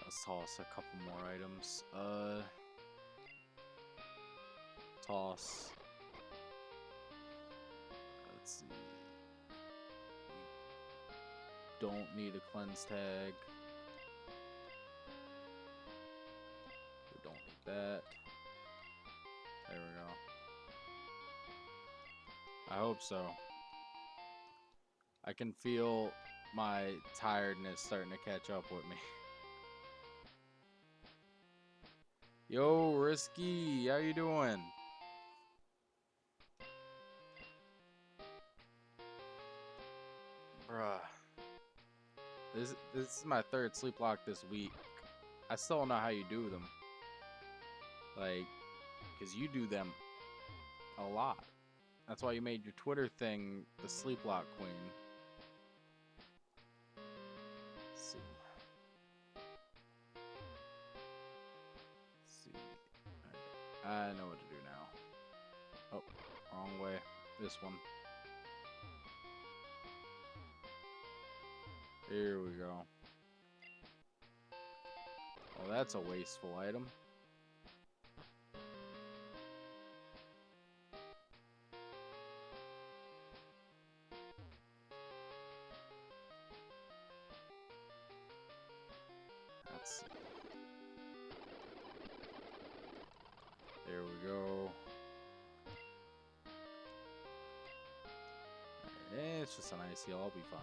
Let's toss a couple more items. Toss. Let's see. We don't need a cleanse tag. We don't need that. There we go. I hope so. I can feel my tiredness starting to catch up with me. Yo, Risky, how you doing? Bruh. This is my third Sleeplocke this week. I still don't know how you do them. Like, because you do them a lot. That's why you made your Twitter thing the Sleeplocke Queen. Let's see. Let's see. Alright. I know what to do now. Oh, wrong way. This one. Here we go. Oh, that's a wasteful item. Let's see. There we go. It's just an ice heal. I'll be fine.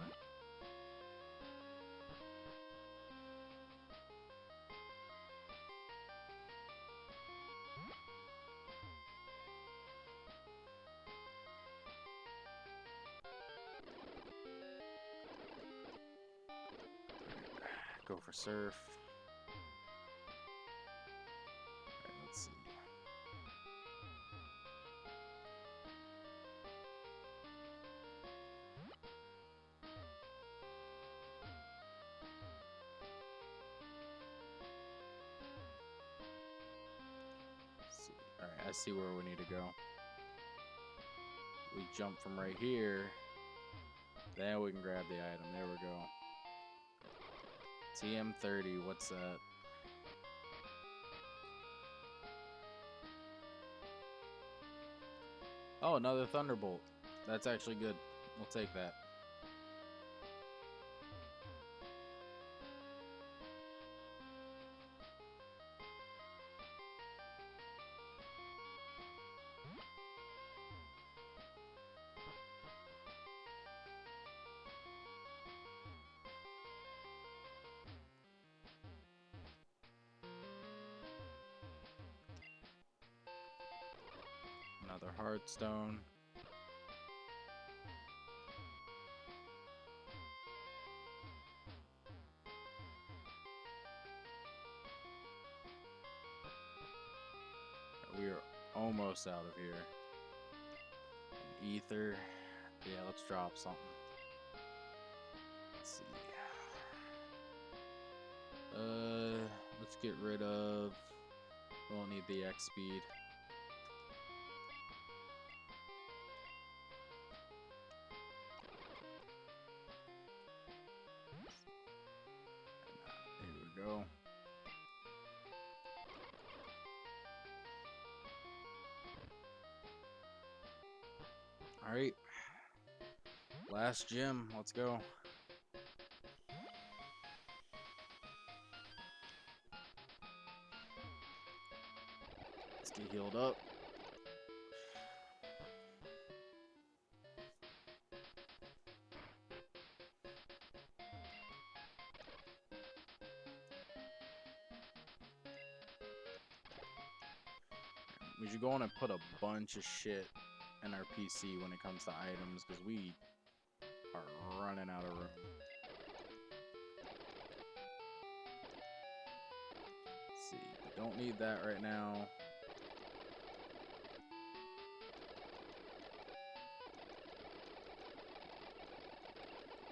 Go for surf. Alright, let's see. Alright, I see where we need to go. We jump from right here. Then we can grab the item. There we go. TM30, what's that? Oh, another Thunderbolt. That's actually good. We'll take that. Another Heartstone. We are almost out of here. An Ether. Yeah, let's drop something. Let's see. Let's get rid of. We won't need the X speed. There we go. All right. Last gym. Let's go. Let's get healed up. We should go on and put a bunch of shit in our PC when it comes to items, because we are running out of room. Let's see, we don't need that right now.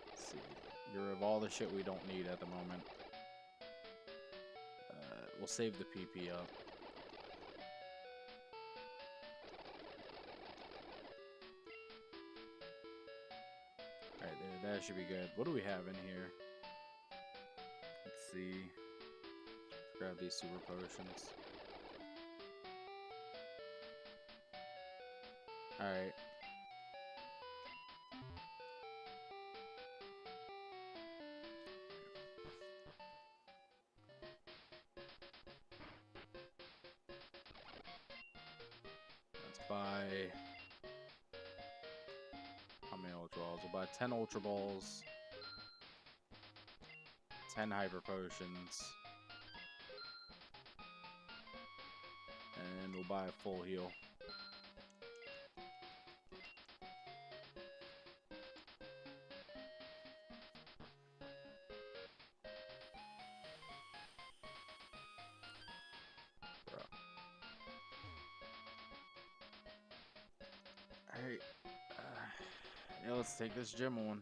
Let's see, get rid of all the shit we don't need at the moment. We'll save the PP up. Alright, there, that should be good. What do we have in here? Let's see. Grab these super potions. Alright. Let's buy... How many Ultra Balls? We'll buy 10 Ultra Balls. 10 Hyper Potions. And we'll buy a full heal. Alright. Yeah, let's take this gym on.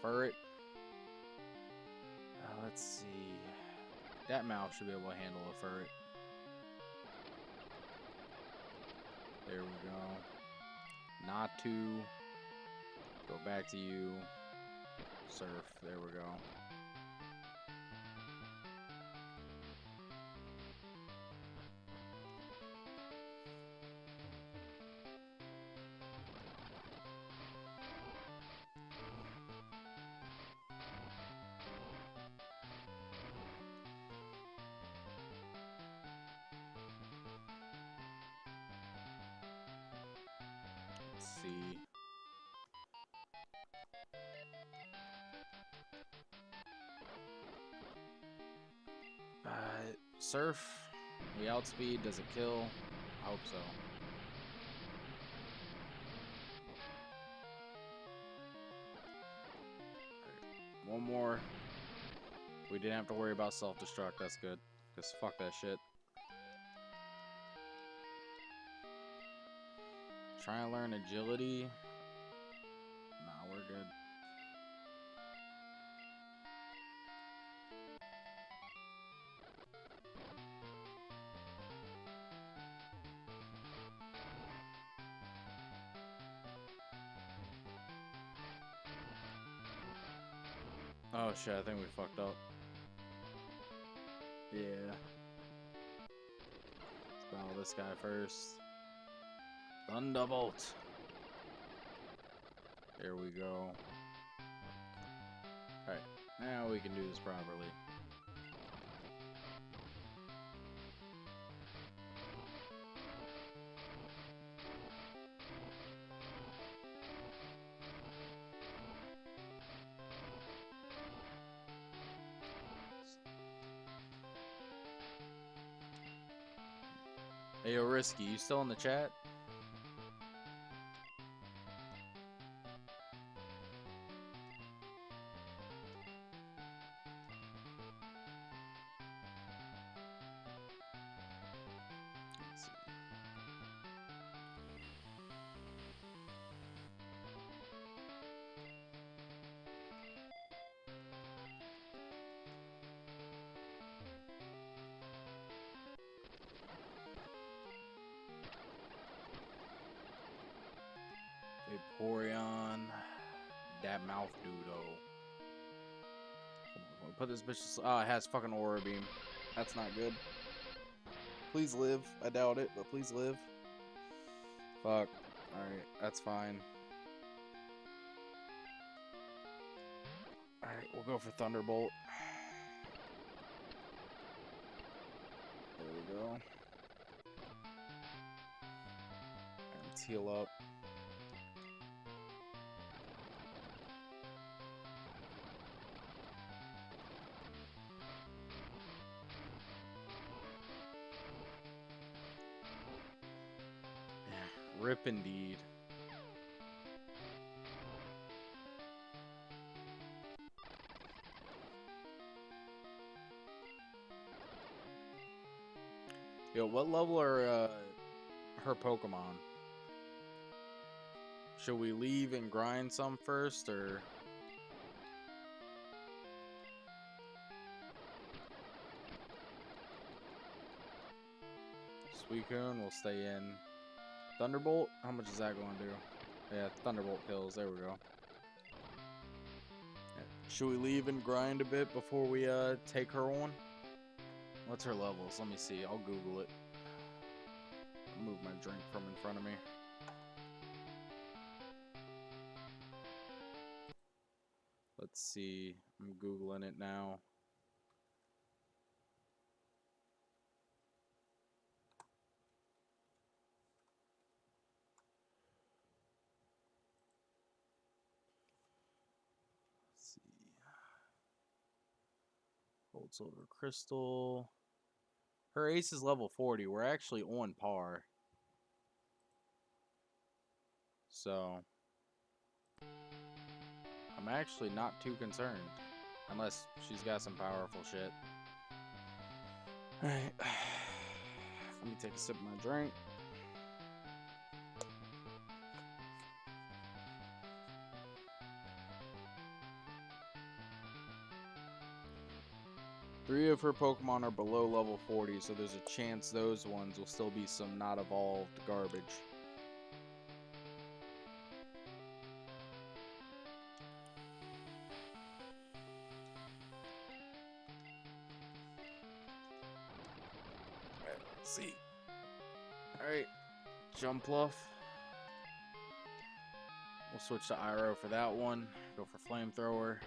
Ferret. Let's see. That mouse should be able to handle a ferret. There we go. Natu. Go back to you. Surf. There we go. Let's see. Surf. We outspeed. Does it kill? I hope so. Right. One more. We didn't have to worry about self-destruct. That's good. Because fuck that shit. Try and learn agility. Nah, we're good. Oh shit, I think we fucked up. Yeah. this guy first. Thunderbolt. There we go. Alright, now we can do this properly. Hey, yo, Risky, you still in the chat? Let's see. Vaporeon. That mouth dudo. Put this bitch to oh, it has fucking Aura Beam. That's not good. Please live. I doubt it, but please live. Fuck. Alright, that's fine. Alright, we'll go for Thunderbolt. There we go. Let's heal up. Rip indeed. Yo, what level are her Pokemon? Should we leave and grind some first, or? Suicune will stay in. Thunderbolt? How much is that going to do? Yeah, Thunderbolt kills. There we go. Should we leave and grind a bit before we take her on? What's her levels? Let me see. I'll Google it. I'll move my drink from in front of me. Let's see. I'm Googling it now. Let's see. Gold, silver, crystal. Her ace is level 40. We're actually on par. So I'm actually not too concerned. Unless she's got some powerful shit. Alright. Let me take a sip of my drink. Three of her Pokemon are below level 40, so there's a chance those ones will still be some not evolved garbage. Alright, let's see. Alright, Jumpluff. We'll switch to Iroh for that one. Go for Flamethrower.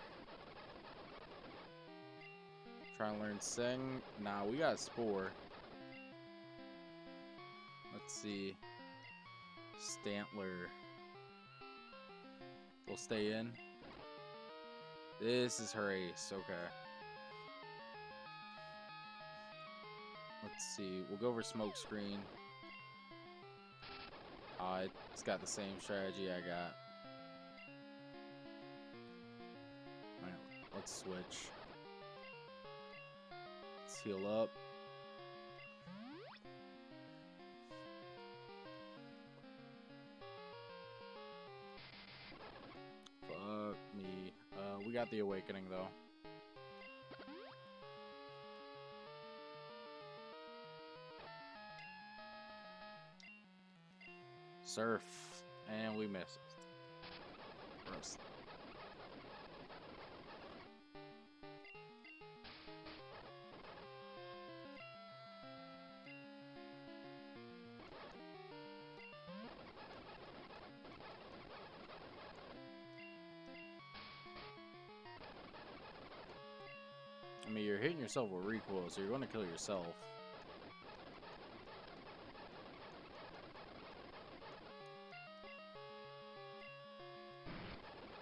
Try and learn Sing. Nah, we got Spore. Let's see. Stantler. We'll stay in. This is her ace. Okay. Let's see. We'll go for Smokescreen. It's got the same strategy I got. Alright, let's switch. Let's heal up. Fuck me. We got the Awakening though. Surf. And we missed. Gross. mean, you're hitting yourself with recoil, so you're going to kill yourself.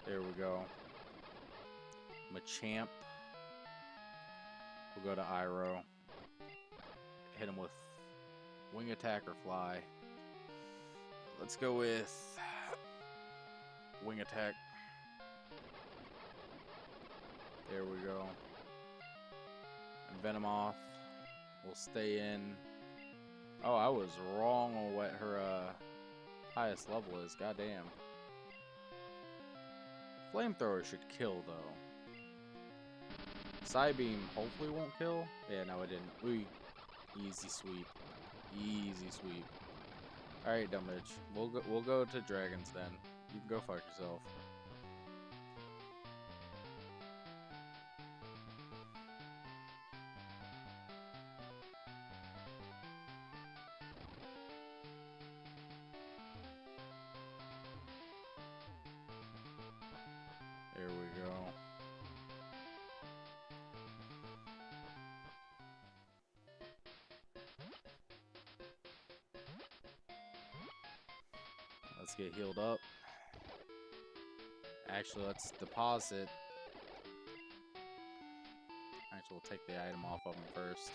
There we go. Machamp. We'll go to Iroh. Hit him with wing attack or fly. Let's go with wing attack. There we go. And Venomoth will stay in. Oh, I was wrong on what her highest level is. Goddamn. Flamethrower should kill, though. Psybeam hopefully won't kill. Yeah, no, it didn't. Ooh. Easy sweep. Easy sweep. Alright, dumb bitch. We'll go to dragons then. You can go fuck yourself. There we go. Let's get healed up. Actually, let's deposit. Actually, we'll take the item off of him first.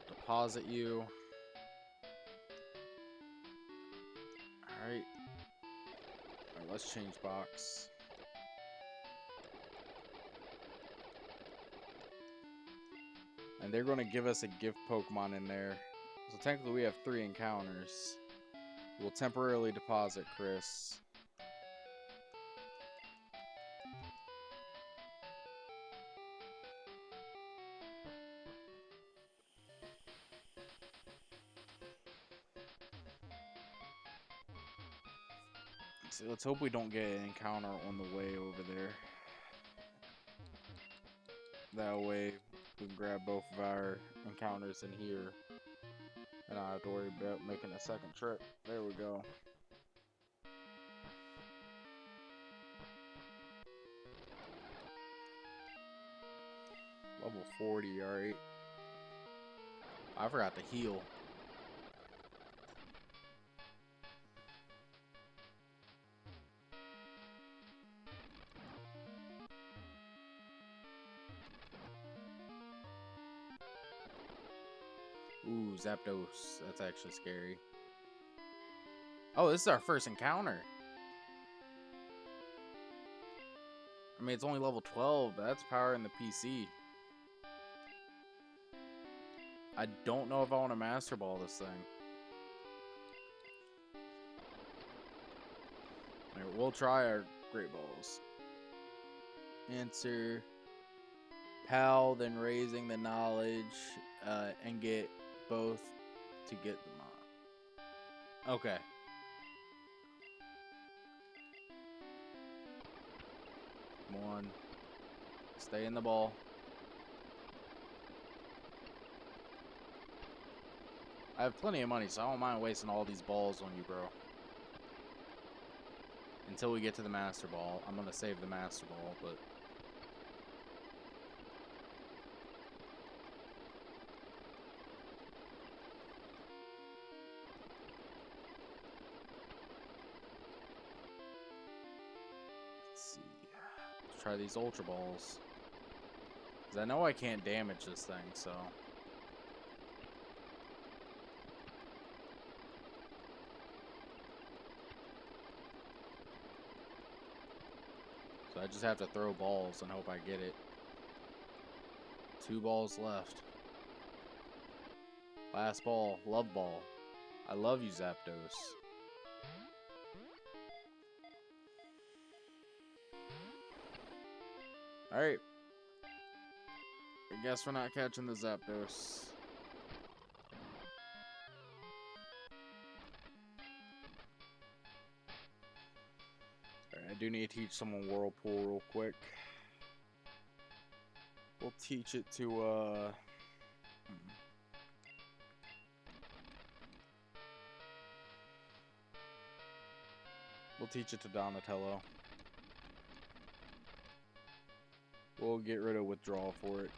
Deposit you. Alright. Alright, let's change box. And they're going to give us a gift Pokemon in there. So technically we have 3 encounters. We'll temporarily deposit Chris. So let's hope we don't get an encounter on the way over there. That way we can grab both of our encounters in here. And I don't have to worry about making a second trip. There we go. Level 40, alright. I forgot to heal. Ooh, Zapdos. That's actually scary. Oh, this is our first encounter. I mean, it's only level 12, but that's power in the PC. I don't know if I want to Master Ball this thing. Right, we'll try our Great Balls. Answer. Pal, then raising the knowledge, and get both to get them on. Okay. Come on. Stay in the ball. I have plenty of money, so I don't mind wasting all these balls on you, bro. Until we get to the Master Ball. I'm gonna save the Master Ball, but... Let's see. Let's try these Ultra Balls. Because I know I can't damage this thing, so... So I just have to throw balls and hope I get it. 2 balls left. Last ball. Love ball. I love you, Zapdos. Alright. I guess we're not catching the Zapdos. Alright, I do need to teach someone Whirlpool real quick. We'll teach it to we'll teach it to Donatello. We'll get rid of withdrawal for it.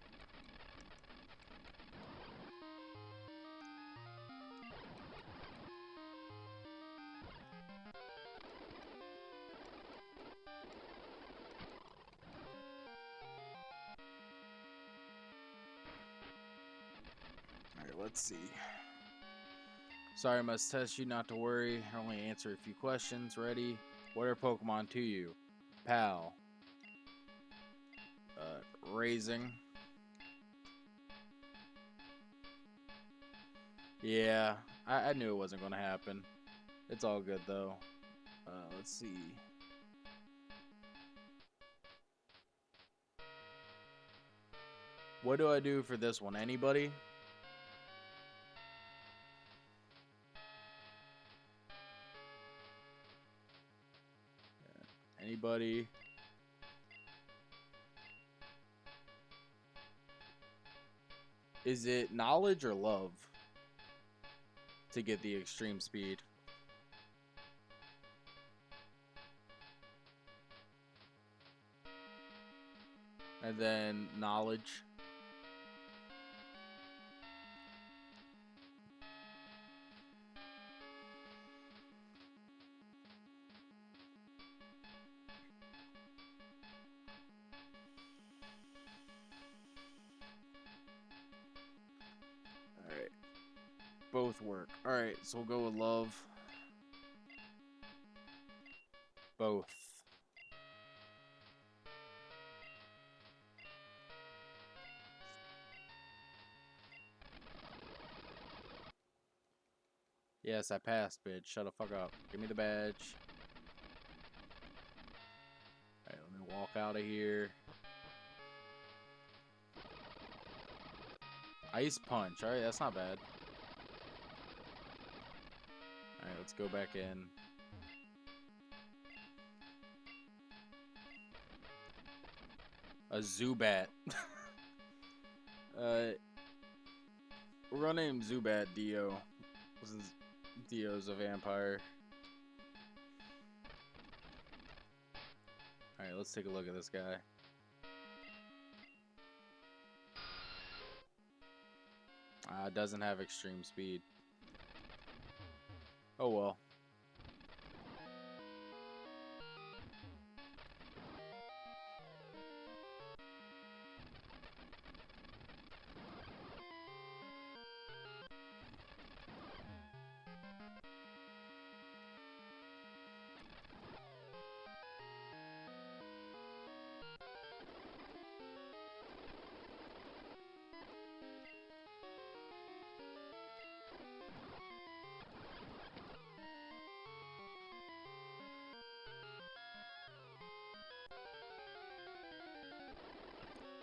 Alright, let's see. Sorry, I must test you, not to worry. I only answer a few questions. Ready? What are Pokemon to you? Pal. Raising. Yeah, I knew it wasn't going to happen. It's all good, though. Let's see. What do I do for this one? Anybody? Anybody? Is it knowledge or love to get the extreme speed? And then knowledge. Alright. Both work. Alright, so we'll go with love. Both. Yes, I passed, bitch. Shut the fuck up. Give me the badge. Alright, let me walk out of here. Ice punch. Alright, that's not bad. Alright, let's go back in. A Zubat. We're gonna name Zubat Dio. Since Dio's a vampire. Alright, let's take a look at this guy. Doesn't have extreme speed. Oh well.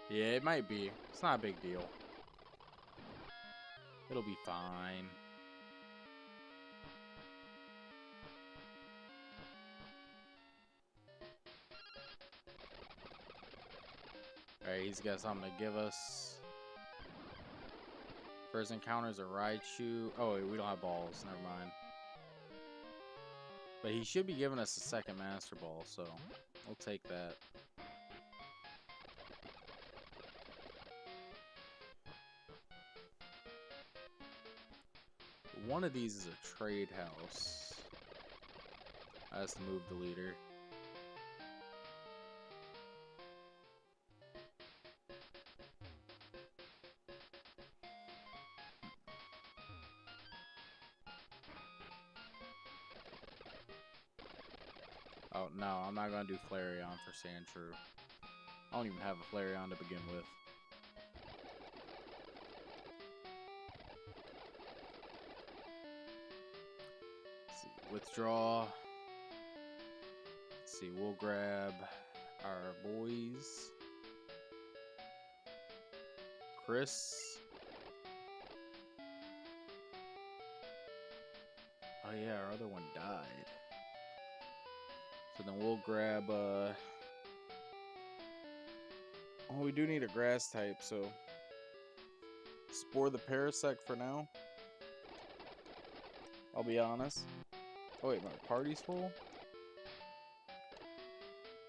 Yeah, it might be. It's not a big deal. It'll be fine. Alright, he's got something to give us. First encounter's a Raichu. Oh, wait, we don't have balls. Never mind. But he should be giving us a second Master Ball, so we'll take that. One of these is a trade house. I have to move the leader. Oh, no, I'm not going to do Flareon for Sandshrew. I don't even have a Flareon to begin with. Let's see, withdraw. Let's see, we'll grab our boys. Chris. Oh yeah, our other one died. So then we'll grab Oh, we do need a grass type, so spore the Parasect for now. I'll be honest. Oh wait, my party's full?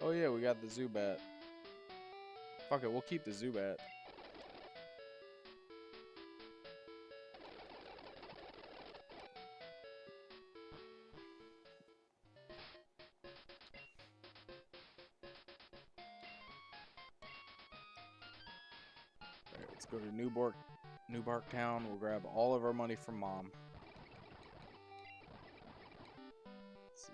Oh yeah, we got the Zubat. Fuck it, we'll keep the Zubat. Alright, let's go to Newbark Town. We'll grab all of our money from Mom. Let's see.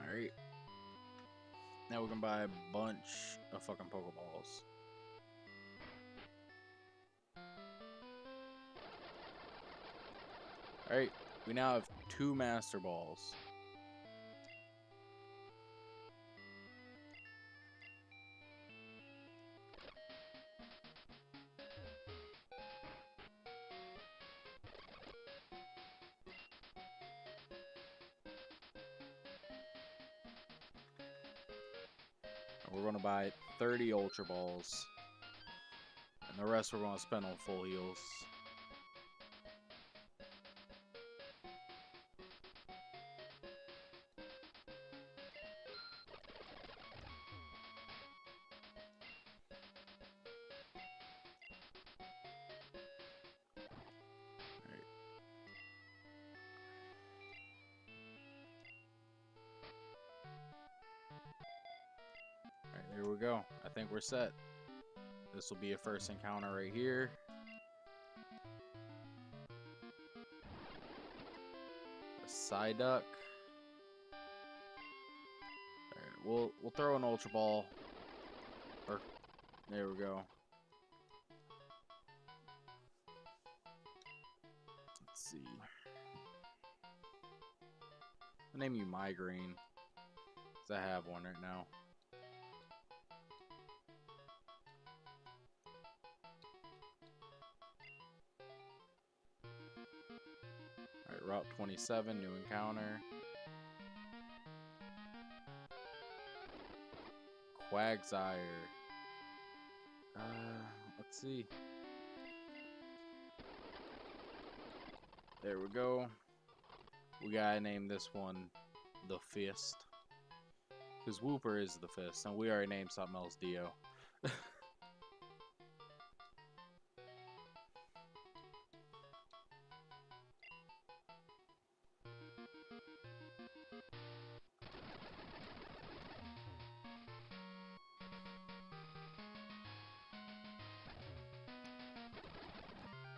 Alright. Now we can buy a bunch of fucking Pokeballs. Alright, we now have 2 Master Balls. We're going to buy 30 Ultra Balls. And the rest we're going to spend on full heals. Alright, there we go. I think we're set. This will be a first encounter right here. A Psyduck. Alright, we'll throw an Ultra Ball. Or there we go. Let's see. I'll name you Migraine. Because I have one right now. Alright, Route 27, new encounter. Quagsire. Let's see. There we go. We gotta name this one the Fist. Because Wooper is the Fist, and we already named something else Dio.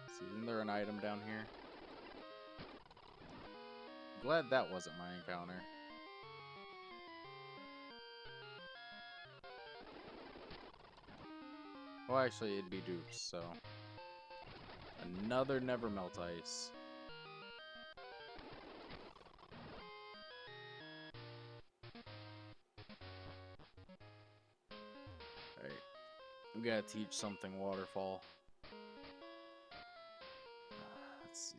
See, isn't there an item down here? Glad that wasn't my encounter. Well, actually, it'd be Dupes, so. Another Never Melt Ice. Alright. We gotta teach something Waterfall. Let's see.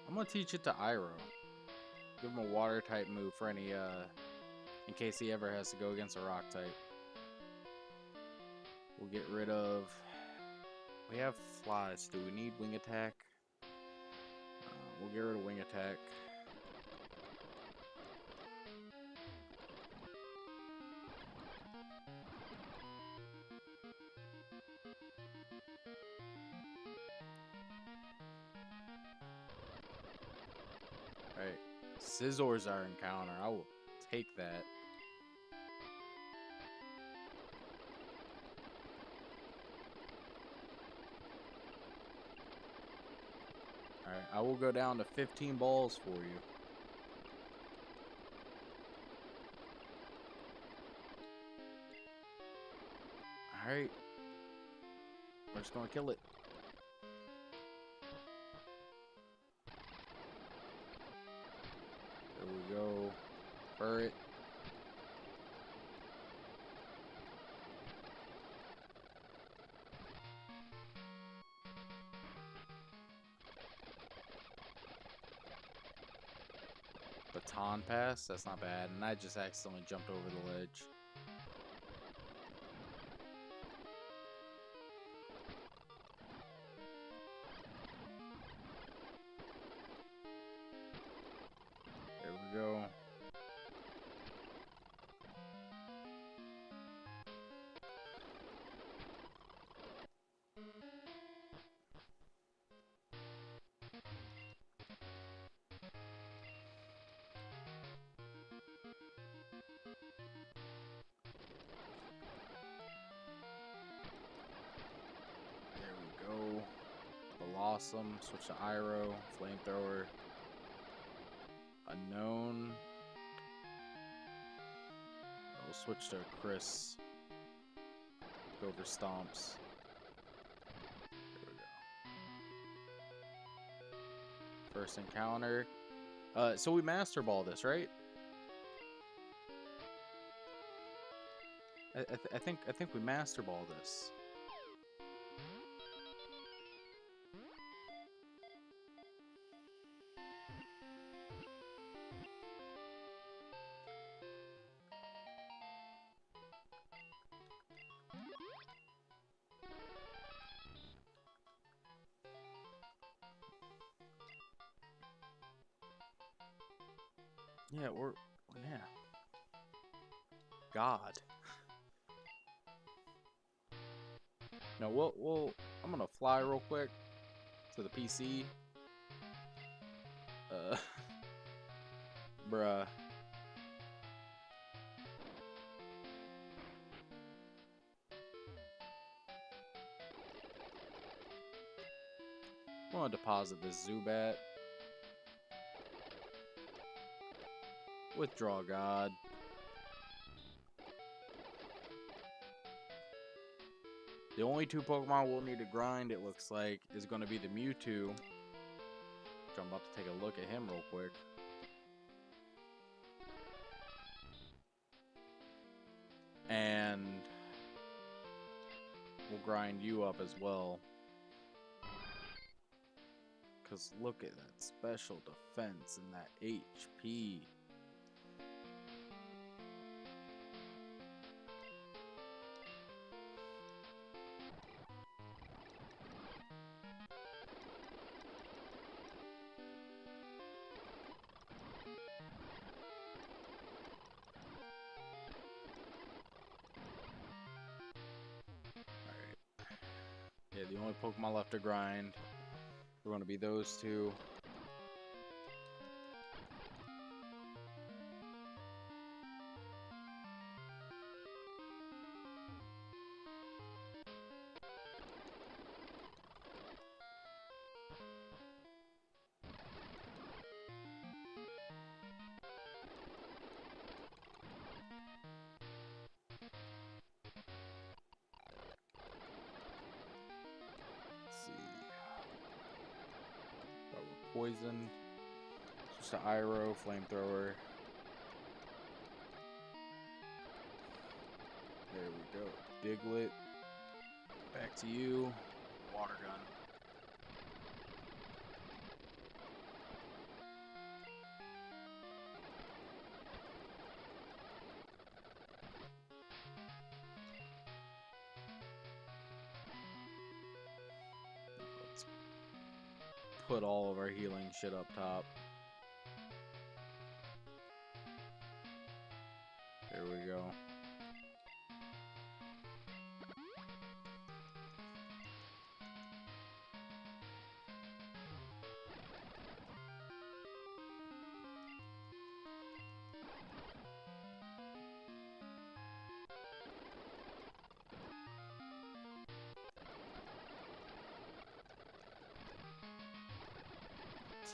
I'm gonna teach it to Iroh. Give him a water type move for any in case he ever has to go against a rock type. We'll get rid of. We have flies. Do we need wing attack? We'll get rid of wing attack. Alright. Scizor's our encounter. I will take that. Alright, I will go down to 15 balls for you. Alright. We're just gonna kill it. Burr it. Baton pass? That's not bad. And I just accidentally jumped over the ledge. There we go. There we go. Blossom. Switch to Iro. Flamethrower. Unknown. We'll switch to Chris. Go over stomps. There we go. First encounter. So we master ball this, right? I think we master ball this. Yeah, yeah. God. No, I'm gonna fly real quick to the PC. Bruh. I'm gonna deposit this Zubat. Withdraw God. The only two Pokemon we'll need to grind, it looks like, is going to be the Mewtwo. Which I'm about to take a look at him real quick. And we'll grind you up as well. Because look at that special defense and that HP. Yeah, the only Pokemon left to grind are going to be those two. Poison. Just an Iro, Flamethrower. There we go. Diglett. Back to you. Water gun. Let's put all of our healing shit up top. There we go.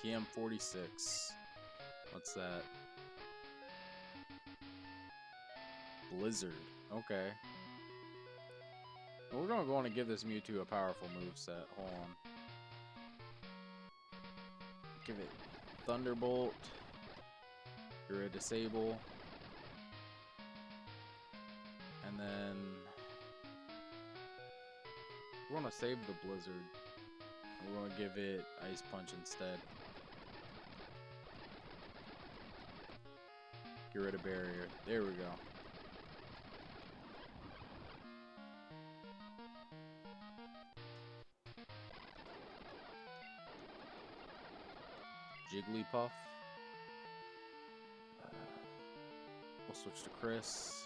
TM46. What's that? Blizzard. Okay. Well, we're gonna go on and give this Mewtwo a powerful moveset. Hold on. Give it Thunderbolt. You're a disable. And then we want to save the blizzard. We're going to give it ice punch instead. Get rid of barrier. There we go. Jigglypuff. We'll switch to Chris.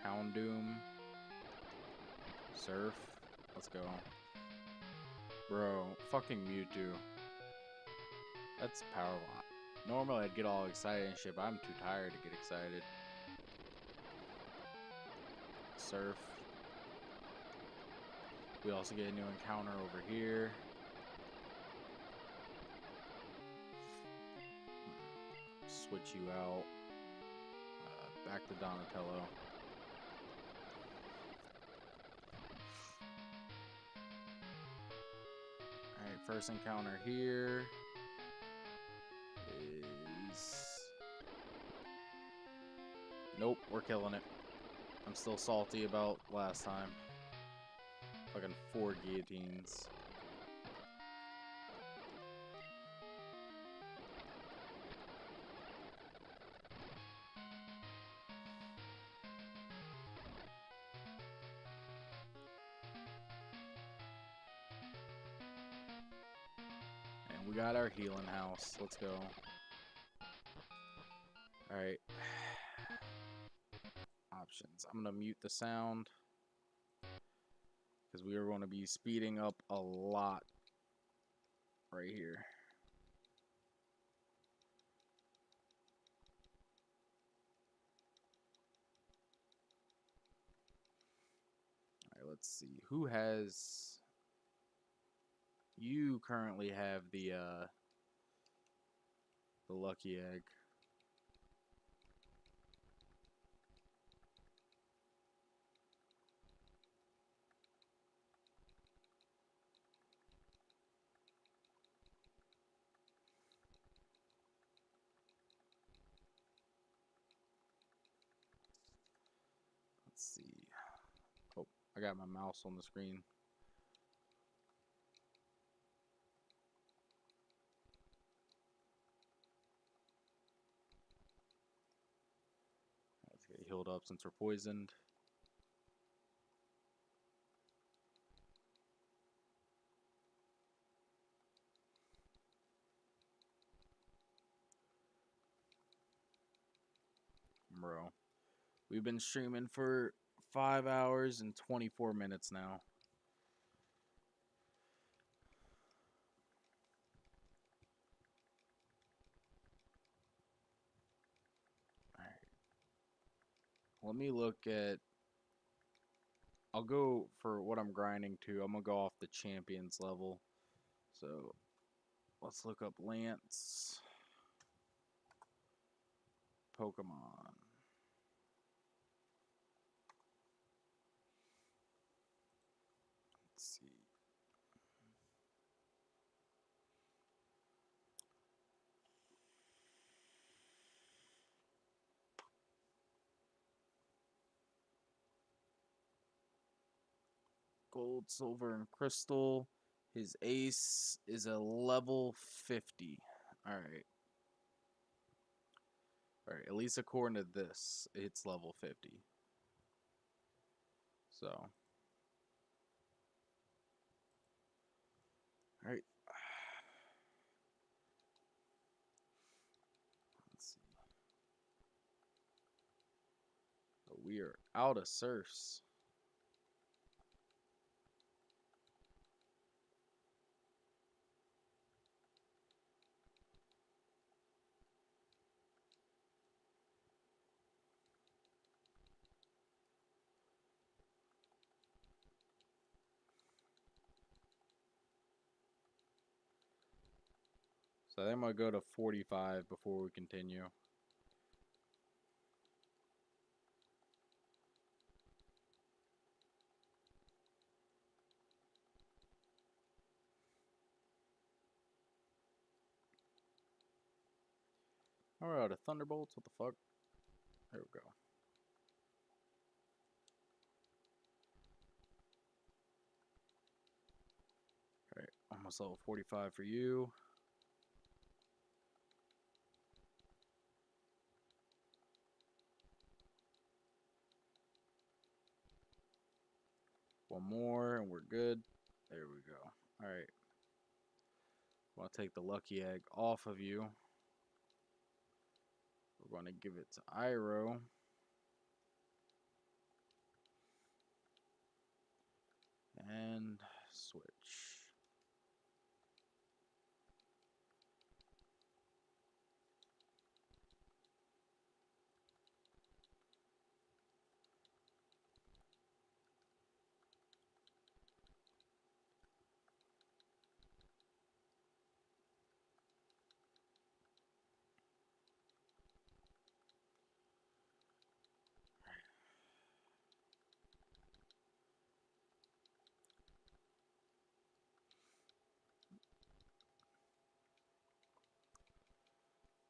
Houndoom. Surf. Let's go. Bro, fucking Mewtwo. That's powerful. Normally I'd get all excited and shit, but I'm too tired to get excited. Surf. We also get a new encounter over here. Switch you out. Back to Donatello. Alright, first encounter here is... Nope, we're killing it. I'm still salty about last time. Fucking 4 guillotines. And we got our healing house. Let's go. Alright. Options. I'm gonna mute the sound, because we are going to be speeding up a lot right here. Alright, let's see. Who has... You currently have the lucky egg. Let's see. Oh, I got my mouse on the screen. Let's get healed up since we're poisoned. Bro, we've been streaming for 5 hours and 24 minutes now. Alright. Let me look at... I'll go for what I'm grinding to. I'm gonna go off the champions level. So, let's look up Lance. Pokemon. Let's see. Gold, silver, and crystal. His ace is a level 50. Alright. Alright, at least according to this, it's level 50. So. Alright. Let's see. So we are out of surfs. So I think I'm going to go to 45 before we continue. Alright, out of thunderbolts, what the fuck? There we go. Alright, almost level 45 for you. One more and we're good. There we go. Alright. I'll take the lucky egg off of you. We're going to give it to Iroh. And switch.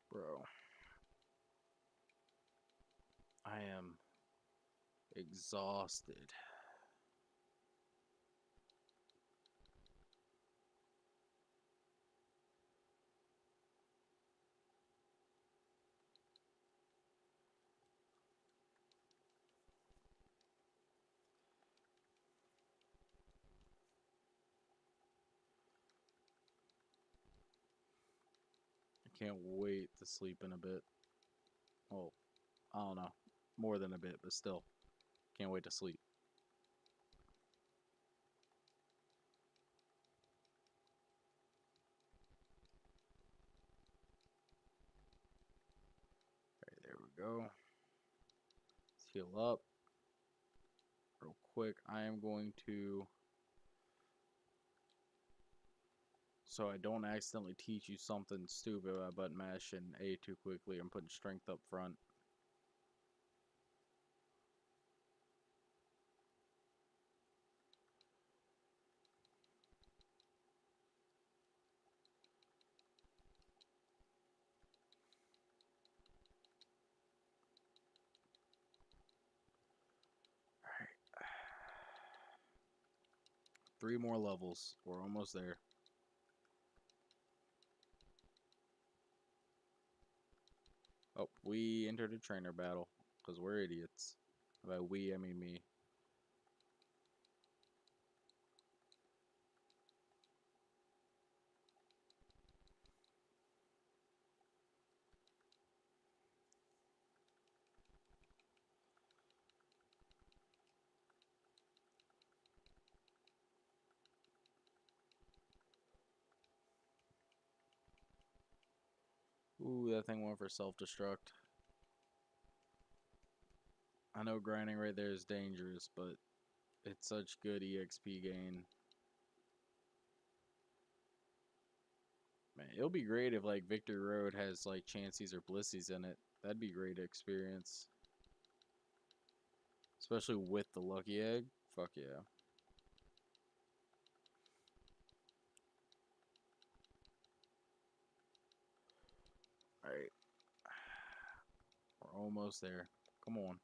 Bro. I am exhausted. I can't wait to sleep in a bit. Well, I don't know. More than a bit, but still. Can't wait to sleep. Alright, there we go. Let's heal up. Real quick, I am going to... So I don't accidentally teach you something stupid by button mashing A too quickly. I'm putting strength up front. Alright. 3 more levels. We're almost there. Oh, we entered a trainer battle. Because we're idiots. By we, I mean me. Ooh, that thing went for self-destruct. I know grinding right there is dangerous, but it's such good EXP gain. Man, it'll be great if like Victory Road has like Chanseys or Blissies in it. That'd be great experience. Especially with the lucky egg. Fuck yeah. Alright. We're almost there. Come on.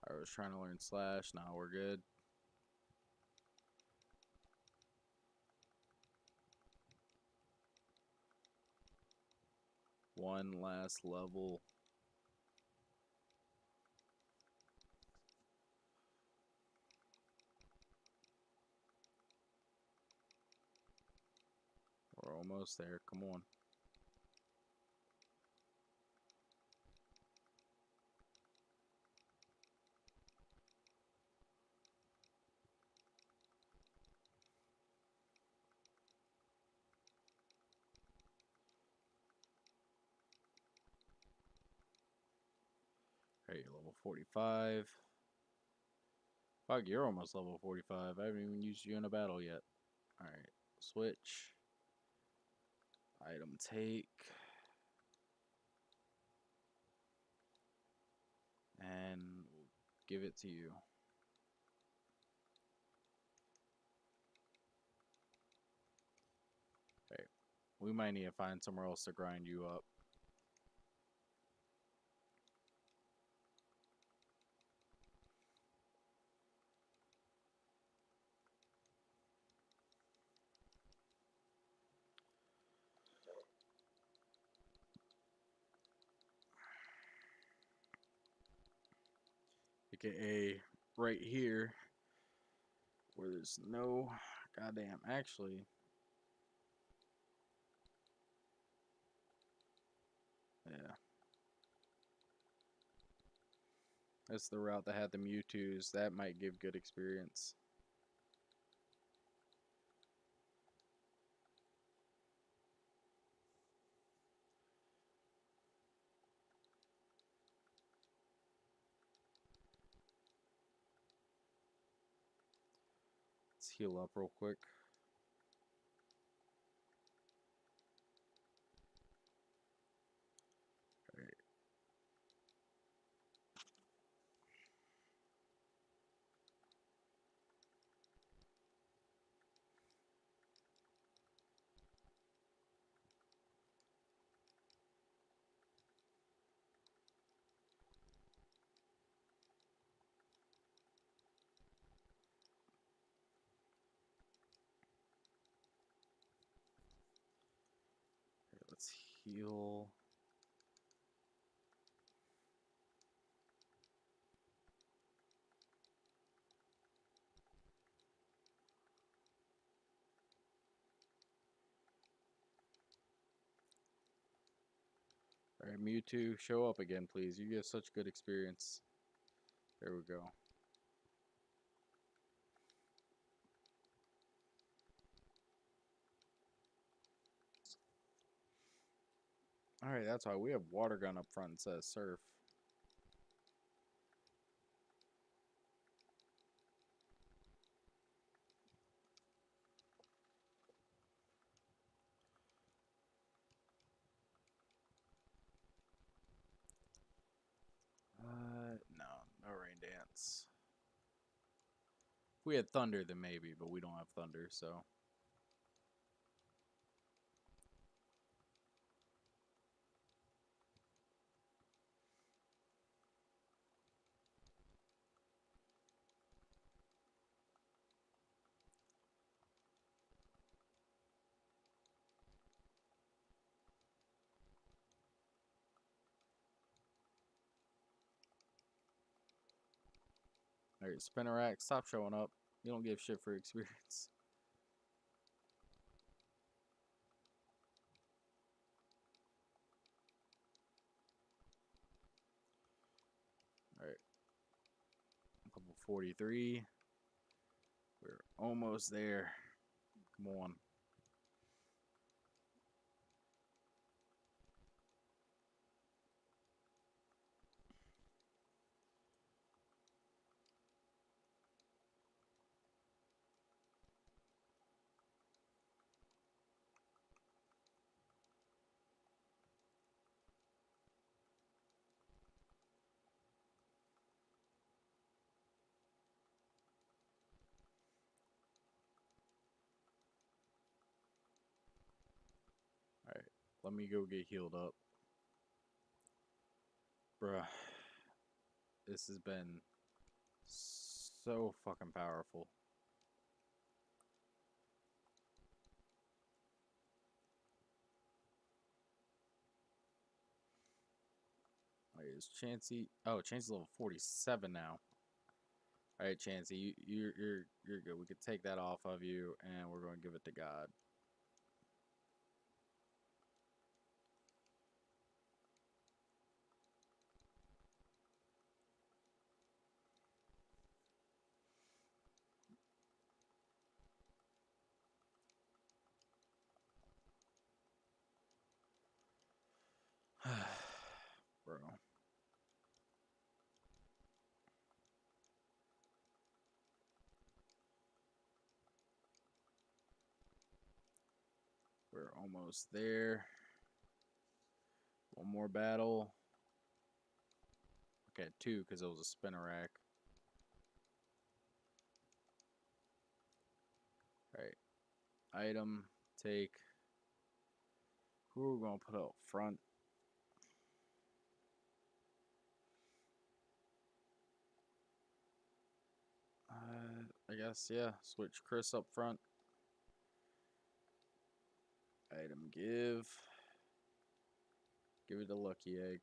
I was trying to learn Slash. Now we're good. One last level. We're almost there. Come on. Hey, you're level 45. Fuck, you're almost level 45. I haven't even used you in a battle yet. Alright, switch. Item take. And we'll give it to you. We might need to find somewhere else to grind you up. AKA right here where there's no goddamn actually. Yeah. That's the route that had the Mewtwo's. That might give good experience. Let's heal up real quick. Alright. Let's heal. Alright, Mewtwo, show up again, please. You give such good experience. There we go. Alright, that's why we have Water Gun up front instead of Surf. No, no Rain Dance. If we had Thunder, then maybe, but we don't have Thunder, so. Alright, Spinnerack, stop showing up. You don't give shit for experience. Alright. Level 43. We're almost there. Come on. Alright, let me go get healed up. Bruh. This has been so fucking powerful. Alright, is Chansey... Oh, Chansey's level 47 now. Alright, Chansey, you're good. We could take that off of you, and we're going to give it to God. Bro. We're almost there. One more battle. Okay, two, because it was a Spinnerack. Alright. Item, take. Who are we gonna put up front? I guess, yeah. Switch Chris up front. Item give. Give it a lucky egg.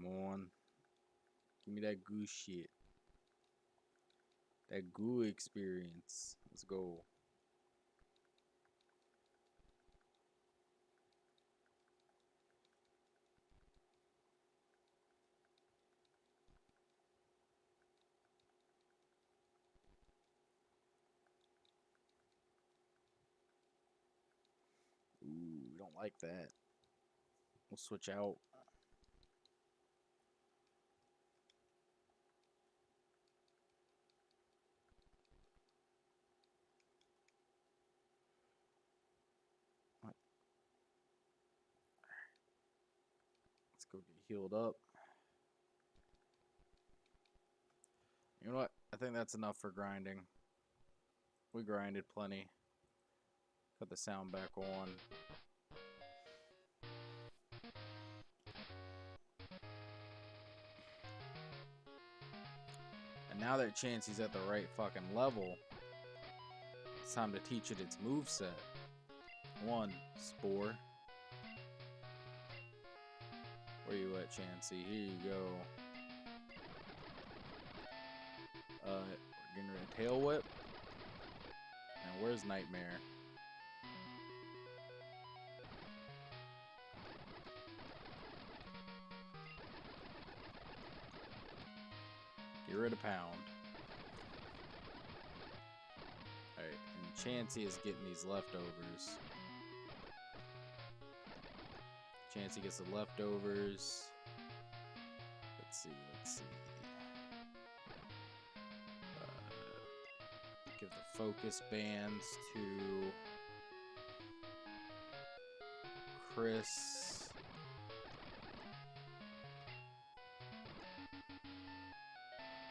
Come on. Give me that goo shit. That goo experience. Let's go. Ooh, we don't like that. We'll switch out. Let's go get healed up. You know what? I think that's enough for grinding. We grinded plenty. Cut the sound back on. And now that Chansey's at the right fucking level, it's time to teach it its moveset. 1, Spore. Where you at, Chansey? Here you go. We're getting rid of Tail Whip. Now where's Nightmare? Get rid of Pound. Alright, and Chansey is getting these leftovers. Chansey gets the leftovers. Let's see. Give the focus bands to Chris.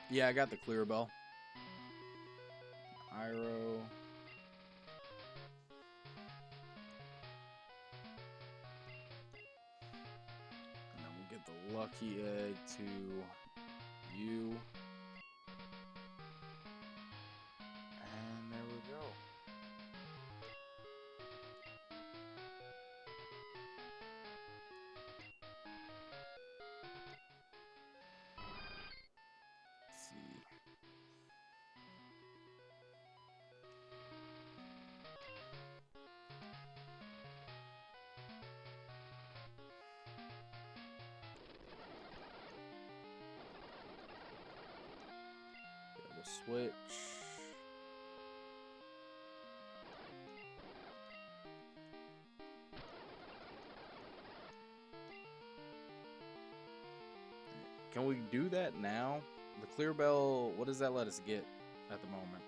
Yeah, I got the clear bell. Iroh. And then we'll get the lucky egg to you. And there we go. Let's see. We'll switch. Can we do that now? The clear bell, what does that let us get at the moment?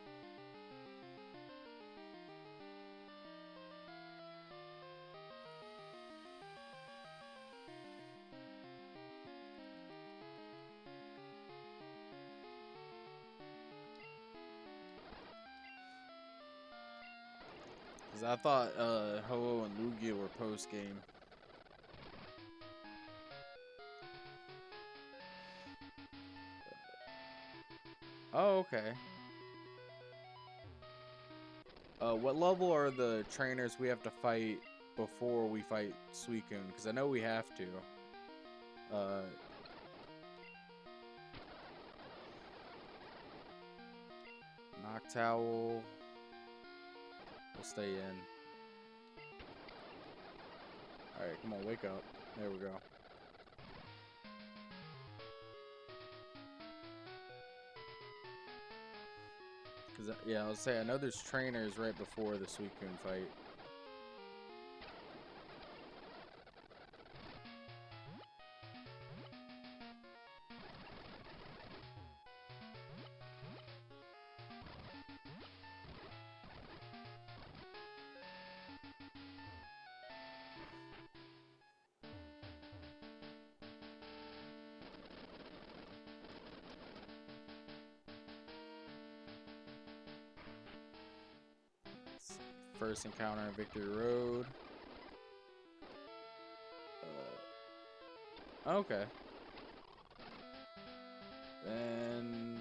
Because I thought Ho-Oh and Lugia were post-game. Oh, okay. What level are the trainers we have to fight before we fight Suicune? Because I know we have to. Noctowl. We'll stay in. Alright, come on, wake up. There we go. Cause yeah, I was saying I know there's trainers right before the Suicune fight. first encounter in Victory Road. Okay. Then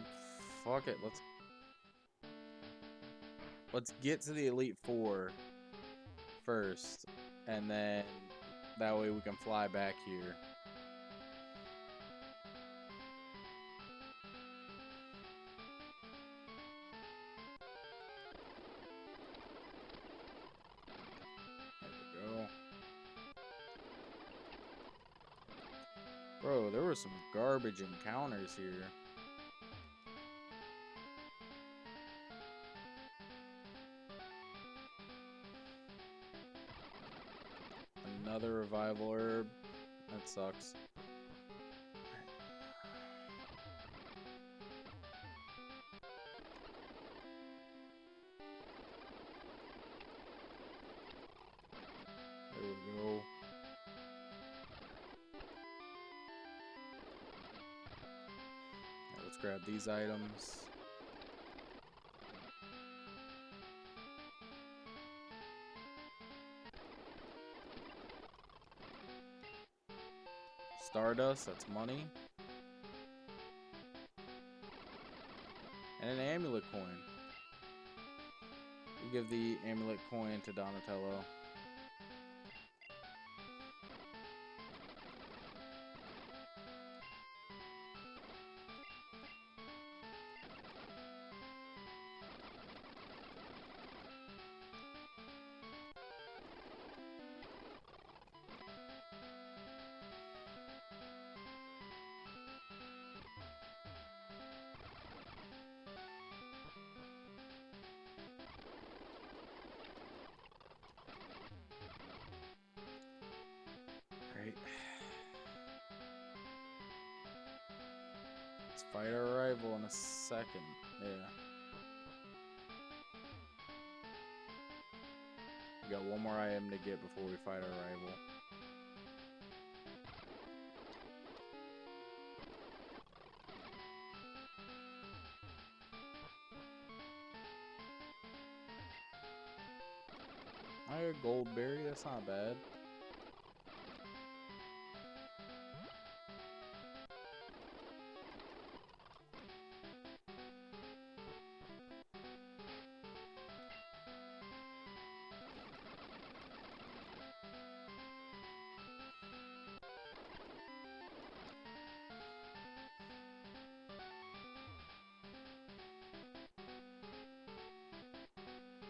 fuck it. Let's get to the Elite Four first, and then that way we can fly back here. There we go. Bro, there were some garbage encounters here. Another revival herb. That sucks. There we go. Right, let's grab these items. Stardust, that's money. And an amulet coin. We'll give the amulet coin to Donatello. Right. Let's fight our rival in a second. Yeah. We got one more item to get before we fight our rival. I got a gold berry, that's not bad.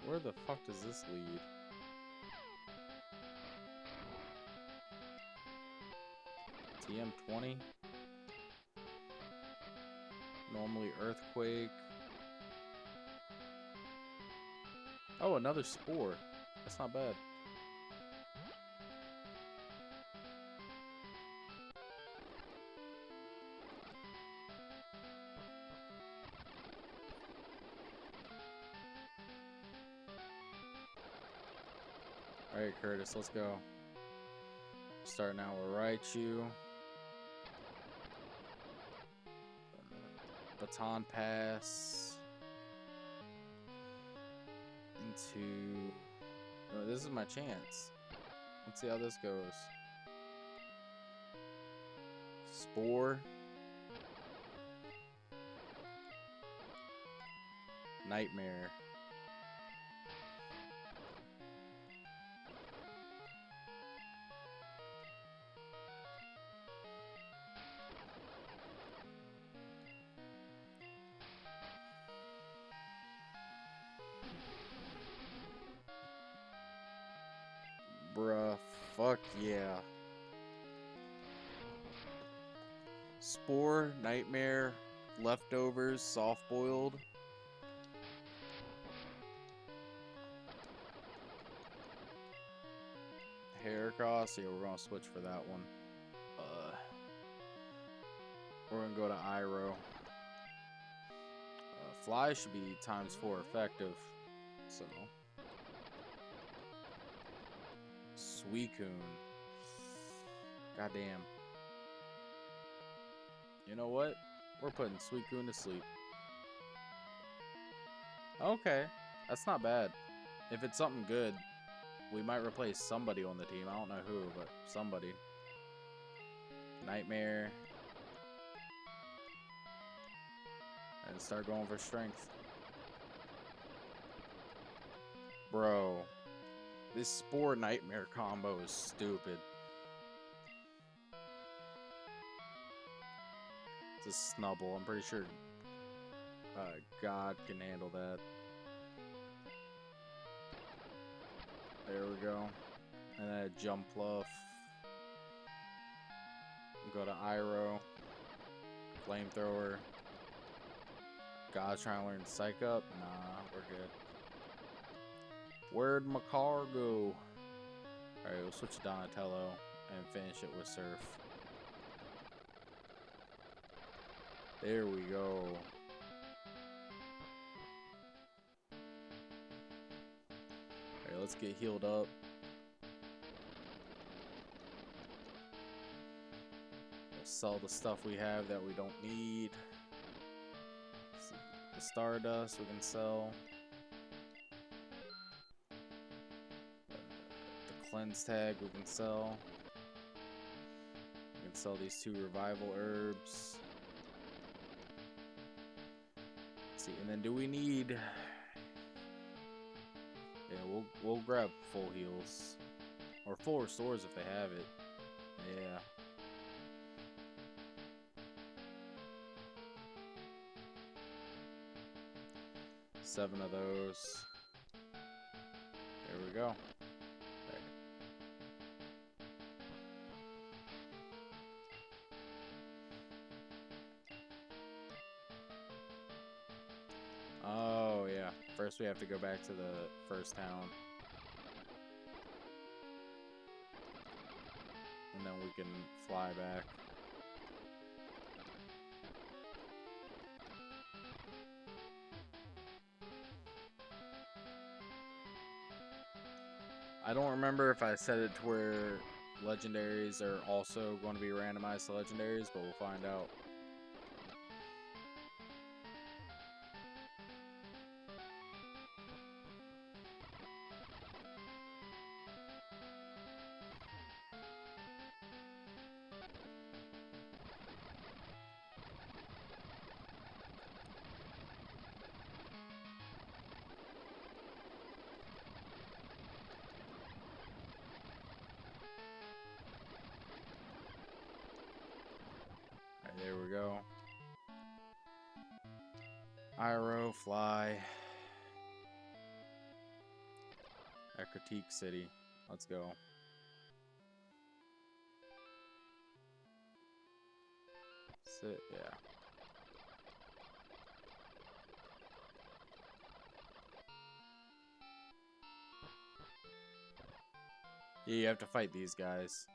Where the fuck does this lead? TM20? Normally earthquake. Oh, another spore. That's not bad. Alright, Curtis, let's go. Starting out with Raichu. Baton pass. Into... Oh, this is my chance. Let's see how this goes. Spore. Nightmare. Bruh, fuck yeah. Spore, Nightmare, Leftovers, Soft Boiled. Heracross, yeah, we're gonna switch for that one. We're gonna go to Iroh. Fly should be ×4 effective, so. Suicune. Goddamn. You know what? We're putting Suicune to sleep. Okay, that's not bad. If it's something good, we might replace somebody on the team. I don't know who, but somebody. Nightmare. And start going for strength. Bro. This Spore Nightmare combo is stupid. It's a snubble. I'm pretty sure God can handle that. There we go. And then a jump fluff. Go to Iroh. Flamethrower. God's trying to learn Psych Up. Nah, we're good. Where'd my car go? Alright, we'll switch to Donatello and finish it with Surf. There we go. Alright, let's get healed up. We'll sell the stuff we have that we don't need. The Stardust we can sell. The Cleanse Tag we can sell. We can sell these 2 Revival Herbs. Let's see, and then do we need... Yeah, we'll grab full heals. Or full restores if they have it. Yeah. Seven of those. There we go. There. Oh, yeah. First we have to go back to the first town. And then we can fly back. I don't remember if I set it to where legendaries are also going to be randomized to legendaries, but we'll find out. There we go. Iroh, fly. At Critique City. Let's go. Sit, yeah. Yeah, you have to fight these guys.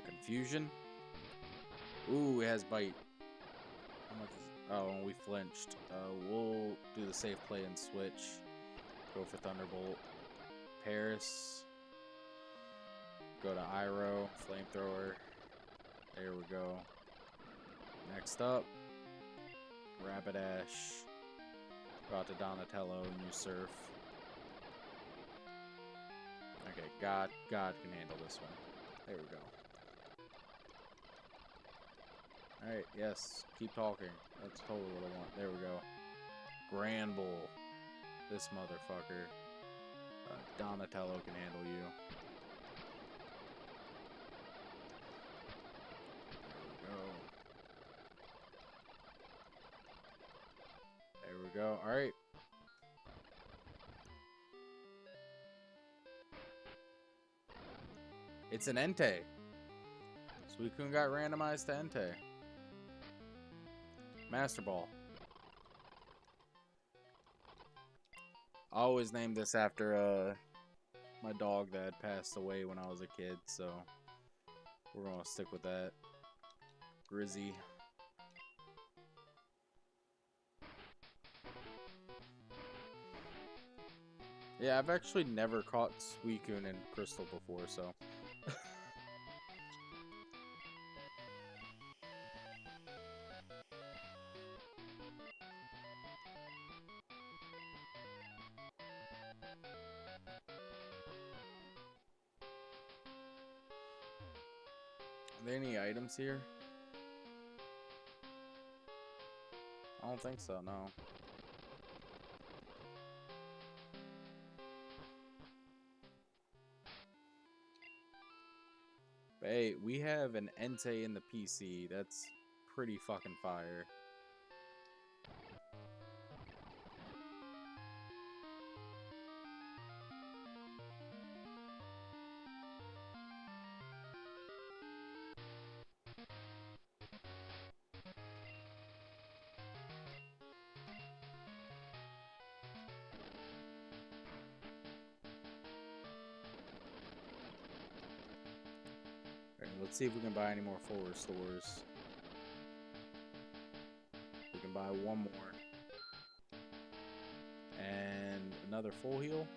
Confusion. Ooh, it has bite. How much is it? Oh, and we flinched. We'll do the safe play and switch. Go for Thunderbolt. Paris. Go to Iroh. Flamethrower. There we go. Next up. Rapidash. Go out to Donatello and use Surf. Okay, God can handle this one. There we go. Alright, yes. Keep talking. That's totally what I want. There we go. Grand Bull. This motherfucker. Donatello can handle you. There we go. Alright. It's an Entei. Suicune got randomized to Entei. Master Ball. I always named this after my dog that passed away when I was a kid, so we're gonna stick with that. Grizzy. Yeah, I've actually never caught Suicune in Crystal before, so. Are there any items here? I don't think so, no. But hey, we have an Entei in the PC. That's pretty fucking fire. Alright, let's see if we can buy any more full restores. We can buy one more. And another full heal.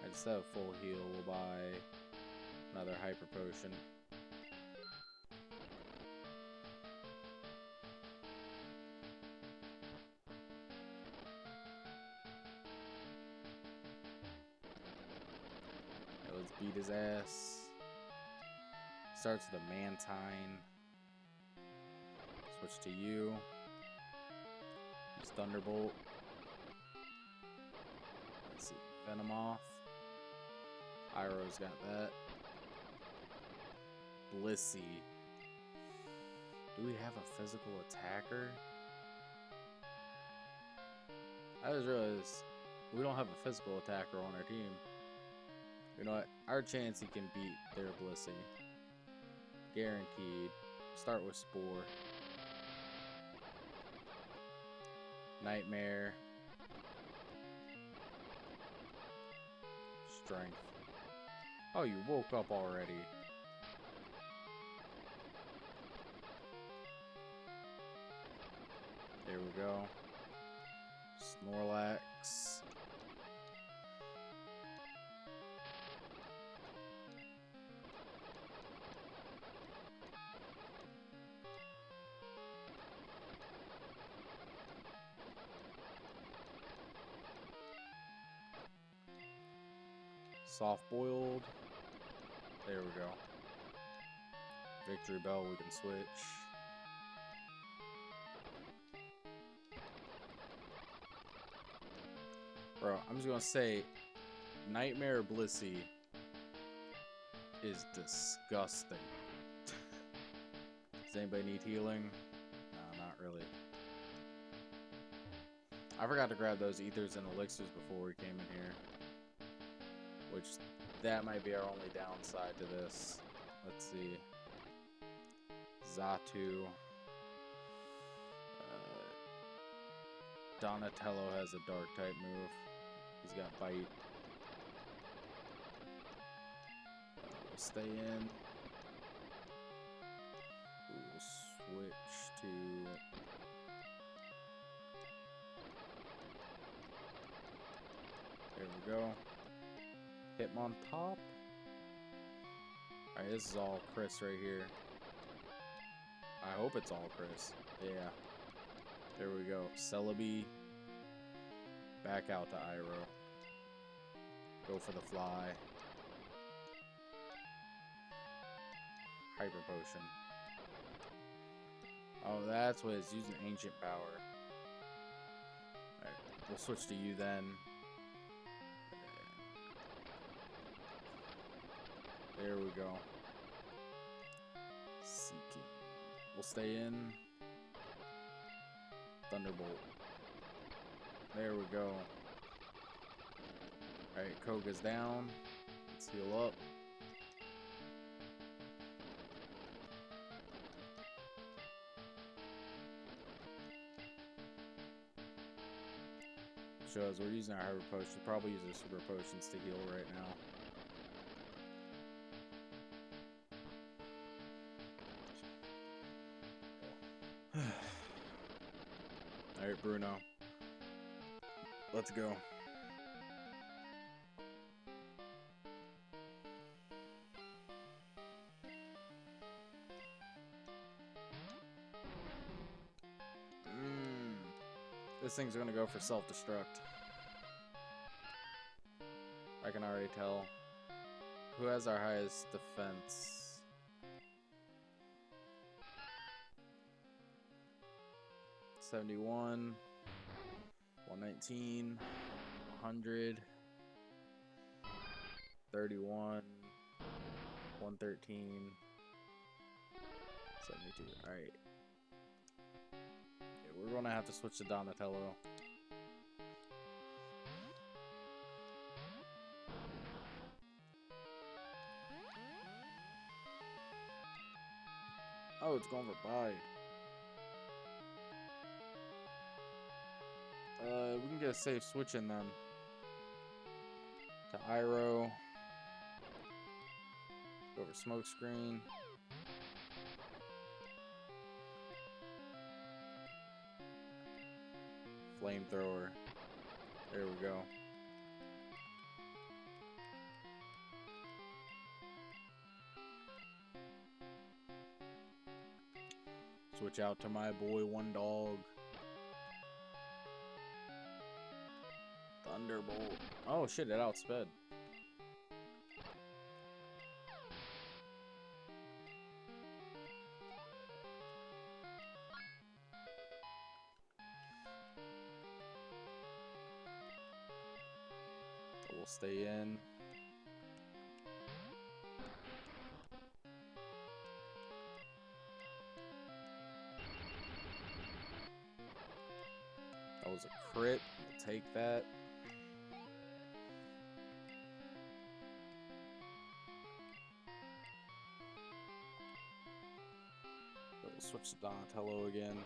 I just have full heal. We'll buy another hyper potion. Okay, let's beat his ass. Starts with a Mantine. Switch to you. Use Thunderbolt. Let's see. Venom off. Iroh's got that. Blissey. Do we have a physical attacker? I just realized we don't have a physical attacker on our team. You know what? Our chance he can beat their Blissey. Guaranteed. Start with Spore. Nightmare. Strength. Oh, you woke up already. There we go. Snorlax. Soft boiled. There we go. Victory Bell, we can switch. Bro, I'm just gonna say, Nightmare Blissey is disgusting. Does anybody need healing? No, not really. I forgot to grab those ethers and elixirs before we came in here. Which, that might be our only downside to this. Let's see. Xatu. Donatello has a dark type move. He's got bite. We'll stay in. We'll switch to... There we go. Hitmontop. Alright, this is all Chris right here. I hope it's all Chris. Yeah. There we go. Celebi. Back out to Iroh. Go for the fly. Hyper Potion. Oh, that's what it's using, Ancient Power. Alright, we'll switch to you then. There we go. Seeking. We'll stay in. Thunderbolt. There we go. Alright, Koga's down. Let's heal up. Shows we're using our hyper potion. Probably use our super potions to heal right now. Alright, Bruno. Let's go. This thing's gonna go for self-destruct. I can already tell. Who has our highest defense? $71, $119, $100, $31, $113, $72. All right. Yeah, we're gonna have to switch to Donatello. Oh, it's going for buy. We can get a safe switch in then. To Iroh. Go over smoke screen. Flamethrower. There we go. Switch out to my boy One Dog. Thunderbolt. Oh shit, it outsped. We'll stay in. That was a crit. We'll take that. We'll switch to Donatello again.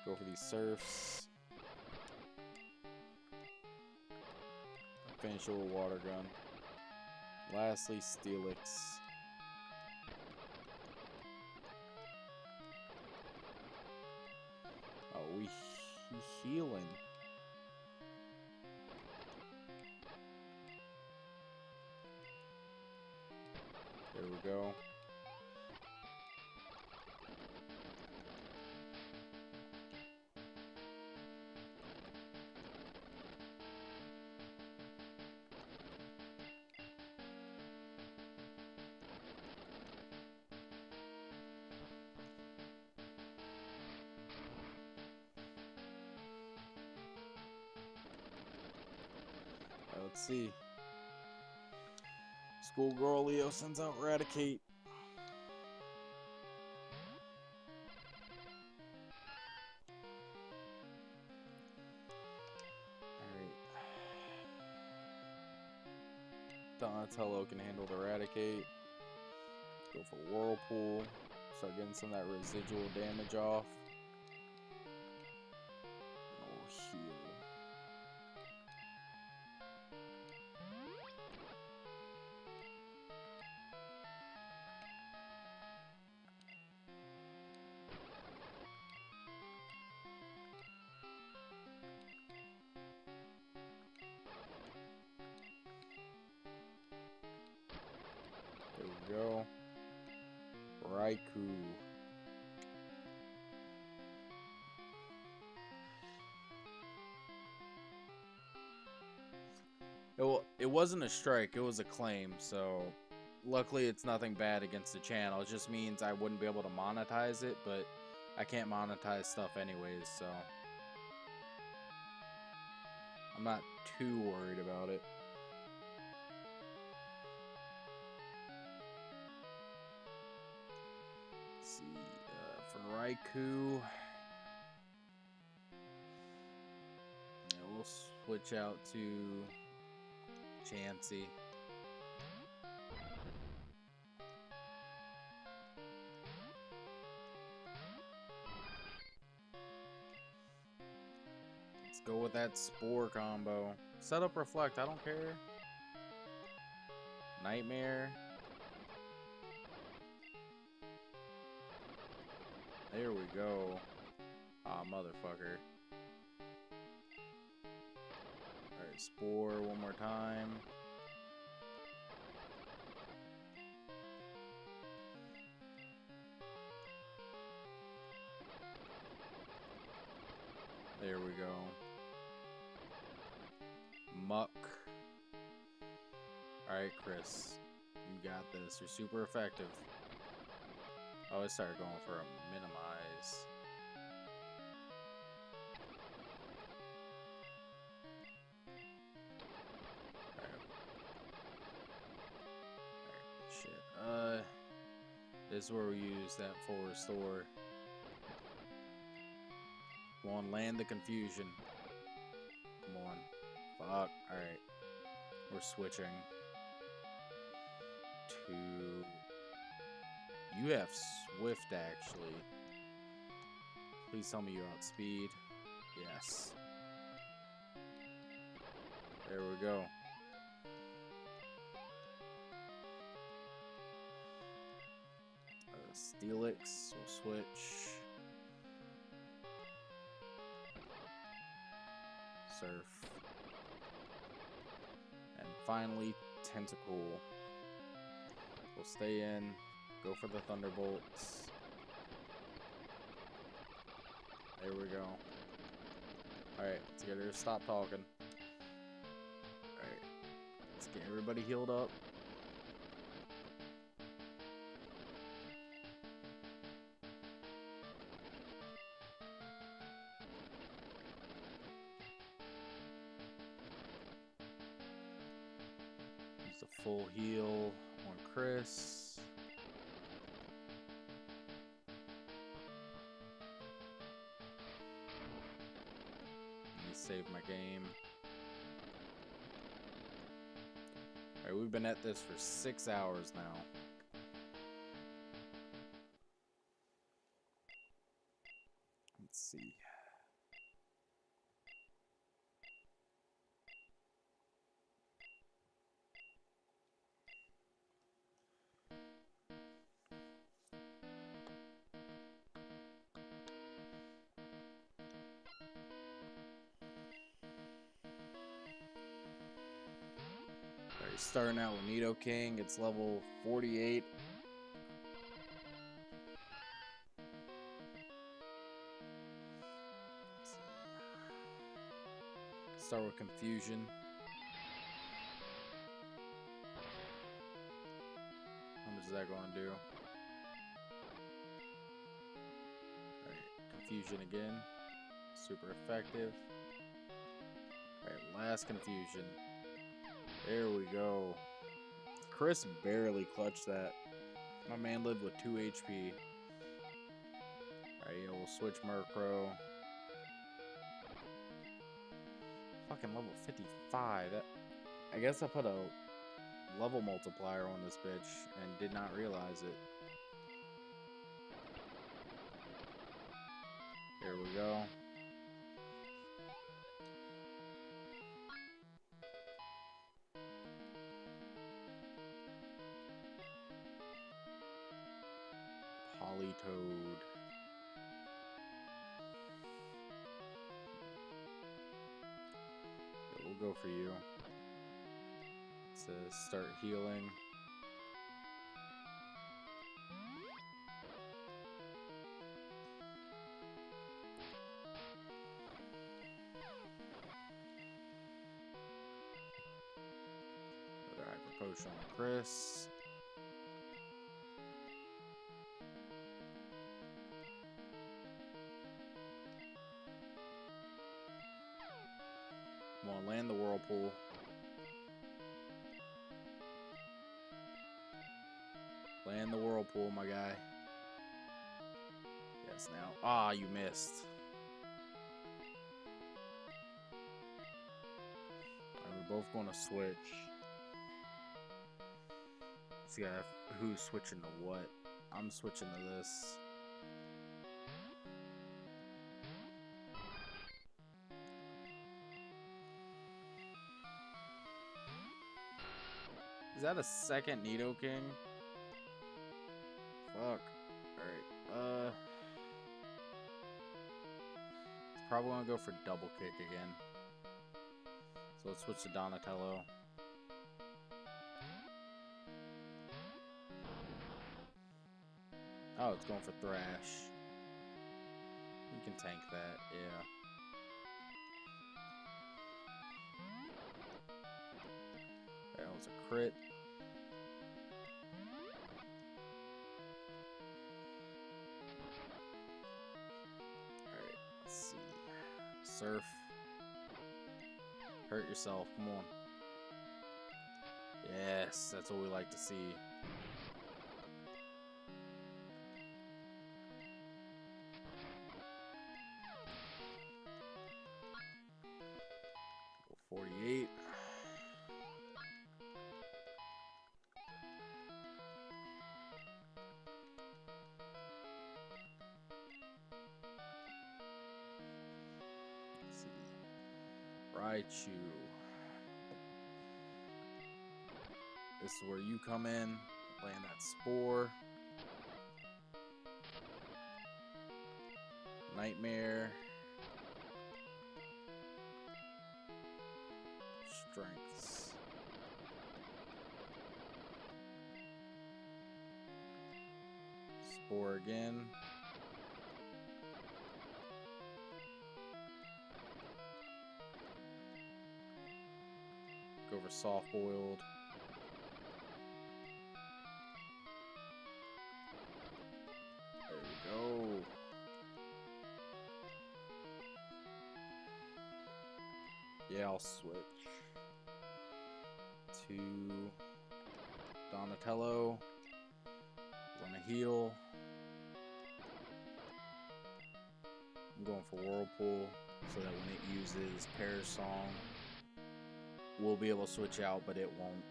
Go for these surfs. Finish it with water gun. Lastly, Steelix. Oh, we healing. There we go. Let's see. Schoolgirl Leo sends out Raticate. Alright. Donatello can handle the Raticate. Go for Whirlpool. Start getting some of that residual damage off. Oh, heal. There we go. Raikou. It wasn't a strike, it was a claim, so luckily it's nothing bad against the channel. It just means I wouldn't be able to monetize it, but I can't monetize stuff anyways, so I'm not too worried about it. Let's see, for Raikou, yeah, we'll switch out to Chansey. Let's go with that Spore combo. Set up Reflect, I don't care. Nightmare. There we go. Ah, motherfucker. Alright, Spore one more time. There we go. Muck. Alright, Chris. You got this. You're super effective. Oh, I started going for a minimize. Alright, shit. This is where we use that for restore. Come on, land the confusion. Come on. Fuck. Alright. We're switching to... You have Swift, actually. Please tell me you outspeed. Yes. There we go. Steelix, we'll switch. Surf. And finally, Tentacool. We'll stay in, go for the Thunderbolts. There we go. Alright, let's get her to stop talking. Alright, let's get everybody healed up. Use a full heal on Chris. Save my game. Alright, we've been at this for 6 hours now. Let's see. Starting out with Nidoking, it's level 48. Start with Confusion. How much is that going to do? Alright, Confusion again. Super effective. Alright, last Confusion. There we go. Chris barely clutched that. My man lived with 2 HP. Alright, yeah, we'll switch Murkrow. Fucking level 55. I guess I put a level multiplier on this bitch and did not realize it. There we go. Politoed. We'll go for you. To start healing. Another Hyper Potion on Chris. Come on, land the Whirlpool. Land the Whirlpool, my guy. Yes, now. Ah, you missed. Alright, we're both going to switch. See who's switching to what. I'm switching to this. Is that a second Nidoking? Fuck. Alright, it's probably gonna go for double kick again. So let's switch to Donatello. Oh, it's going for Thrash. We can tank that, yeah. Alright, was a crit. Alright, let's see. Surf. Hurt yourself, come on. Yes, that's what we like to see. 48. Let's see. Raichu. This is where you come in, land that spore. Nightmare. Strengths. Spore again. Go over soft boiled. There we go. Yeah, I'll switch to Donatello. Want to heal. I'm going for Whirlpool so that when it uses Pear's Song, we'll be able to switch out, but it won't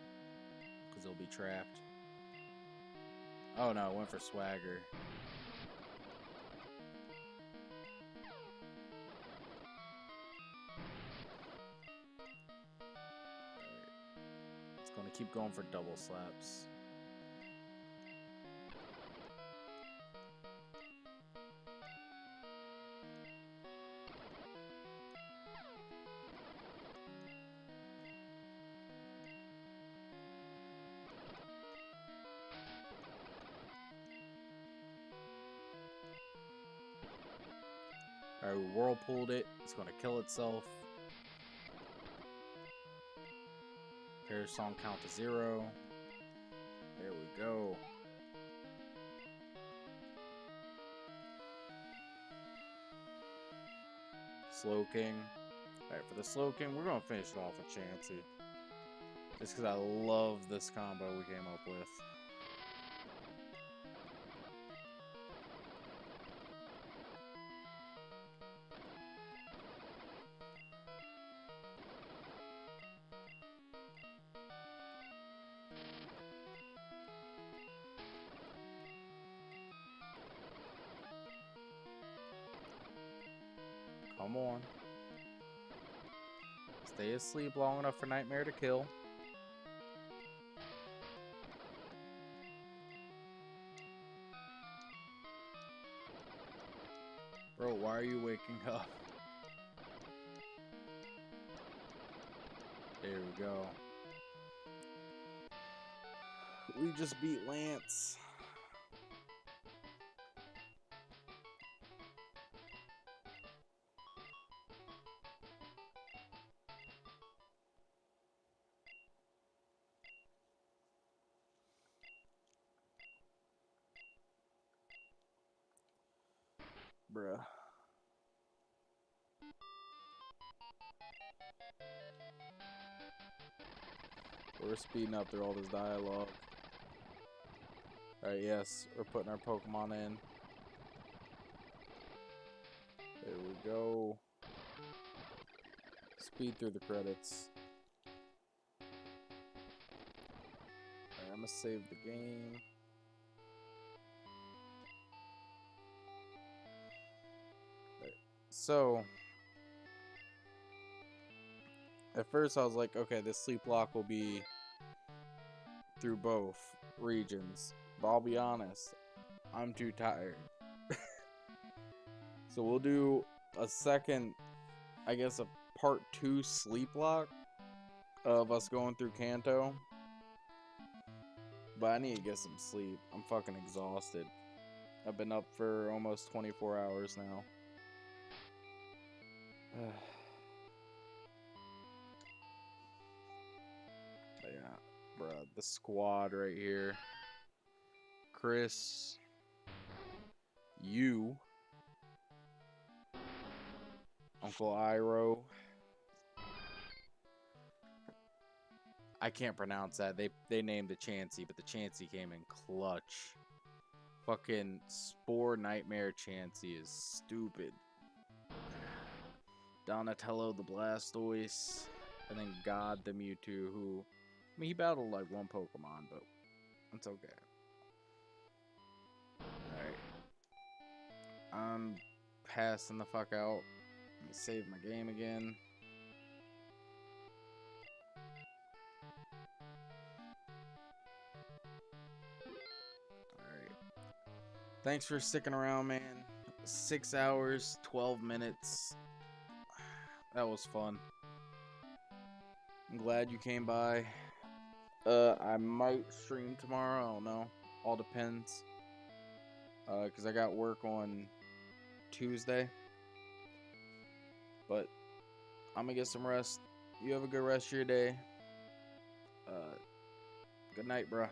because it'll be trapped. Oh no, I went for Swagger. It's going to keep going for double slaps. Alright, we whirlpooled it. It's going to kill itself. Pear's Song count to 0. There we go. Slow King. Alright, for the Slow King, we're going to finish it off with Chansey. Just because I love this combo we came up with. Come on. Stay asleep long enough for Nightmare to kill. Bro, why are you waking up? There we go. We just beat Lance. Bruh. We're speeding up through all this dialogue. Alright, yes, we're putting our Pokemon in. There we go. Speed through the credits. Alright, I'm gonna save the game. Right. So, at first I was like, okay, this Sleeplocke will be through both regions. But I'll be honest, I'm too tired. So we'll do a second, I guess a part 2 Sleeplocke of us going through Kanto. But I need to get some sleep. I'm fucking exhausted. I've been up for almost 24 hours now. But yeah. the squad right here. Chris, you, Uncle Iro. I can't pronounce that. They named the Chansey, but the Chansey came in clutch. Fucking Spore Nightmare Chansey is stupid. Donatello the Blastoise, and then God the Mewtwo, who, I mean, he battled like one Pokemon, but it's okay. Alright. I'm passing the fuck out. Let me save my game again. Alright. Thanks for sticking around, man. 6 hours, 12 minutes. That was fun. I'm glad you came by. I might stream tomorrow. I don't know. All depends. Because I got work on Tuesday. But I'm gonna get some rest. You have a good rest of your day. Good night, bruh.